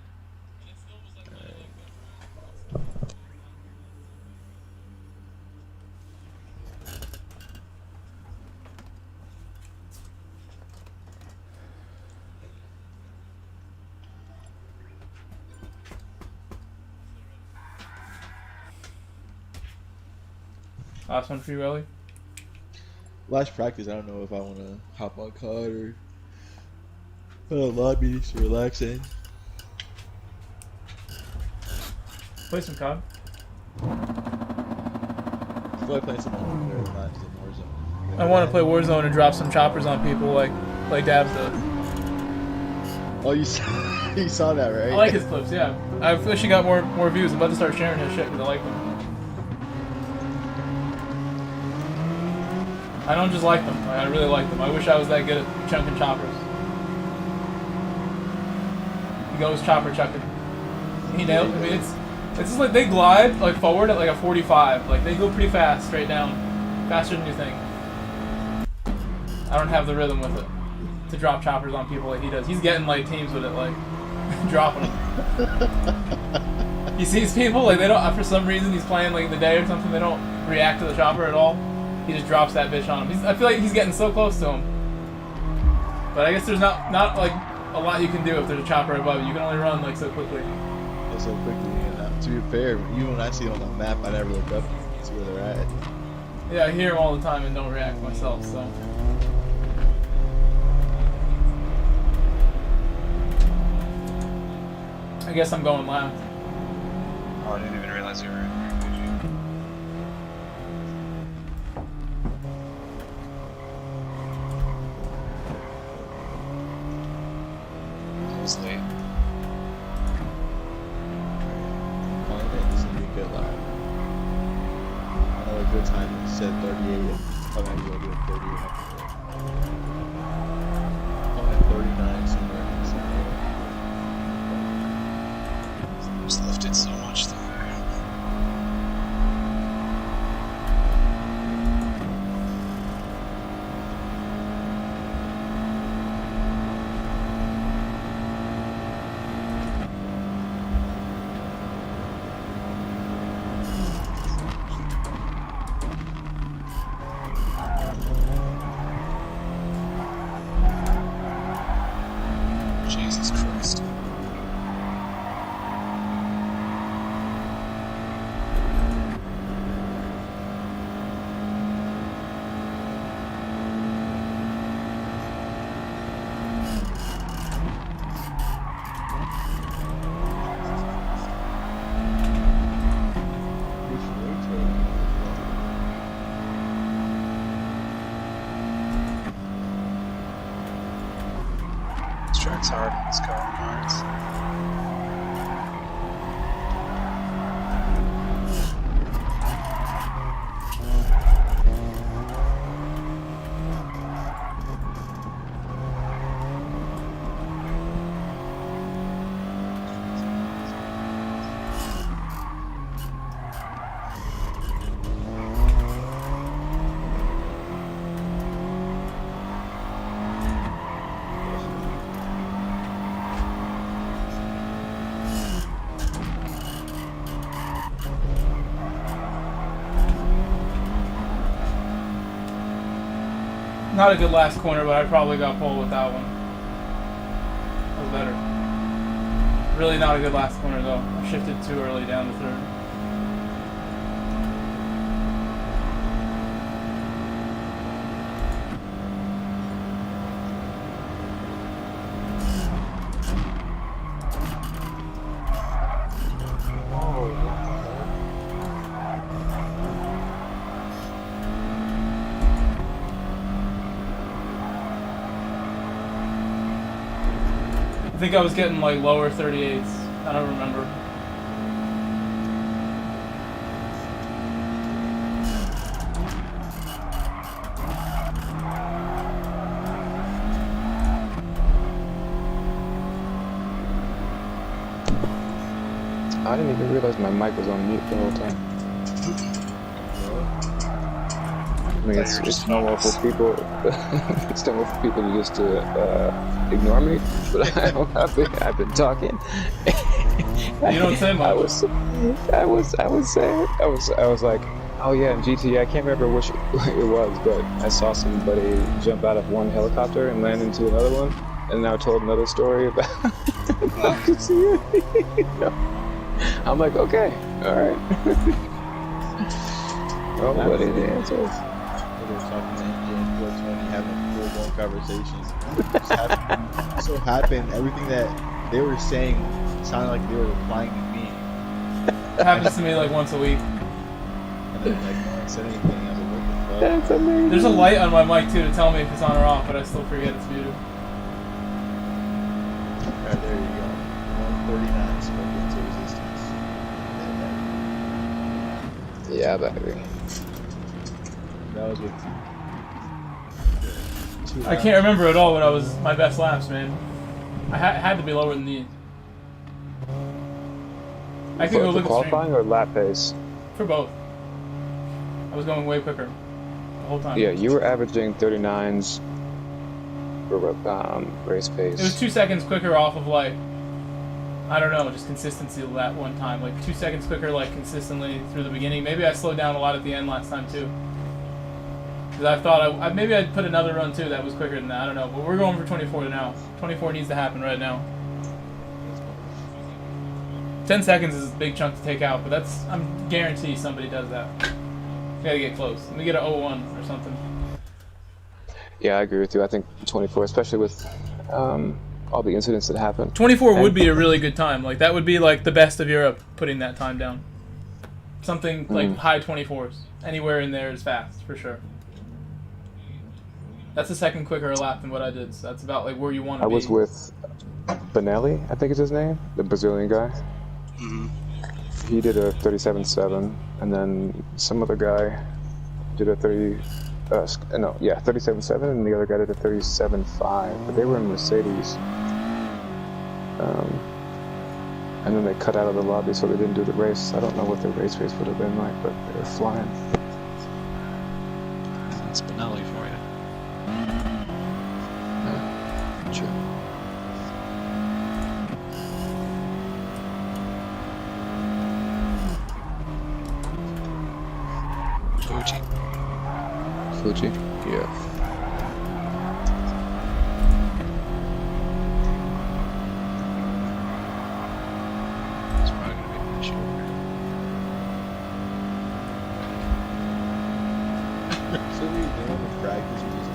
Last one for you, Ellie.
Last practice, I don't know if I want to hop on COD or lobby to relax in.
Play some COD.
I feel like playing some multiplayer, not just Warzone.
I want to play Warzone and drop some choppers on people like Dabs does.
Oh, you saw, you saw that, right?
I like his clips, yeah. I wish he got more views. I'm about to start sharing his shit because I like them. I don't just like them. I really like them. I wish I was that good at chunking choppers. He goes chopper chucking. He nailed it. I mean, it's just like they glide like forward at like a 45. Like they go pretty fast, straight down, faster than you think. I don't have the rhythm with it to drop choppers on people like he does. He's getting like teams with it, like dropping them. He sees people like they don't. For some reason, he's playing like the day or something. They don't react to the chopper at all. He just drops that bitch on him. I feel like he's getting so close to him. But I guess there's not like a lot you can do if there's a chopper above you. You can only run like so quickly.
Yeah, so quickly. And to be fair, even when I see them on the map, I never look up to see where they're at.
Yeah, I hear him all the time and don't react myself. So. I guess I'm going last.
Oh, I didn't even realize you were in here. It was late.
Calling it, this will be a good lap. I know a good time is set 38. I'm probably going to do a 30 or I'm at 39 somewhere.
Just lifted so much there. Jesus Christ.
It's hard in this car. Parts.
Not a good last corner, but I probably got pole with that one. That was better. Really not a good last corner though. I shifted too early down the third. I think I was getting like lower 38s. I don't remember.
I didn't even realize my mic was on mute the whole time. I mean, it's normal for people. It's normal for people to just ignore me, but I've been talking.
You don't say much.
I was like, oh yeah, in GT, I can't remember which it was, but I saw somebody jump out of one helicopter and land into another one, and now told another story about I'm like, okay, all right. Oh, what are the answers?
They were talking to MJ and 420, having full-blown conversations. It so happened, everything that they were saying sounded like they were replying to me.
It happens to me like once a week.
And then like no one said anything. I was like, what the fuck?
That's amazing.
There's a light on my mic too to tell me if it's on or off, but I still forget it's muted.
Alright, there you go. 139 spoken to resistance.
Yeah, baby.
That was with two
I can't remember at all what I was my best laps, man. I had to be lower than these. I could go look at
qualifying or lap pace?
For both. I was going way quicker the whole time.
Yeah, you were averaging 39s for race pace.
It was 2 seconds quicker off of like, I don't know, just consistency that one time. Like 2 seconds quicker, like consistently through the beginning. Maybe I slowed down a lot at the end last time too. Because I thought maybe I'd put another run too that was quicker than that. I don't know. But we're going for 24 now. 24 needs to happen right now. 10 seconds is a big chunk to take out, but I'm guarantee somebody does that. We gotta get close. Let me get an 01 or something.
Yeah, I agree with you. I think 24, especially with all the incidents that happened.
24 would be a really good time. Like that would be like the best of Europe putting that time down. Something like high 24s. Anywhere in there is fast, for sure. That's a second quicker a lap than what I did, so that's about like where you want to be.
I was with Benelli, I think is his name, the Brazilian guy. He did a 37.7, and then some other guy did a 37.7, and the other guy did a 37.5, but they were in Mercedes. And then they cut out of the lobby, so they didn't do the race. I don't know what their race pace would have been like, but they were flying.
That's Benelli for you.
True. Fuji? Yeah.
It's probably gonna be an issue.
So we want to practice music.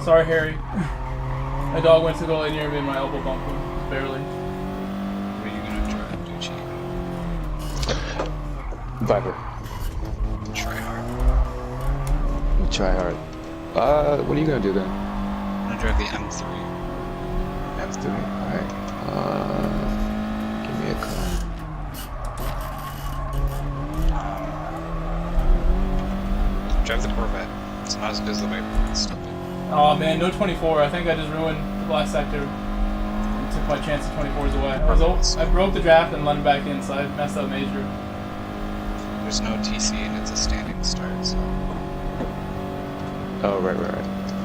Sorry, Harry. My dog went to go lay near me and my elbow bumped him. Barely.
What are you gonna drive, Gucci?
Viper.
Try hard.
Try hard. What are you gonna do then?
I'm gonna drive the M3.
M3. Alright. Give me a call.
Drive the Corvette. It's not as good as the Viper. It's still good.
Oh man, no 24. I think I just ruined the last sector and took my chance of 24s away. I broke the draft and let him back in, so I messed up major.
There's no TC and it's a standing start, so.
Oh, right.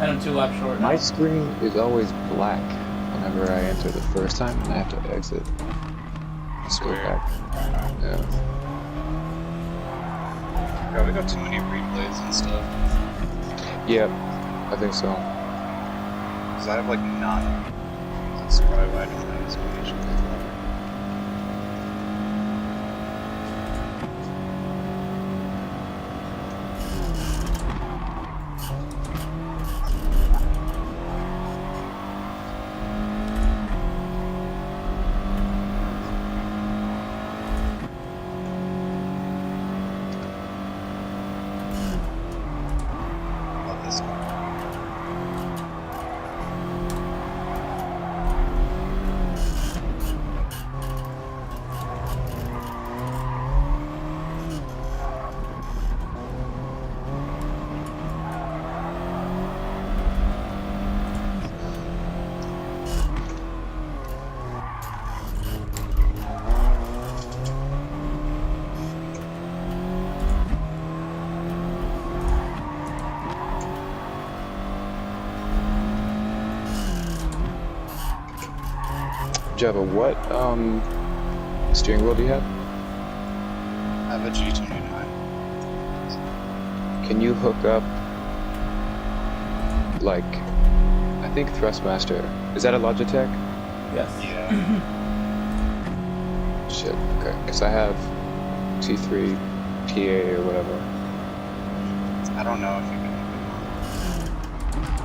And I'm 2 laps short.
My screen is always black whenever I enter the first time and I have to exit. Just go back. Yeah.
Yeah, we got too many replays and stuff.
Yep, I think so.
Because I have like none. That's why I don't have explanation.
Java, what steering wheel do you have?
I have a G29.
Can you hook up, like, I think Thrustmaster, is that a Logitech?
Yes.
Yeah.
Shit, okay, because I have T3, TA or whatever.
I don't know if you can hook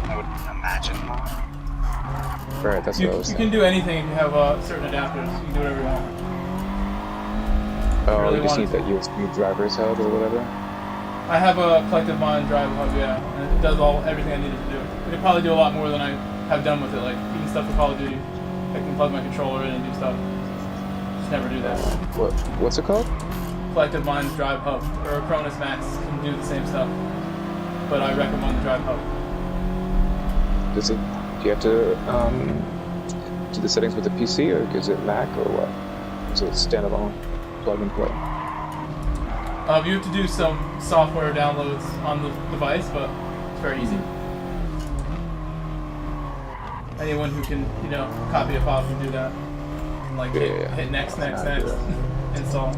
it on. I would imagine not.
Right, that's what I was
You
saying.
can do anything if you have certain adapters. You can do whatever you want.
Oh,
really
you just
wanted
need that USB driver's hub or whatever?
I have a collective mind drive hub, yeah, and it does everything I needed to do. It could probably do a lot more than I have done with it, like even stuff for Call of Duty. I can plug my controller in and do stuff. Just never do that.
What's it called?
Collective Minds Drive Hub, or Cronus Max can do the same stuff, but I recommend the Drive Hub.
Do you have to do the settings with the PC, or is it Mac, or what? Is it standalone, plug and play?
You have to do some software downloads on the device, but it's very easy. Anyone who can, copy a file can do that. And like hit next, install.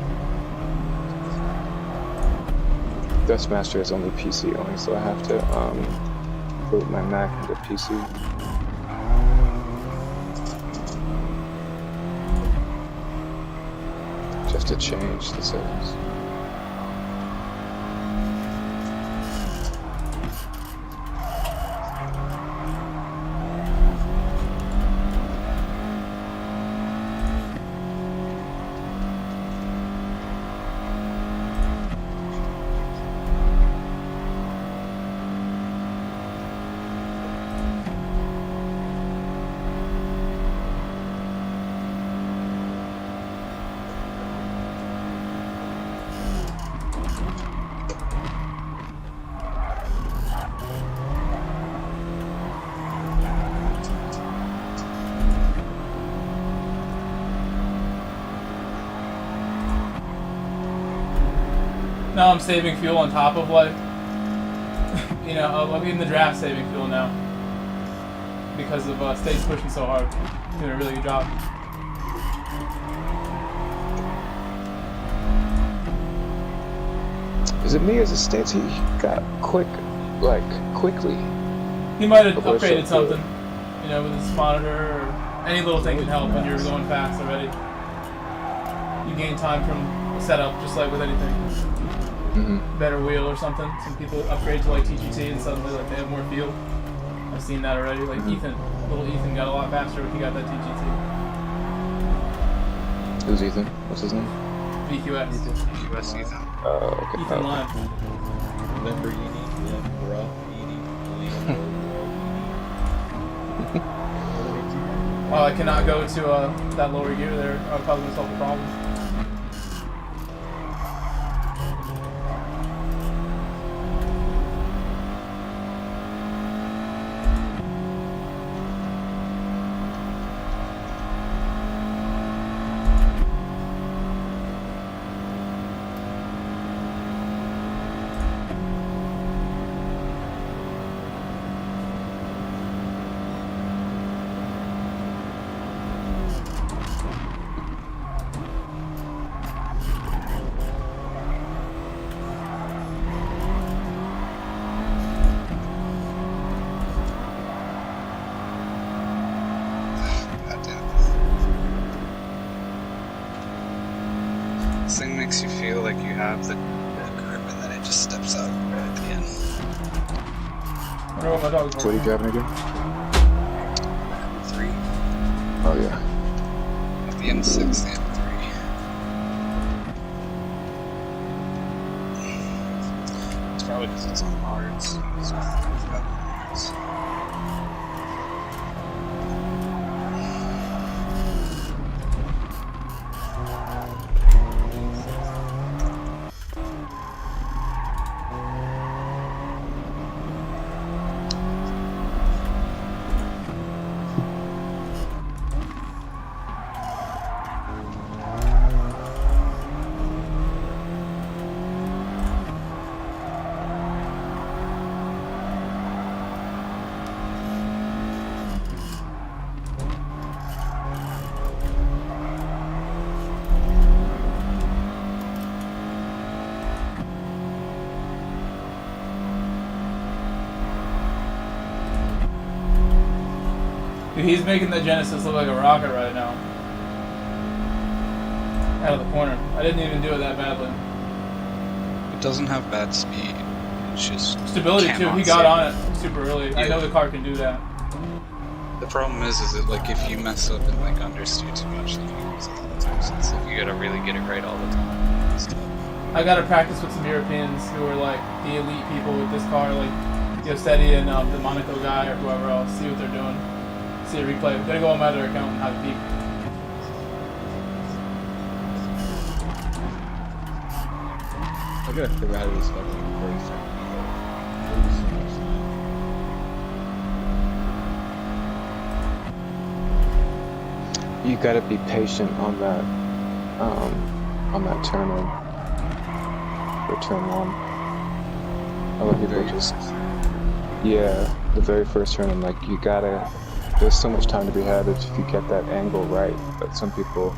Thrustmaster is only PC only, so I have to put my Mac into PC. Just to change the settings.
Now I'm saving fuel on top of like, I'm in the draft saving fuel now. Because of State's pushing so hard. Doing a really good job.
Is it me or is it States? He got quickly.
He might have upgraded something, with his monitor or any little thing can help when you're going fast already. You gain time from setup, just like with anything. Better wheel or something. Some people upgrade to like TGT and suddenly like they have more feel. I've seen that already. Like little Ethan got a lot faster when he got that TGT.
Who's Ethan? What's his name?
VQS.
VQS Ethan.
Okay.
Ethan Lime.
Lamborghini,
Oh, I cannot go to that lower gear there. I'll cause myself a problem.
This thing makes you feel like you have the grip and then it just steps out right at the end.
I wonder what my dog's
So what are you driving again?
3.
Oh yeah.
At the end 6, the end 3. It's probably because it's on hards. It's got hards.
Dude, he's making the Genesis look like a rocket right now. Out of the corner. I didn't even do it that badly.
It doesn't have bad speed. It's just
Stability too. He got on it super early.
Yeah.
I know the car can do that.
The problem is that like if you mess up and like understeer too much, then you lose a lot of time. So it's like you gotta really get it right all the time.
I gotta practice with some Europeans who are like the elite people with this car, like Yosetti and the Monaco guy or whoever else. See what they're doing. See a replay. Gotta go on my other account and have a peek.
I gotta figure out how to do this fucking race.
You gotta be patient on that turn in. Or turn 1. A lot of people just... Yeah, the very first turn in, like, you gotta... There's so much time to be had if you get that angle right, but some people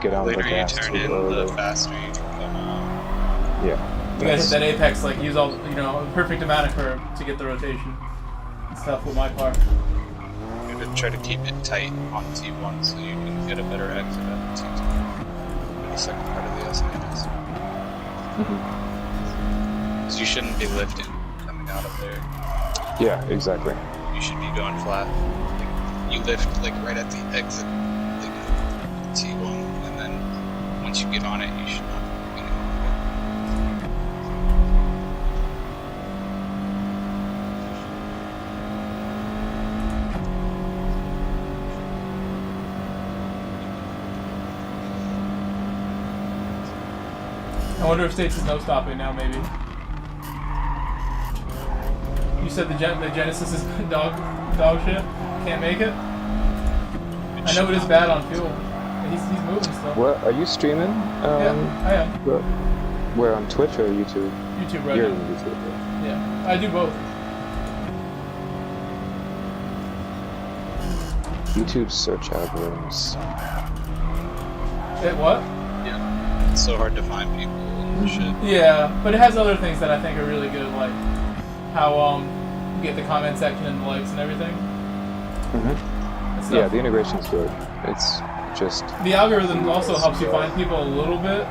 get on the gas too early.
The faster you can come out.
Yeah.
You gotta hit that apex, like use all, you know, a perfect amount of curve to get the rotation. It's tough with my car.
You gotta try to keep it tight on T1 so you can get a better exit at T2. The second part of the SNS. Because you shouldn't be lifting coming out of there.
Yeah, exactly.
You should be going flat. You lift like right at the exit, like T1, and then once you get on it, you should not be getting on
I wonder if States is no stopping now, maybe. You said the Genesis is dog shit? Can't make it? I know it is bad on fuel. He's moving still.
What, are you streaming?
Yeah, I am.
Where, on Twitch or YouTube?
YouTube right
You're
now.
on YouTube, right?
Yeah, I do both.
YouTube search algorithms.
What?
Yeah. It's so hard to find people and shit.
Yeah, but it has other things that I think are really good, like how you get the comment section and the likes and everything.
Yeah, the integration's good. It's just...
The algorithm also helps you find people a little bit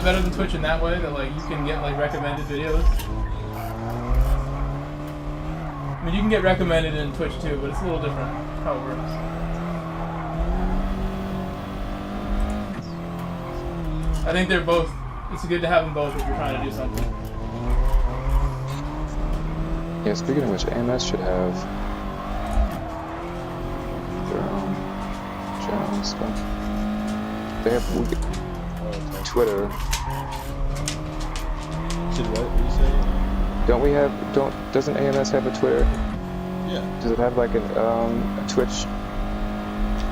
better than Twitch in that way, that like you can get like recommended videos. mean, you can get recommended in Twitch too, but it's a little different how it works. I think they're both. It's good to have them both if you're trying to do something.
Yeah, speaking of which, AMS should have their own channel and stuff. They have Twitter.
Should what? What you say?
Doesn't AMS have a Twitter?
Yeah.
Does it have like a Twitch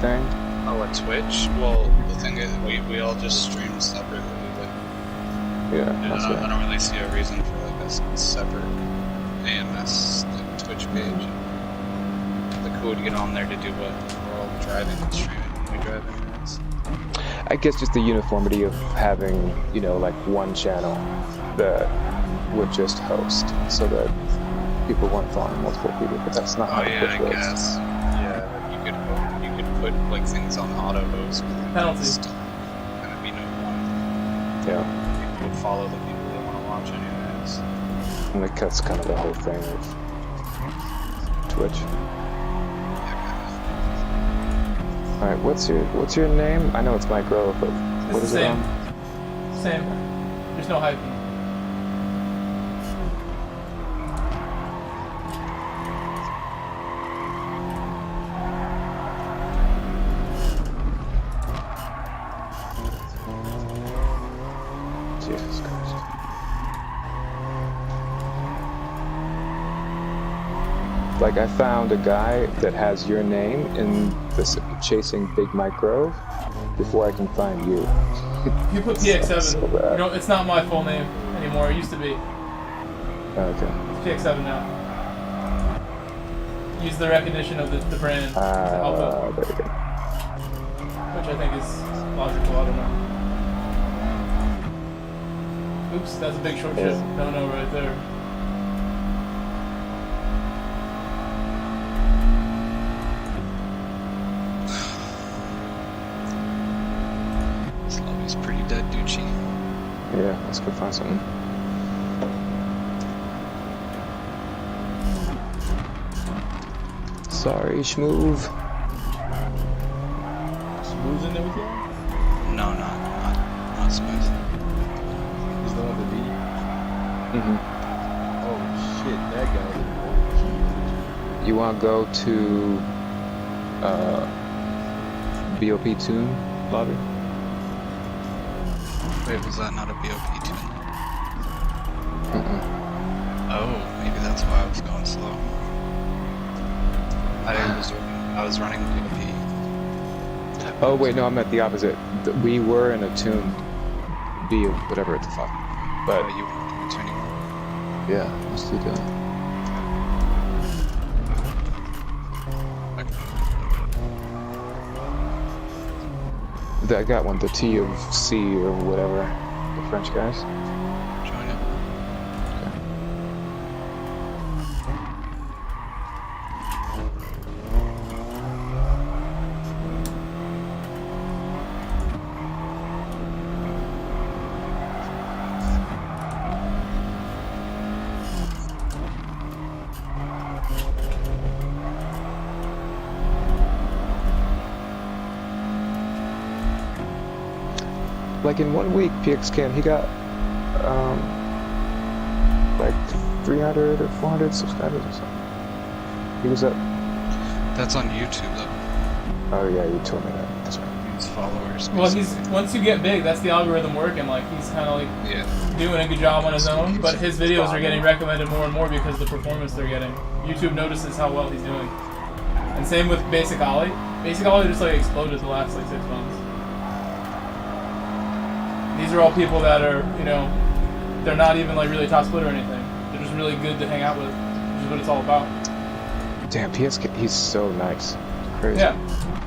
thing?
Oh, a Twitch? Well, the thing is, we all just stream separately. Like,
yeah, that's
I don't really see a reason for like a separate AMS like, Twitch page. Like, who would get on there to do what? We're all driving and streaming when we drive anyways.
I guess just the uniformity of having, you know, like one channel that would just host, so that people weren't following multiple people. But that's not how
Oh yeah,
Twitch
I
works.
guess. Yeah, you could put like things on auto host.
Penalty.
And it'd be no point.
Yeah.
People would follow the people they want to watch anyways.
And like, that's kind of the whole thing of Twitch. All right, what's your name? I know it's Micro, but what is it on?
Same. There's no hyping.
Jesus Christ. Like, I found a guy that has your name in this Chasing Big Mike Grove before I can find you.
You put PX7.
So bad.
You know, it's not my full name anymore. It used to be.
Okay.
It's PX7 now. Use the recognition of the brand to help it.
There you go.
Which I think is logical. I don't know. Oops, that's a big short ship. No, right there.
This lobby's pretty dead, Ducci.
Yeah, let's go find something. Sorry, Schmoove.
Smooth's in there with you?
No, not smooth.
He's the one with the B?
Mm-hmm.
Oh shit, that guy.
You want to go to BOP Tune lobby?
Wait, was that not a BOP tune? Oh, maybe that's why I was going slow. I was running BOP.
Oh wait, no, I'm at the opposite. We were in a tune B, whatever the fuck. But
you weren't in a tuning.
Yeah, let's do that. I got one, the T of C or whatever, the French guys.
Join it.
Like in 1 week, PX Cam, he got like 300 or 400 subscribers or something. He was up.
That's on YouTube though.
Oh yeah, you told me that. That's right.
His followers.
Well, once you get big, that's the algorithm working. Like he's kind of like doing a good job on his own, but his videos are getting recommended more and more because of the performance they're getting. YouTube notices how well he's doing. And same with Basic Ollie. Basic Ollie just like exploded the last like 6 months. These are all people that are, you know, they're not even like really top split or anything. They're just really good to hang out with, which is what it's all about.
Damn, PX, he's so nice. Crazy.
Yeah,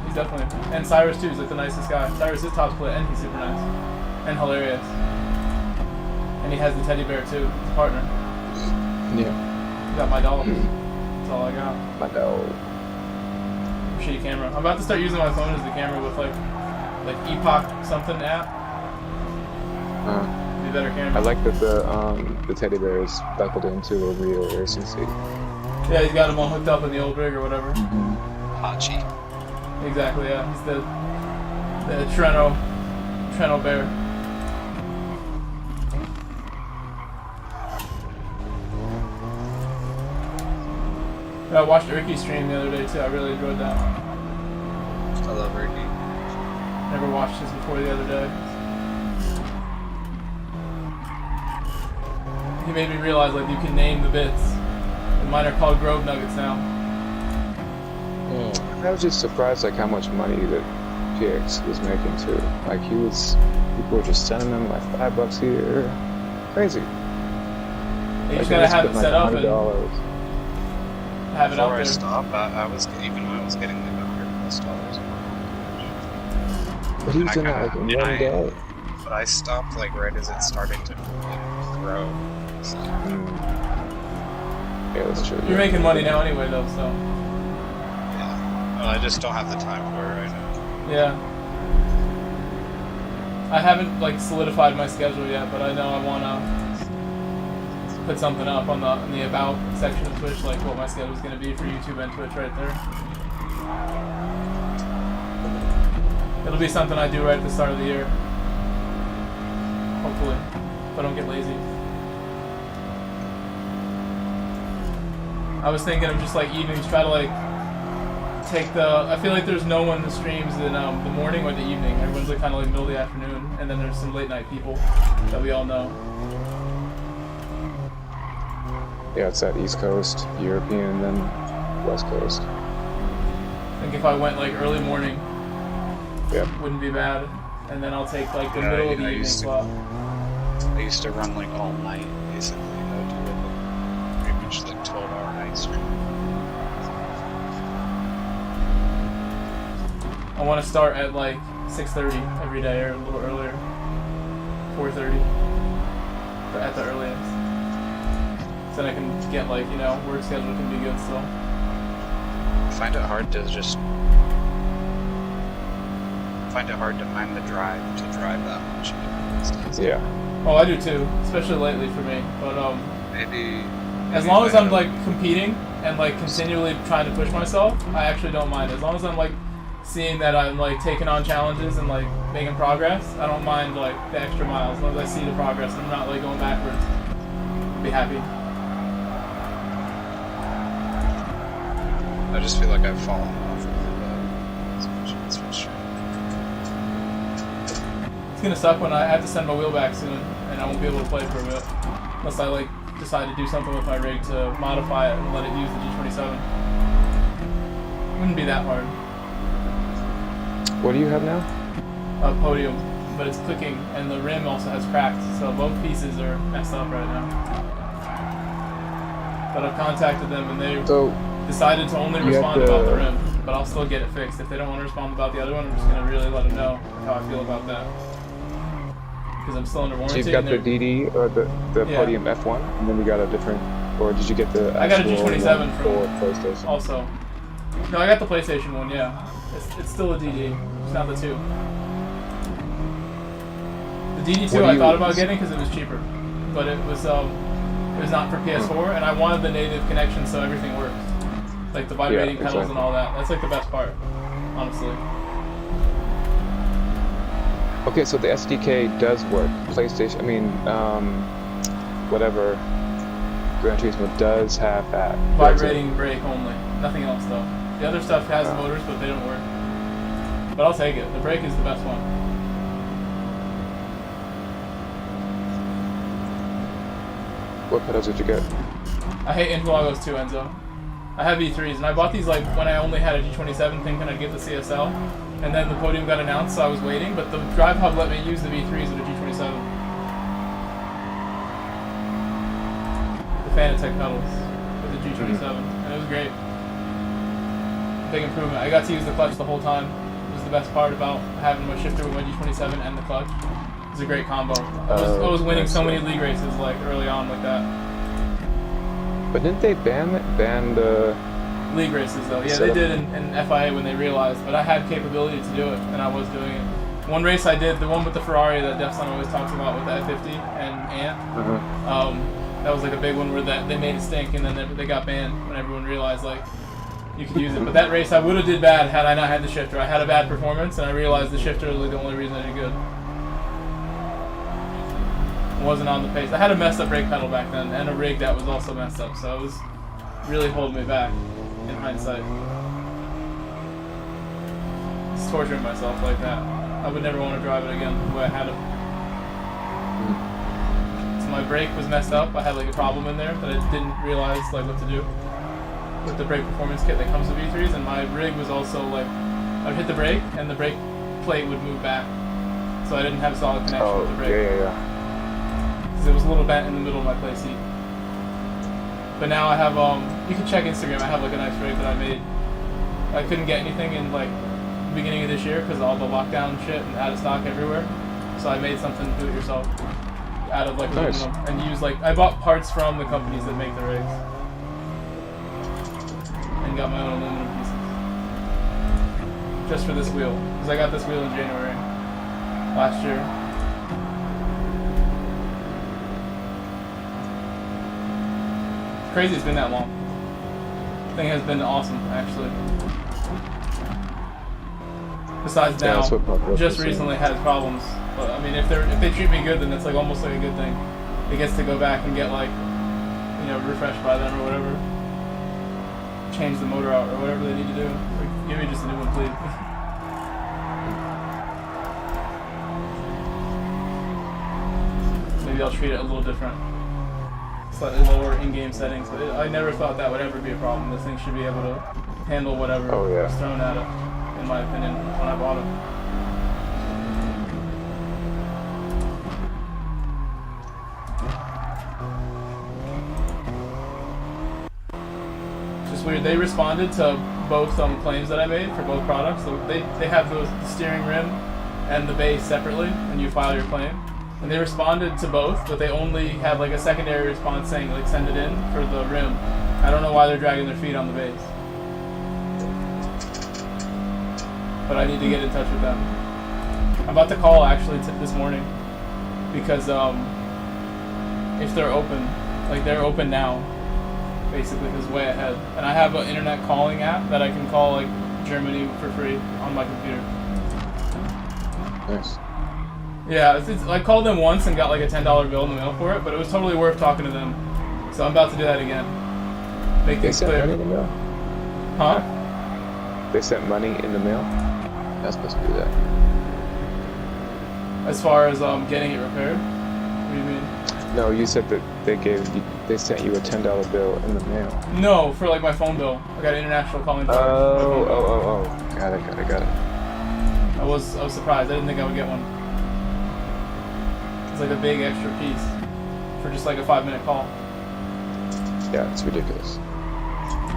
he's definitely. And Cyrus too, he's like the nicest guy. Cyrus is top split and he's super nice. And hilarious. And he has the teddy bear too, his partner.
Yeah.
He got my doll. That's all I got.
My doll.
Shitty camera. I'm about to start using my phone as the camera with like Epoch something app. Be better camera.
I like that the teddy bear is buckled into a real racing seat.
Yeah, he's got them all hooked up in the old rig or whatever.
Hachi.
Exactly, yeah. He's the Treno bear. I watched Urki's stream the other day too. I really enjoyed that.
I love Urki.
Never watched his before the other day. He made me realize like you can name the bits. And mine are called Grove Nuggets now.
I was just surprised like how much money that PX was making too. Like people were just sending him like $5 here. Crazy.
You just gotta have it set up and have it out there.
Before I stopped, I was even when I was getting like $100+.
But he was doing that like in one day.
But I stopped like right as it started to grow. So.
Yeah, that's true.
You're making money now anyway though, so.
Yeah. Well, I just don't have the time for it right now.
Yeah. I haven't like solidified my schedule yet, but I know I wanna put something up on the about section of Twitch, like what my schedule is gonna be for YouTube and Twitch right there. It'll be something I do right at the start of the year. Hopefully, if I don't get lazy. I was thinking of just like evenings, try to like take I feel like there's no one that streams in the morning or the evening. Everyone's like kind of like middle of the afternoon, and then there's some late night people that we all know.
Yeah, it's that East Coast, European, and then West Coast.
I think if I went like early morning, wouldn't be bad. And then I'll take like the middle of the evening slot.
I used to run like all night, basically. I would do like pretty much like 12-hour night stream.
I want to start at like 6:30 every day or a little earlier. 4:30. But at the earliest. So then I can get like, work schedule can be good still.
I find it hard to find the drive to drive that much.
Yeah.
Oh, I do too, especially lately for me. But
maybe
as long as I'm like competing and like continually trying to push myself, I actually don't mind. As long as I'm like seeing that I'm like taking on challenges and like making progress, I don't mind like the extra miles. As long as I see the progress and I'm not like going backwards, I'll be happy.
I just feel like I've fallen off of it's frustrating.
It's gonna suck when I have to send my wheel back soon, and I won't be able to play for a bit. Unless I like decide to do something with my rig to modify it and let it use the G27. It wouldn't be that hard.
What do you have now?
A podium, but it's clicking, and the rim also has cracks, so both pieces are messed up right now. But I've contacted them, and they decided to only respond about the rim, but I'll still get it fixed. If they don't want to respond about the other one, I'm just going to really let them know how I feel about that. Because I'm still under warranty.
So you've got the DD, or the Podium F1, and then you got a different, or did you get the
I got a G27
for PlayStation?
Also. No, I got the PlayStation one, yeah. It's still a DD, it's not the 2. The DD2 I thought about getting because it was cheaper, but it was not for PS4, and I wanted the native connection so everything works. Like the vibrating pedals and all that. That's like the best part, honestly.
Okay, so the SDK does work. PlayStation, whatever Gran Turismo does have that.
Vibrating brake only. Nothing else though. The other stuff has motors, but they don't work. But I'll take it. The brake is the best one.
What pedals did you get?
I hate Interlagos too, Enzo. I have V3s, and I bought these like when I only had a G27 thinking I'd get the CSL, and then the Podium got announced, so I was waiting, but the Drive Hub let me use the V3s with a G27. The Fanatec pedals with the G27, and it was great. Big improvement. I got to use the clutch the whole time. It was the best part about having my shifter with my G27 and the clutch. It was a great combo. I was winning so many league races like early on like that.
But didn't they ban the
league races though? Yeah, they did in FIA when they realized, but I had capability to do it, and I was doing it. One race I did, the one with the Ferrari that Defson always talks about with the F50 and Ant. That was like a big one where they made it stink, and then they got banned when everyone realized like you could use it. But that race I would have did bad had I not had the shifter. I had a bad performance, and I realized the shifter was like the only reason I did good. It wasn't on the pace. I had a messed up brake pedal back then, and a rig that was also messed up, so it was really holding me back in hindsight. Just torturing myself like that. I would never want to drive it again the way I had it. So my brake was messed up. I had like a problem in there that I didn't realize like what to do with the brake performance kit that comes with V3s, and my rig was also like I would hit the brake and the brake plate would move back, so I didn't have a solid connection with the brake.
Yeah.
Because it was a little bent in the middle of my play seat. But now I have you can check Instagram. I have like a nice rig that I made. I couldn't get anything in like the beginning of this year because of all the lockdown shit and out of stock everywhere. So I made something do it yourself out of like aluminum and use like I bought parts from the companies that make the rigs and got my own aluminum pieces just for this wheel because I got this wheel in January last year. It's crazy it's been that long. The thing has been awesome actually. Besides now, just recently had problems. But I mean, if they treat me good, then it's like almost like a good thing. It gets to go back and get like, you know, refreshed by them or whatever. Change the motor out or whatever they need to do. Like, give me just a new one, please. Maybe I'll treat it a little different. Slightly lower in-game settings. But I never thought that would ever be a problem. This thing should be able to handle whatever is thrown at it. In my opinion, when I bought it. It's just weird. They responded to both claims that I made for both products. So they have the steering rim and the base separately, and you file your claim. And they responded to both, but they only had like a secondary response saying like send it in for the rim. I don't know why they're dragging their feet on the base. But I need to get in touch with them. I'm about to call actually this morning because if they're open, like they're open now, basically because way ahead. And I have an internet calling app that I can call like Germany for free on my computer.
Nice.
Yeah, I called them once and got like a $10 bill in the mail for it, but it was totally worth talking to them. So I'm about to do that again. Make things clear.
Money in the mail?
Huh?
They sent money in the mail? That's supposed to do that.
As far as getting it repaired? What do you mean?
No, you said that they sent you a $10 bill in the mail.
No, for like my phone bill. I got an international calling charge.
Oh. Got it.
I was surprised. I didn't think I would get one. It's like a big extra piece for just like a 5-minute call.
Yeah, it's ridiculous.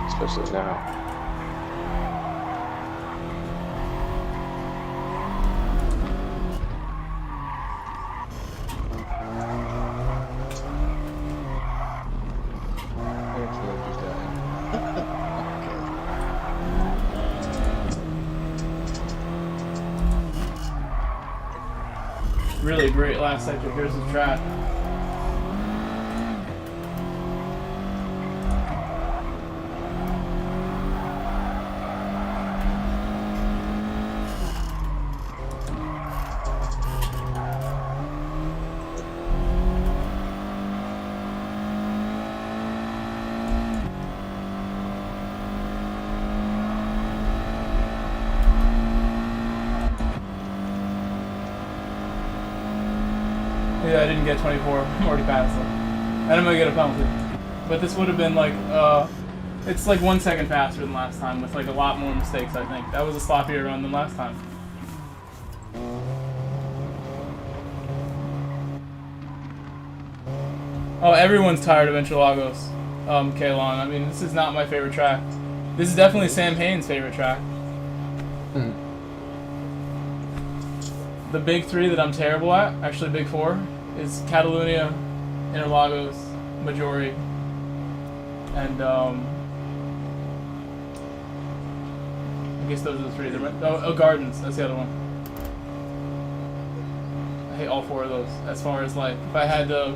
Especially now.
Really great last sector. Here's the track. Yeah, I didn't get 24. I'm already past them. And I'm gonna get a penalty. But this would have been like, it's like 1 second faster than last time with like a lot more mistakes, I think. That was a sloppier run than last time. Oh, everyone's tired of Interlagos, K-Long. I mean, this is not my favorite track. This is definitely Sam Hain's favorite track. The big three that I'm terrible at, actually big four, is Catalunya, Interlagos, Majori, and I guess those are the three. Oh, Gardens, that's the other one. I hate all four of those. As far as like, if I had to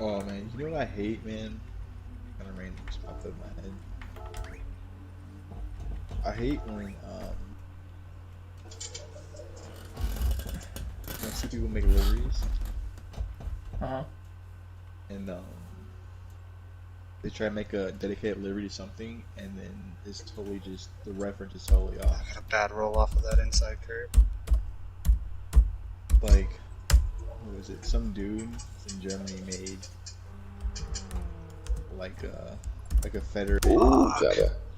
Oh man, you know what I hate, man? Kind of random just popped up in my head. I hate when I see people make liveries. And they try to make a dedicated livery to something, and then it's totally just the reference is totally off.
I got a bad roll off of that inside curb.
Like, what was it? Some dude in Germany made like a Federer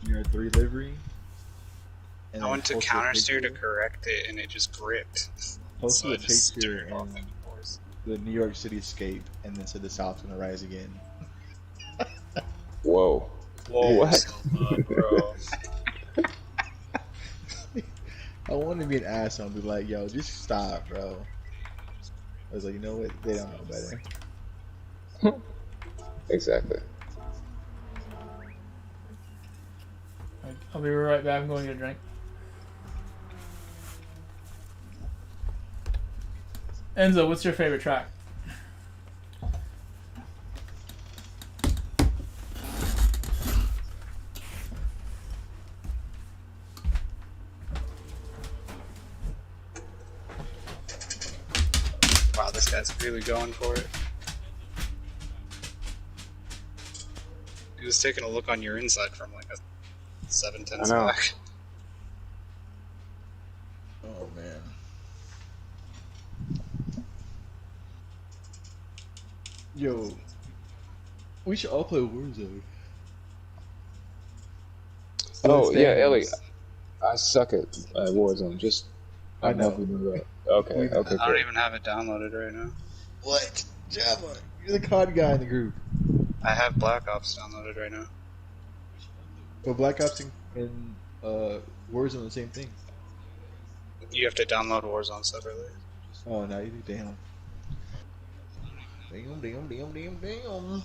Gr.3 livery. And
I went to countersteer to correct it, and it just gripped.
Posted a picture in the New York City escape, and then said the South's gonna rise again.
Whoa. What?
Bro.
I wanted to be an asshole and be like, yo, just stop, bro. I was like, you know what? They don't know better.
Exactly.
I'll be right back. I'm going to get a drink. Enzo, what's your favorite track?
Wow, this guy's really going for it. He was taking a look on your inside from like a 7/10 back.
Oh man. Yo, we should all play Warzone.
Oh yeah, Ellie. I suck at Warzone. Just
I know.
If you know that. Okay.
I don't even have it downloaded right now.
What? Java, you're the COD guy in the group.
I have Black Ops downloaded right now.
But Black Ops and Warzone the same thing.
You have to download Warzone separately.
Oh, now you do. Damn. Damn. Oh,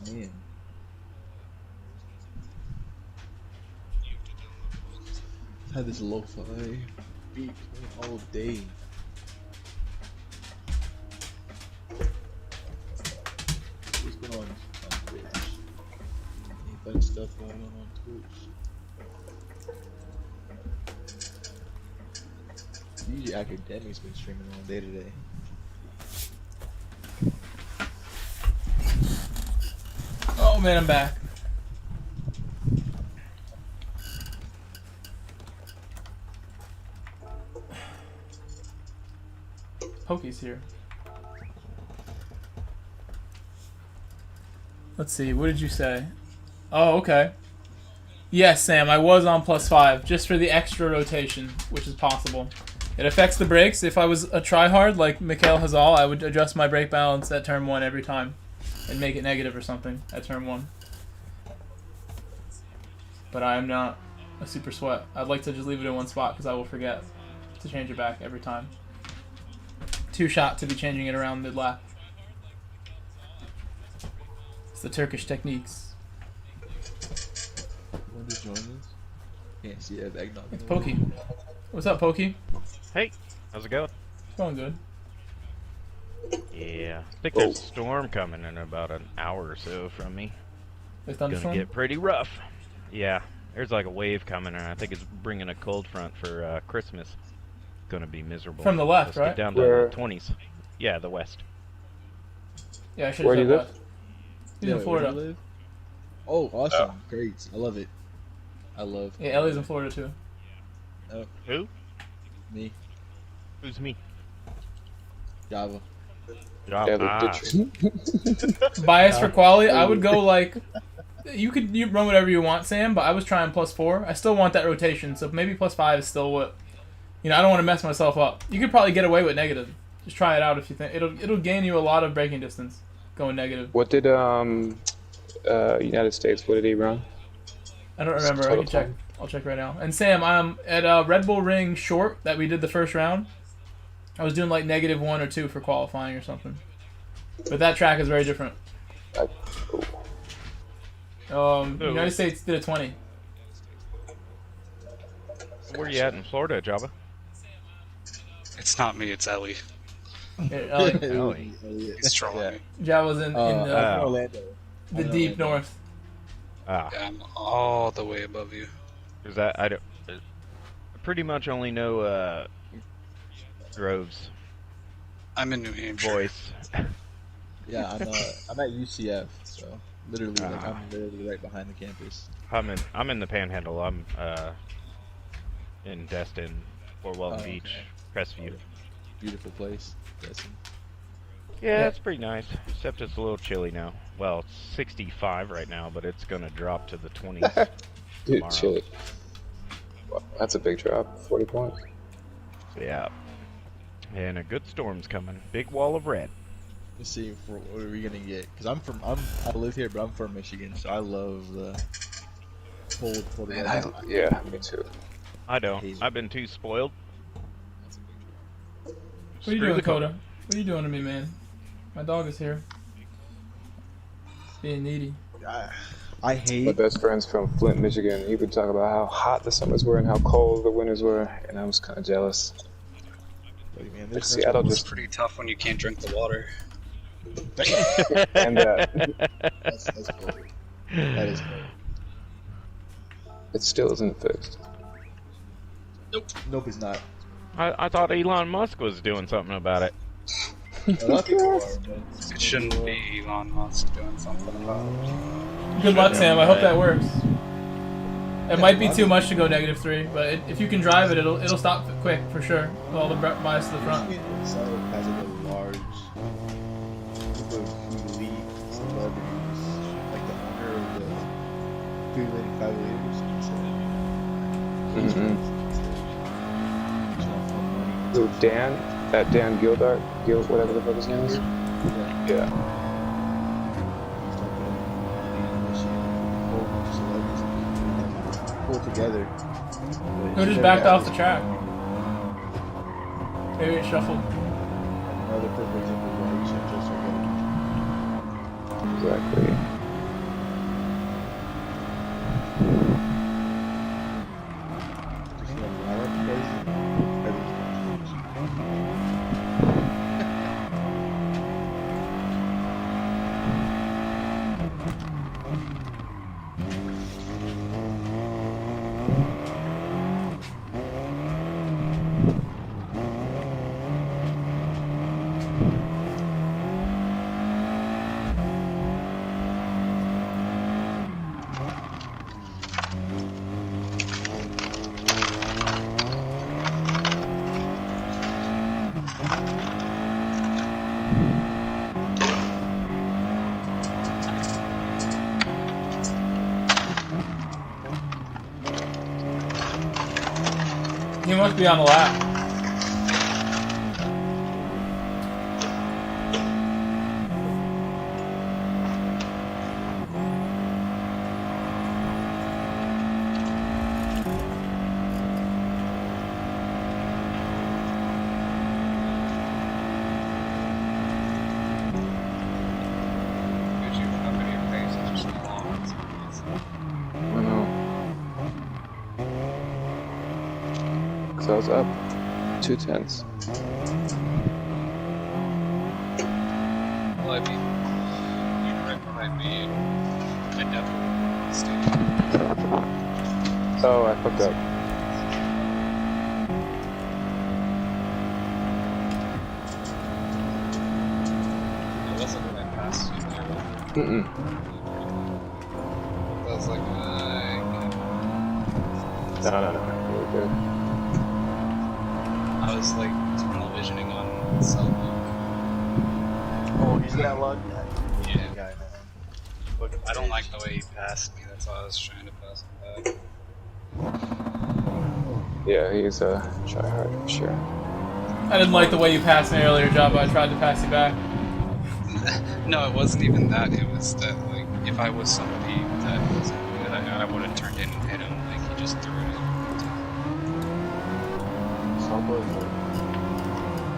man. I had this lo-fi beat all day. What's going on Twitch? Any fun stuff going on Twitch? Usually Academic's been streaming all day today.
Oh man, I'm back. Pokey's here. Let's see, what did you say? Oh, okay. Yes, Sam, I was on +5, just for the extra rotation, which is possible. It affects the brakes. If I was a tryhard like Mikhail Hazal, I would adjust my brake balance at turn 1 every time and make it negative or something at turn 1. But I am not a super sweat. I'd like to just leave it in one spot because I will forget to change it back every time. 2 shot to be changing it around mid-lap. It's the Turkish techniques.
Want to join us? Can't see that eggnog.
It's Pokey. What's up, Pokey?
Hey, how's it going?
It's going good.
Yeah, I think there's a storm coming in about an hour or so from me.
It's
gonna get pretty rough. Yeah, there's like a wave coming, and I think it's bringing a cold front for Christmas. It's gonna be miserable.
From the left,
Let's
right?
get down to the 20s. Yeah, the west.
Yeah, I should
Where
have
do you
said
live?
that. He's in Florida.
Where do you live? Oh, awesome. Great. I love it. I love
Yeah, Ellie's in Florida too.
Oh,
Who?
me.
Who's me?
Java.
Bias for quality, I would go like... You run whatever you want, Sam, but I was trying +4. I still want that rotation, so maybe +5 is still what... You know, I don't want to mess myself up. You could probably get away with negative. Just try it out if you think... It'll gain you a lot of braking distance, going negative.
What did United States? What did he run?
I don't remember. I can check. I'll check right now. And Sam, at Red Bull Ring short that we did the first round, I was doing like -1 or 2 for qualifying or something. But that track is very different. United States did a 20.
Where you at in Florida, Java?
It's not me, it's Ellie.
Ellie.
He's trolling me.
Ja was in
Orlando.
the deep north.
Ah.
Yeah, I'm all the way above you.
Is that I don't pretty much only know Groves.
I'm in New Hampshire.
Voice.
Yeah, I'm at UCF, so literally I'm literally right behind the campus.
I'm in the Panhandle. I'm in Destin, Fort Walton Beach, Crestview.
Beautiful place, Destin.
Yeah, it's pretty nice, except it's a little chilly now. Well, it's 65 right now, but it's gonna drop to the 20s.
Dude, chilly. Well, that's a big drop. 40 points.
Yeah. And a good storm's coming. Big wall of red.
Let's see what are we gonna get? Because I live here, but I'm from Michigan, so I love the cold weather.
Yeah, me too.
I don't. I've been too spoiled.
What are you doing, Coda? What are you doing to me, man? My dog is here. Being needy.
I hate.
My best friend's from Flint, Michigan. He would talk about how hot the summers were and how cold the winters were, and I was kind of jealous.
Man,
Seattle
It's
just
pretty tough when you can't drink the water.
and
that's cool. That is cool.
It still isn't fixed.
Nope, it's not.
I thought Elon Musk was doing something about it.
A lot of people are, but
It shouldn't be Elon Musk doing something about it.
Good luck, Sam. I hope that works. It might be too much to go -3, but if you can drive it, it'll stop quick for sure. With all the bias to the front.
So it has a large group of elite celebrities, like the owner of the Cleveland Cavaliers.
So that Dan Gildart, whatever the fuck his name is. Yeah.
Pull together.
Who just backed off the track? Maybe it shuffled.
Another perfect example of why you should just
Exactly.
He must be on the lap.
I know. So I was up 2/10.
Well, I mean, you're right behind me, and I definitely stayed.
Oh, I fucked up.
It wasn't when I passed you there.
Mm-mm.
I was like,
No. Really good.
I was like tunnel visioning on cell phone.
Oh, he's that luck?
Yeah. Guy, man. I don't like the way he passed me, that's why I was trying to pass him back.
Yeah, he's a tryhard for sure.
I didn't like the way you passed me earlier, Jabba. I tried to pass you back.
No, it wasn't even that. It was that, like, if I was somebody that wasn't good, I would have turned in and hit him. Like, he just threw it in.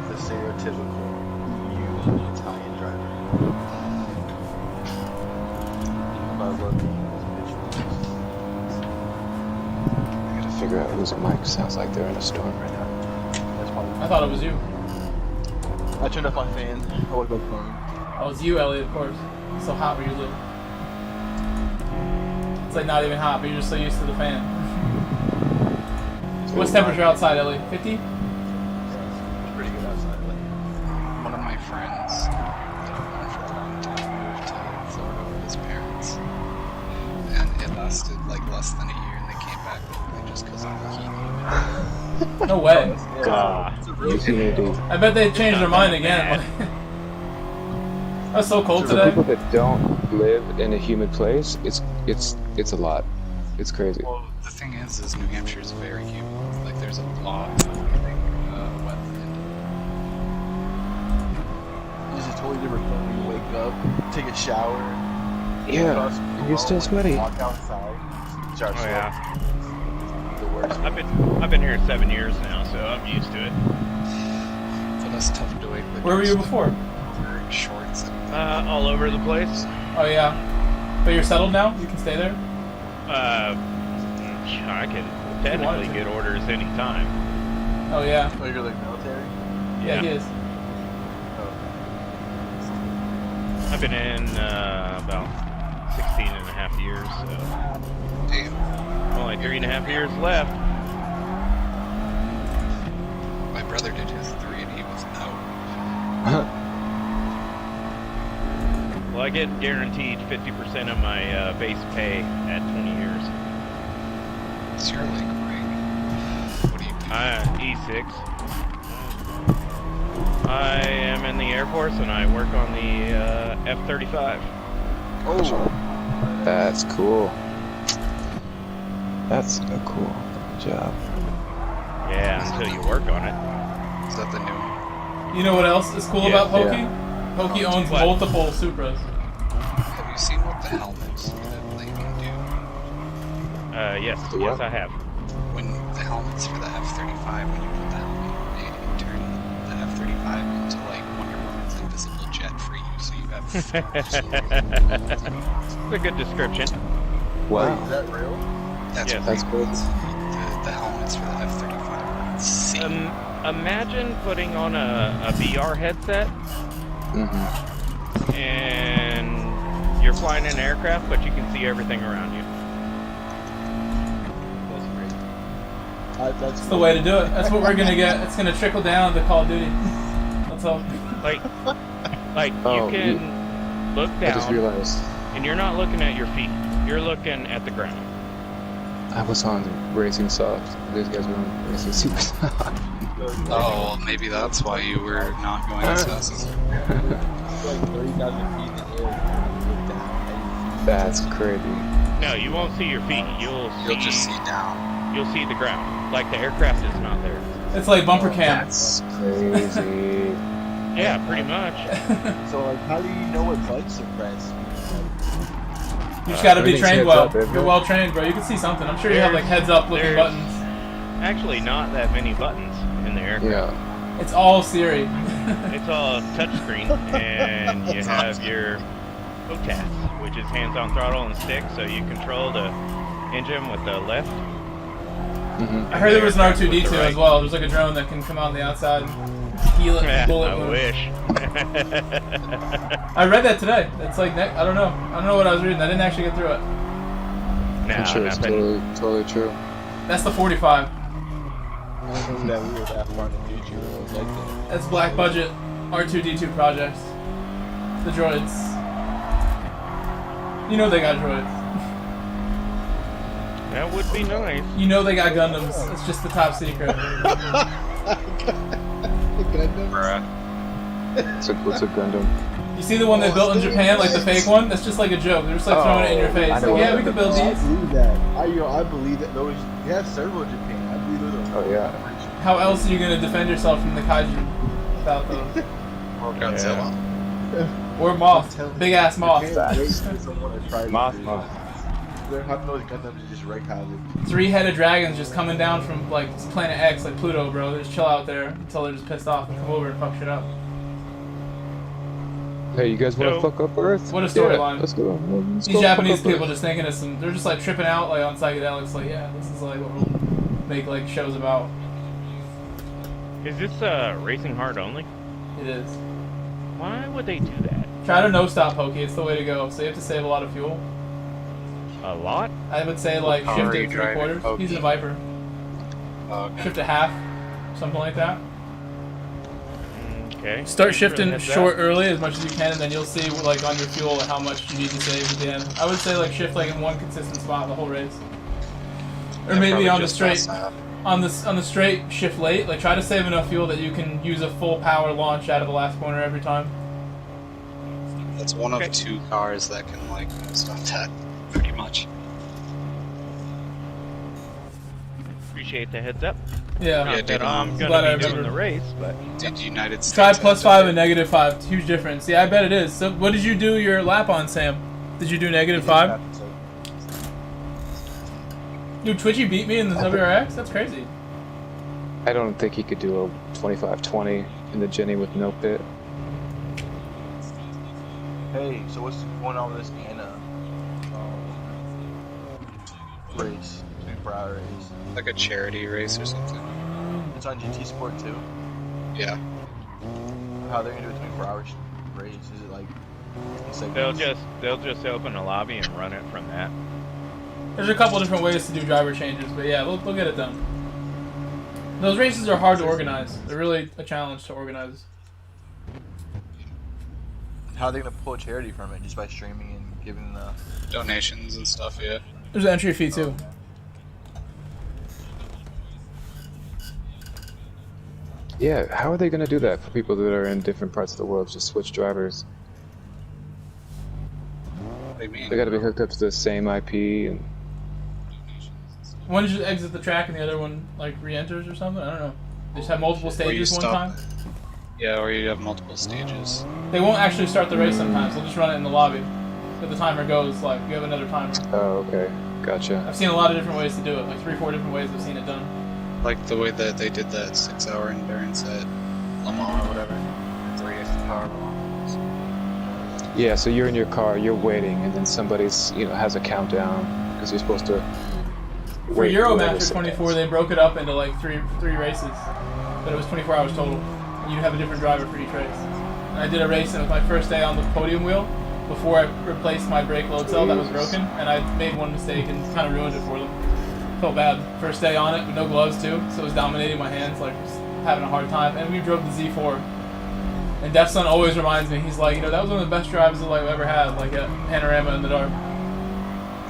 The stereotypical EU Italian driver.
I gotta figure out whose mic sounds like they're in a storm right now.
probably.
I thought it was you.
I turned off my fan. I woke up crying.
Oh, it was you, Elliot, of course. It's so hot where you live. It's like not even hot, but you're just so used to the fan. What's temperature outside, Elliot? 50?
It's pretty good outside.
One of my friends that I've known for a long time moved to Florida with his parents, and it lasted like less than a year, and they came back only just because of the heat.
No way.
God.
I bet they changed their mind again. That's so cold
For
today.
people that don't live in a humid place, it's a lot. It's crazy.
Well, the thing is New Hampshire is very humid. Like, there's a lot of wetland.
It's a totally different thing when you wake up, take a shower.
Yeah, you're still sweaty.
Walk outside. Start
Oh yeah.
The worst.
I've been here 7 years now, so I'm used to it.
But that's tough to wait.
Where were you before?
Shorts.
All over the place.
Oh yeah. But you're settled now? You can stay there?
I can technically get orders anytime.
Oh yeah.
Oh, you're like military?
Yeah, he is.
I've been in about 16 and a half years, so only 3.5 years left.
My brother did his 3 and he was out.
Well, I get guaranteed 50% of my base pay at 20 years.
So you're like Greg. What do you do?
E6. I am in the Air Force and I work on the F-35.
Oh, that's cool. That's a cool job.
Yeah, until you work on it.
Is that the new one?
You know what else is cool about Pokey? Pokey owns multiple Supras.
Have you seen what the helmets that they can do?
Yes, yes I have.
When the helmets for the F-35, when you put the helmet, it turn the F-35 into like Wonder Woman's invisible jet for you, so you have.
It's a good description.
Wow.
Wait, is that real?
That's
Yes.
That's good.
the helmets for the F-35 are insane.
Imagine putting on a VR headset and you're flying an aircraft, but you can see everything around you.
That's
the way to do it. That's what we're gonna get. It's gonna trickle down to Call of Duty. That's all.
Like
Oh,
you can look
I just
down,
realized
and you're not looking at your feet. You're looking at the ground.
I was on Racing Soft. These guys were on Racing Super Soft.
Oh, well, maybe that's why you were not going as fast as
like 30,000 feet in the air.
That's crazy.
No, you won't see your feet. You'll
just see down.
You'll see the ground. Like the aircraft is not there.
It's like bumper cam.
That's crazy.
Yeah, pretty much.
So, like, how do you know what buttons to press?
You just gotta be
Everything's
trained
heads
well.
up, isn't
You're
it?
well trained, bro. You can see something. I'm sure you have like heads up looking
There's
buttons.
Actually, not that many buttons in the aircraft.
Yeah.
It's all Siri.
It's all touchscreen, and you have your OTAS, which is hands-on throttle and stick, so you control the engine with the left.
I heard there was an R2-D2 as well. There's like a drone that can come out on the outside and heal it and bullet
I
move.
wish.
I read that today. It's like, I don't know. I don't know what I was reading. I didn't actually get through it.
I'm sure it's totally true.
That's the 45.
I don't know that we were that far in the future. It was like that.
That's black budget R2-D2 projects. The droids. You know they got droids.
That would be nice.
You know they got Gundams. It's just the top secret.
What's a Gundam?
You see the one they built in Japan, like the fake one? That's just like a joke. They're just like throwing it in your face.
I know
Like, yeah,
what
we can
that
build
is.
I
these.
believe that. I believe that. Those, they have several in Japan. I believe those are.
Oh yeah.
How else are you going to defend yourself from the kaiju without those?
Or Godzilla.
Or moth. Big ass moth.
Moth.
They're having those Gundams just wreck havoc.
3-headed dragons just coming down from like Planet X, like Pluto, bro. They just chill out there until they're just pissed off and come over and fuck shit up.
Hey, you guys want to fuck up Earth?
What a storyline.
Yeah, let's go. Let's
These
go
Japanese
fuck up
people
Earth.
just thinking of some. They're just like tripping out like on psychedelics. Like, yeah, this is like what we'll make like shows about.
Is this racing hard only?
It is.
Why would they do that?
Try to no stop pokey. It's the way to go. So you have to save a lot of fuel.
A lot?
I would say like
How
shift
are you
it
driving
3/4.
pokey?
He's in a Viper.
Okay.
Shift it half, something like that.
Okay.
Start
Thanks for the
shifting
heads
short
up.
early as much as you can, and then you'll see like on your fuel how much you need to save at the end. I would say like shift like in one consistent spot the whole race, or
Yeah,
maybe
probably
on the
just
straight.
pass that.
On the straight shift late, like try to save enough fuel that you can use a full power launch out of the last corner every time.
That's one of 2 cars that can like stop that, pretty much.
Appreciate the heads up.
Yeah.
Not that I'm
Glad I
gonna be doing
remembered.
the race, but
Did United States
Try
have
+5 and -5. Huge difference. Yeah, I bet it is. So what did you do your lap on, Sam? Did you do -5? Dude, Twitchy beat me in the WRX? That's crazy.
I don't think he could do a 25-20 in the Jenny with no pit.
Hey, so what's going on with this Anna race? 24-hour race.
like a charity race or something?
It's on GT Sport too.
Yeah.
How they're gonna do a 24-hour race? Is it like?
they'll just open a lobby and run it from that.
There's a couple different ways to do driver changes, but yeah, we'll get it done. Those races are hard to organize. They're really a challenge to organize.
How are they gonna pull charity from it? Just by streaming and giving
donations and stuff? Yeah.
There's an entry fee too.
Yeah, how are they going to do that for people that are in different parts of the world? Just switch drivers.
They
got to be hooked up to the same IP and.
One just exit the track and the other one like re-enters or something. I don't know. They just have multiple stages one time.
Yeah, or you have multiple stages.
They won't actually start the race sometimes. They'll just run it in the lobby. But the timer goes like you have another timer.
Oh, okay, gotcha.
I've seen a lot of different ways to do it. Like 3-4 different ways I've seen it done.
Like the way that they did that 6-hour endurance at Le Mans or whatever. 3-hour long.
Yeah, so you're in your car, you're waiting, and then somebody's has a countdown because you're supposed to.
For Euromaster 24, they broke it up into like three races, but it was 24 hours total. And you'd have a different driver for each race. And I did a race, and it was my first day on the podium wheel before I replaced my brake load cell that was broken, and I made one mistake and kind of ruined it for them. Felt bad. First day on it with no gloves too, so it was dominating my hands, like just having a hard time. And we drove the Z4. And Death Son always reminds me, he's like, that was one of the best drives I've ever had, like a panorama in the dark.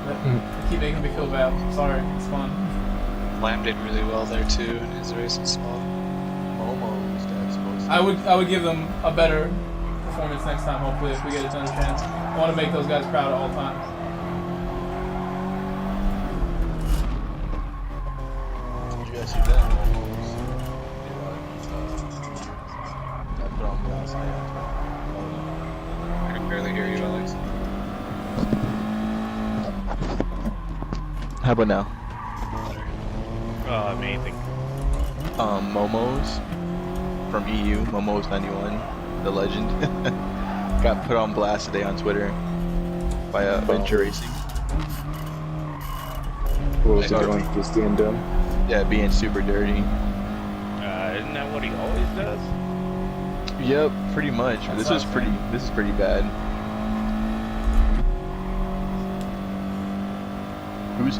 But they keep making me feel bad. Sorry, it's fun.
Lamb did really well there too in his race as well.
I would give them a better performance next time, hopefully, if we get another chance. I want to make those guys proud at all times.
Did you guys see that?
I can barely hear you, Alex.
How about now?
Oh, amazing.
Momos from EU, Momos 91, the legend, got put on blast today on Twitter by Venture Racing.
What was he doing? Just being dumb?
Yeah, being super dirty.
Isn't that what he always does?
Yep, pretty much. But this is pretty bad.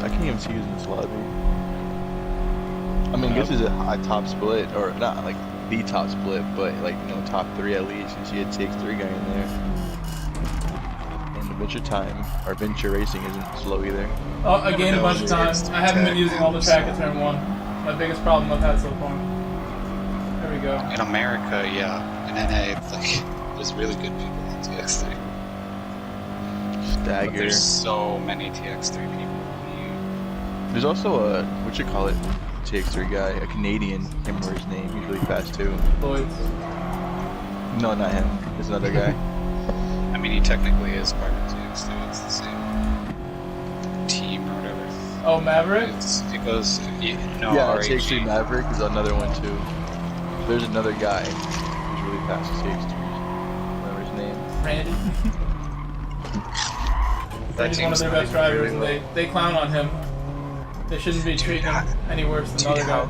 I can't even see who's in this lobby. I mean, this is a top split, or not like the top split, but like top 3 at least. You see a TX3 guy in there. And the Venture Racing isn't slow either.
Oh, I gained a bunch of time. I haven't been using all the track at turn 1. My biggest problem I've had so far. There we go.
In America, yeah. In NA, there's really good people on TX3.
Stagger.
But there's so many TX3 people.
There's also a TX3 guy, a Canadian. Can't remember his name. He's really fast too.
Lloyd's.
No, not him. There's another guy.
I mean, he technically is part of TX3. It's the same team or whatever.
Oh, Maverick?
It goes. No,
yeah,
RHG.
TX3 Maverick is another one too. There's another guy who's really fast with TX3. Remember his name?
Randy. Randy's one of their best drivers, and they clown on him. They shouldn't be treating him any worse than the other guy.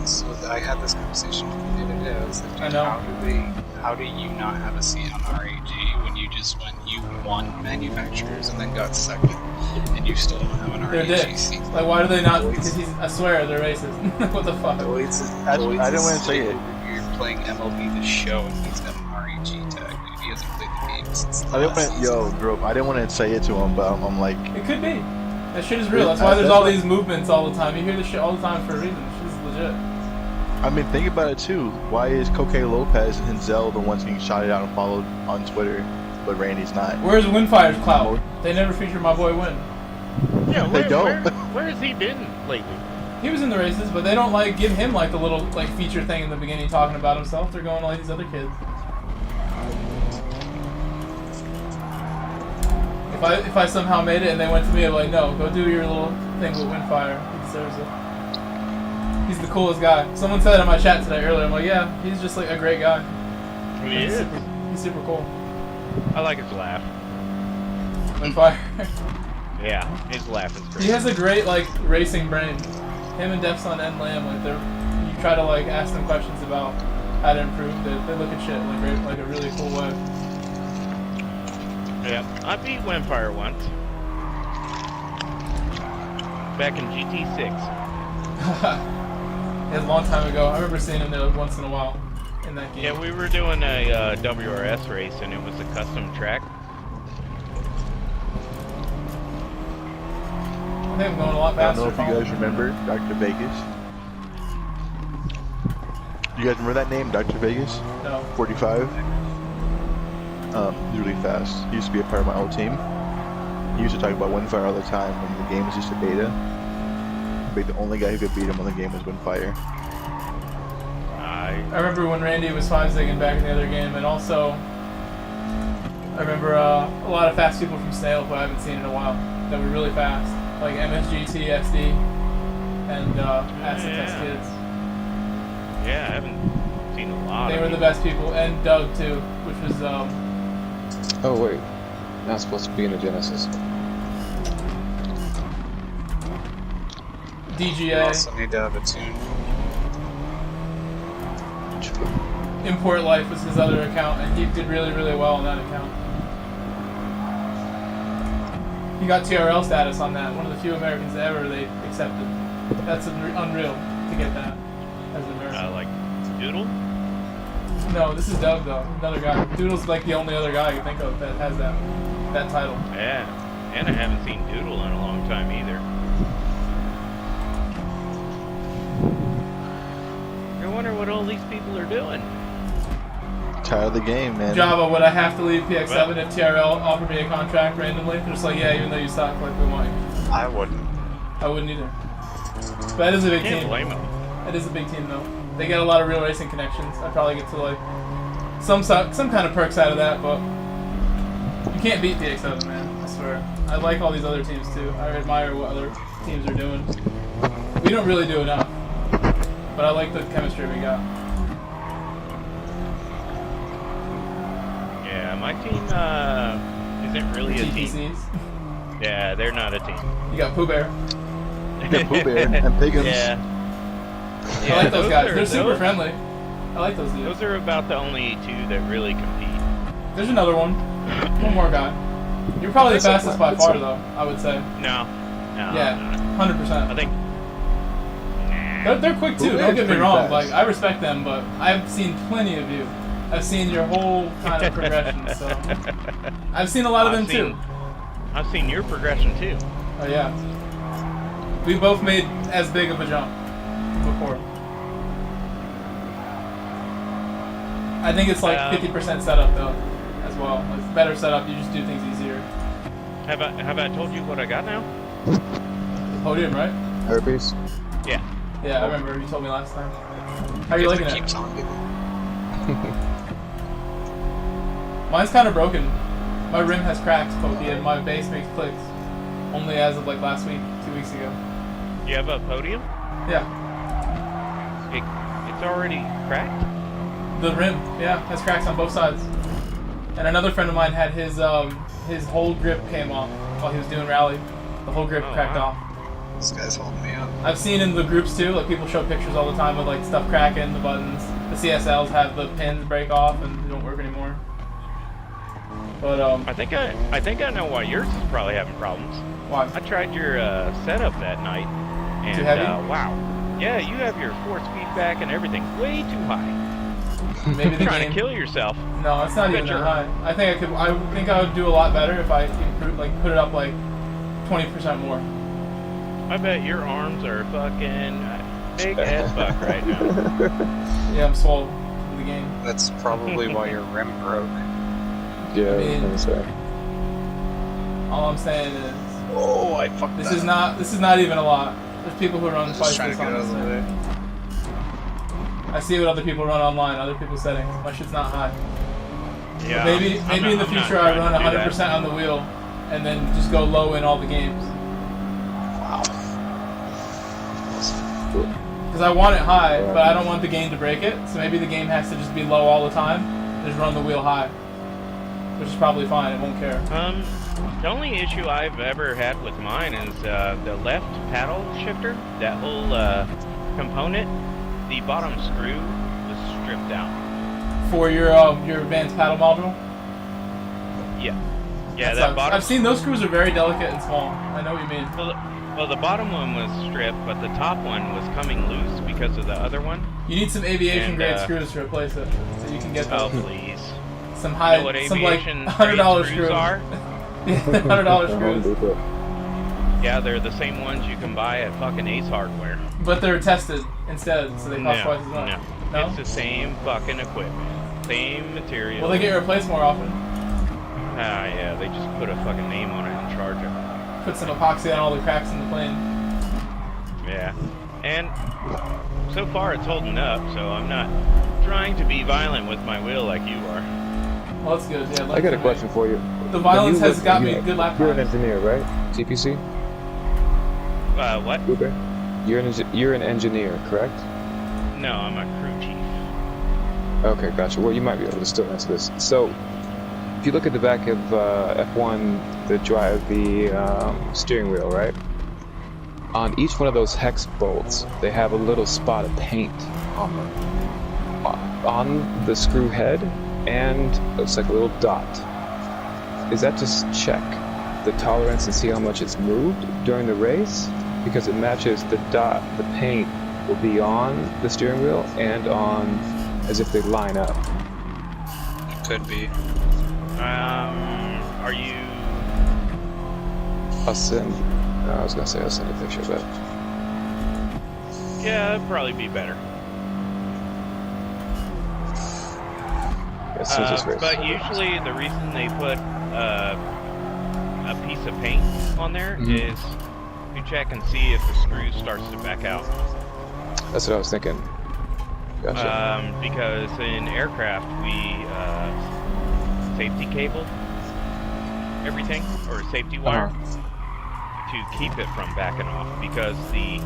So I had this conversation the other day. I was like,
I know.
how do you not have a seat on the RAG when you just went, you won manufacturers and then got second, and you still don't have an
They're
RAG
dicks.
seat?
Like, why do they not? Because I swear, they're racist. What the fuck?
I didn't want to say it.
You're playing MLB The Show and he's got an RAG tag. He hasn't played the game since the
I didn't
last
want,
season.
bro, I didn't want to say it to him, but I'm like,
It could be. That shit is real. That's why there's all these movements all the time. You hear this shit all the time for a reason. This shit is legit.
I mean, think about it too. Why is Coque Lopez and Hinzel the ones getting shouted out and followed on Twitter, but Randy's not?
Where's Windfire's clout? They never feature my boy Win.
Yeah,
They don't.
Where has he been lately?
He was in the races, but they don't like give him like the little like feature thing in the beginning talking about himself. They're going to like these other kids. If I somehow made it and they went to me, I'm like, no, go do your little thing with Windfire. He deserves it. He's the coolest guy. Someone said in my chat today earlier, I'm like, yeah, he's just like a great guy.
He is.
He's super cool.
I like his laugh.
Windfire.
Yeah, his laugh is great.
He has a great like racing brain. Him and Defson and Lamb, like you try to like ask them questions about how to improve. They look at shit like a really cool way.
Yeah, I beat Windfire once. Back in GT6.
It was a long time ago. I remember seeing him there like, once in a while in that game.
Yeah, we were doing a WRX race, and it was a custom track.
I think I'm going a lot
I don't
faster.
know if you guys remember Dr. Vegas. You guys remember that name, Dr. Vegas?
No.
45. He's really fast. He used to be a part of my old team. He used to talk about Windfire all the time when the game was just a beta. But the only guy who could beat him on the game was Windfire.
I remember when Randy was 5-zigging back in the other game, and also I remember a lot of fast people from Snail who I haven't seen in a while that were really fast, like MSGT, SD, and Acid Test Kids.
Yeah, I haven't seen a lot.
They were the best people, and Doug too, which was
Oh wait, not supposed to be in a Genesis.
DGA.
You also need to have a tune.
Import Life was his other account, and he did really, really well on that account. He got TRL status on that. One of the few Americans ever they accepted. That's unreal to get that as an American.
Like Doodle?
No, this is Doug though. Another guy. Doodle's like the only other guy I can think of that has that title.
Yeah, and I haven't seen Doodle in a long time either. I wonder what all these people are doing.
Tired of the game, man.
Java, would I have to leave PX7 if TRL offered me a contract randomly? They're just like, yeah, even though you suck, like we want you.
I wouldn't.
I wouldn't either. But that is a big
Can't
team.
blame them.
It is a big team though. They get a lot of real racing connections. I'd probably get to like some kind of perks out of that, but you can't beat PX7, man. I swear. I like all these other teams too. I admire what other teams are doing. We don't really do enough, but I like the chemistry we got.
Yeah, my team isn't really a team.
TTCs.
Yeah, they're not a team.
You got Pooh Bear.
Yeah, Pooh Bear and Piggums.
Yeah.
I like those guys. They're super friendly. I like those dudes.
Those are about the only two that really compete.
There's another one. One more guy. You're probably the fastest by far, though, I would say.
No.
Yeah, 100%.
I think.
They're quick too. Don't get me wrong. Like I respect them, but I've seen plenty of you. I've seen your whole kind of progression. So I've seen a lot of them too.
I've seen your progression too.
Oh yeah. We both made as big of a jump before. I think it's like 50% setup though, as well. Like better setup, you just do things easier.
Have I told you what I got now?
Podium, right?
Herpes.
Yeah.
Yeah, I remember you told me last time. How are you liking it?
Keep telling people.
Mine's kind of broken. My rim has cracked, Pokey, and my base makes clicks. Only as of like last week, 2 weeks ago.
You have a podium?
Yeah.
It's already cracked?
The rim, yeah, has cracks on both sides. And another friend of mine had his whole grip came off while he was doing rally. The whole grip cracked off.
This guy's holding me up.
I've seen in the groups too, like people show pictures all the time of like stuff cracking, the buttons. The CSLs have the pins break off and they don't work anymore. But
I think I know why yours is probably having problems.
Why?
I tried your setup that night, and
Too heavy?
wow, yeah, you have your force feedback and everything way too high.
Maybe the
trying
game...
to kill yourself.
No, it's not even that high. I think I would do a lot better if I improve, like put it up like 20% more.
I bet your arms are fucking big as fuck right now.
Yeah, I'm swole in the game.
That's probably why your rim broke.
Yeah,
I mean,
that's right.
All I'm saying is,
oh, I fucked
this
that
is
up.
This is not even a lot. There's people who run
Just
twice
trying
this
to get
on
out of the
this
way.
thing. I see what other people run online, other people's settings. My shit's not high.
Yeah.
Maybe in the future I run
trying to do
100%
that.
on the wheel, and then just go low in all the games. Because I want it high, but I don't want the game to break it. So maybe the game has to just be low all the time. Just run the wheel high, which is probably fine. It won't care.
The only issue I've ever had with mine is the left paddle shifter. That whole component, the bottom screw was stripped out.
For your advanced paddle module.
Yeah,
That
that
sucks.
bottom.
I've seen those screws are very delicate and small. I know what you mean.
Well, the bottom one was stripped, but the top one was coming loose because of the other one.
You need some aviation
And,
grade screws to replace it, so you can get
Oh
those.
please!
Some
You
high,
know what
some like
aviation
$100
grade
screws.
are?
Yeah, $100 screws.
Yeah, they're the same ones you can buy at fucking Ace Hardware.
But they're tested instead, so they cost twice as much.
No, it's the same fucking equipment, same material.
Well, they get replaced more often.
Ah, yeah, they just put a fucking name on it and charge it.
Put some epoxy on all the cracks in the plane.
Yeah, and so far it's holding up, so I'm not trying to be violent with my wheel like you are.
Well, that's good. Yeah.
I got a question for you.
The violence has got me good lap
You're an
times.
engineer, right? TPC?
What?
Okay. You're an engineer, correct?
No, I'm a crew chief.
Okay, gotcha. Well, you might be able to still answer this. So, if you look at the back of F1, the steering wheel, right? On each one of those hex bolts, they have a little spot of paint on them. On the screw head, and it's like a little dot. Is that to check the tolerance and see how much it's moved during the race? Because it matches the dot, the paint will be on the steering wheel and on as if they line up.
Could be.
Are you?
I'll send a picture of that.
Yeah, it'd probably be better. But usually the reason they put a piece of paint on there is to check and see if the screw starts to back out.
That's what I was thinking. Gotcha.
Because in aircraft we safety cable everything, or safety wire, to keep it from backing off, because the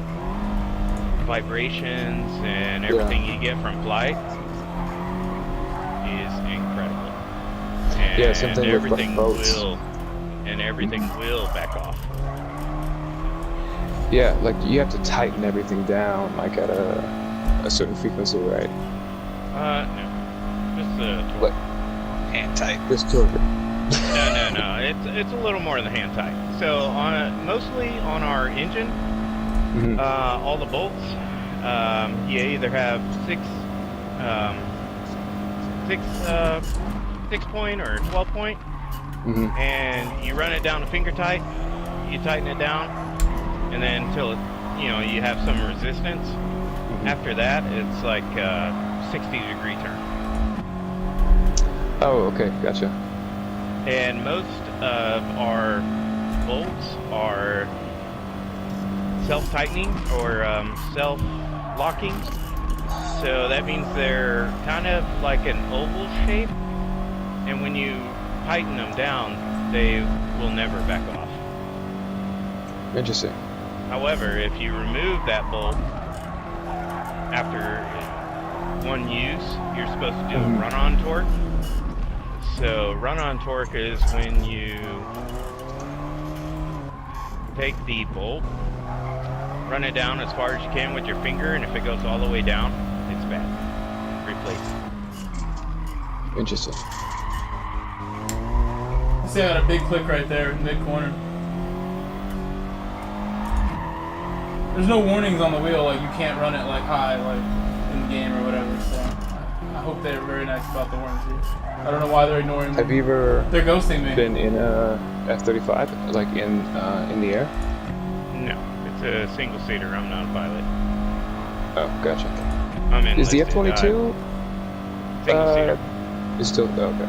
vibrations and everything you get from flight is incredible. And
Yeah, same thing with
everything
boats.
everything will back off.
Yeah, like you have to tighten everything down, like at a certain frequency, right?
No. Just torque.
Hand tight.
Just torque it.
No. It's a little more than hand tight. So mostly on our engine, all the bolts, you either have six point or 12 point, and you run it down to finger tight. You tighten it down, and then until you have some resistance. After that, it's like 60-degree turn.
Oh, okay, gotcha.
And most of our bolts are self-tightening or self-locking. So that means they're kind of like an oval shape. And when you tighten them down, they will never back off.
Interesting.
However, if you remove that bolt after one use, you're supposed to do a run-on torque. So run-on torque is when you take the bolt Run it down as far as you can with your finger, and if it goes all the way down, it's bad. Replace it.
Interesting.
See, I got a big click right there in mid-corner. There's no warnings on the wheel, like you can't run it like high, like in the game or whatever. So I hope they're very nice about the warnings here. I don't know why they're ignoring me.
Have you ever
They're ghosting me.
been in a F-35, like in the air?
No, it's a single seater. I'm not a pilot.
Oh, gotcha.
I'm
Is the
enlisted,
F-22?
Single seater.
Is still okay.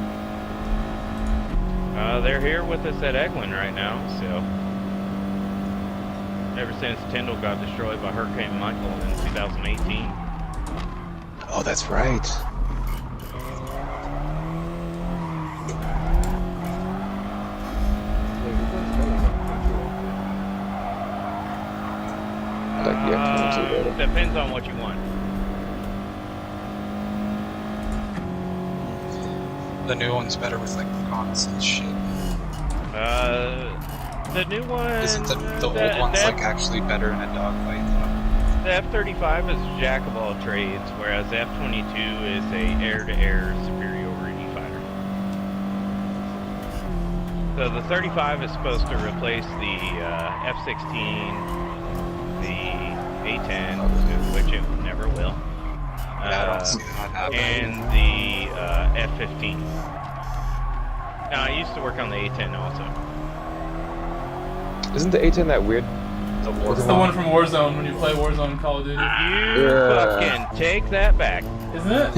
They're here with us at Eglin right now, so ever since Tyndall got destroyed by Hurricane Michael in 2018.
Oh, that's right. Like the F-22 better.
Depends on what you want.
The new one's better with like reconnaissance shit.
The new one.
Isn't the old one's like actually better in a dogfight?
The F-35 is jack of all trades, whereas the F-22 is a air-to-air superiority fighter. So the 35 is supposed to replace the F-16, the A-10, which it never will, and the F-15. Now, I used to work on the A-10 also.
Isn't the A-10 that weird?
It's the one from Warzone when you play Warzone in Call of Duty.
You fucking take that back.
Isn't it?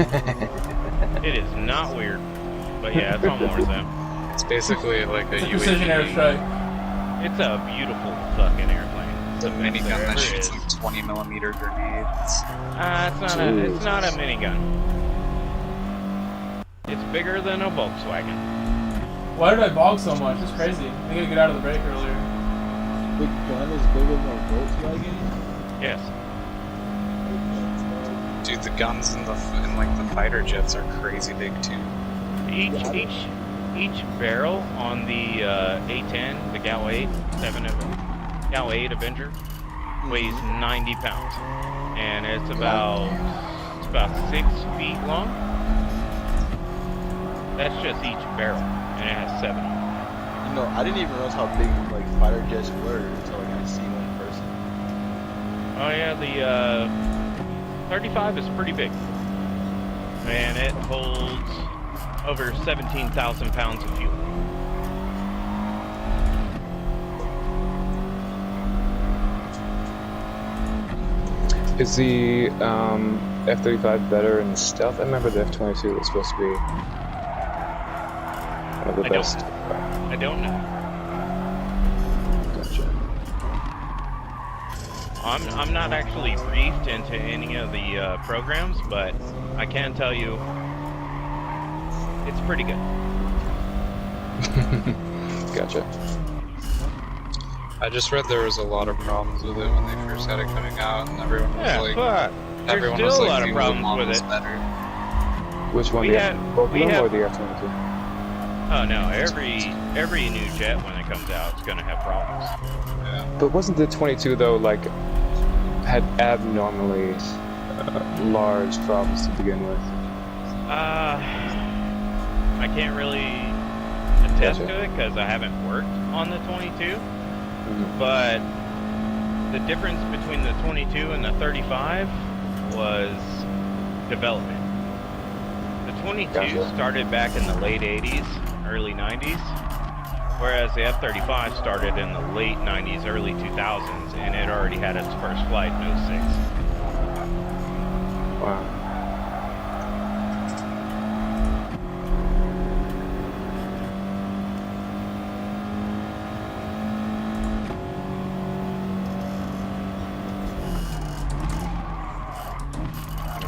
It is not weird. But yeah, it's on Warzone.
It's basically like
It's a precision airstrike.
It's a beautiful fucking airplane.
It's a minigun that shoots like 20mm grenades.
It's not a minigun. It's bigger than a Volkswagen.
Why did I bog so much? It's crazy. I gotta get out of the break earlier.
Big gun is bigger than a Volkswagen?
Yes.
Dude, the guns in like the fighter jets are crazy big too.
Each barrel on the A-10, the Gal 8, Gal 8 Avenger, weighs 90 pounds, and it's about 6 feet long. That's just each barrel, and it has 7 on it.
You know, I didn't even realize how big like fighter jets were until like, I seen one in person.
Oh yeah, the 35 is pretty big, and it holds over 17,000 pounds of fuel.
Is the F-35 better in stealth? I remember the F-22 was supposed to be one of the best.
I don't know.
Gotcha.
I'm not actually briefed into any of the programs, but I can tell you it's pretty good.
Gotcha.
I just read there was a lot of problems with it when they first had it coming out, and everyone was
Yeah,
like,
but there's still a lot of problems with it.
Better.
Which one? Both of them or the F-22?
Oh no, every new jet when it comes out is gonna have problems.
Yeah.
But wasn't the 22 though like had abnormally large problems to begin with?
I can't really attest to it because I haven't worked on the 22. But the difference between the 22 and the 35 was development. The 22 started back in the late 80s, early 90s, whereas the F-35 started in the late 90s, early 2000s, and it already had its first flight in 06.
Wow.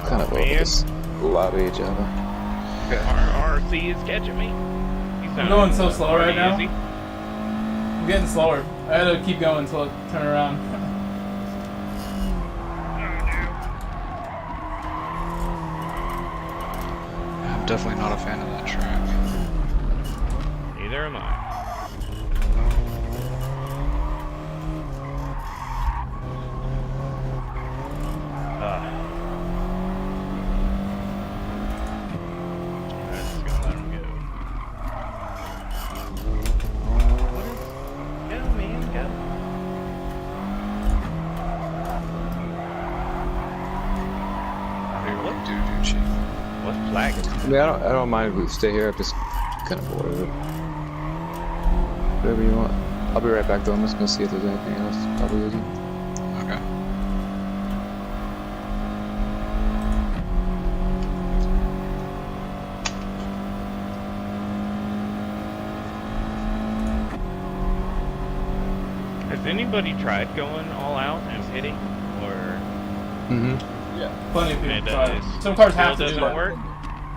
Kind of over this lobby, Java.
RC is catching me.
I'm going so slow right now.
Easy.
I'm getting slower. I had to keep going until it turned around.
I'm definitely not a fan of that track.
Neither am I. What flag is
I mean, I don't mind if we stay here. I'm just kind of bored of it. Whatever you want. I'll be right back though. I'm just gonna see if there's anything else I'll be using.
Okay.
Has anybody tried going all out and pitting, or?
Yeah, plenty of people
It
try.
does.
Some cars have
Still
to do
doesn't
that.
work?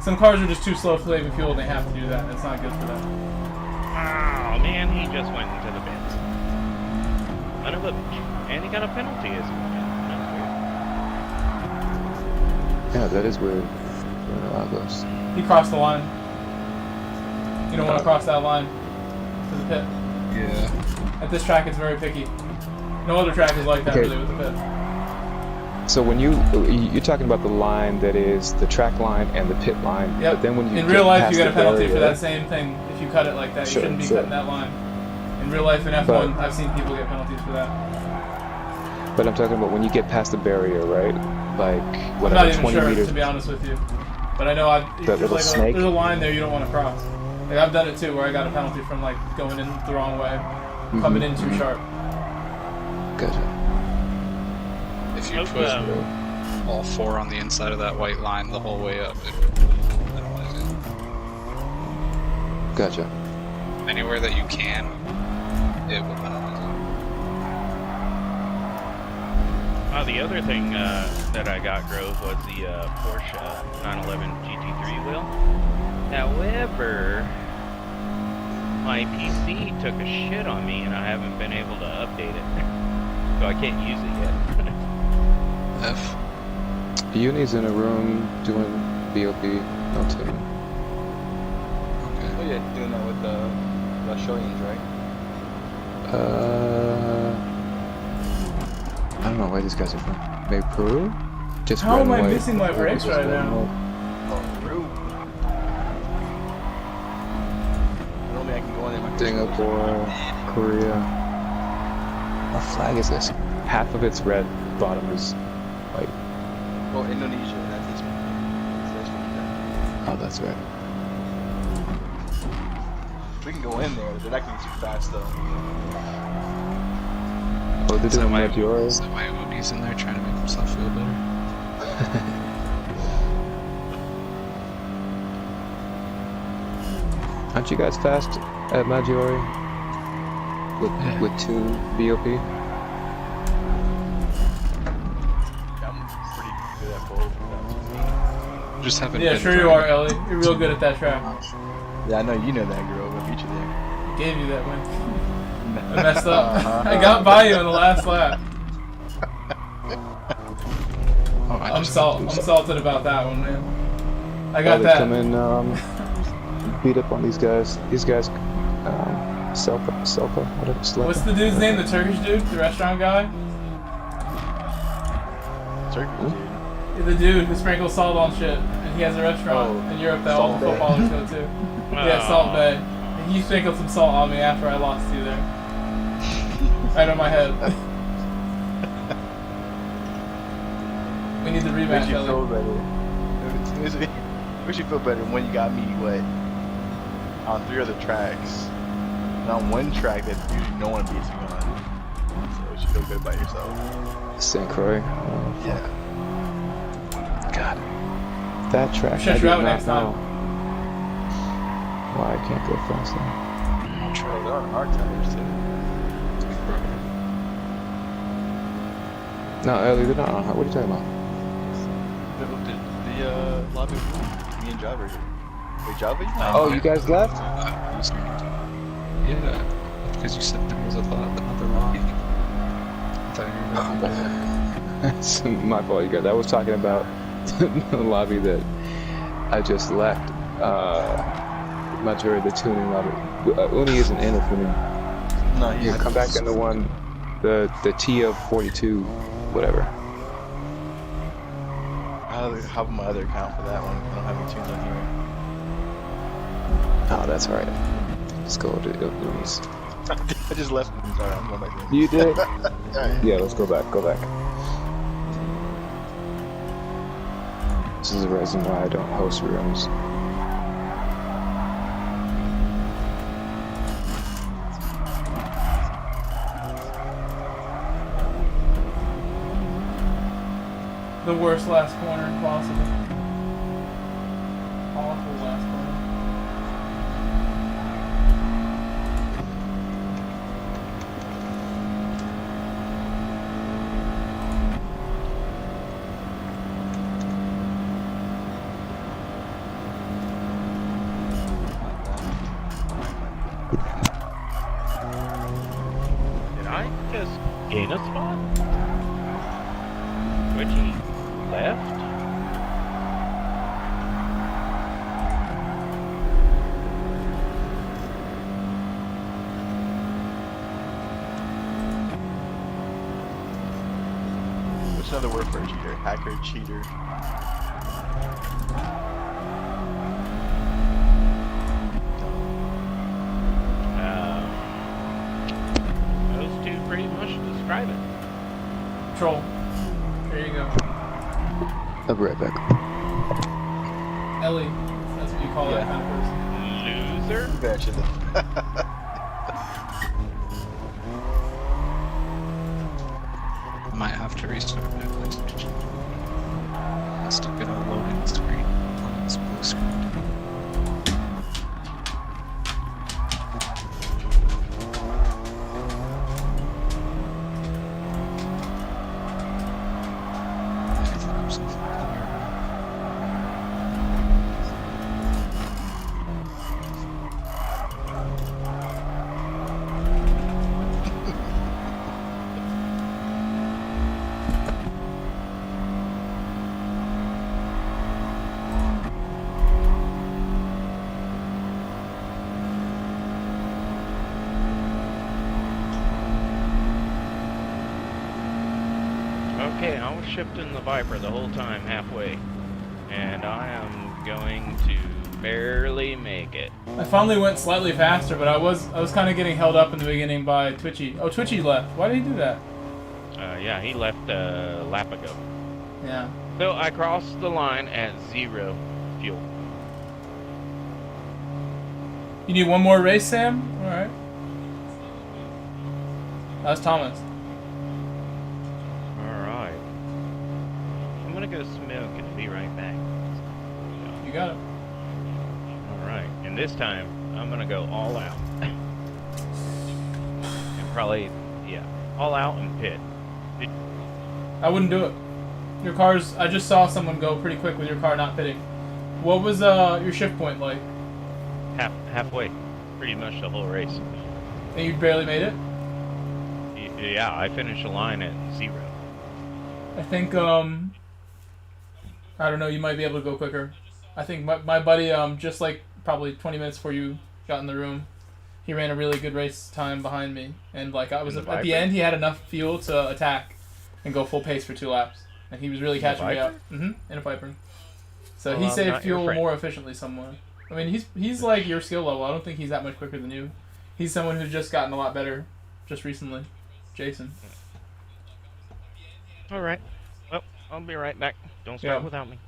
Some cars are just too slow for saving fuel, and they have to do that. It's not good for them.
Oh man, he just went into the bins. Son of a bitch. And he got a penalty as well.
Yeah, that is weird. Where a lot goes.
He crossed the line. You don't want to cross that line to the pit.
Yeah.
At this track, it's very picky. No other track is like that
Okay.
really with the pit.
So when you're talking about the line that is the track line and the pit line,
Yep.
but then when you
in
get
real life,
past
you get a
the
penalty for
barrier-
that same thing if you cut it like that.
Sure,
You shouldn't be
sure.
cutting that line. In real life, in F1,
But-
I've seen people get penalties for that.
But I'm talking about when you get past the barrier, right? Like
I'm
whatever,
not even
20
sure,
meters.
to be honest with you. But I know
That little snake?
there's a line there you don't want to cross. Like I've done it too, where I got a penalty from like going in the wrong way, coming in too sharp.
Gotcha.
If you put all four on the inside of that white line the whole way up, it would penalize it.
Gotcha.
Anywhere that you can, it will penalize
The other thing that I got, Grove, was the Porsche 911 GT3 wheel. However, my PC took a shit on me and I haven't been able to update it. So I can't use it yet.
F.
Uni's in a room doing BOP, no tuning.
Oh yeah, doing that with the Australians, right?
I don't know where these guys are from. Maybe Peru? Just
How
ran
am I
away.
missing my
Maybe
brakes
just
right
ran
now?
away.
Peru. Normally I can go in there.
Singapore, Korea. What flag is this? Half of it's red, bottom is white.
Oh, Indonesia. That's this one.
Oh, that's right.
We can go in there. They're not going to be too fast though.
Oh, they're doing Maggiore.
Is that why Odie's in there trying to make himself feel better?
Aren't you guys fast at Maggiore? With 2 BOP?
I'm pretty good at both.
Just haven't
Yeah,
been
sure you are, Ellie. You're real good at that track.
Yeah, I know you know that, girl. I beat you there.
I gave you that win. I messed up. I got by you in the last lap. I'm salted about that one, man. I got
they
that.
come in, beat up on these guys. These guys, Selpa, whatever. Selpa,
What's the dude's name? The Turkish dude? The restaurant guy?
Turkish dude.
Yeah, the dude who sprinkles salt on shit. And he has a restaurant in Europe that all the footballers go to. Yeah, Salt Bay. And he sprinkled some salt on me after I lost to you there. Right on my head. We need the rematch,
Makes you
Ellie.
feel better. Makes you feel better when you got me, what, on 3 other tracks. And on one track that usually no one beats you on. So you should feel good about yourself.
St. Croix.
Yeah.
God. That track.
Shut
I
you
did
out
not
next time.
know why I can't go faster.
They're on hard tires too.
No, Ellie, they're not on hard. What are you talking about?
The lobby, me and Java here. Wait, Java?
Oh, you guys left?
Yeah, because you said there was another lobby. I thought you were going to be
That's my fault, you guys. I was talking about the lobby that I just left. Majority the tuning lobby. Uni isn't in it for me.
No,
Yeah, come back in the one, the T of 42, whatever.
I have my other account for that one. I don't have any tunes on here.
Oh, that's right. Let's go to Uni's.
I just left. Sorry, I'm going back in.
You did?
Alright.
Yeah, let's go back. Go back. This is the reason why I don't host rooms.
The worst last corner possible. Awful last corner.
Did I just gain a spot? Twitchy left?
What's another word for a cheater? Hacker, cheater.
Those two pretty much describe it.
Troll. There you go.
I'll be right back.
Ellie. That's what you call that kind of person.
Loser?
Betcha.
Might have to restart my PlayStation. I stuck it on loading screen. On this blue screen.
Okay, I was shifting the Viper the whole time halfway, and I am going to barely make it.
I finally went slightly faster, but I was kind of getting held up in the beginning by Twitchy. Oh, Twitchy left. Why did he do that?
Yeah, he left a lap ago.
Yeah.
So I crossed the line at 0 fuel.
You need one more race, Sam? All right. That's Thomas.
Alright. I'm gonna go smoke and be right back.
You got it.
Alright, and this time, I'm gonna go all out. And probably, yeah, all out and pit.
I wouldn't do it. Your car's... I just saw someone go pretty quick with your car not pitting. What was your shift point like?
Halfway. Pretty much the whole race.
And you barely made it?
Yeah, I finished the line at 0.
I think, I don't know, you might be able to go quicker. I think my buddy, just like probably 20 minutes before you got in the room, he ran a really good race time behind me. And like I was at the end, he had enough fuel to attack and go full pace for 2 laps. And he was really catching me up. In a Viper. So he saved fuel more efficiently somewhere. I mean, he's like your skill level. I don't think he's that much quicker than you. He's someone who's just gotten a lot better just recently. Jason.
Alright. Well, I'll be right back. Don't start without me.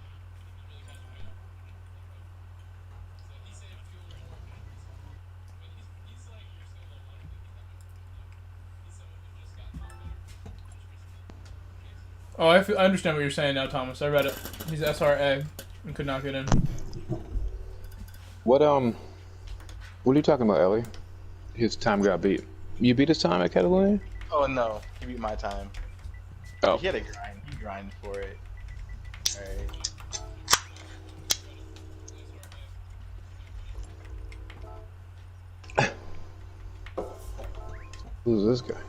Oh, I understand what you're saying now, Thomas. I read it. He's SRA and could not get in.
What are you talking about, Ellie? His time got beat. You beat his time at Catalunya?
Oh no, he beat my time.
Oh.
He had a grind. He grinded for it. Alright.
Who's this guy?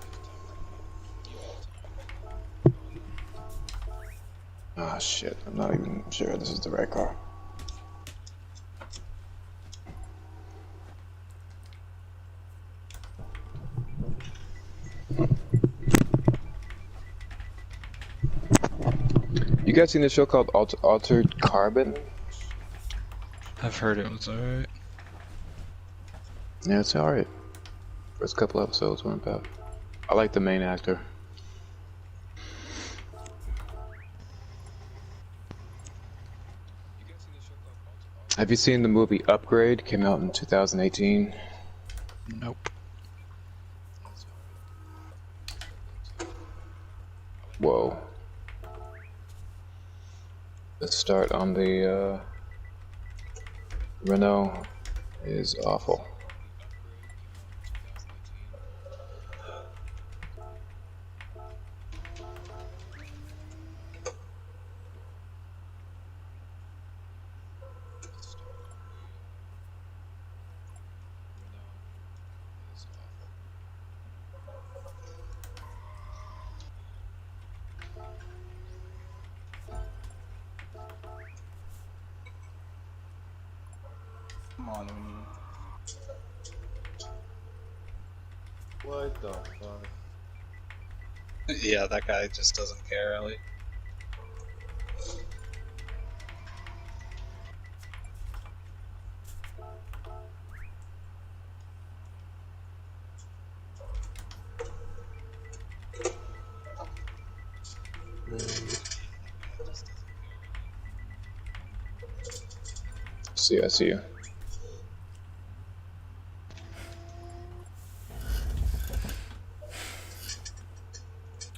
Ah, shit. I'm not even sure this is the right car. You guys seen this show called Altered Carbon?
I've heard it was alright.
Yeah, it's alright. First couple episodes weren't bad. I like the main actor. Have you seen the movie Upgrade? Came out in 2018.
Nope.
Whoa. The start on the Renault is awful.
Come on, Uni. What the fuck?
Yeah, that guy just doesn't care, Ellie.
I see you.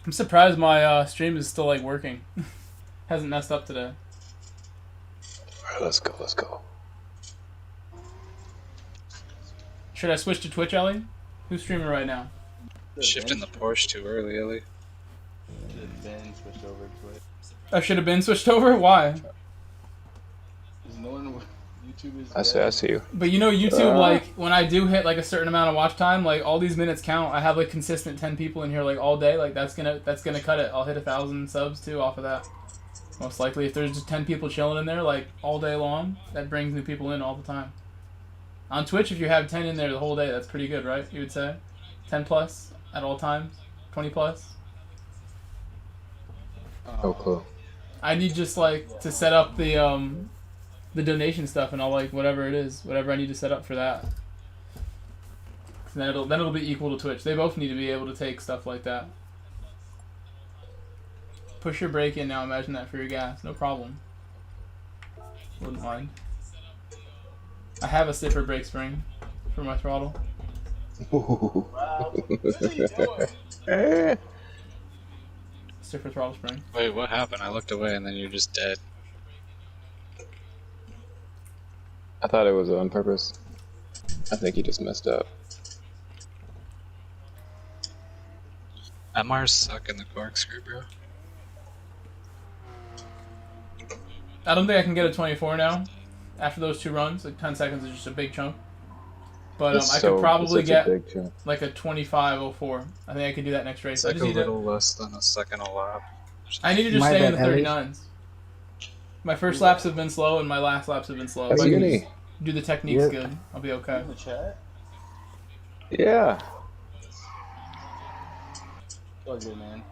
I'm surprised my stream is still like working. Hasn't messed up today.
Alright, let's go, let's go.
Should I switch to Twitch, Ellie? Who's streaming right now?
Shifting the Porsche too early, Ellie.
Should have been switched over to it.
I should have been switched over? Why?
Because no one. YouTube is.
I see you.
But you know, YouTube, like, when I do hit like a certain amount of watch time, like all these minutes count. I have like consistent 10 people in here like all day. Like that's gonna cut it. I'll hit 1,000 subs too off of that. Most likely, if there's just 10 people chilling in there like all day long, that brings new people in all the time. On Twitch, if you have 10 in there the whole day, that's pretty good, right? You would say 10 plus at all times, 20 plus.
Oh, cool.
I need just like to set up the donation stuff and all, like whatever it is, whatever I need to set up for that. Then it'll be equal to Twitch. They both need to be able to take stuff like that. Push your brake in now. Imagine that for your gas. No problem. Wouldn't mind. I have a stiffer brake spring for my throttle.
Wow. What are you doing?
Stiffer throttle spring.
Wait, what happened? I looked away and then you're just dead.
I thought it was on purpose. I think he just messed up.
MRs suck in the corkscrew, bro.
I don't think I can get a 24 now. After those 2 runs, like 10 seconds is just a big chunk. But I could probably get like a 25.04. I think I could do that next race.
It's like a little less than a second a lap.
I need to just stay in the 39s. My first laps have been slow, and my last laps have been slow. If I can just do the techniques good, I'll be okay.
In the chat?
Yeah.
All good, man.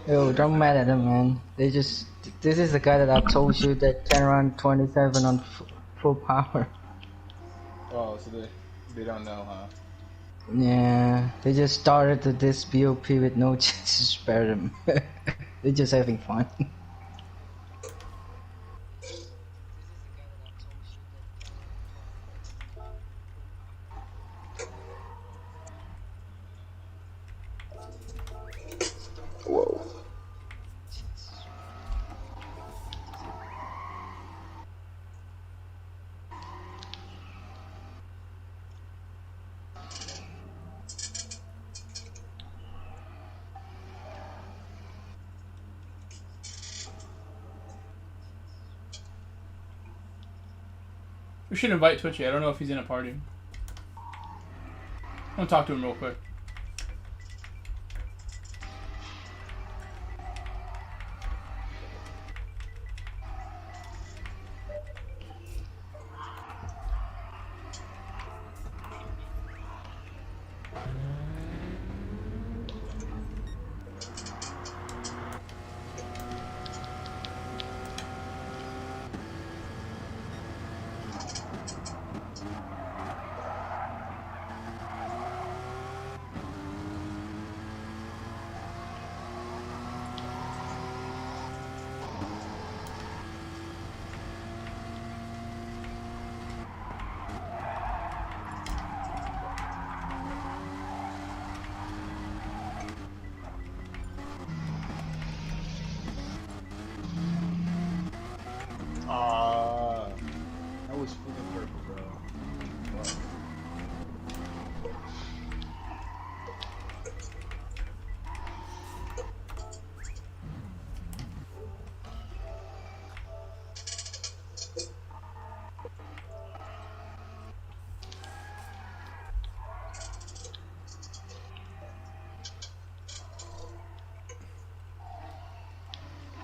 Yo, don't matter at them, man. This is the guy that I told you that can run 27 on full power.
Oh, so they don't know, huh?
Yeah, they just started this BOP with no chance to spare them. They're just having fun.
Whoa.
We should invite Twitchy. I don't know if he's in a party. I'm gonna talk to him real quick.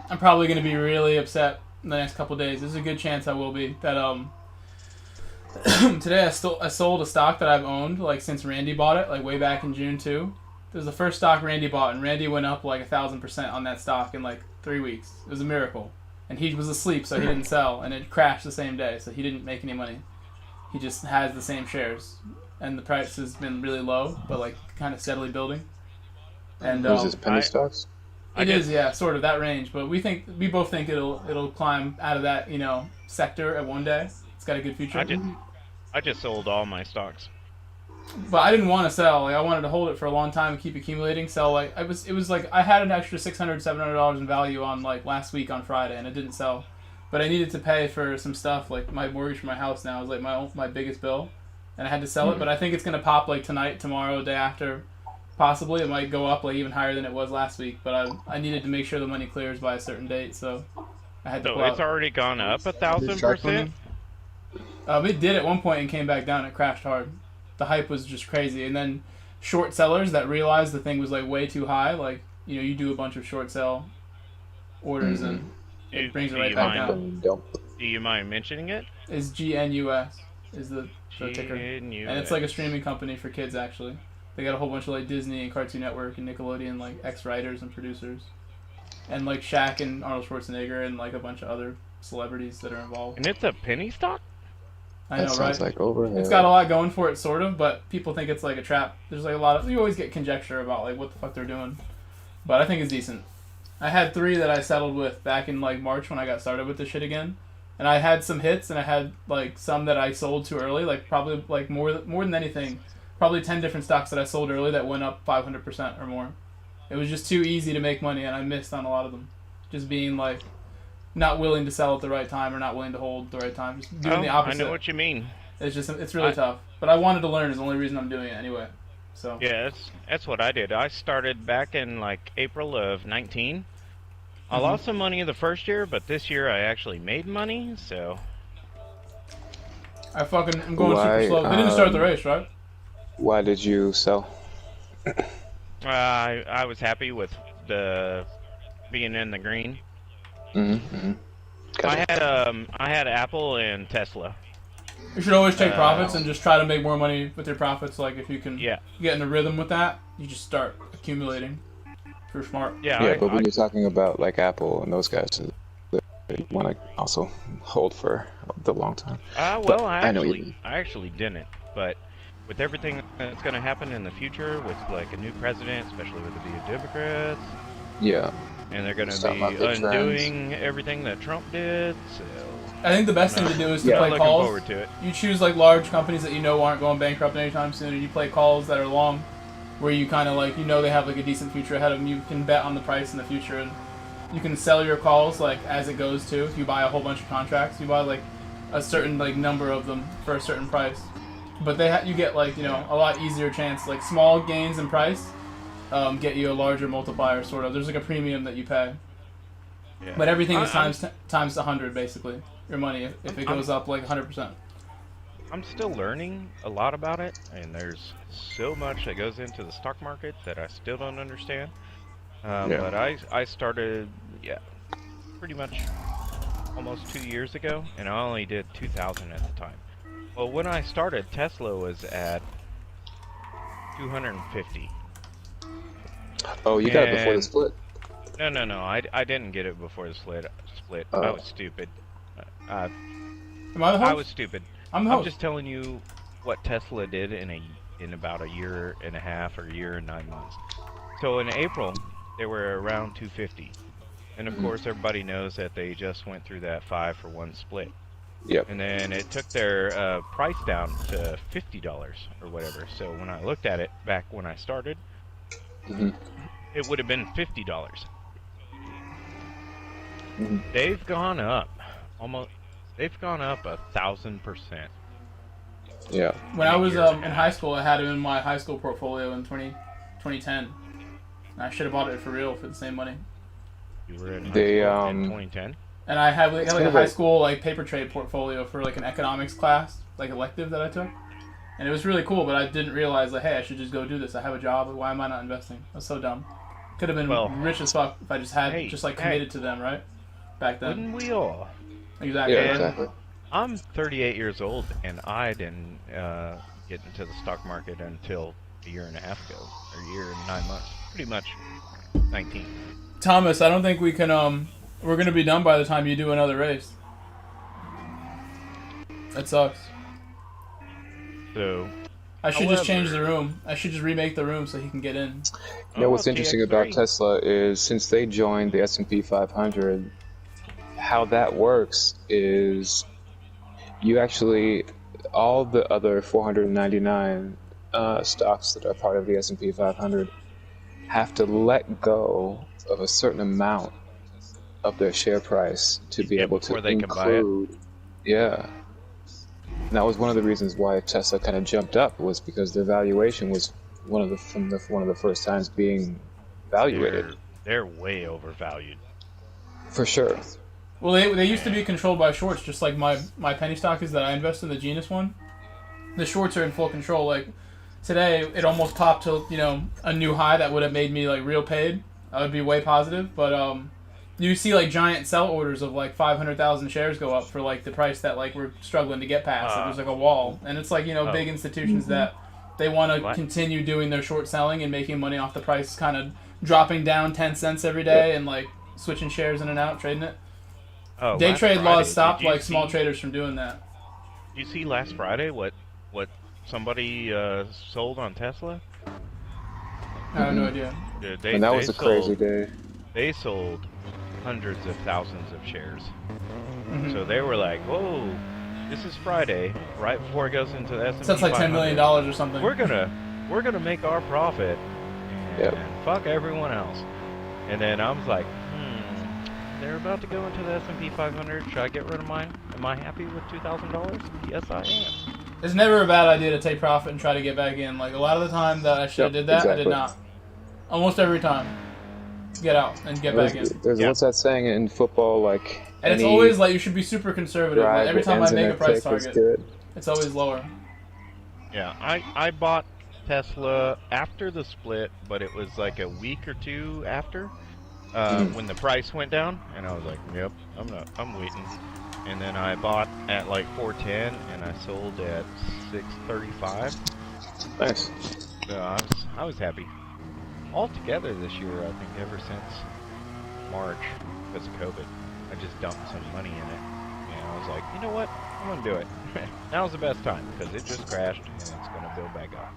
I'm probably going to be really upset in the next couple days. There's a good chance I will be. That today I sold a stock that I've owned like since Randy bought it, like way back in June too. It was the first stock Randy bought, and Randy went up like 1,000% on that stock in like 3 weeks. It was a miracle. And he was asleep, so he didn't sell, and it crashed the same day, so he didn't make any money. He just has the same shares, and the price has been really low, but like kind of steadily building. And
is this penny stocks?
It is, yeah, sort of that range. But we both think it'll climb out of that sector at one day. It's got a good future.
I just sold all my stocks.
But I didn't want to sell. Like I wanted to hold it for a long time and keep accumulating. So like it was like I had an extra $600-700 in value on like last week on Friday, and it didn't sell. But I needed to pay for some stuff, like my mortgage for my house now is like my biggest bill, and I had to sell it. But I think it's gonna pop like tonight, tomorrow, day after. Possibly it might go up like even higher than it was last week. But I needed to make sure the money clears by a certain date, so I had to.
So it's already gone up 1,000%.
It did at one point and came back down. It crashed hard. The hype was just crazy, and then short sellers that realized the thing was like way too high, like you do a bunch of short sell orders and it brings it right back down.
Do you mind mentioning it?
Is GNUS is the ticker, and it's like a streaming company for kids actually. They got a whole bunch of like Disney and Cartoon Network and Nickelodeon like ex-writers and producers, and like Shaq and Arnold Schwarzenegger and like a bunch of other celebrities that are involved.
And it's a penny stock?
I know,
sounds
right?
like overhead.
It's got a lot going for it, sort of, but people think it's like a trap. There's like a lot of... You always get conjecture about like what the fuck they're doing. But I think it's decent. I had 3 that I settled with back in like March when I got started with this shit again. And I had some hits, and I had like some that I sold too early, like probably like more than anything. Probably 10 different stocks that I sold early that went up 500% or more. It was just too easy to make money, and I missed on a lot of them. Just being like... not willing to sell at the right time or not willing to hold at the right time. Just doing the opposite.
I know what you mean.
It's really tough. But I wanted to learn is the only reason I'm doing it anyway. So
yeah, that's what I did. I started back in like April of 19. I lost some money in the first year, but this year I actually made money, so...
I'm going super slow. They didn't start the race, right?
Why did you sell?
I was happy with the being in the green. I had Apple and Tesla.
You should always take profits and just try to make more money with your profits. Like if you can get in a rhythm with that, you just start accumulating. If you're smart.
But when you're talking about like Apple and those guys, they want to also hold for the long time.
Well, I actually didn't. But with everything that's going to happen in the future, with like a new president, especially with the Democrats.
Yeah.
And they're going to be undoing everything that Trump did. So
I think the best thing to do is to play calls. Forward to it. You choose like large companies that you know aren't going bankrupt anytime soon, and you play calls that are long, where you kind of like they have like a decent future ahead of them. You can bet on the price in the future, and you can sell your calls like as it goes too. If you buy a whole bunch of contracts, you buy like a certain like number of them for a certain price, but you get like a lot easier chance. Like small gains in price. Get you a larger multiplier, sort of. There's like a premium that you pay. Yeah. But everything is times 100, basically. Your money, if it goes up like 100%.
I'm still learning a lot about it, and there's so much that goes into the stock market that I still don't understand. But I started, pretty much almost 2 years ago, and I only did 2,000 at the time. Well, when I started, Tesla was at 250.
Oh, you got it before the split?
No. I didn't get it before the split. I was stupid.
Am I the host?
I was stupid.
I'm
just telling you what Tesla did in about a year and a half or a year and 9 months. So in April, they were around 250. And of course, everybody knows that they just went through that 5-for-1 split.
Yep.
And then it took their price down to $50 or whatever. So when I looked at it back when I started, it would have been $50. They've gone up They've gone up 1,000%.
Yeah.
When I was in high school, I had it in my high school portfolio in 2010. And I should have bought it for real for the same money.
You were in high school in 2010.
And I had like a high school like paper trade portfolio for like an economics class, like elective that I took. And it was really cool, but I didn't realize like, hey, I should just go do this. I have a job. Why am I not investing? I was so dumb. Could have been rich as fuck if I just had committed to them, right? Back then.
Wouldn't we all?
Exactly.
Yeah,
And
exactly.
I'm 38 years old, and I didn't get into the stock market until a year and a half ago, or a year and 9 months. Pretty much 19.
Thomas, I don't think we can. We're gonna be done by the time you do another race. That sucks.
So.
I should just change the room. I should just remake the room so he can get in.
You know what's interesting about Tesla is since they joined the S&P 500, how that works is you actually, all the other 499 stocks that are part of the S&P 500 have to let go of a certain amount of their share price to be able to include. Yeah. And that was one of the reasons why Tesla kind of jumped up, was because their valuation was one of the first times being evaluated.
They're way overvalued.
For sure.
Well, they used to be controlled by shorts, just like my penny stock is that I invest in, the Genus one. The shorts are in full control. Like today, it almost popped to a new high that would have made me like real paid. I would be way positive, but you see like giant sell orders of like 500,000 shares go up for like the price that like we're struggling to get past. Like, there's like a wall, and it's like big institutions that they want to continue doing their short selling and making money off the price, kind of dropping down 10 cents every day and like switching shares in and out, trading it. Day trade laws stopped like small traders from doing that.
You see last Friday what somebody sold on Tesla?
I have no idea.
And that was a crazy day.
They sold hundreds of thousands of shares. So they were like, "Whoa, this is Friday, right before it goes into the S&P 500.
So that's like $10 million or something.
We're gonna make our profit, and fuck everyone else." And then I was like, they're about to go into the S&P 500. Should I get rid of mine? Am I happy with $2,000? Yes, I am.
It's never a bad idea to take profit and try to get back in. Like a lot of the time that I should have did that, I did not. Almost every time. Get out and get back in.
There's what's that saying in football, like.
And it's always like you should be super conservative. Like, every time I make a price target, it's always lower.
Yeah, I bought Tesla after the split, but it was like a week or two after when the price went down, and I was like, "Yep, I'm waiting." And then I bought at like 410, and I sold at 635.
Nice.
So I was happy. Altogether this year, I think ever since March, because of COVID, I just dumped some money in it, and I was like, you know what, I'm gonna do it. Now's the best time because it just crashed and it's gonna build back up.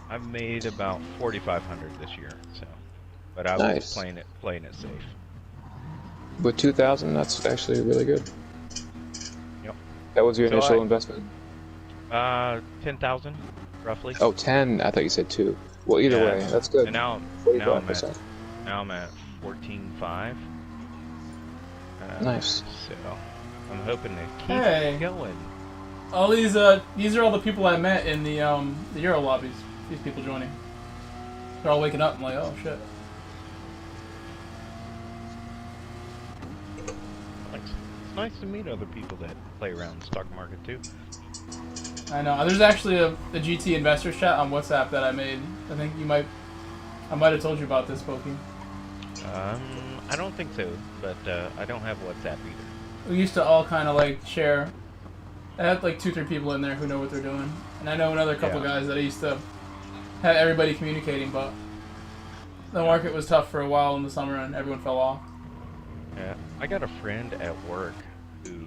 I've made about 4,500 this year, so, but I was playing it safe.
With 2,000, that's actually really good.
Yep.
That was your initial investment.
10,000, roughly.
Oh, 10. I thought you said 2. Well, either way, that's good.
And now I'm at 14.5.
Nice.
So I'm hoping to keep going.
All these are all the people I met in the Euro lobbies. These people joining. They're all waking up and like, oh shit.
It's nice to meet other people that play around the stock market too.
I know. There's actually a GT investors chat on WhatsApp that I made. I think I might have told you about this, Pokey.
I don't think so, but I don't have WhatsApp either.
We used to all kind of like share. I had like 2-3 people in there who know what they're doing, and I know another couple guys that I used to have everybody communicating, but the market was tough for a while in the summer and everyone fell off.
Yeah, I got a friend at work who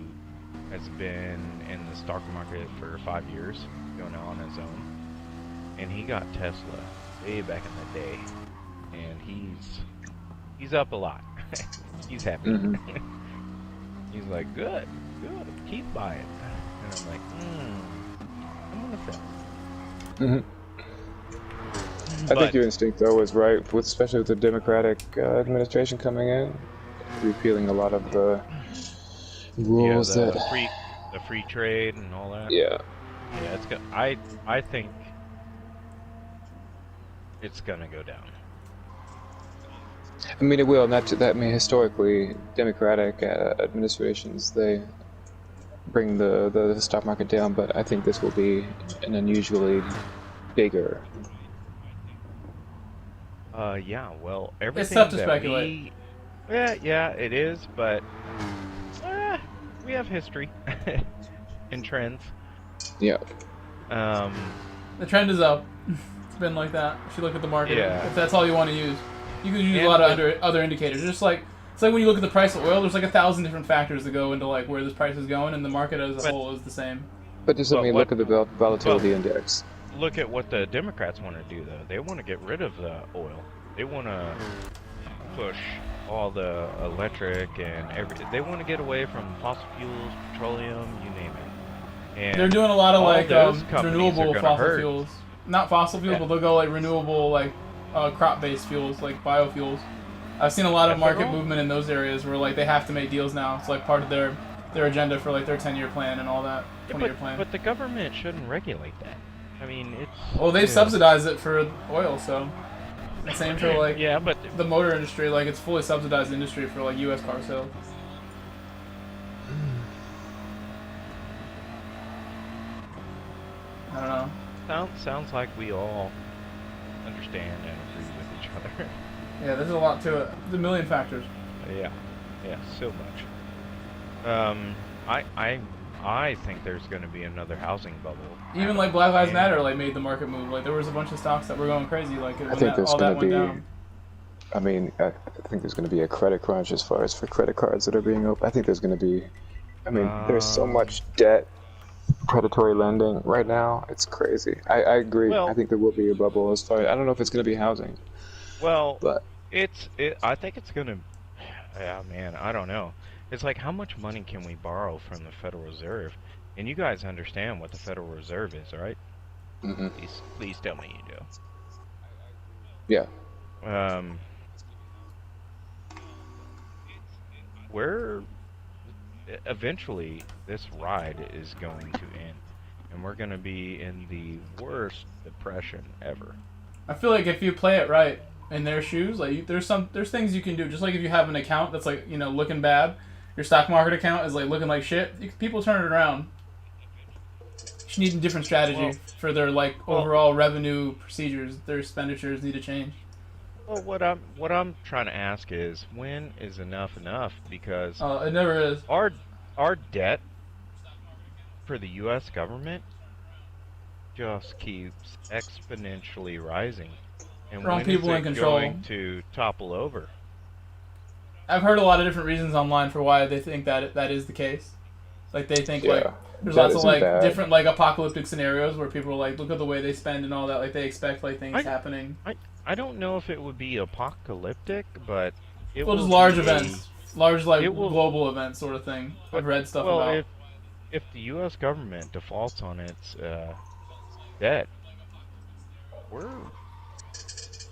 has been in the stock market for 5 years, going on his own, and he got Tesla way back in the day, and he's up a lot. He's happy. He's like, good, keep buying. And I'm like, I'm gonna sell.
I think your instinct though was right, especially with the Democratic administration coming in, repealing a lot of the rules
the free trade and all that.
Yeah,
it's good. I think it's gonna go down.
I mean, it will. I mean, historically, Democratic administrations, they bring the stock market down, but I think this will be an unusually bigger
Yeah. Well, everything
It's tough to
that
speculate.
Yeah, it is, but we have history and trends.
Yeah.
The trend is up. It's been like that. If you look at the market,
Yeah.
if that's all you want to use, you can use
And
a lot of other indicators. Just like it's like when you look at the price of oil, there's like 1,000 different factors that go into like where this price is going, and the market as a whole is the same.
But does it mean look at the volatility index?
Look at what the Democrats want to do, though. They want to get rid of the oil. They want to push all the electric and they want to get away from fossil fuels, petroleum, you name it. And
they're doing a lot of like renewable fossil
hurt.
fuels, not fossil fuels, but they'll go like renewable like crop-based fuels, like biofuels. I've seen a lot of market movement in those areas where like they have to make deals now. It's like part of their agenda for like their 10-year plan and all that, 20-year plan.
But the government shouldn't regulate that. I mean, it's...
Well, they've subsidized it for oil, so... The same for like
but
the motor industry, like it's fully subsidized industry for like U.S. car sales. I don't know.
Sounds like we all understand and agree with each other.
Yeah, there's a lot to it. There's a million factors.
Yeah, so much. I think there's going to be another housing bubble.
Even like Black Lives Matter like made the market move. Like there was a bunch of stocks that were going crazy. Like
I think there's going to be. I mean, I think there's going to be a credit crunch as far as for credit cards that are being opened. I think there's going to be. I mean, there's so much debt, predatory lending right now. It's crazy. I agree.
Well,
I think there will be a bubble as far. I don't know if it's going to be housing.
Well,
but
I think it's going to. Yeah, man, I don't know. It's like, how much money can we borrow from the Federal Reserve? And you guys understand what the Federal Reserve is, right?
Mm-hmm.
Please tell me you do.
Yeah.
Where eventually this ride is going to end, and we're going to be in the worst depression ever.
I feel like if you play it right in their shoes, like there's things you can do. Just like if you have an account that's like looking bad. Your stock market account is like looking like shit. People turn it around. You just need a different strategy for their like overall revenue procedures. Their expenditures need to change.
Well, what I'm trying to ask is, when is enough? Because
it never is.
Our debt for the U.S. government just keeps exponentially rising, and
Wrong
when
people
is
in
it
control.
going to topple over?
I've heard a lot of different reasons online for why they think that is the case. Like they think like there's lots of like different like apocalyptic scenarios where people are like, look at the way they spend and all that. Like they expect like things happening.
I don't know if it would be apocalyptic, but it
just
will
large
be
events, large like global events sort of thing. I've read stuff about.
If the U.S. government defaults on its debt,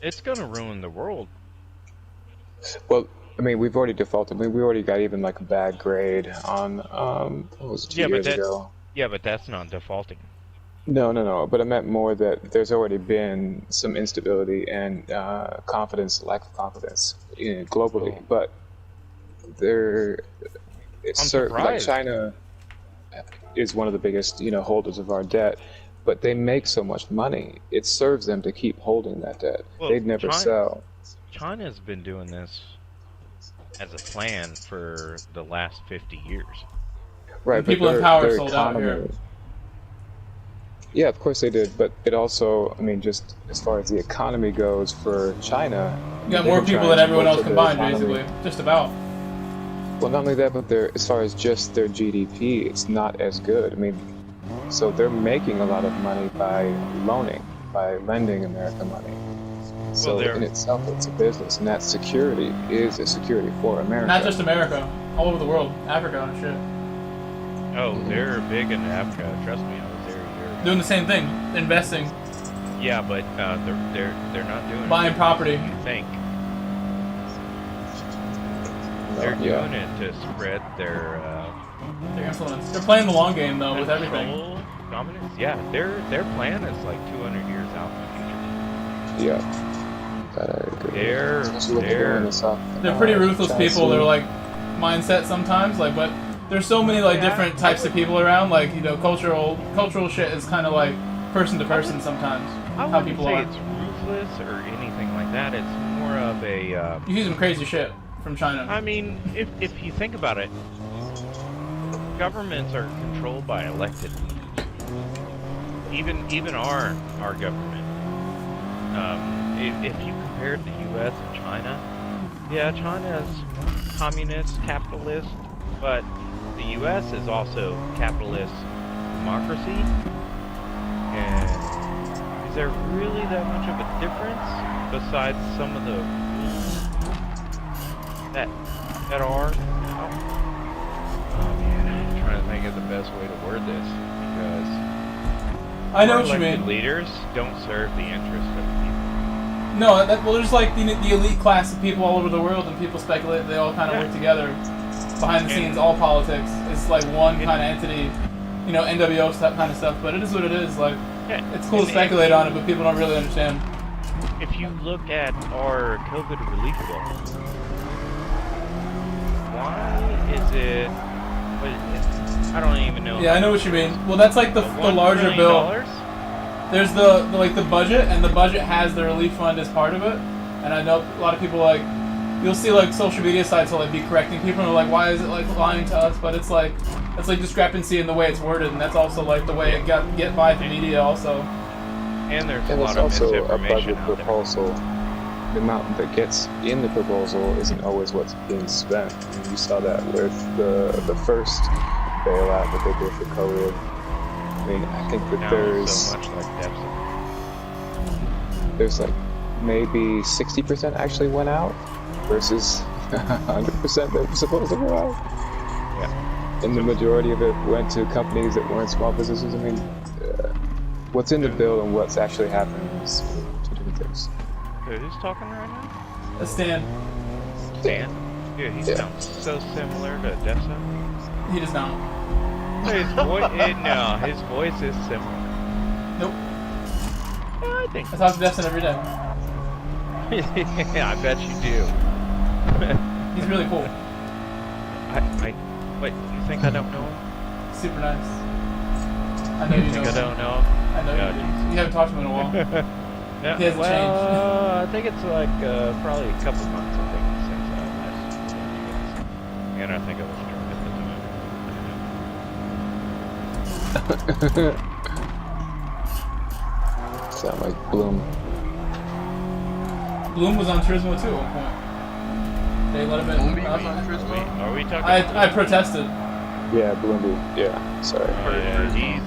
it's gonna ruin the world.
Well, I mean, we've already defaulted. I mean, we already got even like a bad grade on what was it, 2 years ago.
Yeah, but that's not defaulting.
No. But I meant more that there's already been some instability and lack of confidence globally. But like China is one of the biggest holders of our debt. But they make so much money, it serves them to keep holding that debt.
Well,
They'd never sell.
China's been doing this as a plan for the last 50 years.
Right,
and people in power sold out here.
Yeah, of course they did, but it also, I mean, just as far as the economy goes for China,
you got more people than everyone else combined, basically, just about.
Well, not only that, but as far as just their GDP, it's not as good. I mean, so they're making a lot of money by lending America money. So in itself, it's a business, and that security is a security for America.
Not just America, all over the world, Africa and shit.
Oh, they're big in Africa. Trust me, I was there a year ago.
Doing the same thing, investing.
Yeah, but they're not doing
buying property.
You think they're doing it to spread their
influence. They're playing the long game though with everything.
Dominance. Yeah, their plan is like 200 years out in the future.
Yeah. I agree.
They're pretty ruthless people. They're like mindset sometimes, like, but there's so many like different types of people around. Like cultural shit is kind of like person to person sometimes.
I
how people
say
are.
It's ruthless or anything like that. It's more of a.
You see some crazy shit from China.
I mean, if you think about it, governments are controlled by elected leaders. Even our government. If you compared the U.S. and China, yeah, China is communist, capitalist, but the U.S. is also capitalist democracy. And is there really that much of a difference besides some of the rules that are? Oh man, I'm trying to think of the best way to word this because
I know what you mean.
Leaders don't serve the interest of people.
No, well, there's like the elite class of people all over the world, and people speculate that they all kind of work together behind the scenes. All politics, it's like one kind of entity, you know, NWO kind of stuff. But it is what it is. Like, it's cool to speculate on it, but people don't really understand.
If you look at our COVID relief bill, why is it? What is it? I don't even know.
Yeah, I know what you mean. Well, that's like the larger bill. There's the budget, and the budget has the relief fund as part of it. And I know a lot of people like, you'll see like social media sites will like be correcting people and they're like, why is it like lying to us? But it's like discrepancy in the way it's worded, and that's also like the way it get by the media also.
And there's
also a budget proposal. The amount that gets in the proposal isn't always what's being spent. And you saw that with the first bailout that they did for COVID. I mean, I think that there's like maybe 60% actually went out versus 100% that was supposed to go out.
Yeah.
And the majority of it went to companies that weren't small businesses. I mean, what's in the bill and what's actually happening is two different things.
Who's talking right now?
Stan.
Stan? Dude, he sounds so similar to Death Zone.
He does not.
His voice, no, his voice is similar.
Nope.
Yeah, I think.
I talk to Destin every day.
Yeah, I bet you do.
He's really cool.
Wait, you think I don't know him?
Super nice. I know you
think
know
I don't know him?
I know you do. You haven't talked to him in a while.
Yeah,
he hasn't changed.
I think it's like probably a couple months. I think since I last seen you guys, and I think I was drunk at the time.
Sound like Bloom.
Bloom was on Turismo too at one point. They let him in.
Are we talking?
I protested.
Yeah, Bloomby. Yeah, sorry.
Yeah, he's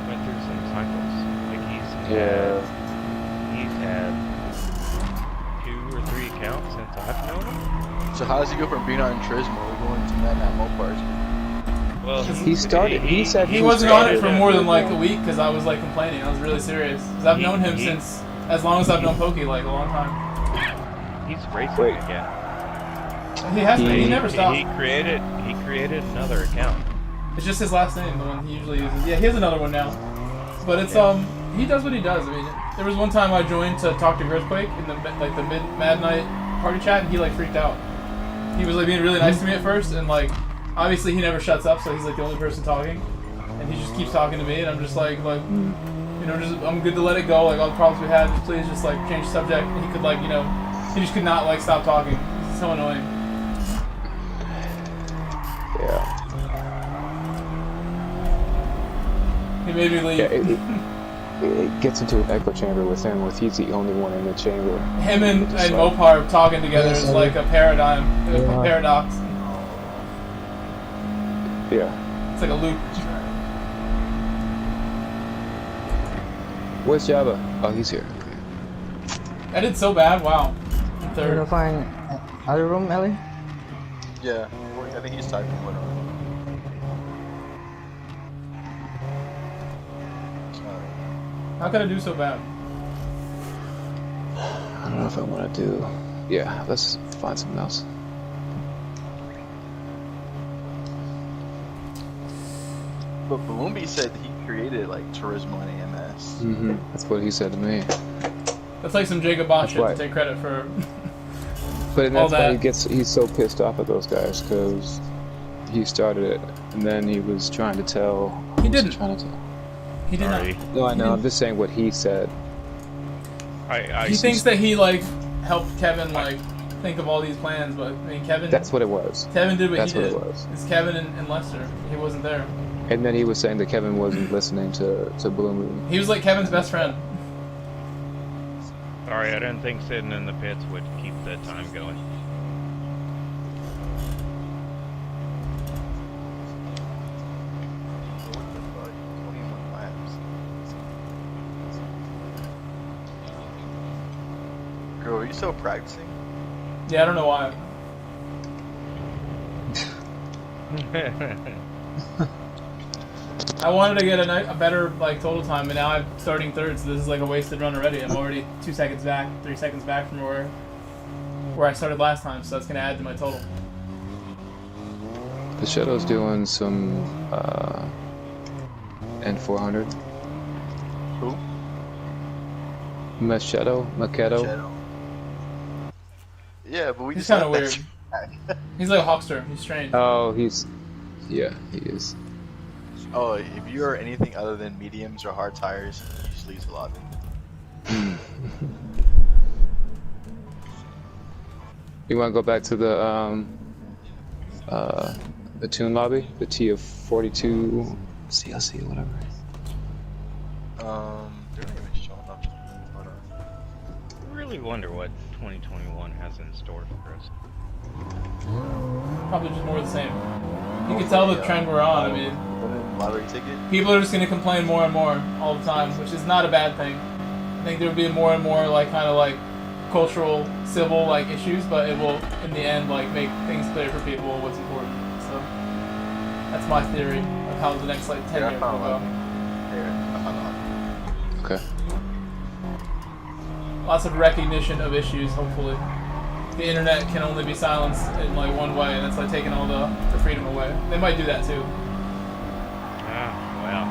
went through some cycles. Like he's had 2 or 3 accounts since I've known him.
So how does he go from being on Turismo going to Mad Mopars?
Well,
he started. He said
he wasn't on it for more than like a week because I was like complaining. I was really serious because I've known him since as long as I've known Pokey, like a long time.
He's racing again.
He has to. He never stops.
He created another account.
It's just his last name, the one he usually uses. Yeah, he has another one now. But it's he does what he does. I mean, there was one time I joined to talk to Gr.3 in the mid night party chat, and he like freaked out. He was like being really nice to me at first, and like obviously he never shuts up, so he's like the only person talking, and he just keeps talking to me, and I'm just like you know, just I'm good to let it go. Like all the problems we had, just please just like change the subject. And he could like, you know, he just could not like stop talking. It's so annoying.
Yeah.
He made me leave.
Yeah, it gets into an echo chamber with him, with he's the only one in the chamber.
Him and Mopar talking together is like a paradigm, a paradox.
Yeah.
It's like a loop.
Where's Java? Oh, he's here.
I did so bad. Wow.
You gonna find other room, Ellie?
Yeah, I think he's typing one on.
How could I do so bad?
I don't know if I want to do. Yeah, let's find something else.
But Balloomby said he created like Turismo and AMS.
That's what he said to me.
That's like some Jacob Bosch shit to take credit for.
But that's why he's so pissed off at those guys, because he started it and then he was trying to tell.
He didn't.
Trying to tell.
He did not.
No, I know. I'm just saying what he said.
He thinks that he like helped Kevin like think of all these plans, but I mean Kevin.
That's what it was.
Kevin did what
That's
he did.
what it was.
It's Kevin and Lester. He wasn't there.
And then he was saying that Kevin wasn't listening to Blue Moon.
He was like Kevin's best friend.
Sorry, I didn't think sitting in the pits would keep the time going.
Girl, are you still practicing?
Yeah, I don't know why. I wanted to get a better like total time, and now I'm starting third, so this is like a wasted run already. I'm already 2 seconds back, 3 seconds back from where I started last time, so that's gonna add to my total.
The Shadow's doing some N400.
Who?
Machado.
Yeah, but we
He's
just
kind of
got
weird.
that
He's like a Hawkster. He's strange.
Oh, yeah, he is.
Oh, if you are anything other than mediums or hard tires, you usually use a lot.
You want to go back to the tune lobby, the T of 42 CLC or whatever.
They're not even showing up. Hold on.
I really wonder what 2021 has in store for us.
Probably just more of the same. You can tell the trend we're on. I mean,
lottery ticket.
people are just going to complain more and more all the time, which is not a bad thing. I think there will be more and more like kind of like cultural, civil like issues, but it will in the end like make things clear for people what's important. So that's my theory of how the next like 10 years will go.
Okay.
Lots of recognition of issues, hopefully. The internet can only be silenced in like one way, and that's like taking all the freedom away. They might do that too.
Well,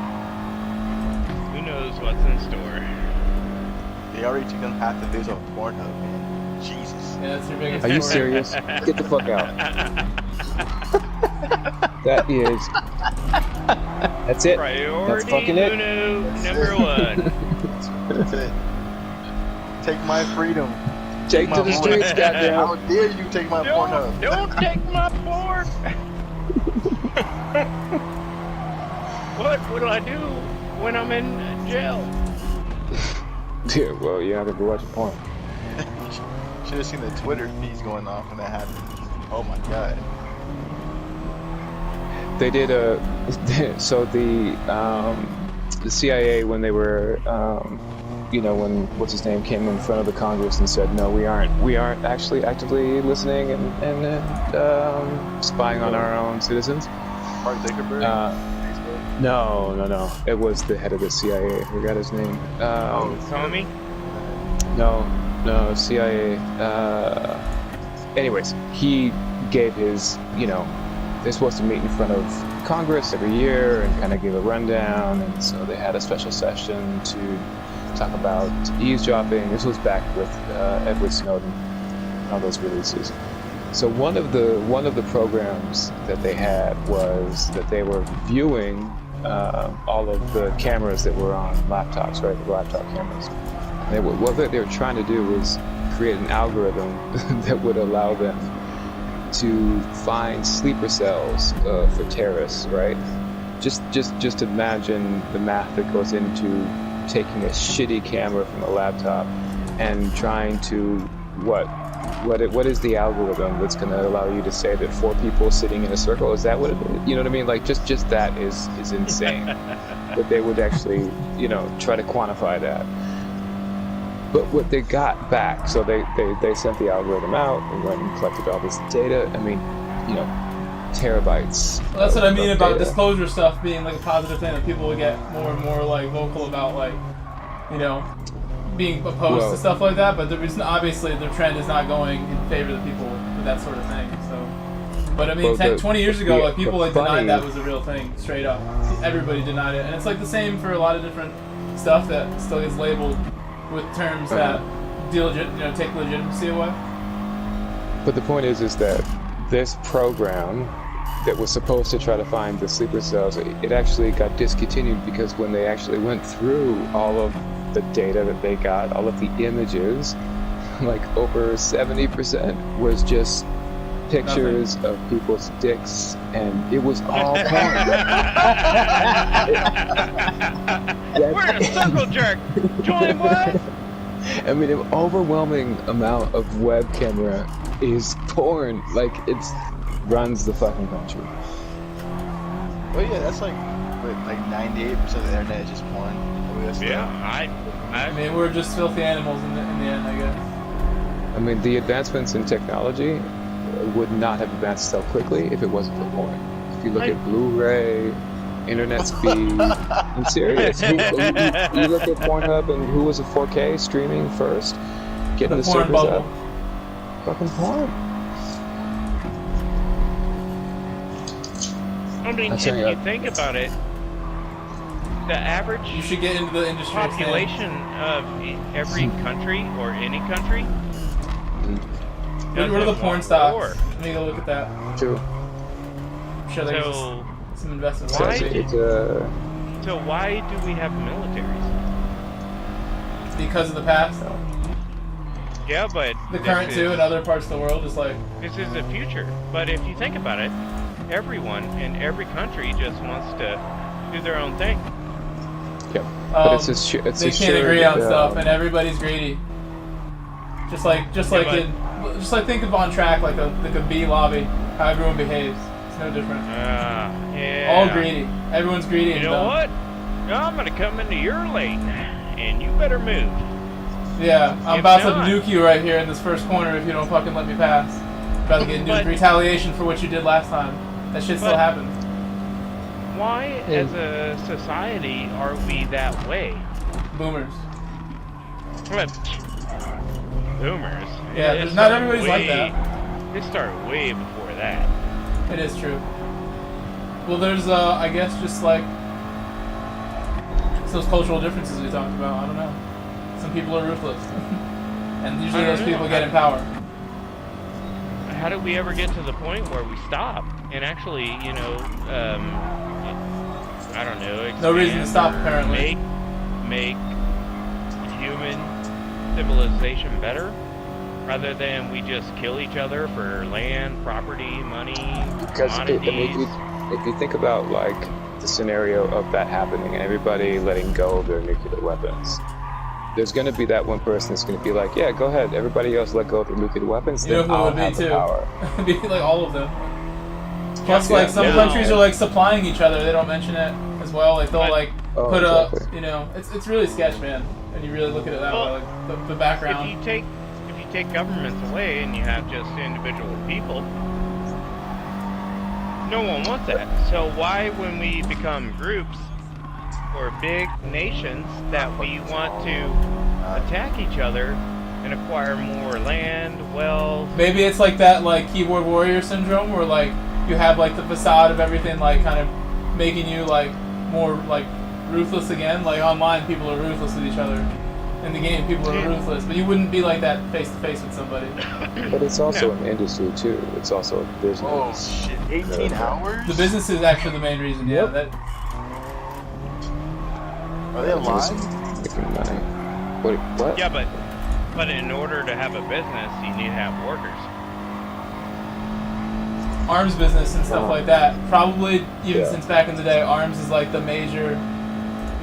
who knows what's in store?
They already took them half the videos of Pornhub, man. Jesus.
Yeah, that's your biggest
Are you
story.
serious? Get the fuck out. That is. That's it.
Priority
That's fucking it.
number one.
That's it. Take my freedom.
Take
my
to the
porn.
streets, goddamn.
How dare you take my Pornhub?
Don't take my porn. What will I do when I'm in jail?
Yeah, well, you're not gonna be watching porn.
Should have seen the Twitter feeds going off when that happened. Oh my god.
They did so the CIA when they were when what's his name came in front of the Congress and said no, we aren't actually actively listening and spying on our own citizens.
Mark Zuckerberg.
No. It was the head of the CIA. I forgot his name.
Tommy?
No, CIA. Anyways, he gave his, they're supposed to meet in front of Congress every year and kind of give a rundown, and so they had a special session to talk about eavesdropping. This was back with Edward Snowden, all those releases. So one of the programs that they had was that they were viewing all of the cameras that were on laptops, right? The laptop cameras. What they were trying to do was create an algorithm that would allow them to find sleeper cells for terrorists, right? Just imagine the math that goes into taking a shitty camera from a laptop and trying to what is the algorithm that's going to allow you to say that 4 people sitting in a circle, is that what it is? You know what I mean? Like just that is insane. That they would actually, try to quantify that. But what they got back, so they sent the algorithm out and went and collected all this data. I mean, terabytes.
Well, that's what I mean about
data.
disclosure stuff being like a positive thing, that people will get more and more like vocal about like, being opposed to stuff like that. But the reason, obviously, the trend is not going in favor of the people with that sort of thing. So, but I mean, 20 years ago, like people like denied that was a real thing, straight up. Everybody denied it, and it's like the same for a lot of different stuff that still gets labeled with terms that take legitimacy away.
But the point is that this program that was supposed to try to find the sleeper cells, it actually got discontinued because when they actually went through all of the data that they got, all of the images, like over 70% was just pictures of people's dicks, and it was all porn.
We're in a circle jerk. Join what?
I mean, an overwhelming amount of web camera is porn. Like, it's runs the fucking country.
Well, yeah, that's like 98% of the internet is just porn.
I mean, we're just filthy animals in the end, I guess.
I mean, the advancements in technology would not have advanced so quickly if it wasn't for porn. If you look at Blu-ray, internet speed, I'm serious. You look at Pornhub and who was a 4K streaming first? Getting the servers up. Fucking porn.
I mean, if you think about it, the average
you should get into the industry
population of every country or any country.
What are the porn stocks? Let me go look at that.
True.
I'm sure there's some investments.
So why do we have militaries?
Because of the past.
Yeah, but
the current too in other parts of the world is like.
This is the future. But if you think about it, everyone in every country just wants to do their own thing.
Yeah. But it's
they can't agree on stuff, and everybody's greedy. Just like think of on track like a bee lobby, how everyone behaves. It's no different.
Yeah.
All greedy. Everyone's greedy.
You know what? I'm gonna come into your lane, and you better move.
Yeah, I'm about to nuke you right here in this first corner if you don't fucking let me pass. I'm about to get nuked. Retaliation for what you did last time. That shit still happens.
Why, as a society, are we that way?
Boomers.
Boomers.
Yeah, not everybody's like that.
It started way before that.
It is true. Well, there's, I guess, just like it's those cultural differences we talked about. I don't know. Some people are ruthless, and usually those people get in power.
How did we ever get to the point where we stop and actually, I don't know.
No reason to stop, apparently.
Make human civilization better, rather than we just kill each other for land, property, money, commodities.
If you think about like the scenario of that happening and everybody letting go of their nuclear weapons, there's going to be that one person that's going to be like, yeah, go ahead, everybody else let go of their nuclear weapons,
you
then
know who
I'll
would be
have the
too.
power.
It'd be like all of them. Plus, like some countries are like supplying each other. They don't mention it as well. Like they'll put up, it's really sketch, man. And you really look at it that way, like the background.
If you take governments away and you have just individual people, no one wants that. So why, when we become groups or big nations, that we want to attack each other and acquire more land, wealth?
Maybe it's like that, like keyboard warrior syndrome, where like you have like the facade of everything, like kind of making you like more like ruthless again. Like online, people are ruthless with each other. In the game, people are ruthless, but you wouldn't be like that face to face with somebody.
But it's also an industry too. It's also a business.
Oh shit! 18 hours.
The business is actually the main reason. Yeah. That.
Are they alive?
Making money. What?
Yeah, but in order to have a business, you need to have workers.
Arms business and stuff like that. Probably even since back in the day, arms is like the major.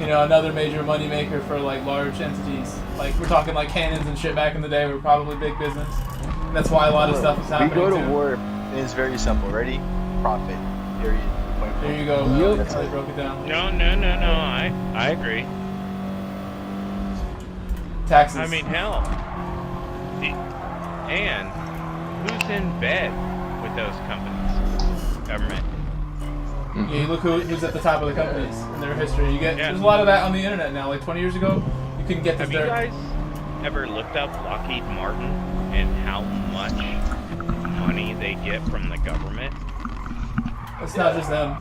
Another major money maker for like large entities. Like we're talking like cannons and shit back in the day were probably big business. And that's why a lot of stuff is happening.
We go to war, and it's very simple. Ready? Profit. Period.
There you go. That's how they broke it down.
No. I agree.
Taxes.
I mean, hell. And who's in bed with those companies? Government.
Yeah, you look who's at the top of the companies in their history. There's a lot of that on the internet now. Like 20 years ago, you couldn't get this dirt.
Have you guys ever looked up Lockheed Martin and how much money they get from the government?
It's not just them.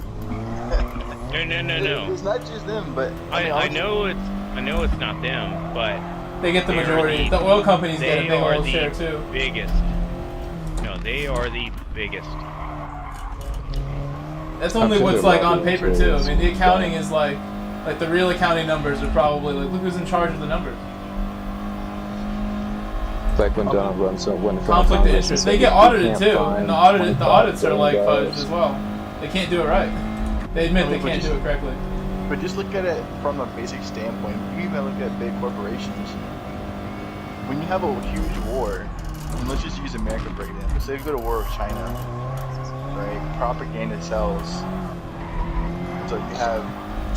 No.
It's not just them, but
I know it's not them, but
they get the majority. The oil companies get a big oil share too.
Biggest. No, they are the biggest.
That's only what's like on paper too. I mean, the accounting is like Like the real accounting numbers are probably like, look who's in charge of the numbers.
Like when Donald runs when in front of
Conflict of
Congress,
interest.
it's
They
like,
get
you
audited
can't
too,
find
and the audits are like
$25
fudged as well. They can't do it right. They admit they can't do it correctly.
But just look at it from a basic standpoint. You even look at big corporations. When you have a huge war, and let's just use America for example. Say you go to war with China, right? Propaganda sells. So you have.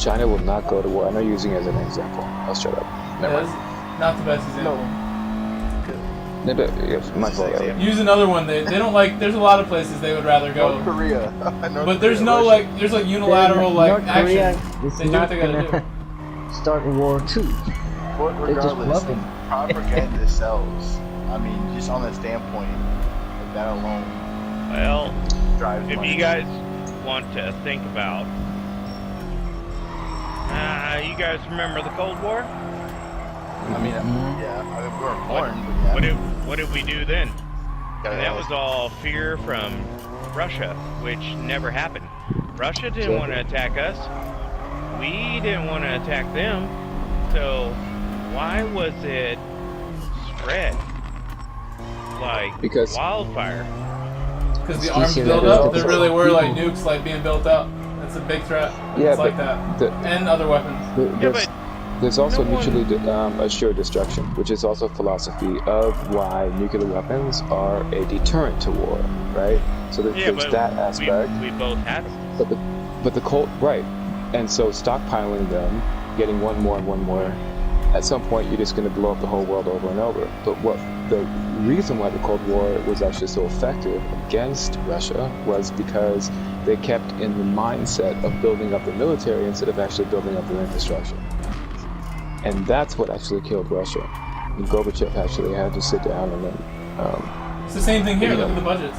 China will not go to war. I'm not using it as an example. I'll shut up. Never mind.
Not the best example.
No, but yes, my fault.
Use another one. They don't like. There's a lot of places they would rather go.
North Korea.
But there's no like. There's like unilateral like
North Korea
action.
is
They do what
not
they gotta
gonna start War 2.
But
They just
regardless,
love him.
propaganda sells. I mean, just on the standpoint of that alone.
Well,
drives
if
money.
you guys want to think about, you guys remember the Cold War?
I mean, yeah, I mean, we weren't born, but yeah.
What did we do then? And that was all fear from Russia, which never happened. Russia didn't want to attack us. We didn't want to attack them. So why was it spread like
Because
wildfire?
Because the arms build up. There really were like nukes like being built up. That's a big threat.
Yeah,
it's like that. And other weapons.
There's also mutually assured destruction, which is also philosophy of why nuclear weapons are a deterrent to war, right? So there's that aspect.
We both had them.
But the Cold, right? And so stockpiling them, getting one more and one more, at some point you're just going to blow up the whole world over and over. But what the reason why the Cold War was actually so effective against Russia was because they kept in the mindset of building up the military instead of actually building up their infrastructure. And that's what actually killed Russia. And Gorbachev actually had to sit down and then...
it's the same thing here, look at the budgets.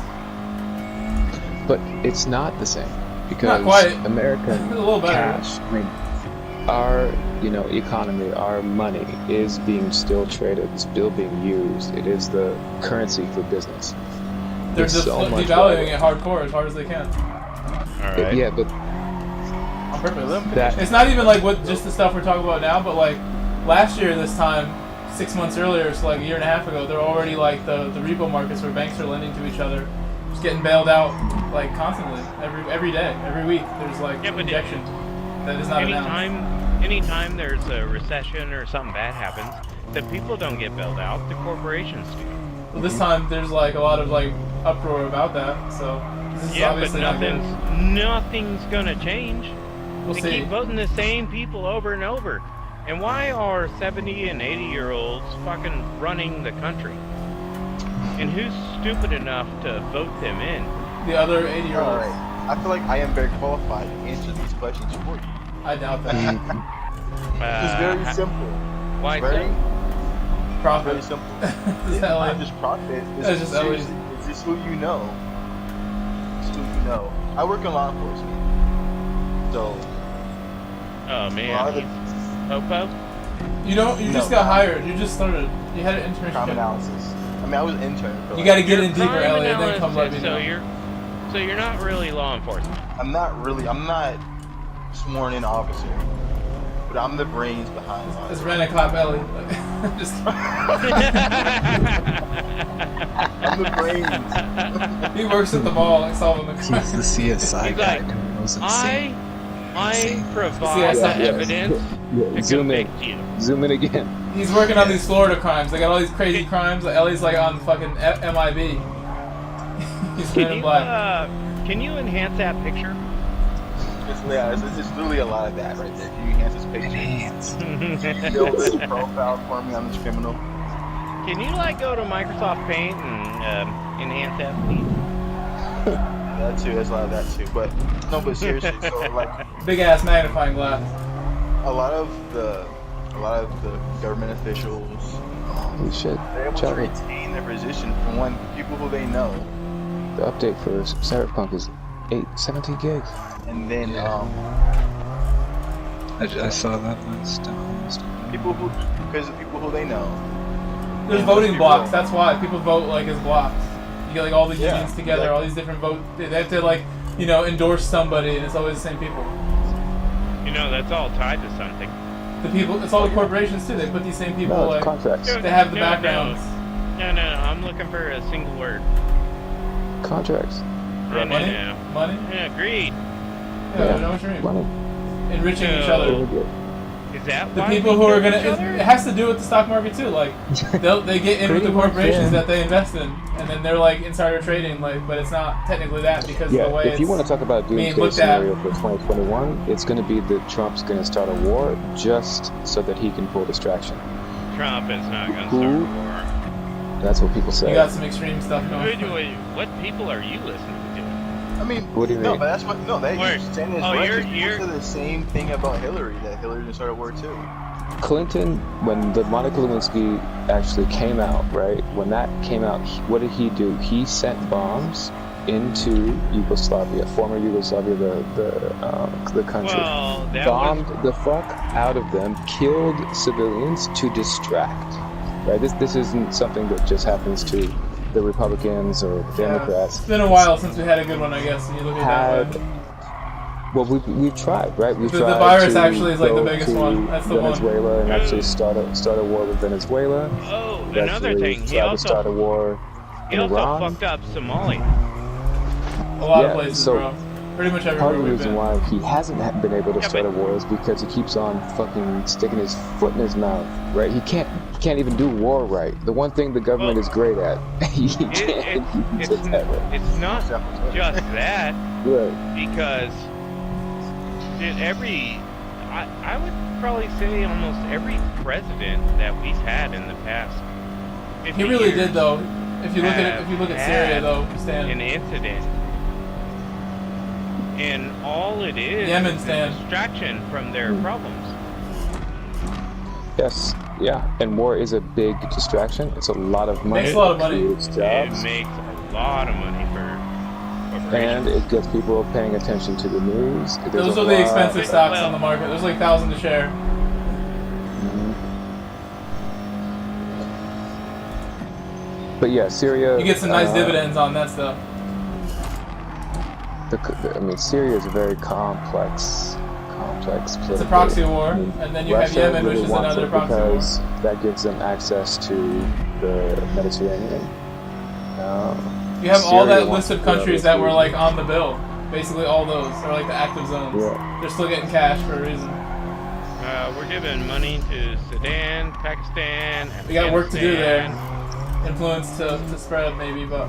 But it's not the same. Because
Not quite.
American
A little better.
cash, I mean, our economy, our money is being still traded, it's still being used. It is the currency for business.
They're
It's
just
so much
devaluing
better.
it hardcore as hard as they can.
Alright.
Yeah, but
On purpose. It's not even like what just the stuff we're talking about now, but like last year this time, 6 months earlier, so like a year and a half ago, they're already like the repo markets where banks are lending to each other, just getting bailed out like constantly, every day, every week. There's like injection that is not announced.
Anytime there's a recession or something bad happens, the people don't get bailed out, the corporations do.
Well, this time there's like a lot of like uproar about that, so this is
Yeah, but
obviously not good.
nothing's gonna change.
We'll
they
see.
keep voting the same people over and over. And why are 70 and 80-year-olds fucking running the country? And who's stupid enough to vote them in?
The other 80-year-olds.
Alright, I feel like I am very qualified to answer these questions for you.
I doubt that.
It's very simple.
Why
very,
Profit.
Very simple.
Is
It's
that
not
like-
just profit. It's
That's just always-
seriously, it's just who you know. It's who you know. I work in law enforcement. So,
Oh
a lot of
man,
the
Popo?
You just got hired. You just started. You had an
crime
internship.
analysis. I mean, I was an intern. For
You got to get
You're
in deeper,
crime
Elliot, and then come let me
analysis,
know.
So you're not really law enforcement.
I'm not sworn in officer, but I'm the brains behind law.
It's Rent-A-Cop Ellie. Just
I'm the brains.
He works at the mall, like solving the crime.
He's the CSI
He's
guy
like,
who knows insane.
I provide the evidence to
Zoom in.
convict you.
Zoom in again.
He's working on these Florida crimes. They got all these crazy crimes. Like Ellie's like on fucking MIB. He's Men in Black.
Can you enhance that picture?
It's literally a lot of that right there. Can you enhance this picture? Build this profile for me on this criminal.
Can you like go to Microsoft Paint and enhance that, please?
That too. There's a lot of that too. But no, but seriously, so like
Big ass magnifying glass.
a lot of the government officials,
Holy shit.
they're able to
Charlie,
retain their position from one people who they know,
the update for Cyberpunk is 17 gigs.
and then
I saw that list.
people who they know.
There's
And
voting
those
blocks.
people-
That's why people vote like as blocks. You get like all the
Yeah,
unions together,
exactly.
all these different vote. They have to like endorse somebody, and it's always the same people.
You know, that's all tied to something.
The people, it's all the corporations too. They put these same people
No,
like
contracts.
they have the backgrounds.
No, I'm looking for a single word.
Contracts.
No,
Money?
no.
Money?
Yeah, greed.
Yeah, I know what you mean.
Money.
Enriching each other.
Is that
The
why
people
we
who are
kill
gonna,
each other?
it has to do with the stock market too. Like, they get in with the
Pretty much,
corporations
yeah.
that they invest in, and then they're like insider trading. Like, but it's not technically that because of the way
if you want to talk about a
being
doomsday
looked at.
scenario for 2021, it's going to be that Trump's going to start a war just so that he can pull distraction.
Trump is not going to start a war.
That's what people say.
You got some extreme stuff going.
Wait, what people are you listening to?
I mean,
What do you
no,
mean?
but that's what. No, that
Wait.
you're saying is
Oh,
right.
you're-
People say the same thing about Hillary. That Hillary didn't start a war too.
Clinton, when the Monica Lewinsky actually came out, right? When that came out, what did he do? He sent bombs into Yugoslavia, former Yugoslavia, the country.
Well, that
Bombed the fuck out of them, killed civilians to distract. Right? This isn't something that just happens to the Republicans or the Democrats.
It's been a while since we had a good one, I guess. When you look at that way.
Well, we've tried, right? We've
The
tried
virus
to
actually is like the
go
biggest
to
one. That's the one.
Venezuela and actually start a war with Venezuela.
Oh,
We've
another
actually
thing. He
tried to
also
start a war
he
in
also
Iran.
fucked up Somalia.
A lot
Yeah,
of places,
so
bro. Pretty much
Part
everywhere
of the
we've
reason
been.
why he hasn't been able to start a war is because he keeps on fucking sticking his foot in his mouth, right? He can't even do war right. The one thing the government is great at, he can't do that right.
It's not just that.
Right.
Because I would probably say almost every president that we've had in the past 50
He really
years
did though. If you look at Syria
had
though, Stan.
an incident, and all it is
Yemen,
is a
Stan.
distraction from their problems.
Yes, yeah, and war is a big distraction. It's a lot of money.
Makes a lot of money.
It creates
It
jobs,
makes a lot of money for
and it gets people paying attention to the news. There's
Those
a
are the
lot-
expensive stocks on the market. There's like 1,000 a share.
But yeah, Syria.
You get some nice dividends on that stuff.
I mean, Syria is a very complex
It's a proxy war, and then you have
Russia
Yemen,
really
which is
wants
another
it
proxy war.
because that gives them access to the Mediterranean.
You have all
Syria
that
wants
list of
to go
countries
to-
that were like on the bill. Basically, all those are like the active zones.
Yeah.
They're still getting cash for a reason.
We're giving money to Sudan, Pakistan,
We got work to do there.
Afghanistan.
Influence to spread maybe, but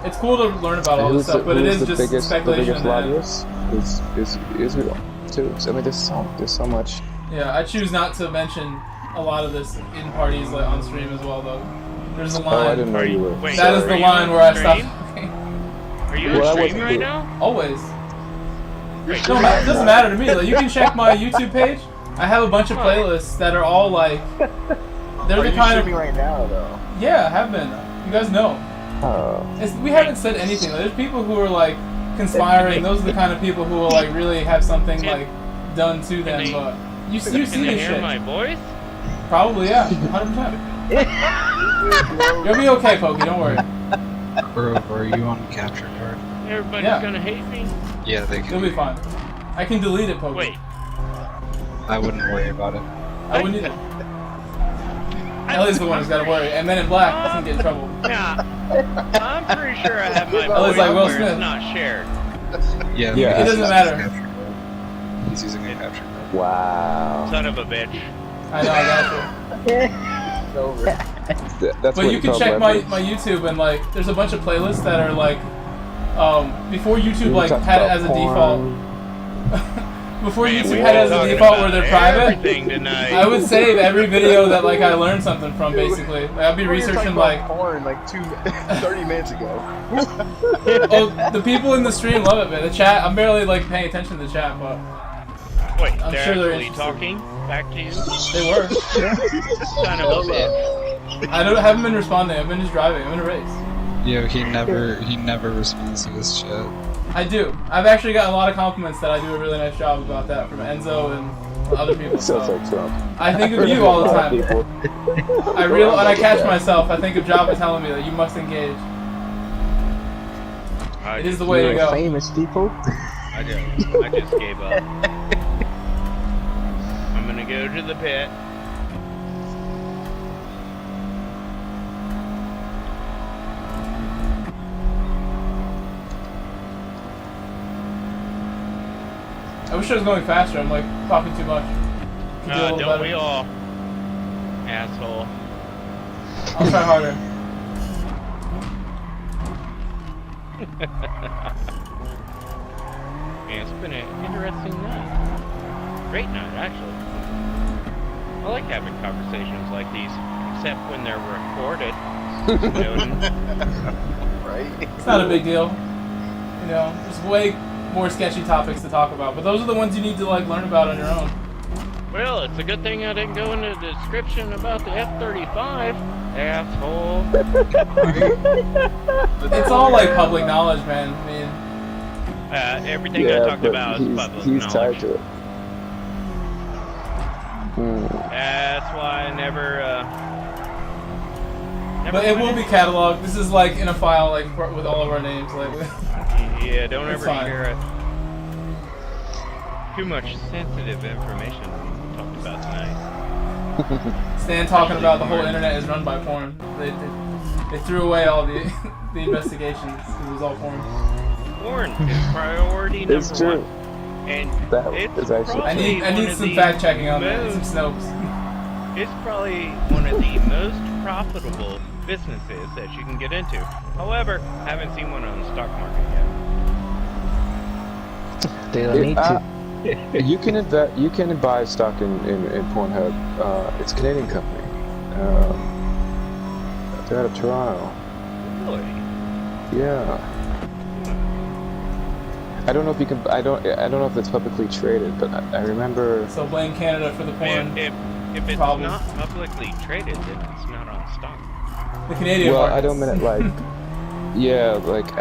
it's cool to learn about all
And
this stuff. But it is
the
just
biggest,
speculation.
The biggest lobbyist is Israel too. So, I mean, there's so much.
Yeah, I choose not to mention a lot of this in parties like on stream as well, though. There's a line.
Oh, I didn't know you were.
Wait,
That is
are
the
you
line
on
where I
stream?
stop talking.
Are you
Well,
on
I
stream
wasn't
right
here.
now?
Always. No, it doesn't matter to me. Like, you can check my YouTube page. I have a bunch of playlists that are all like. They're
Are
the
you
kind of.
streaming right now though?
Yeah, I have been. You guys know.
Oh.
We haven't said anything. There's people who are like conspiring. Those are the kind of people who will like really have something like done to them.
they-
But you see
Can
this
they hear
shit.
my voice?
Probably, yeah, 100%. You'll be okay, Pokey. Don't worry.
Grove, are you on capture card?
Everybody's
Yeah.
gonna hate me.
Yeah, they
You'll
can.
be fine. I can delete it, Pokey.
Wait.
I wouldn't worry about it.
I wouldn't either. Ellie's the one who's got to worry. And Men in Black doesn't get in trouble.
Nah, I'm pretty sure I have my
Ellie's
voice
like Will
where
Smith.
it's not shared.
Yeah,
It doesn't matter.
He's using a capture card.
Wow.
Son of a bitch.
I know, I got you.
That's
But
what
you can
call
check my
leverage.
YouTube and like, there's a bunch of playlists that are like, before YouTube
We
like
talked
had it
about
as a
porn.
default. Before
Man,
YouTube
we
had it as
were
a
talking
default
about
where they're private,
everything tonight.
I would save every video that like I learned something from basically. Like, I'd be
We were talking
researching
about
like,
porn like 30 minutes ago.
oh, the people in the stream love it, man. The chat, I'm barely like paying attention to the chat, but
Wait,
I'm
they're
sure they're
actually
interested.
talking back to you?
They were.
Son of a bitch.
haven't been responding. I've been just driving. I'm in a race.
Yo, he never responds to his chat.
I do. I've actually gotten a lot of compliments that I do a really nice job about that from Enzo and other people.
Sounds
So
like Trump.
I think of you all the
A lot of
time.
people.
When I catch myself, I think of Java telling me that you must engage. It is the way to go.
Famous people.
I just gave up. go to the pit.
I wish I was going faster. I'm like talking too much. Could do a little
Don't
better.
we all? Asshole.
I'll try harder.
Yeah, it's been an interesting night. Great night, actually. I like having conversations like these, except when they're recorded.
Right?
It's not a big deal. You know, there's way more sketchy topics to talk about, but those are the ones you need to like learn about on your own.
Well, it's a good thing I didn't go into the description about the F-35, asshole.
It's all like public knowledge, man. I mean,
everything I talked about is public
he's
knowledge.
tied to it.
That's why I never
but it will be cataloged. This is like in a file, like with all of our names. Like,
yeah, don't
it's
ever
fine.
share it. Too much sensitive information talked about tonight.
Stan talking about the whole internet is run by porn. They threw away all the the investigations because it was all porn.
Porn is priority number
It's true.
one. And
That
it's
is actually
probably
I need
one of
some
the
fact checking on that.
most-
Some Snopes.
It's probably one of the most profitable businesses that you can get into. However, I haven't seen one on the stock market yet.
They don't need to.
You can buy stock in Pornhub. It's a Canadian company. They're out of Toronto.
Really?
Yeah. I don't know if you can. I don't know if it's publicly traded, but I remember.
So blame Canada for the porn.
If it's
problems.
not publicly traded, then it's not on stock.
The Canadian
Well,
markets.
I don't mean it like. Yeah, like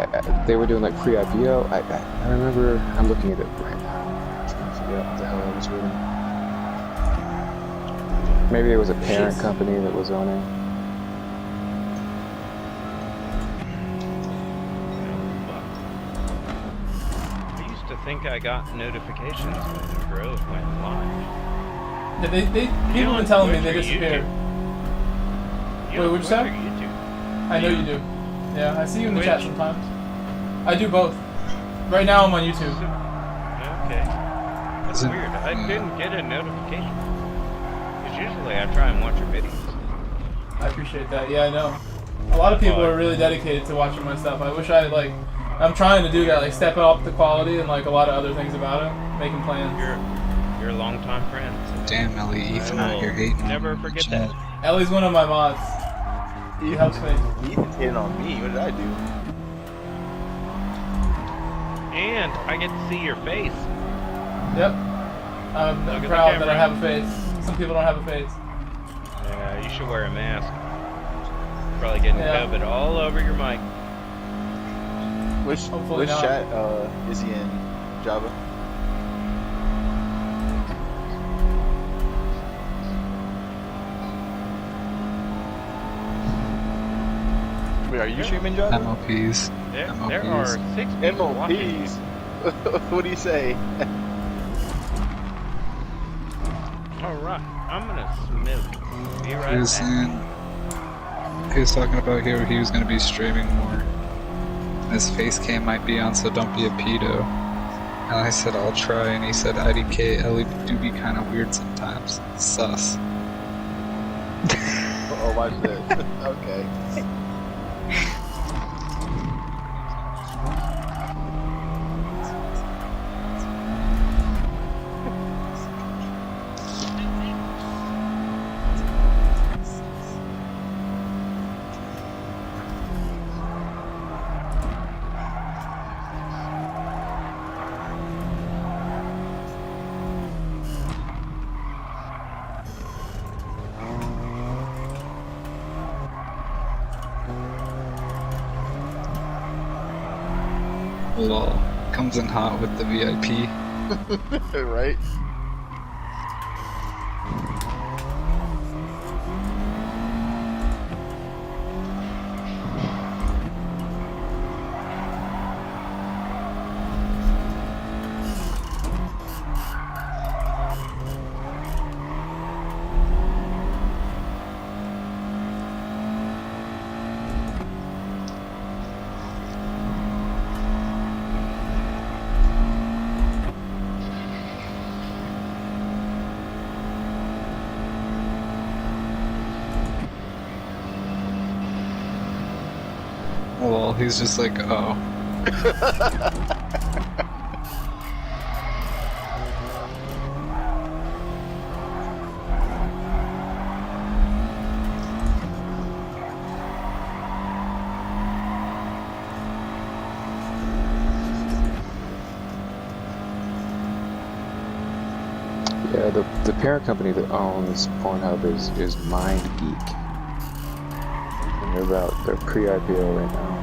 they were doing like pre-IPO. I remember. I'm looking at it right now. I'm trying to figure out what the hell I was reading. Maybe it was a parent
Jeez.
company that was owning.
I used to think I got notifications when Grove went live.
Yeah, people have been telling me they disappeared. Wait, what'd you say? I know you do. Yeah, I see you in the chat sometimes. I do both. Right now I'm on YouTube.
Okay. That's weird. I didn't get a notification. Because usually I try and watch your videos.
I appreciate that. Yeah, I know. A lot of people are really dedicated to watching my stuff. I wish I'm trying to do that, like step up the quality and like a lot of other things about it, making plans.
You're a longtime friend.
Damn, Ellie, Ethan out here hating.
Never forget that.
Ellie's one of my mods. He helps me.
Ethan's hitting on me. What did I do?
And I get to see your face.
Yep. I'm
Look at the
proud that I
camera.
have a face. Some people don't have a face.
Yeah, you should wear a mask. Probably getting COVID all over your mic.
Hopefully
Which
not.
chat is he in? Java? Wait, are you streaming Java?
MLPs.
There are 6 people watching.
MLPs. What do you say?
Alright, I'm gonna smoke. Be right
He was
back.
saying, he was talking about here he was going to be streaming more. His face cam might be on, so don't be a pedo. And I said I'll try, and he said IDK Ellie do be kind of weird sometimes. Sus.
Oh, watch this. Okay.
Lol. Comes in hot with the VIP.
Right?
well, he's just like, oh.
Yeah, the parent company that owns Pornhub is MindGeek. And they're pre-IPO right now.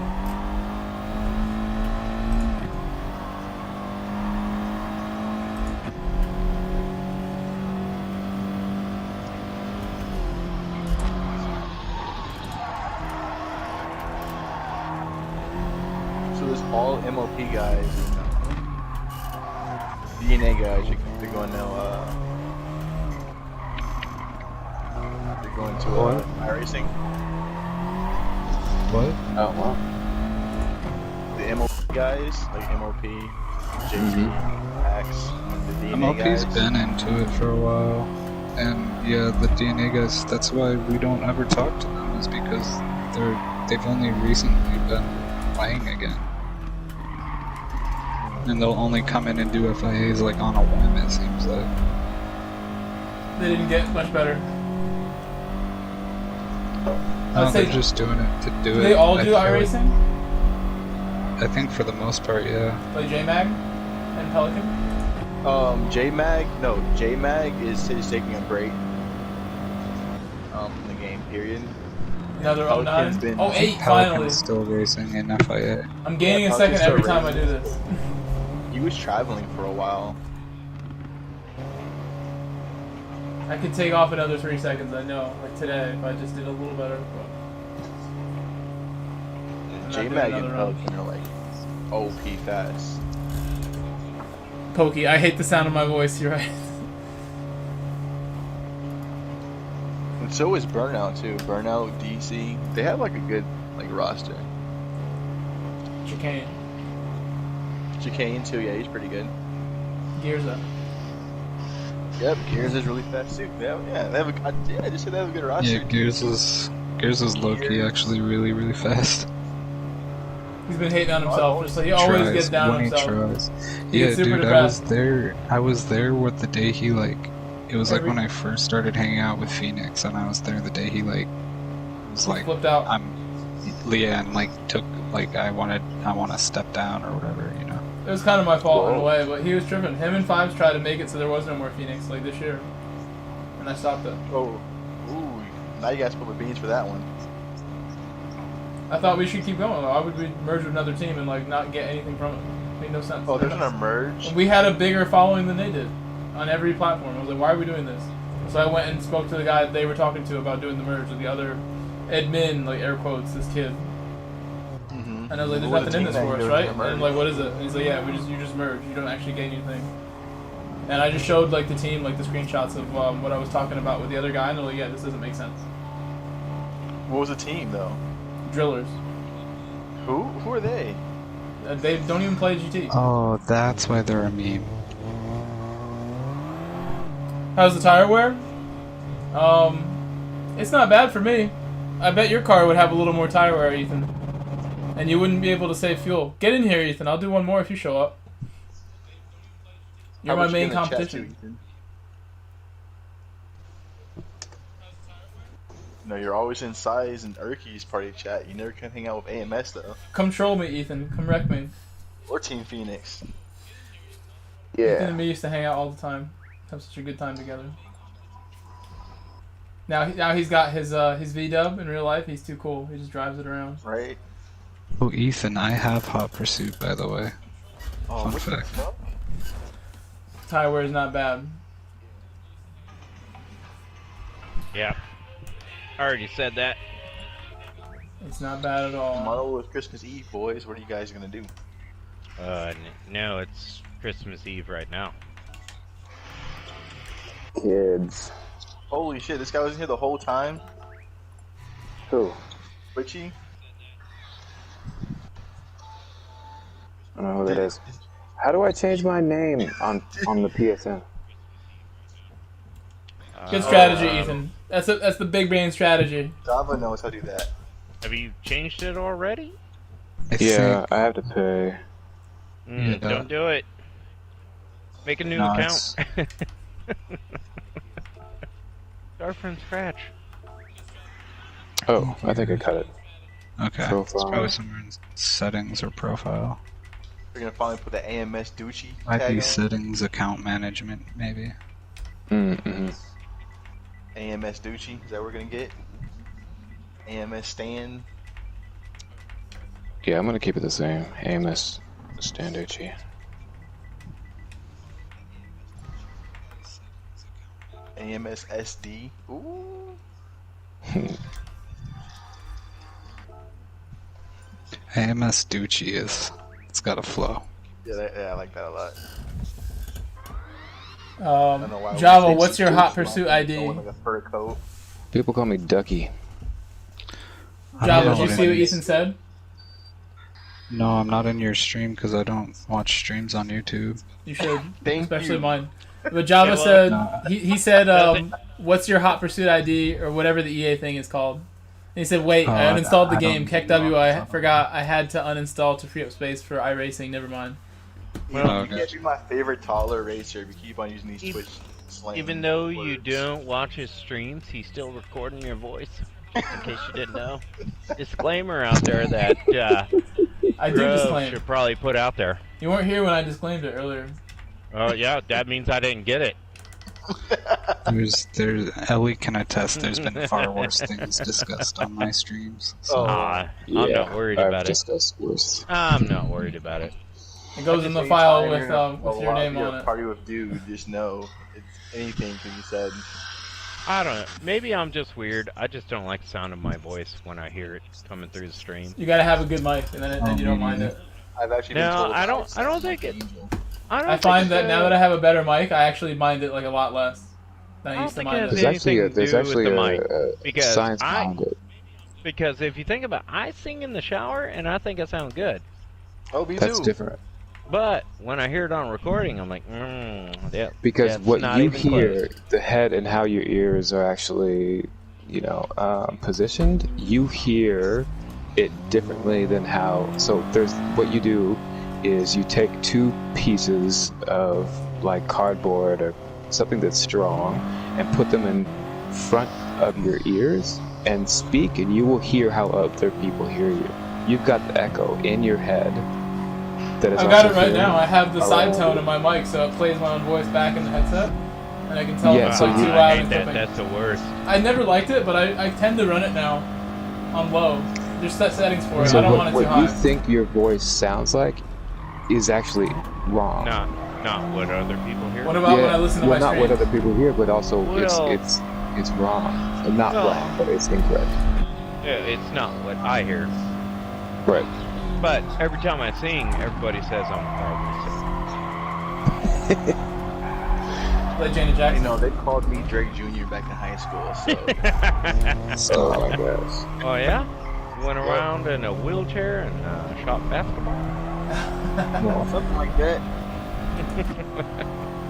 So there's all MOP guys and DNA guys. They're going now. They're going to iRacing.
What? Oh wow.
The MOP guys, like MOP, JT, Axe, the DNA
MLP's
guys.
been into it for a while, and yeah, the DNA guys. That's why we don't ever talk to them, is because they've only recently been playing again, and they'll only come in and do FIAs like on a whim. It seems like
They didn't get much better.
no, they're just doing it to do it.
Do they all
I
do
feel
iRacing?
I think for the most part, yeah.
Like JMag and Pelican?
JMag is taking a break. In the game period.
Another
Pelican's
09?
been-
Oh, 8
Pelican's
finally.
still racing in FIA.
I'm gaining
Yeah,
a second
Pelican's
every
still
time I do
racing.
this.
He was traveling for a while.
I could take off another 3 seconds, I know. Like today, if I just did a little better. But I'm not doing
JMag and
another round.
Pelican are like OP fast.
Pokey, I hate the sound of my voice, you're right.
And so is Burnout too. Burnout, DC. They have like a good roster.
Chicane.
Chicane too, yeah, he's pretty good.
Gears up.
Yep, Gears is really fast too. They have a, I just said they have a good roster.
Yeah, Gears is low-key actually really, really fast.
He's been hating on himself, just like he always
Tries,
gets down on
when he
himself.
tries.
He
Yeah,
gets super
dude,
depressed.
I was there with the day he it was like when I first started hanging out with Phoenix, and I was there the day he was like
flipped out.
Took I want to step down or whatever, you know.
It was kind of my fault in a way, but he was tripping. Him and Fives tried to make it so there was no more Phoenix like this year, and I stopped it.
Oh, ooh, now you guys spill the beans for that one.
I thought we should keep going. Why would we merge with another team and not get anything from it? Made no sense.
Oh, there's a merge.
We had a bigger following than they did on every platform. I was like, why are we doing this? So I went and spoke to the guy they were talking to about doing the merge with the other admin, like air quotes, this kid.
Mm-hmm.
And I was like, there's
What
nothing
a
in
team
this
thing
for us,
they're
right?
gonna
And I'm
merge.
like, what is it? And he's like, yeah, you just merge. You don't actually get anything. And I just showed the team the screenshots of what I was talking about with the other guy, and they're like, yeah, this doesn't make sense.
What was the team though?
Drillers.
Who are they?
They don't even play GT.
Oh, that's why they're a meme.
How's the tire wear? It's not bad for me. I bet your car would have a little more tire wear, Ethan. And you wouldn't be able to save fuel. Get in here, Ethan. I'll do one more if you show up. You're
How
my
much
main
you gonna chat to,
competition.
Ethan? No, you're always in Size and Urky's party chat. You never can hang out with AMS though.
Come troll me, Ethan. Come wreck me.
Or Team Phoenix.
Ethan and me used to hang out all the time. Have such a good time together. Now he's got his V-dub in real life. He's too cool. He just drives it around.
Right.
Oh, Ethan, I have Hot Pursuit, by the way.
Oh,
Fun fact.
Tire wear is not bad.
Yeah. I already said that.
It's not bad at all.
Tomorrow is Christmas Eve, boys. What are you guys gonna do?
No, it's Christmas Eve right now.
Kids.
Holy shit, this guy was in here the whole time?
Who?
Richie?
I don't know who that is. How do I change my name on the PSN?
Good strategy, Ethan. That's the big brain strategy.
Java knows how to do that.
Have you changed it already?
Yeah, I have to pay.
Don't do it. Make a new
No,
account. Start from scratch.
Oh, I think I cut it.
Okay.
Profile.
It's probably somewhere in settings or profile.
We're gonna finally put the AMS Ducci
Might
tag
be
on.
settings, account management, maybe.
Mm-hmm.
AMS Ducci, is that what we're gonna get? AMS Stan.
Yeah, I'm gonna keep it the same. AMS Standucci.
AMS SD. Ooh.
AMS Ducci it's got a flow.
Yeah, I like that a lot.
Java, what's your hot pursuit ID?
Like a fur coat.
People call me Ducky.
Java, did you see what Ethan said?
No, I'm not in your stream because I don't watch streams on YouTube.
You should, especially
you.
mine. But Java said he said, "What's your hot pursuit ID or whatever the EA thing is called?" And he said, "Wait, I uninstalled the game. KEKW, I forgot I had to uninstall to free up space for iRacing. Never mind."
Well, you can't be my favorite taller racer if you keep on using these Twitch slang.
Even though you don't watch his streams, he's still recording your voice. Just in case you didn't know. Disclaimer out there that
I do disclaim.
should probably put out there.
You weren't here when I disclaimed it earlier.
Oh yeah, that means I didn't get it.
There's Ellie can attest. There's been far worse things discussed on my streams. So.
I'm not worried about it. I'm not worried about it.
It goes in the file with your name on it.
Party with dude, just know it's anything can be said.
I don't know. Maybe I'm just weird. I just don't like the sound of my voice when I hear it coming through the stream.
You gotta have a good mic, and then you don't mind it.
I've actually been told
I don't think it.
I find that now that I have a better mic, I actually mind it like a lot less than I used to mind it.
There's actually a science behind it.
Because if you think about it, I sing in the shower and I think I sound good.
Oh, me
That's different.
But when I hear it on recording, I'm like, yeah.
Because what you hear, the head and how your ears are actually, positioned, you hear it differently than how. So there's what you do is you take two pieces of like cardboard or something that's strong and put them in front of your ears and speak, and you will hear how other people hear you. You've got the echo in your head.
I've got it right now. I have the side tone in my mic, so it plays my own voice back in the headset, and I can tell if it's like too loud and clipping.
That's the worst.
I never liked it, but I tend to run it now on low. There's set settings for it.
So
I don't want it too high.
What you think your voice sounds like is actually wrong.
Not what other people hear.
What about when I listen to my
not
streams?
what other people hear, but also it's wrong. Not wrong, but it's incorrect.
Yeah, it's not what I hear.
Right.
But every time I sing, everybody says I'm horrible.
Like Janet Jackson.
They called me Drake Jr. back in high school, so.
Oh my gosh.
Oh yeah? You went around in a wheelchair and shot basketball?
Something like that.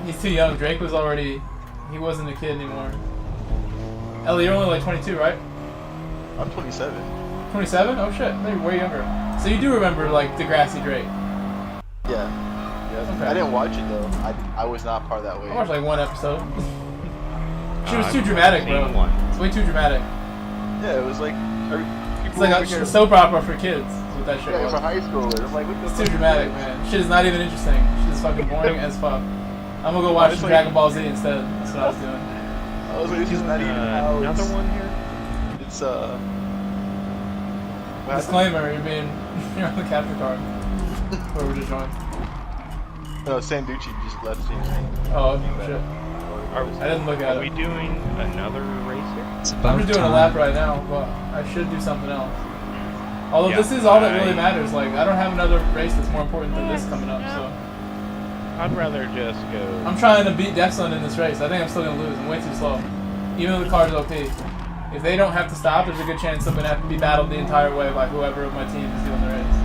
He's too young. Drake was already... He wasn't a kid anymore. Ellie, you're only like 22, right?
I'm 27.
27? Oh shit, they're way younger. So you do remember like Degrassi Drake?
Yeah.
Okay.
I didn't watch it though. I was not part of that wave.
I watched like one episode. She was too dramatic, bro. It's way too dramatic.
Yeah, it was like...
It's like a soap opera for kids. Is what that shit was.
For high schoolers. I'm like, what the
It's too dramatic, man. Shit is not even interesting. Shit is fucking boring as fuck. I'm gonna go watch some Dragon Ball Z instead. That's what I was doing.
I was like, this is not even how
another one here?
It's
Disclaimer, you're on the capture card. Whoever just joined.
No, Sanducci just left.
Oh, shit. I didn't look at it.
Are we doing another race here?
I'm just doing a lap right now, but I should do something else. Although this is all that really matters. Like, I don't have another race that's more important than this coming up, so.
I'd rather just go...
I'm trying to beat Deflin in this race. I think I'm still going to lose. I'm way too slow. Even though the car's OP. If they don't have to stop, there's a good chance I'm going to have to be battled the entire way by whoever of my team is doing the race.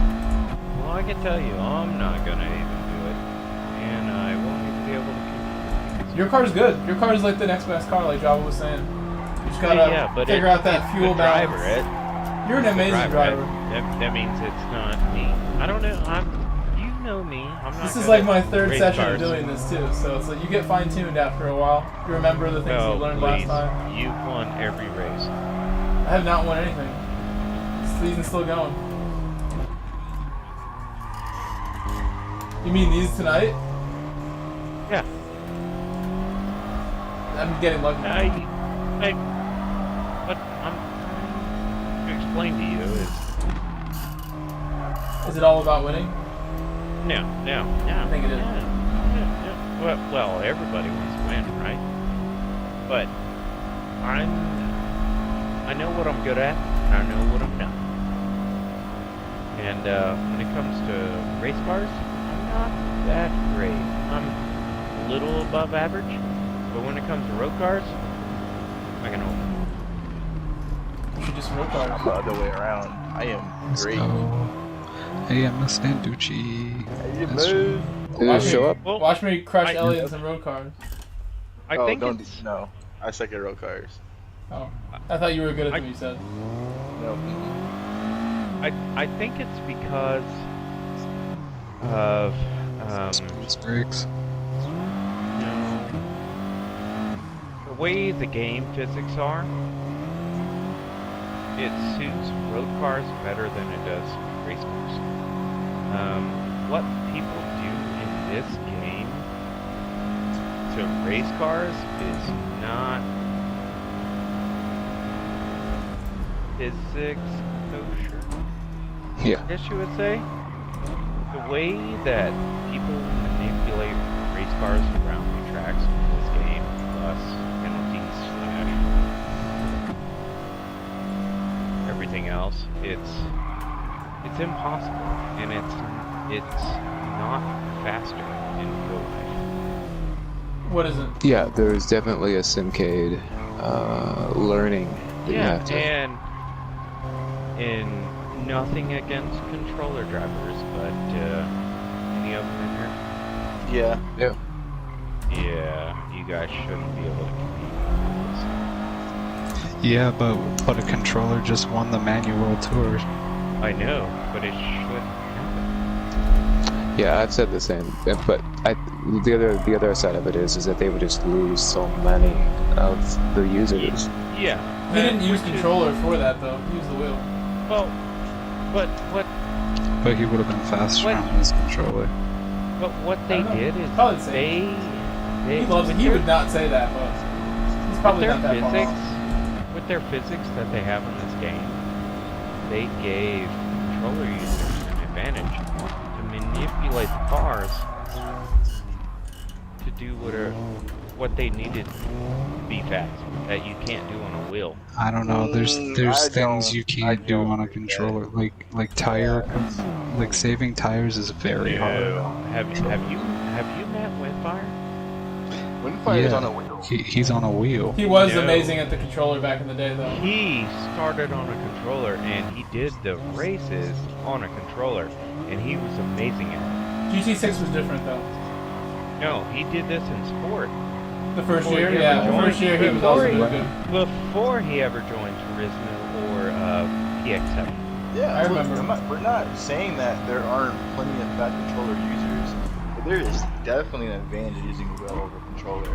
Well, I can tell you, I'm not going to even do it. And I won't even be able to compete.
Your car's good. Your car is like the next best car, like Java was saying. You just got to figure out that fuel balance.
Driver,
You're an amazing driver.
That means it's not me. you know me. I'm not
This is
good
like
at
my third
race
session
cars.
of doing this too, so it's like you get fine-tuned after a while. You remember the things you learned last time.
You've won every race.
I have not won anything. The season's still going. You mean these tonight?
Yeah.
I'm getting lucky.
What I'm trying to explain to you
is it all about winning?
No.
I think it is.
Yeah. Well, everybody wants to win, right? But I know what I'm good at, and I know what I'm not. And when it comes to race cars, I'm not that great. I'm a little above average, but when it comes to road cars, I can hold.
You should just road cars.
I'm the other way around. I am great.
Hey, I'm a Standucci.
Hey, move.
Watch me crush Elliot in some road cars.
I think
no. I suck at road cars.
Oh, I thought you were good at them. You said.
No.
I think it's because of
brakes.
No, the way the game physics are, it suits road cars better than it does race cars. What people do in this game to race cars is not physics kosher.
Yeah.
I guess you would say. The way that people manipulate race cars around the tracks in this game, plus penalties, everything else, it's impossible, and it's not faster in real life.
What is it?
Yeah, there's definitely a simcade learning that you have to.
And nothing against controller drivers, but any of them in here?
Yeah.
Yeah, you guys shouldn't be able to compete with this.
Yeah, but a controller just won the manual tour.
I know, but it shouldn't happen.
Yeah, I've said the same, but the other side of it is that they would just lose so many of the users.
Yeah.
He didn't use controller for that though. He used the wheel.
Well, but
But he would have been faster on his controller.
But what they did is they
He loves it. He would not say that, but he's probably not that far off.
With their physics that they have in this game, they gave controller users an advantage to manipulate the cars to do what they needed to be fast that you can't do on a wheel.
I don't know. There's things you can't do on a controller, like saving tires is very hard.
Have you met Windfire?
Windfire is on a wheel.
He's on a wheel.
He was amazing at the controller back in the day, though.
He started on a controller and he did the races on a controller, and he was amazing at it.
GT6 was different, though.
No, he did this in sport.
The first year, yeah. The first year he was also really good.
Before he ever joined Turismo or PX7.
Yeah,
I remember.
We're not saying that there aren't plenty of fast controller users, but there is definitely an advantage of using a wheel over a controller.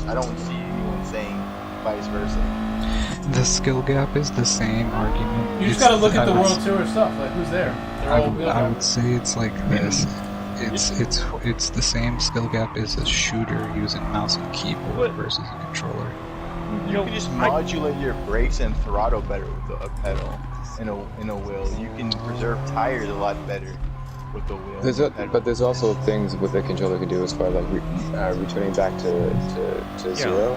I don't see anyone saying vice versa.
The skill gap is the same argument.
You just gotta look at the World Tour stuff. Like, who's there? They're all wheel
I would say it's like this. It's the same skill gap as a shooter using mouse and keyboard versus a controller.
You can just modulate your brakes and throttle better with a pedal in a wheel. You can preserve tires a lot better with the wheel.
But there's also things what the controller can do as far as like returning back to zero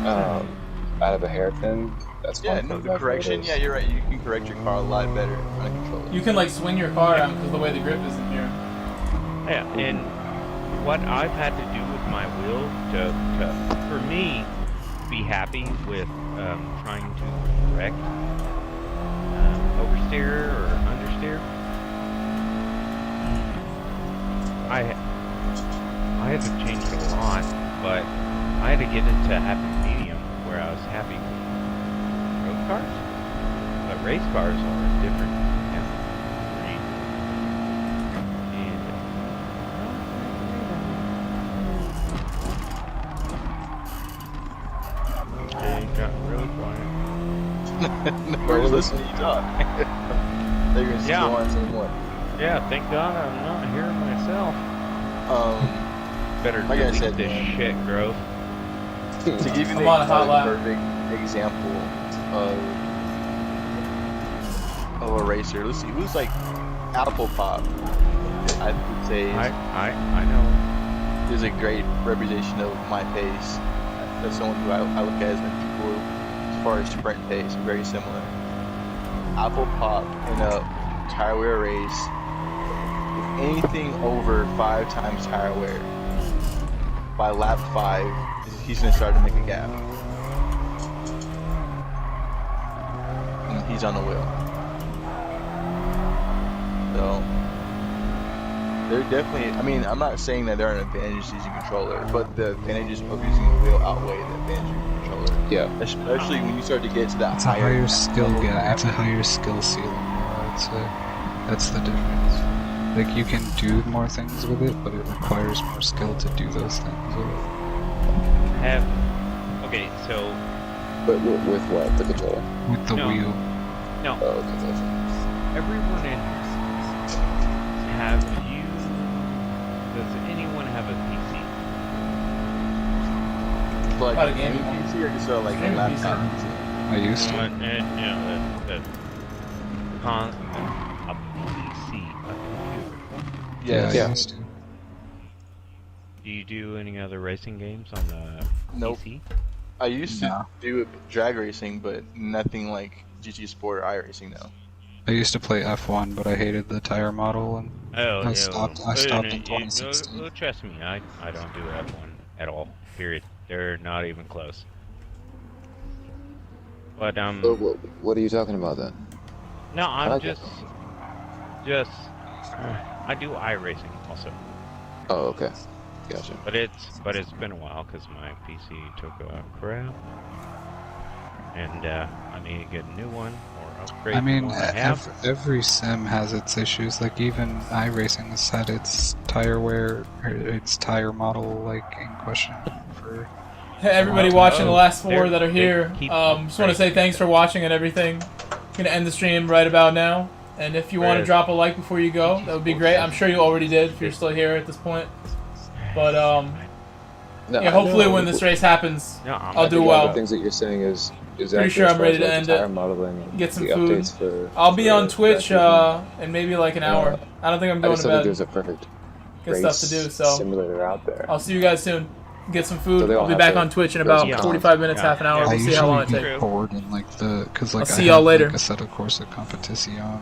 out of a hairpin. That's one thing.
The correction. Yeah, you're right. You can correct your car a lot better on a controller.
You can like swing your car around because the way the grip is in here.
Yeah, and what I've had to do with my wheel for me, be happy with trying to correct oversteer or understeer. I had to change it a lot, but I had to get it to happy medium where I was happy with road cars. But race cars are different.
We're just listening to you talk. They're gonna just
Yeah.
go on and say more.
Yeah, thank God I'm not hearing myself. Better
like I
delete
said,
this
man.
shit, Grove.
To give you
I'm on a hot lap.
perfect example of a racer, let's see, who's like Apple Pop, I would say
I know.
is a great representation of my pace. That's someone who I look at as an equal as far as sprint pace, very similar. Apple Pop in a tire wear race, with anything over 5 times tire wear, by lap 5, he's going to start to make a gap. And he's on the wheel. So, they're definitely, I mean, I'm not saying that there aren't advantages using controller, but the advantages of using the wheel outweigh the advantages of using controller.
Yeah.
Especially when you start to get to that
It's a higher skill gap. It's a higher skill ceiling, I would say. That's the difference. Like, you can do more things with it, but it requires more skill to do those things with it.
Okay, so
But with what? The controller?
With the wheel.
no.
Oh, okay, gotcha.
Everyone in does anyone have a PC?
Like
Not a
a
gaming
gaming PC or just like a
Gaming
laptop
PC.
PC?
I used to.
And you know, a PC, a computer.
Yes.
Yeah, I used to.
Do you do any other racing games on the
Nope.
PC?
I used to
No.
do drag racing, but nothing like GT Sport or iRacing now.
I used to play F1, but I hated the tire model, and
Oh,
I stopped in
no,
2016.
trust me, I don't do F1 at all. Period. They're not even close. But
What are you talking about then?
no,
I
I'm
like
just I do iRacing also.
Oh, okay. Gotcha.
But it's been a while because my PC took a crap, and I need to get a new one or upgrade.
I mean,
the one I have.
every sim has its issues. Like, even iRacing has had its tire wear, or its tire model, like, in question for...
Hey, everybody watching the last 4
they're-
that are
they
here,
keep
just want to say thanks for watching and everything. Gonna end the stream right about now, and if you want to
Right.
drop a like before you go, that would be great. I'm sure you already did if you're still here at this point. But
No,
yeah,
I
hopefully
know-
when this race happens,
No,
I'll
I
do
think one of
well.
the things that you're saying is
Pretty
accurate
sure
as
I'm
far
ready
as,
to
like,
end
the tire
it.
modeling and
Get some
the
food.
updates for.
I'll be
for
on Twitch
that
in maybe like an hour. I don't think I'm
I
going
just
to
don't think
bed.
there's a perfect
Get stuff to do, so
simulator out there.
I'll see you guys soon. Get some food.
So they all
I'll be
have
back
to
on Twitch in
go
about
some
45 minutes,
Yeah.
half an hour.
I
We'll see how long it
usually
takes.
get bored in, like, because, like,
I'll
I
see y'all
have,
later.
like, a set of Corsa Competizione